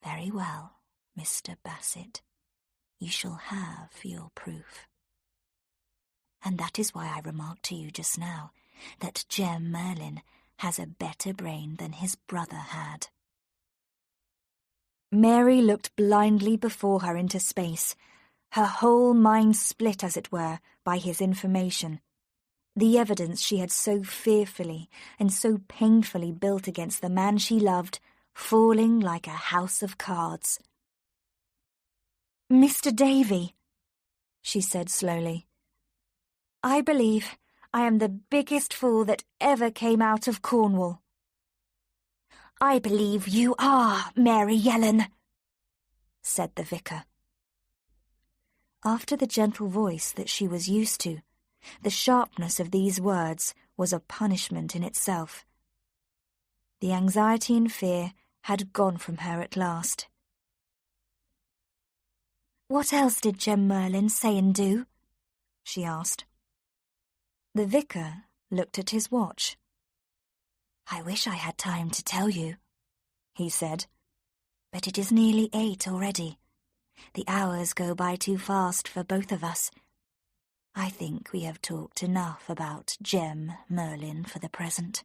C: very well, Mr. Bassett, you shall have your proof. And that is why I remarked to you just now that Jem Merlin has a better brain than his brother had.
A: Mary looked blindly before her into space, her whole mind split, as it were, by his information, the evidence she had so fearfully and so painfully built against the man she loved, falling like a house of cards. Mr. Davy, she said slowly, I believe I am the biggest fool that ever came out of Cornwall.
B: I believe you are, Mary Yellen, said the vicar.
A: After the gentle voice that she was used to, the sharpness of these words was a punishment in itself. The anxiety and fear had gone from her at last.
B: What else did Jem Merlin say and do? She asked.
A: The vicar looked at his watch.
C: I wish I had time to tell you, he said, but it is nearly 8 already. The hours go by too fast for both of us. I think we have talked enough about Jem Merlin for the present.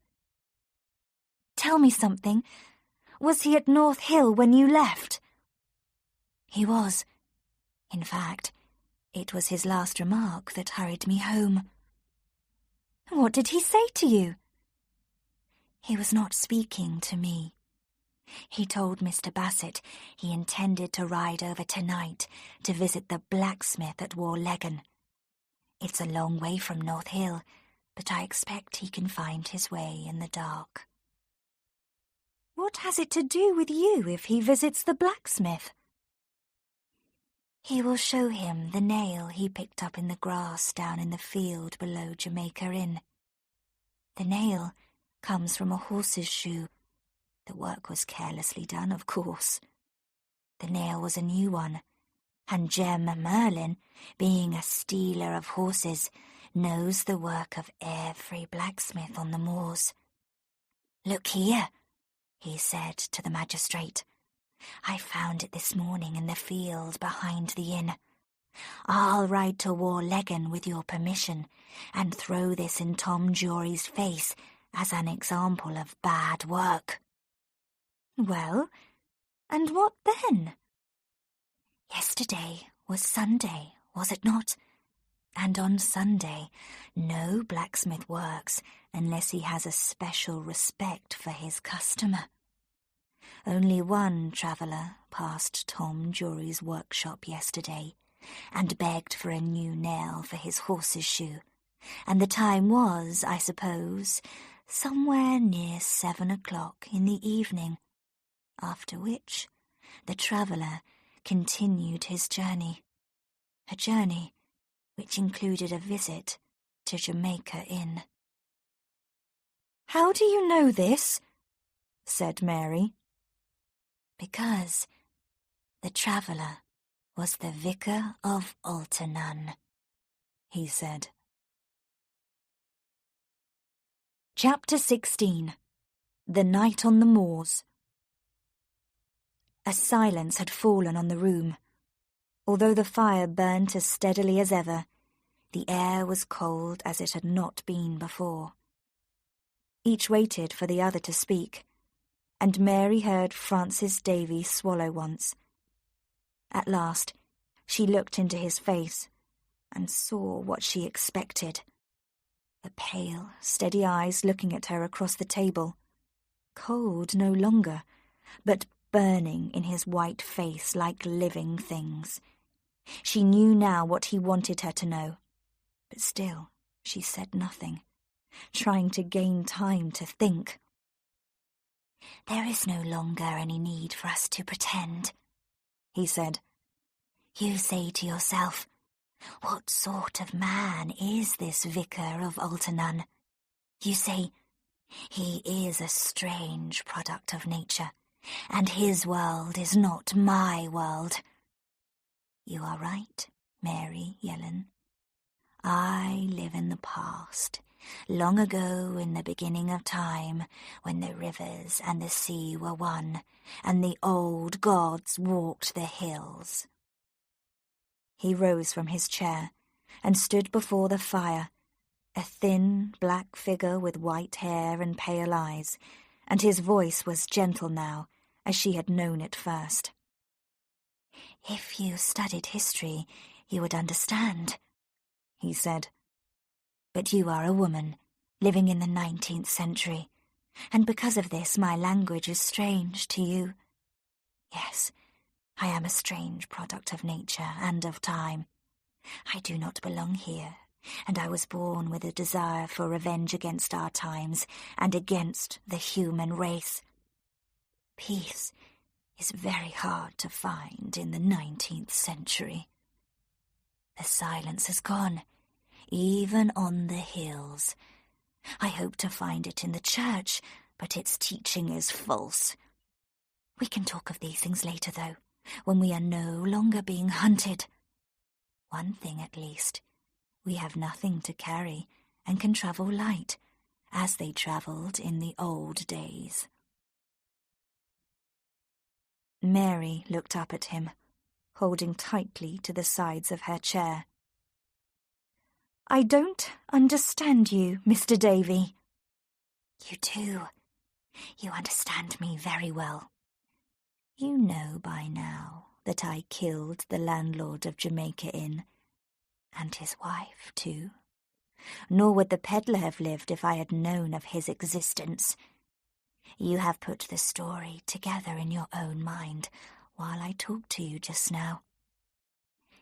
B: Tell me something. Was he at North Hill when you left?
C: He was. In fact, it was his last remark that hurried me home.
B: What did he say to you?
C: He was not speaking to me. He told Mr. Bassett he intended to ride over tonight to visit the blacksmith at Warlegan. It's a long way from North Hill, but I expect he can find his way in the dark.
B: What has it to do with you if he visits the blacksmith?
C: He will show him the nail he picked up in the grass down in the field below Jamaica Inn. The nail comes from a horse's shoe. The work was carelessly done, of course. The nail was a new one, and Jem Merlin, being a stealer of horses, knows the work of every blacksmith on the moors. Look here, he said to the magistrate. I found it this morning in the field behind the inn. I'll ride to Warlegan with your permission and throw this in Tom Jory's face as an example of bad work.
B: Well, and what then?
C: Yesterday was Sunday, was it not? And on Sunday, no blacksmith works unless he has a special respect for his customer. Only one traveller passed Tom Jory's workshop yesterday and begged for a new nail for his horse's shoe, and the time was, I suppose, somewhere near 7 o'clock in the evening, after which the traveller continued his journey, a journey which included a visit to Jamaica Inn.
D: "How do you know this?" said Mary.
C: "Because the traveller was the Vicar of Altarnun," he said.
D: Chapter 16. The Night on the Moors. A silence had fallen on the room. Although the fire burnt as steadily as ever, the air was cold as it had not been before. Each waited for the other to speak, and Mary heard Francis Davy swallow once. At last, she looked into his face and saw what she expected. The pale, steady eyes looking at her across the table, cold no longer, but burning in his white face like living things. She knew now what he wanted her to know, but still she said nothing, trying to gain time to think.
C: "There is no longer any need for us to pretend," he said. "You say to yourself, what sort of man is this Vicar of Altarnun? You say, he is a strange product of nature, and his world is not my world. You are right, Mary Yellen. I live in the past, long ago in the beginning of time, when the rivers and the sea were one, and the old gods walked the hills."
D: He rose from his chair and stood before the fire, a thin, black figure with white hair and pale eyes, and his voice was gentle now, as she had known it first.
C: "If you studied history, you would understand," he said. "But you are a woman, living in the 19th century, and because of this my language is strange to you. Yes, I am a strange product of nature and of time. I do not belong here, and I was born with a desire for revenge against our times and against the human race. Peace is very hard to find in the 19th century. The silence has gone, even on the hills. I hope to find it in the church, but its teaching is false. We can talk of these things later, though, when we are no longer being hunted. One thing at least, we have nothing to carry and can travel light, as they travelled in the old days."
D: Mary looked up at him, holding tightly to the sides of her chair. "I don't understand you, Mr. Davy."
C: "You do. You understand me very well. You know by now that I killed the landlord of Jamaica Inn, and his wife too. Nor would the peddler have lived if I had known of his existence. You have put the story together in your own mind while I talked to you just now.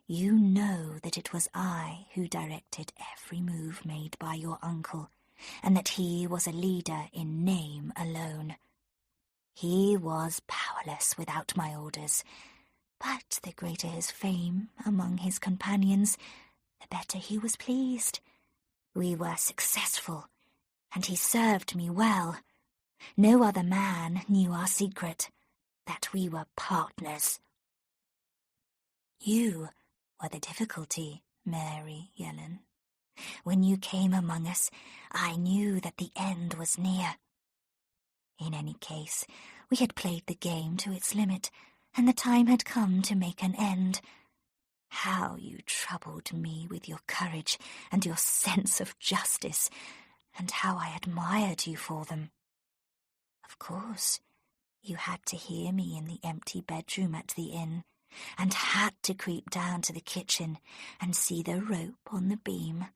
C: You know that it was I who directed every move made by your uncle, and that he was a leader in name alone. He was powerless without my orders, but the greater his fame among his companions, the better he was pleased. We were successful, and he served me well. No other man knew our secret, that we were partners. You were the difficulty, Mary Yellen. When you came among us, I knew that the end was near. In any case, we had played the game to its limit, and the time had come to make an end. How you troubled me with your courage and your sense of justice, and how I admired you for them. Of course, you had to hear me in the empty bedroom at the inn, and had to creep down to the kitchen and see the rope on the beam.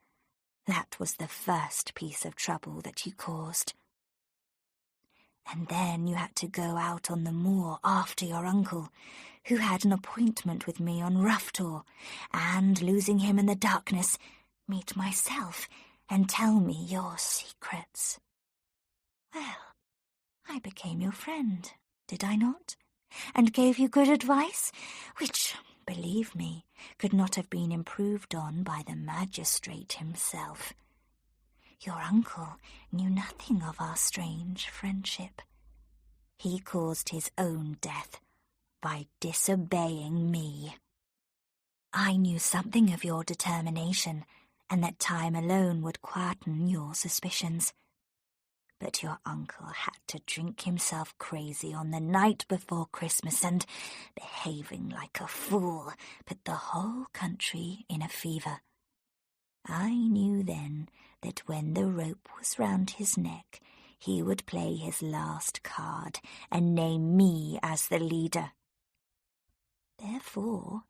C: That was the first piece of trouble that you caused. And then you had to go out on the moor after your uncle, who had an appointment with me on Roughtor, and, losing him in the darkness, meet myself and tell me your secrets. Well, I became your friend, did I not? And gave you good advice, which, believe me, could not have been improved on by the magistrate himself. Your uncle knew nothing of our strange friendship. He caused his own death by disobeying me. I knew something of your determination, and that time alone would quieten your suspicions. But your uncle had to drink himself crazy on the night before Christmas and, behaving like a fool, put the whole country in a fever. I knew then that when the rope was round his neck, he would play his last card and name me as the leader. Therefore,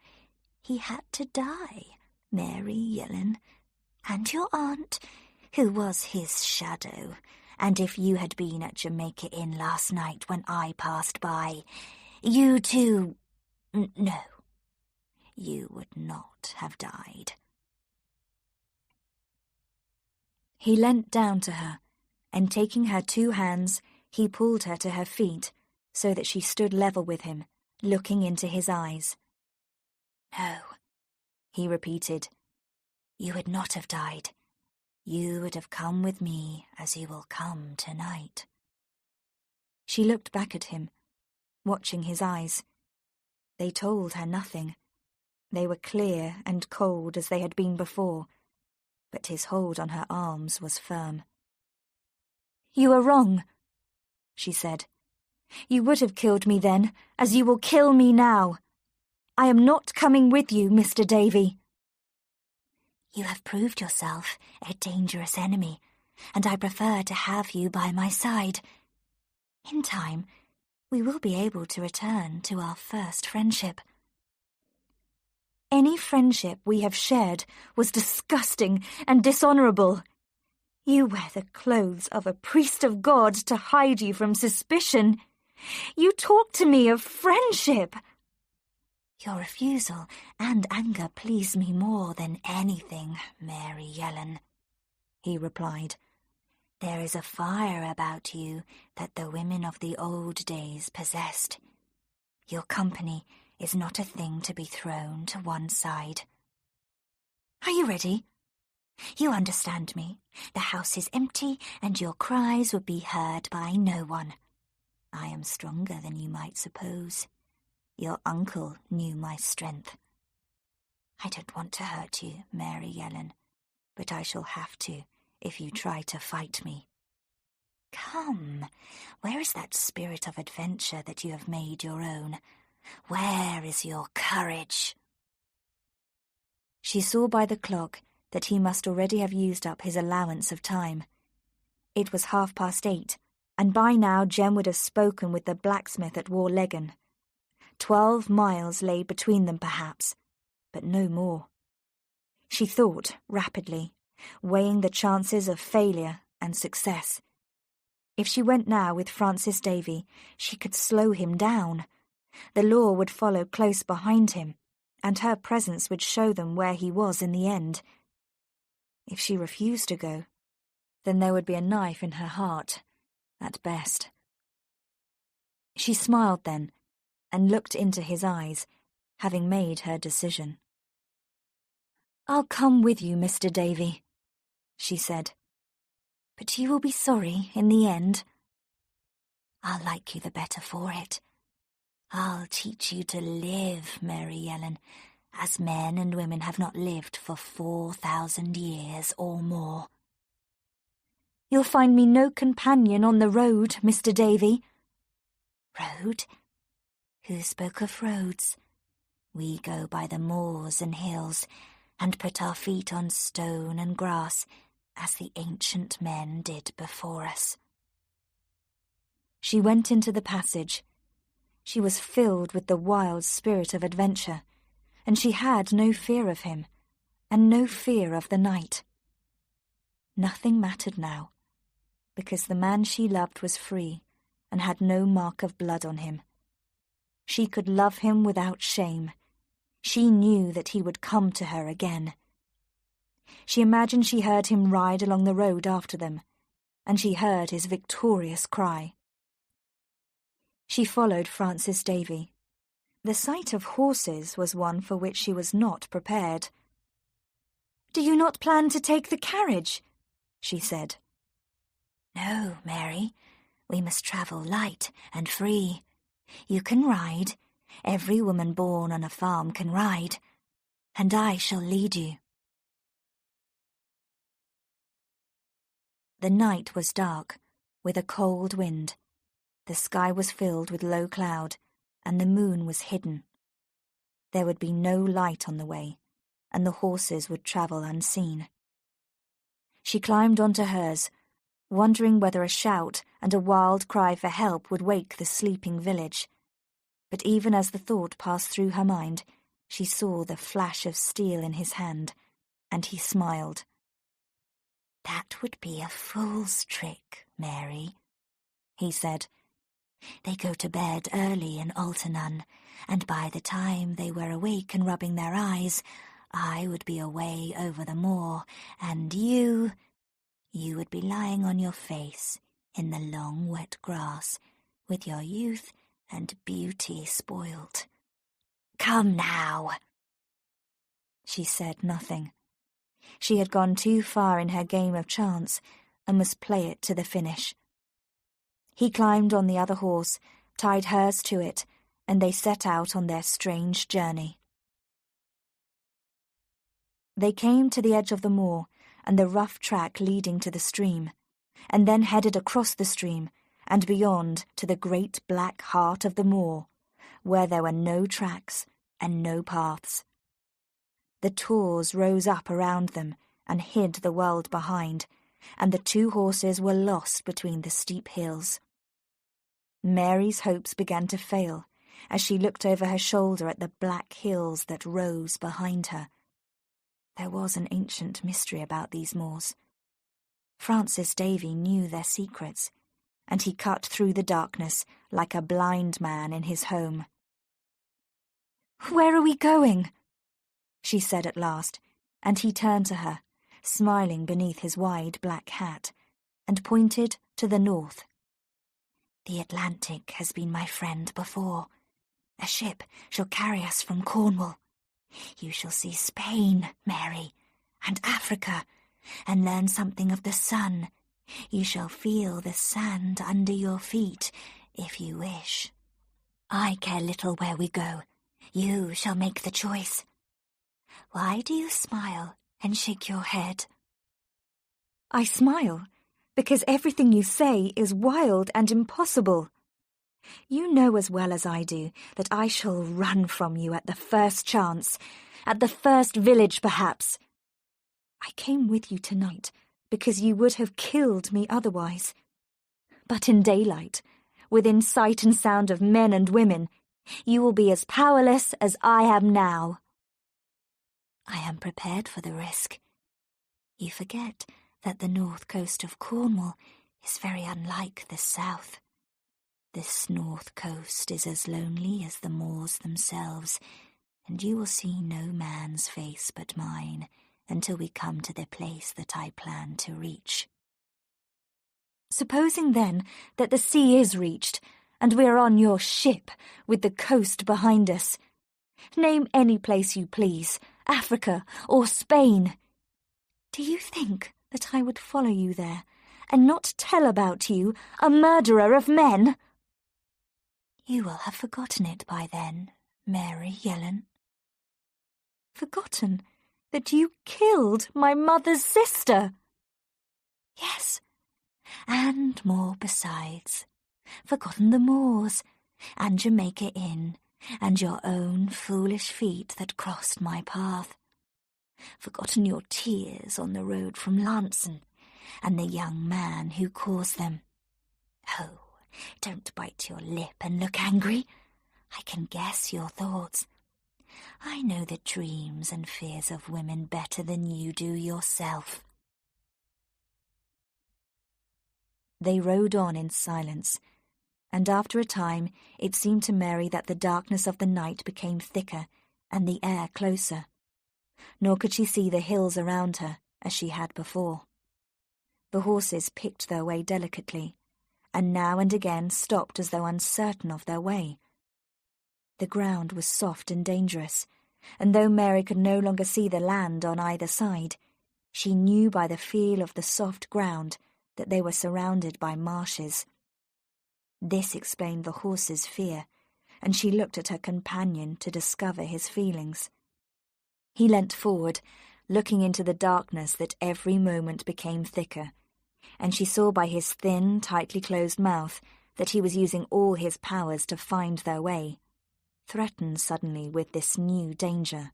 C: he had to die, Mary Yellen, and your aunt, who was his shadow. And if you had been at Jamaica Inn last night when I passed by, you too... No, you would not have died.
A: He leant down to her, and taking her 2 hands, he pulled her to her feet, so that she stood level with him, looking into his eyes.
C: No, he repeated, you would not have died. You would have come with me as you will come tonight.
A: She looked back at him, watching his eyes. They told her nothing. They were clear and cold as they had been before, but his hold on her arms was firm. "You are wrong," she said. "You would have killed me then, as you will kill me now. I am not coming with you, Mr. Davy."
C: You have proved yourself a dangerous enemy, and I prefer to have you by my side. In time, we will be able to return to our first friendship.
A: Any friendship we have shared was disgusting and dishonourable. You wear the clothes of a priest of God to hide you from suspicion. You talk to me of friendship.
C: Your refusal and anger please me more than anything, Mary Yellen, he replied. There is a fire about you that the women of the old days possessed. Your company is not a thing to be thrown to one side. Are you ready? You understand me. The house is empty, and your cries would be heard by no one. I am stronger than you might suppose. Your uncle knew my strength. I don't want to hurt you, Mary Yellen, but I shall have to if you try to fight me. Come, where is that spirit of adventure that you have made your own? Where is your courage?
A: She saw by the clock that he must already have used up his allowance of time. It was 8:30, and by now Jem would have spoken with the blacksmith at Warlegan. 12 miles lay between them perhaps, but no more. She thought rapidly, weighing the chances of failure and success. If she went now with Francis Davy, she could slow him down. The law would follow close behind him, and her presence would show them where he was in the end. If she refused to go, then there would be a knife in her heart, at best. She smiled then, and looked into his eyes, having made her decision. "I'll come with you, Mr. Davy," she said. "But you will be sorry in the end."
C: I'll like you the better for it. I'll teach you to live, Mary Yellen, as men and women have not lived for 4,000 years or more.
A: "You'll find me no companion on the road, Mr. Davy."
C: Road? Who spoke of roads? We go by the moors and hills, and put our feet on stone and grass, as the ancient men did before us.
A: She went into the passage. She was filled with the wild spirit of adventure, and she had no fear of him, and no fear of the night. Nothing mattered now, because the man she loved was free, and had no mark of blood on him. She could love him without shame. She knew that he would come to her again. She imagined she heard him ride along the road after them,
D: and she heard his victorious cry. She followed Francis Davy. The sight of horses was one for which she was not prepared. "Do you not plan to take the carriage?" she said.
C: "No, Mary. We must travel light and free. You can ride. Every woman born on a farm can ride. And I shall lead you."
D: The night was dark, with a cold wind. The sky was filled with low cloud, and the moon was hidden. There would be no light on the way, and the horses would travel unseen. She climbed onto hers, wondering whether a shout and a wild cry for help would wake the sleeping village. But even as the thought passed through her mind, she saw the flash of steel in his hand, and he smiled.
C: "That would be a fool's trick, Mary," he said. "They go to bed early in Altanun, and by the time they were awake and rubbing their eyes, I would be away over the moor, and you would be lying on your face in the long wet grass, with your youth and beauty spoilt. Come now."
D: She said nothing. She had gone too far in her game of chance and must play it to the finish. He climbed on the other horse, tied hers to it, and they set out on their strange journey. They came to the edge of the moor and the rough track leading to the stream, and then headed across the stream and beyond to the great black heart of the moor, where there were no tracks and no paths. The tors rose up around them and hid the world behind, and the two horses were lost between the steep hills. Mary's hopes began to fail as she looked over her shoulder at the black hills that rose behind her. There was an ancient mystery about these moors. Francis Davy knew their secrets, and he cut through the darkness like a blind man in his home. "Where are we going?" she said at last, and he turned to her, smiling beneath his wide black hat, and pointed to the north.
C: "The Atlantic has been my friend before. A ship shall carry us from Cornwall. You shall see Spain, Mary, and Africa, and learn something of the sun. You shall feel the sand under your feet, if you wish. I care little where we go. You shall make the choice. Why do you smile and shake your head?"
D: "I smile because everything you say is wild and impossible. You know as well as I do that I shall run from you at the first chance, at the first village perhaps. I came with you tonight because you would have killed me otherwise. But in daylight, within sight and sound of men and women, you will be as powerless as I am now."
C: "I am prepared for the risk. You forget that the north coast of Cornwall is very unlike the south. This north coast is as lonely as the moors themselves, and you will see no man's face but mine until we come to the place that I plan to reach."
D: "Supposing, then, that the sea is reached, and we are on your ship, with the coast behind us. Name any place you please, Africa or Spain. Do you think that I would follow you there, and not tell about you, a murderer of men?"
C: "You will have forgotten it by then, Mary Yellen."
D: "Forgotten that you killed my mother's sister?"
C: "Yes, and more besides. Forgotten the moors, and Jamaica Inn, and your own foolish feet that crossed my path. Forgotten your tears on the road from Lanson, and the young man who caused them. Oh, don't bite your lip and look angry. I can guess your thoughts. I know the dreams and fears of women better than you do yourself."
D: They rode on in silence, and after a time it seemed to Mary that the darkness of the night became thicker and the air closer. Nor could she see the hills around her as she had before. The horses picked their way delicately, and now and again stopped as though uncertain of their way. The ground was soft and dangerous, and though Mary could no longer see the land on either side, she knew by the feel of the soft ground that they were surrounded by marshes. This explained the horse's fear, and she looked at her companion to discover his feelings. He leant forward, looking into the darkness that every moment became thicker, and she saw by his thin, tightly closed mouth that he was using all his powers to find their way, threatened suddenly with this new danger.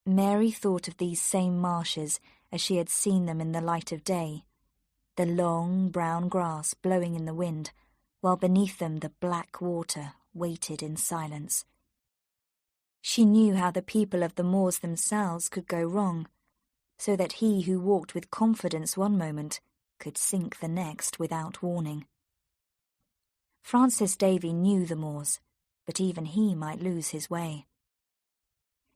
D: Mary thought of these same marshes as she had seen them in the light of day, the long brown grass blowing in the wind, while beneath them the black water waited in silence. She knew how the people of the moors themselves could go wrong, so that he who walked with confidence one moment could sink the next without warning. Francis Davy knew the moors, but even he might lose his way.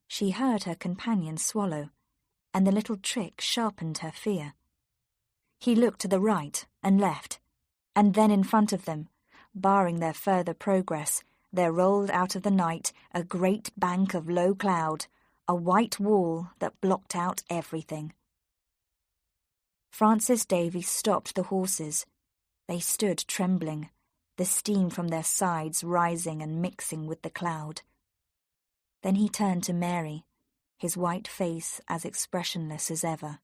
D: She heard her companion swallow, and the little trick sharpened her fear. He looked to the right and left, and then in front of them, barring their further progress, there rolled out of the night a great bank of low cloud, a white wall that blocked out everything. Francis Davy stopped the horses. They stood trembling, the steam from their sides rising and mixing with the cloud. Then he turned to Mary, his white face as expressionless as ever.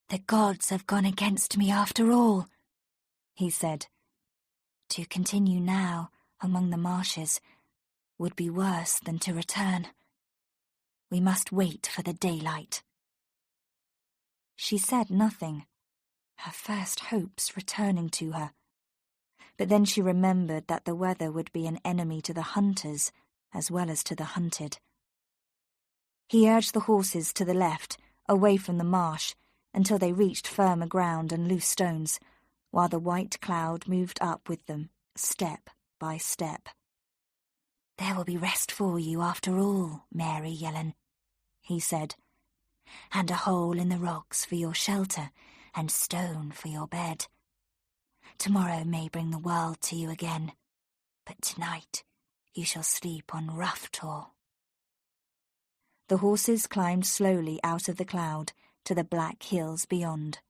C: "The gods have gone against me after all," he said. "To continue now among the marshes would be worse than to return. We must wait for the daylight." She said nothing, her first hopes returning to her. But then she remembered that the weather would be an enemy to the hunters as well as to the hunted. He urged the horses to the left, away from the marsh, until they reached firmer ground and loose stones, while the white cloud moved up with them, step by step. "There will be rest for you after all, Mary Yellen," he said, "and a hole in the rocks for your shelter and stone for your bed. Tomorrow may bring the world to you again, but tonight you shall sleep on rough tor."
D: The horses climbed slowly out of the cloud to the black hills beyond.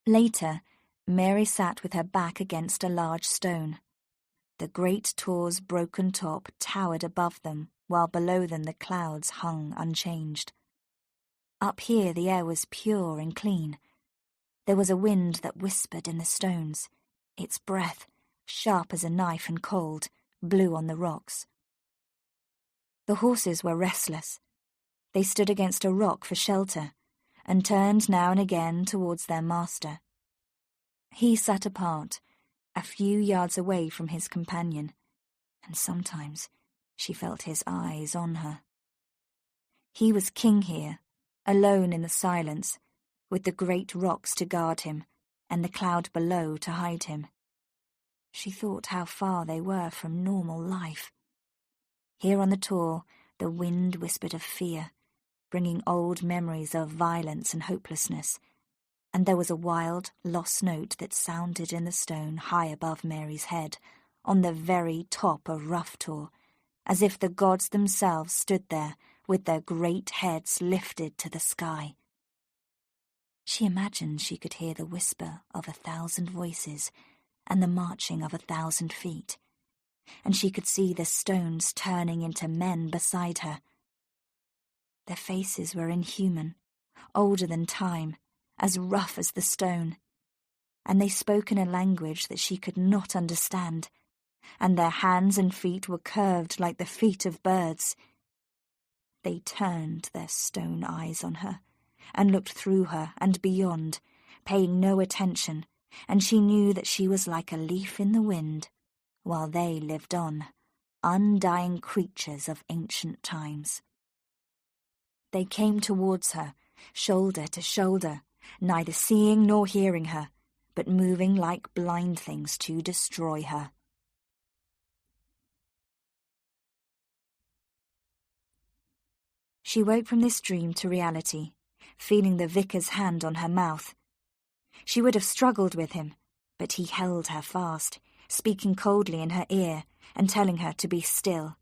D: Later, Mary sat with her back against a large stone. The great tor's broken top towered above them, while below them the clouds hung unchanged. Up here the air was pure and clean. There was a wind that whispered in the stones. Its breath, sharp as a knife and cold, blew on the rocks. The horses were restless. They stood against a rock for shelter, and turned now and again towards their master. He sat apart, a few yards away from his companion, and sometimes she felt his eyes on her. He was king here, alone in the silence, with the great rocks to guard him, and the cloud below to hide him. She thought how far they were from normal life. Here on the tor, the wind whispered of fear, bringing old memories of violence and hopelessness, and there was a wild, lost note that sounded in the stone high above Mary's head, on the very top of Rough Tor, as if the gods themselves stood there with their great heads lifted to the sky. She imagined she could hear the whisper of 1,000 voices and the marching of 1,000 feet, and she could see the stones turning into men beside her. Their faces were inhuman, older than time, as rough as the stone, and they spoke in a language that she could not understand, and their hands and feet were curved like the feet of birds. They turned their stone eyes on her, and looked through her and beyond, paying no attention, and she knew that she was like a leaf in the wind, while they lived on, undying creatures of ancient times. They came towards her, shoulder to shoulder, neither seeing nor hearing her, but moving like blind things to destroy her. She woke from this dream to reality, feeling the vicar's hand on her mouth. She would have struggled with him, but he held her fast, speaking coldly in her ear and telling her to be still.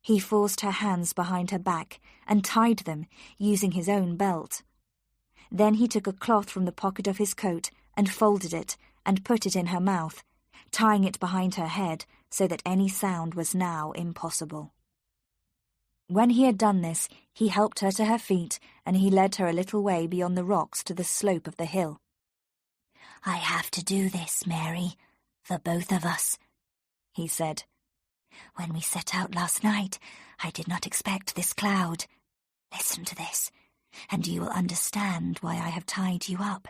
D: He forced her hands behind her back and tied them, using his own belt. Then he took a cloth from the pocket of his coat and folded it and put it in her mouth, tying it behind her head so that any sound was now impossible. When he had done this, he helped her to her feet and he led her a little way beyond the rocks to the slope of the hill.
C: "I have to do this, Mary, for both of us," he said. "When we set out last night, I did not expect this cloud. Listen to this, and you will understand why I have tied you up,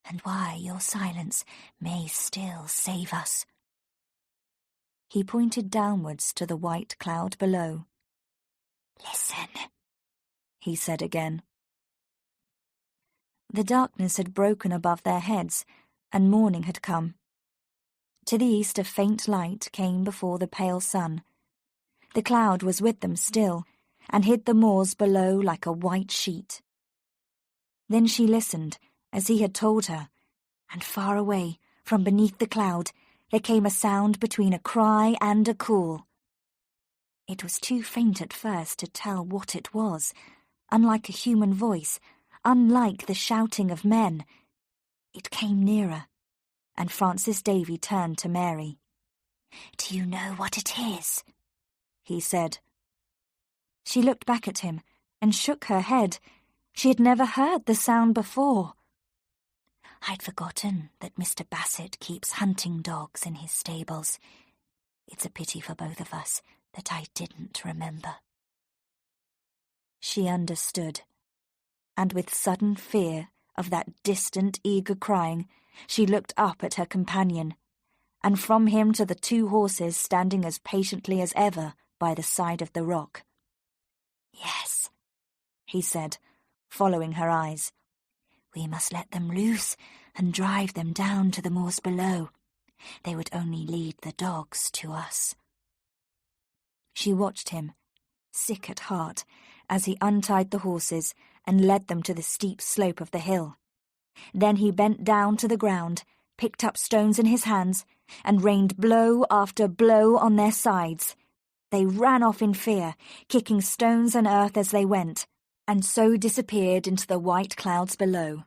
C: and why your silence may still save us."
D: He pointed downwards to the white cloud below.
C: "Listen,"
D: he said again. The darkness had broken above their heads, and morning had come. To the east a faint light came before the pale sun. The cloud was with them still, and hid the moors below like a white sheet. Then she listened, as he had told her, and far away, from beneath the cloud, there came a sound between a cry and a call. It was too faint at first to tell what it was, unlike a human voice, unlike the shouting of men. It came nearer, and Francis Davy turned to Mary.
C: "Do you know what it is?"
D: he said. She looked back at him and shook her head. She had never heard the sound before.
C: "I'd forgotten that Mr. Bassett keeps hunting dogs in his stables. It's a pity for both of us that I didn't remember."
D: She understood, and with sudden fear of that distant, eager crying, she looked up at her companion, and from him to the two horses standing as patiently as ever by the side of the rock.
C: "Yes,"
D: he said, following her eyes.
C: "We must let them loose and drive them down to the moors below. They would only lead the dogs to us."
D: She watched him, sick at heart, as he untied the horses and led them to the steep slope of the hill. Then he bent down to the ground, picked up stones in his hands, and rained blow after blow on their sides. They ran off in fear, kicking stones and earth as they went, and so disappeared into the white clouds below.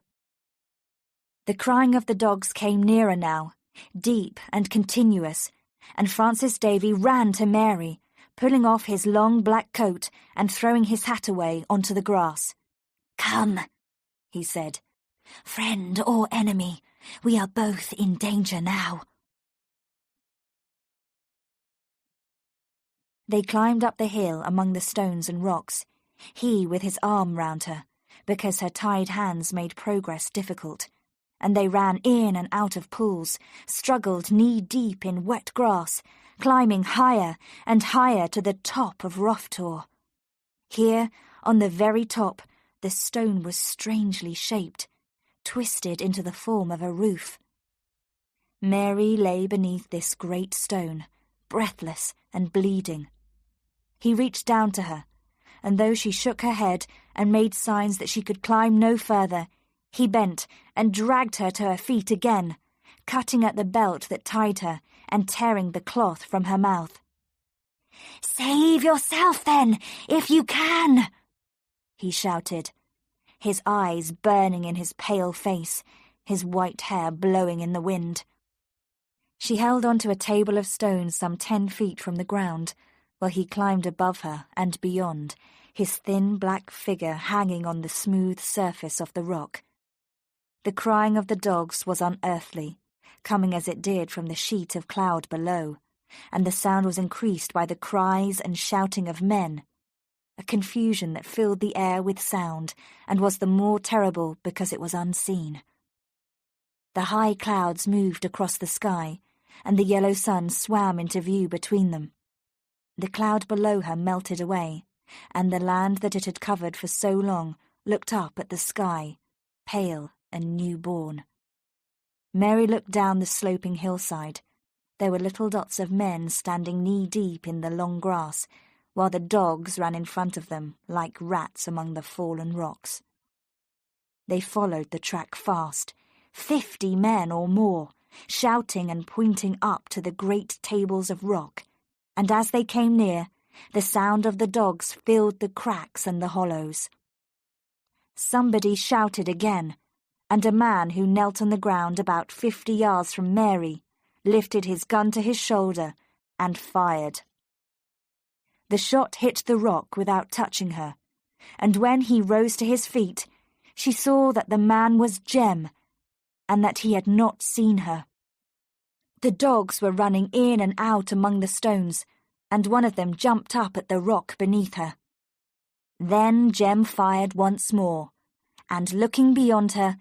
D: The crying of the dogs came nearer now, deep and continuous, and Francis Davy ran to Mary, pulling off his long black coat and throwing his hat away onto the grass.
C: "Come," he said. "Friend or enemy, we are both in danger now."
D: They climbed up the hill among the stones and rocks, he with his arm round her, because her tied hands made progress difficult, and they ran in and out of pools, struggled knee-deep in wet grass, climbing higher and higher to the top of Roughtor. Here, on the very top, the stone was strangely shaped, twisted into the form of a roof. Mary lay beneath this great stone, breathless and bleeding. He reached down to her, and though she shook her head and made signs that she could climb no further, he bent and dragged her to her feet again, cutting at the belt that tied her and tearing the cloth from her mouth.
C: "Save yourself, then, if you can!"
D: he shouted, his eyes burning in his pale face, his white hair blowing in the wind. She held onto a table of stones some 10 feet from the ground, while he climbed above her and beyond, his thin black figure hanging on the smooth surface of the rock. The crying of the dogs was unearthly, coming as it did from the sheet of cloud below, and the sound was increased by the cries and shouting of men, a confusion that filled the air with sound and was the more terrible because it was unseen. The high clouds moved across the sky, and the yellow sun swam into view between them. The cloud below her melted away, and the land that it had covered for so long looked up at the sky, pale and newborn. Mary looked down the sloping hillside. There were little dots of men standing knee-deep in the long grass, while the dogs ran in front of them like rats among the fallen rocks. They followed the track fast, 50 men or more, shouting and pointing up to the great tables of rock, and as they came near, the sound of the dogs filled the cracks and the hollows. Somebody shouted again, and a man who knelt on the ground about 50 yards from Mary lifted his gun to his shoulder and fired. The shot hit the rock without touching her, and when he rose to his feet, she saw that the man was Jem, and that he had not seen her. The dogs were running in and out among the stones, and one of them jumped up at the rock beneath her. Then Jem fired once more, and looking beyond her,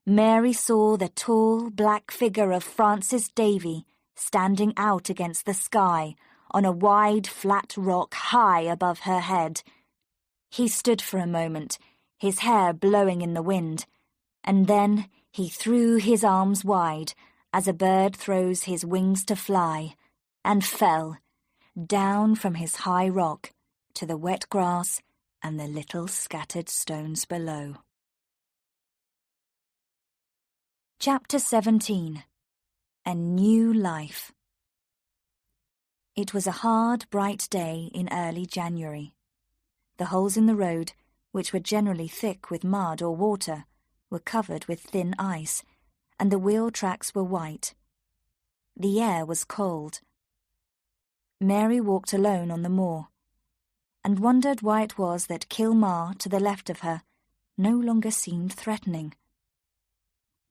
D: Mary saw the tall, black figure of Francis Davy standing out against the sky on a wide, flat rock high above her head. He stood for a moment, his hair blowing in the wind, and then he threw his arms wide as a bird throws his wings to fly, and fell, down from his high rock to the wet grass and the little scattered stones below. Chapter 17. A New Life. It was a hard, bright day in early January. The holes in the road, which were generally thick with mud or water, were covered with thin ice, and the wheel tracks were white. The air was cold. Mary walked alone on the moor, and wondered why it was that Kilmar, to the left of her, no longer seemed threatening.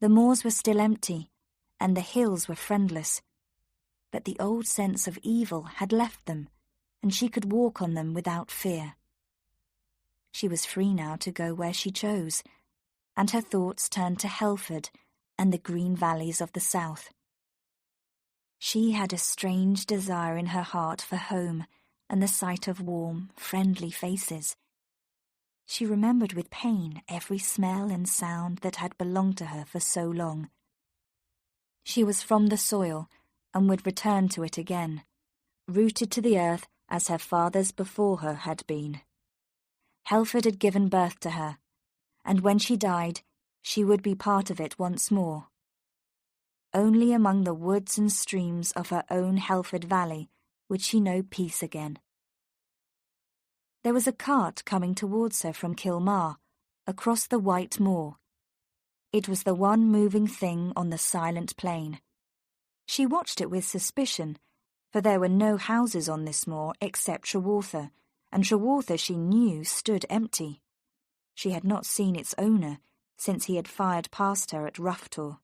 D: The moors were still empty, and the hills were friendless, but the old sense of evil had left them, and she could walk on them without fear. She was free now to go where she chose, and her thoughts turned to Helford and the green valleys of the south. She had a strange desire in her heart for home and the sight of warm, friendly faces. She remembered with pain every smell and sound that had belonged to her for so long. She was from the soil and would return to it again, rooted to the earth as her fathers before her had been. Helford had given birth to her, and when she died, she would be part of it once more. Only among the woods and streams of her own Helford Valley would she know peace again. There was a cart coming towards her from Kilmar, across the white moor. It was the one moving thing on the silent plain. She watched it with suspicion, for there were no houses on this moor except Trewalter, and Trewalter she knew stood empty. She had not seen its owner since he had fired past her at Roughtor.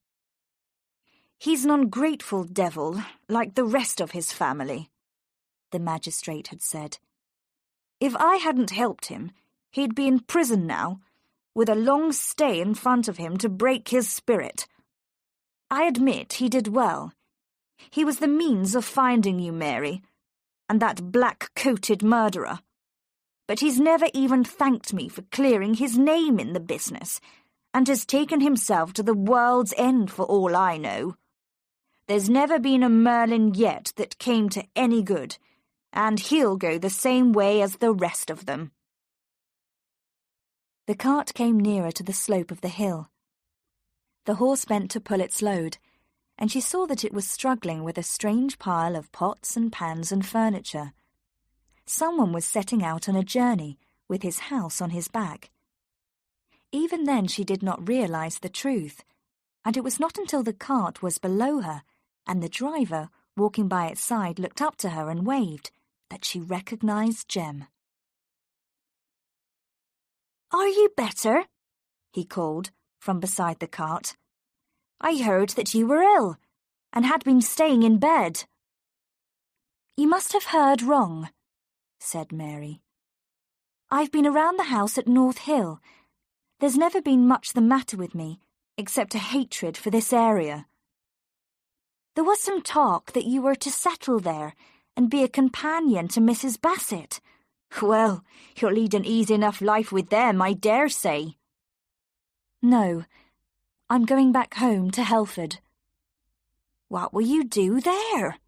D: "He's an ungrateful devil, like the rest of his family," the magistrate had said. "If I hadn't helped him, he'd be in prison now, with a long stay in front of him to break his spirit. I admit he did well. He was the means of finding you, Mary, and that black-coated murderer. But he's never even thanked me for clearing his name in the business, and has taken himself to the world's end for all I know. There's never been a Merlin yet that came to any good, and he'll go the same way as the rest of them." The cart came nearer to the slope of the hill. The horse bent to pull its load, and she saw that it was struggling with a strange pile of pots and pans and furniture. Someone was setting out on a journey, with his house on his back. Even then she did not realize the truth, and it was not until the cart was below her, and the driver, walking by its side, looked up to her and waved, that she recognized Jem. "Are you better?" he called from beside the cart. "I heard that you were ill, and had been staying in bed." "You must have heard wrong," said Mary. "I've been around the house at North Hill. There's never been much the matter with me, except a hatred for this area. There was some talk that you were to settle there and be a companion to Mrs. Bassett. Well, you'll lead an easy enough life with them, I dare say." "No, I'm going back home to Helford." "What will you do there?"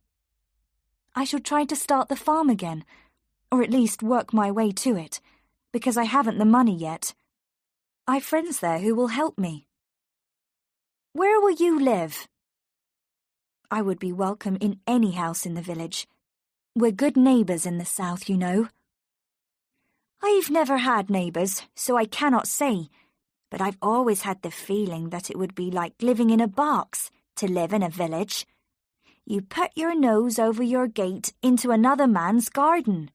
D: "I shall try to start the farm again, or at least work my way to it, because I haven't the money yet.
A: I've friends there who will help me. Where will you live? I would be welcome in any house in the village. We're good neighbours in the south, you know. I've never had neighbours, so I cannot say, but I've always had the feeling that it would be like living in a box to live in a village. You put your nose over your gate into another man's garden,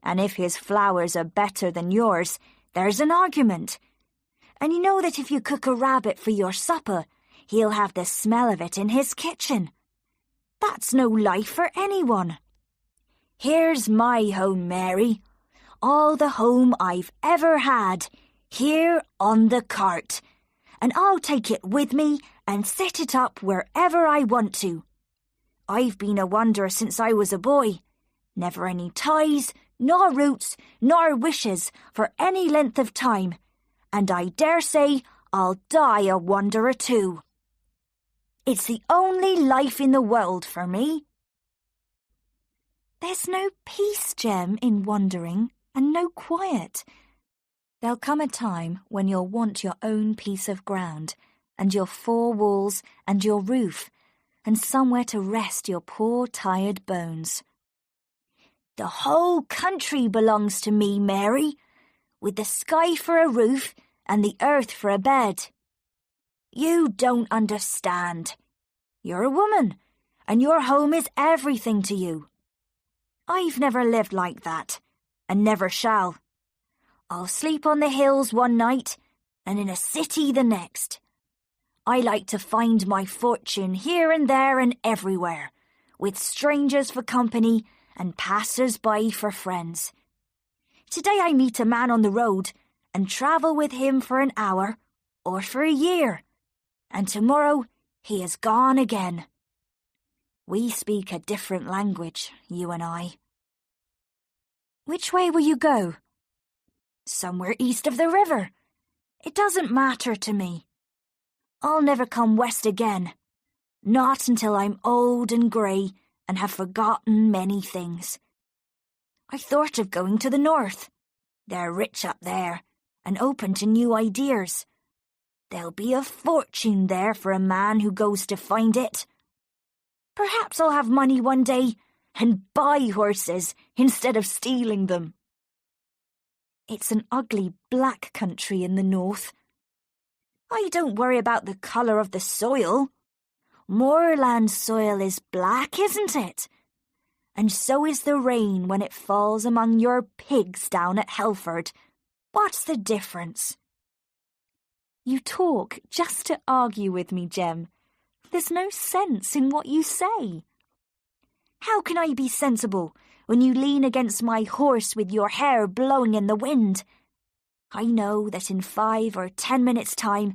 A: and if his flowers are better than yours, there's an argument. And you know that if you cook a rabbit for your supper, he'll have the smell of it in his kitchen. That's no life for anyone. Here's my home, Mary. All the home I've ever had, here on the cart. And I'll take it with me and set it up wherever I want to. I've been a wanderer since I was a boy. Never any ties, nor roots, nor wishes for any length of time. And I dare say I'll die a wanderer too. It's the only life in the world for me.
D: There's no peace, Jem, in wandering, and no quiet. There'll come a time when you'll want your own piece of ground, and your four walls, and your roof, and somewhere to rest your poor tired bones.
B: The whole country belongs to me, Mary, with the sky for a roof and the earth for a bed. You don't understand. You're a woman, and your home is everything to you. I've never lived like that, and never shall. I'll sleep on the hills one night, and in a city the next. I like to find my fortune here and there and everywhere, with strangers for company and passers-by for friends. Today I meet a man on the road, and travel with him for an hour, or for a year, and tomorrow he is gone again. We speak a different language, you and I.
D: Which way will you go?
B: Somewhere east of the river. It doesn't matter to me. I'll never come west again. Not until I'm old and grey and have forgotten many things. I thought of going to the north. They're rich up there and open to new ideas. There'll be a fortune there for a man who goes to find it. Perhaps I'll have money one day and buy horses instead of stealing them.
D: It's an ugly black country in the north.
B: I don't worry about the colour of the soil. Moorland soil is black, isn't it? And so is the rain when it falls among your pigs down at Helford. What's the difference?
D: You talk just to argue with me, Jem. There's no sense in what you say.
B: How can I be sensible when you lean against my horse with your hair blowing in the wind? I know that in 5 or 10 minutes' time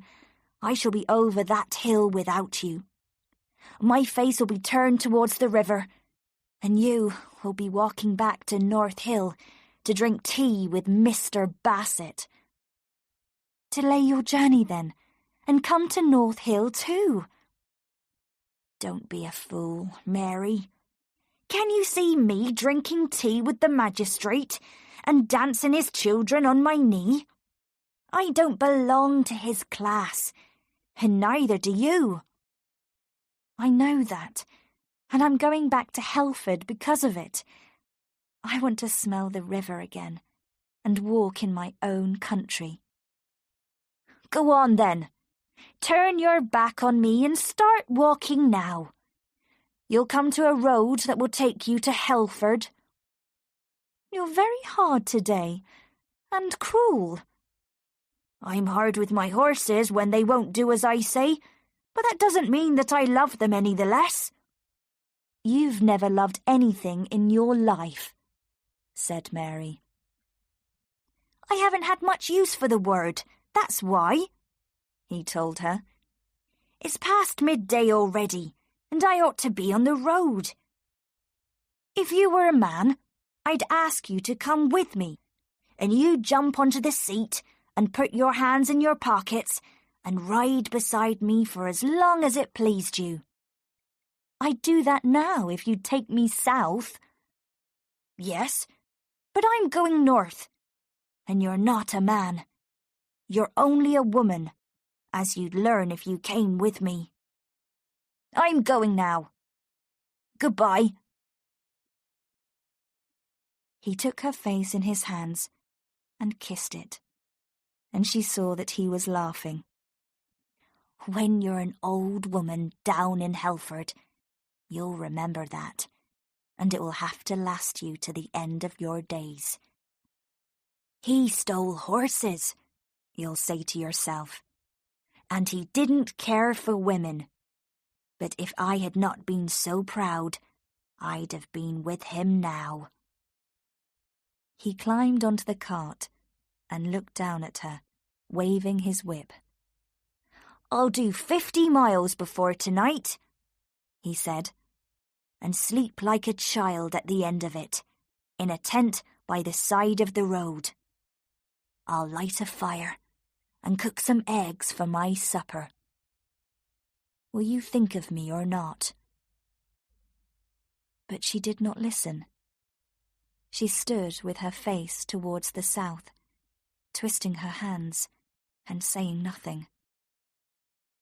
B: I shall be over that hill without you. My face will be turned towards the river, and you will be walking back to North Hill to drink tea with Mr. Bassett.
D: Delay your journey, then, and come to North Hill too.
B: Don't be a fool, Mary. Can you see me drinking tea with the magistrate and dancing his children on my knee? I don't belong to his class, and neither do you.
D: I know that, and I'm going back to Helford because of it. I want to smell the river again and walk in my own country.
B: Go on, then. Turn your back on me and start walking now. You'll come to a road that will take you to Helford.
D: You're very hard today, and cruel.
B: I'm hard with my horses when they won't do as I say, but that doesn't mean that I love them any the less.
D: You've never loved anything in your life, said Mary.
B: I haven't had much use for the word, that's why, he told her. It's past midday already, and I ought to be on the road. If you were a man, I'd ask you to come with me, and you jump onto the seat and put your hands in your pockets and ride beside me for as long as it pleased you.
D: I'd do that now if you'd take me south.
B: Yes, but I'm going north, and you're not a man. You're only a woman, as you'd learn if you came with me. I'm going now. Goodbye."
D: He took her face in his hands and kissed it, and she saw that he was laughing.
B: "When you're an old woman down in Helford, you'll remember that, and it will have to last you to the end of your days. He stole horses, you'll say to yourself, and he didn't care for women. But if I had not been so proud, I'd have been with him now."
D: He climbed onto the cart and looked down at her, waving his whip.
B: "I'll do 50 miles before tonight," he said, "and sleep like a child at the end of it, in a tent by the side of the road. I'll light a fire and cook some eggs for my supper. Will you think of me or not?"
D: But she did not listen. She stood with her face towards the south, twisting her hands and saying nothing.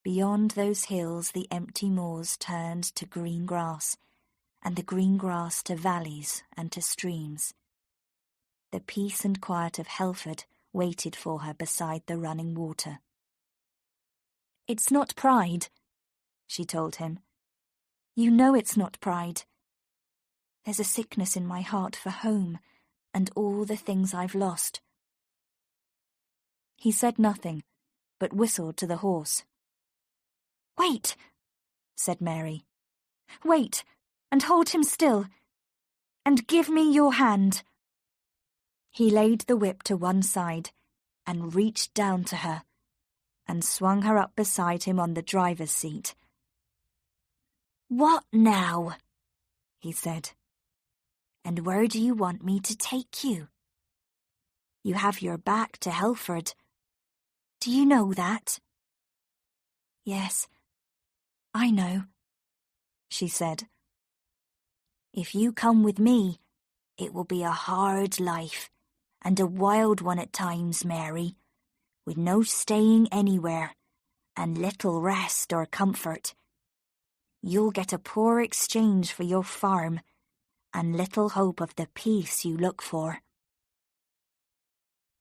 D: Beyond those hills the empty moors turned to green grass, and the green grass to valleys and to streams. The peace and quiet of Helford waited for her beside the running water. "It's not pride," she told him. "You know it's not pride. There's a sickness in my heart for home and all the things I've lost." He said nothing, but whistled to the horse. "Wait," said Mary. "Wait, and hold him still, and give me your hand." He laid the whip to one side and reached down to her and swung her up beside him on the driver's seat.
B: "What now?"
D: he said.
B: "And where do you want me to take you? You have your back to Helford. Do you know that?"
D: "Yes, I know," she said.
B: "If you come with me, it will be a hard life, and a wild one at times, Mary, with no staying anywhere, and little rest or comfort. You'll get a poor exchange for your farm, and little hope of the peace you look for."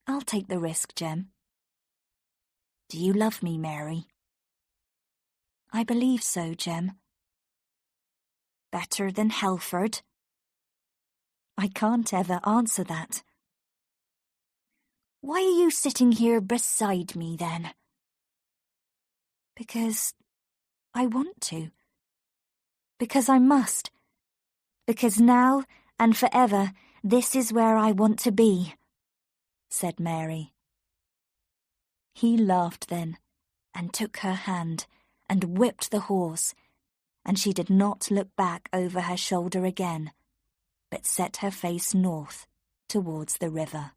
D: "I'll take the risk, Jem."
B: "Do you love me, Mary?"
D: "I believe so, Jem."
B: "Better than Helford?"
D: "I can't ever answer that."
B: "Why are you sitting here beside me, then?"
D: "Because I want to. Because I must. Because now and forever this is where I want to be," said Mary. He laughed then, and took her hand, and whipped the horse, and she did not look back over her shoulder again, but set her face north towards the river.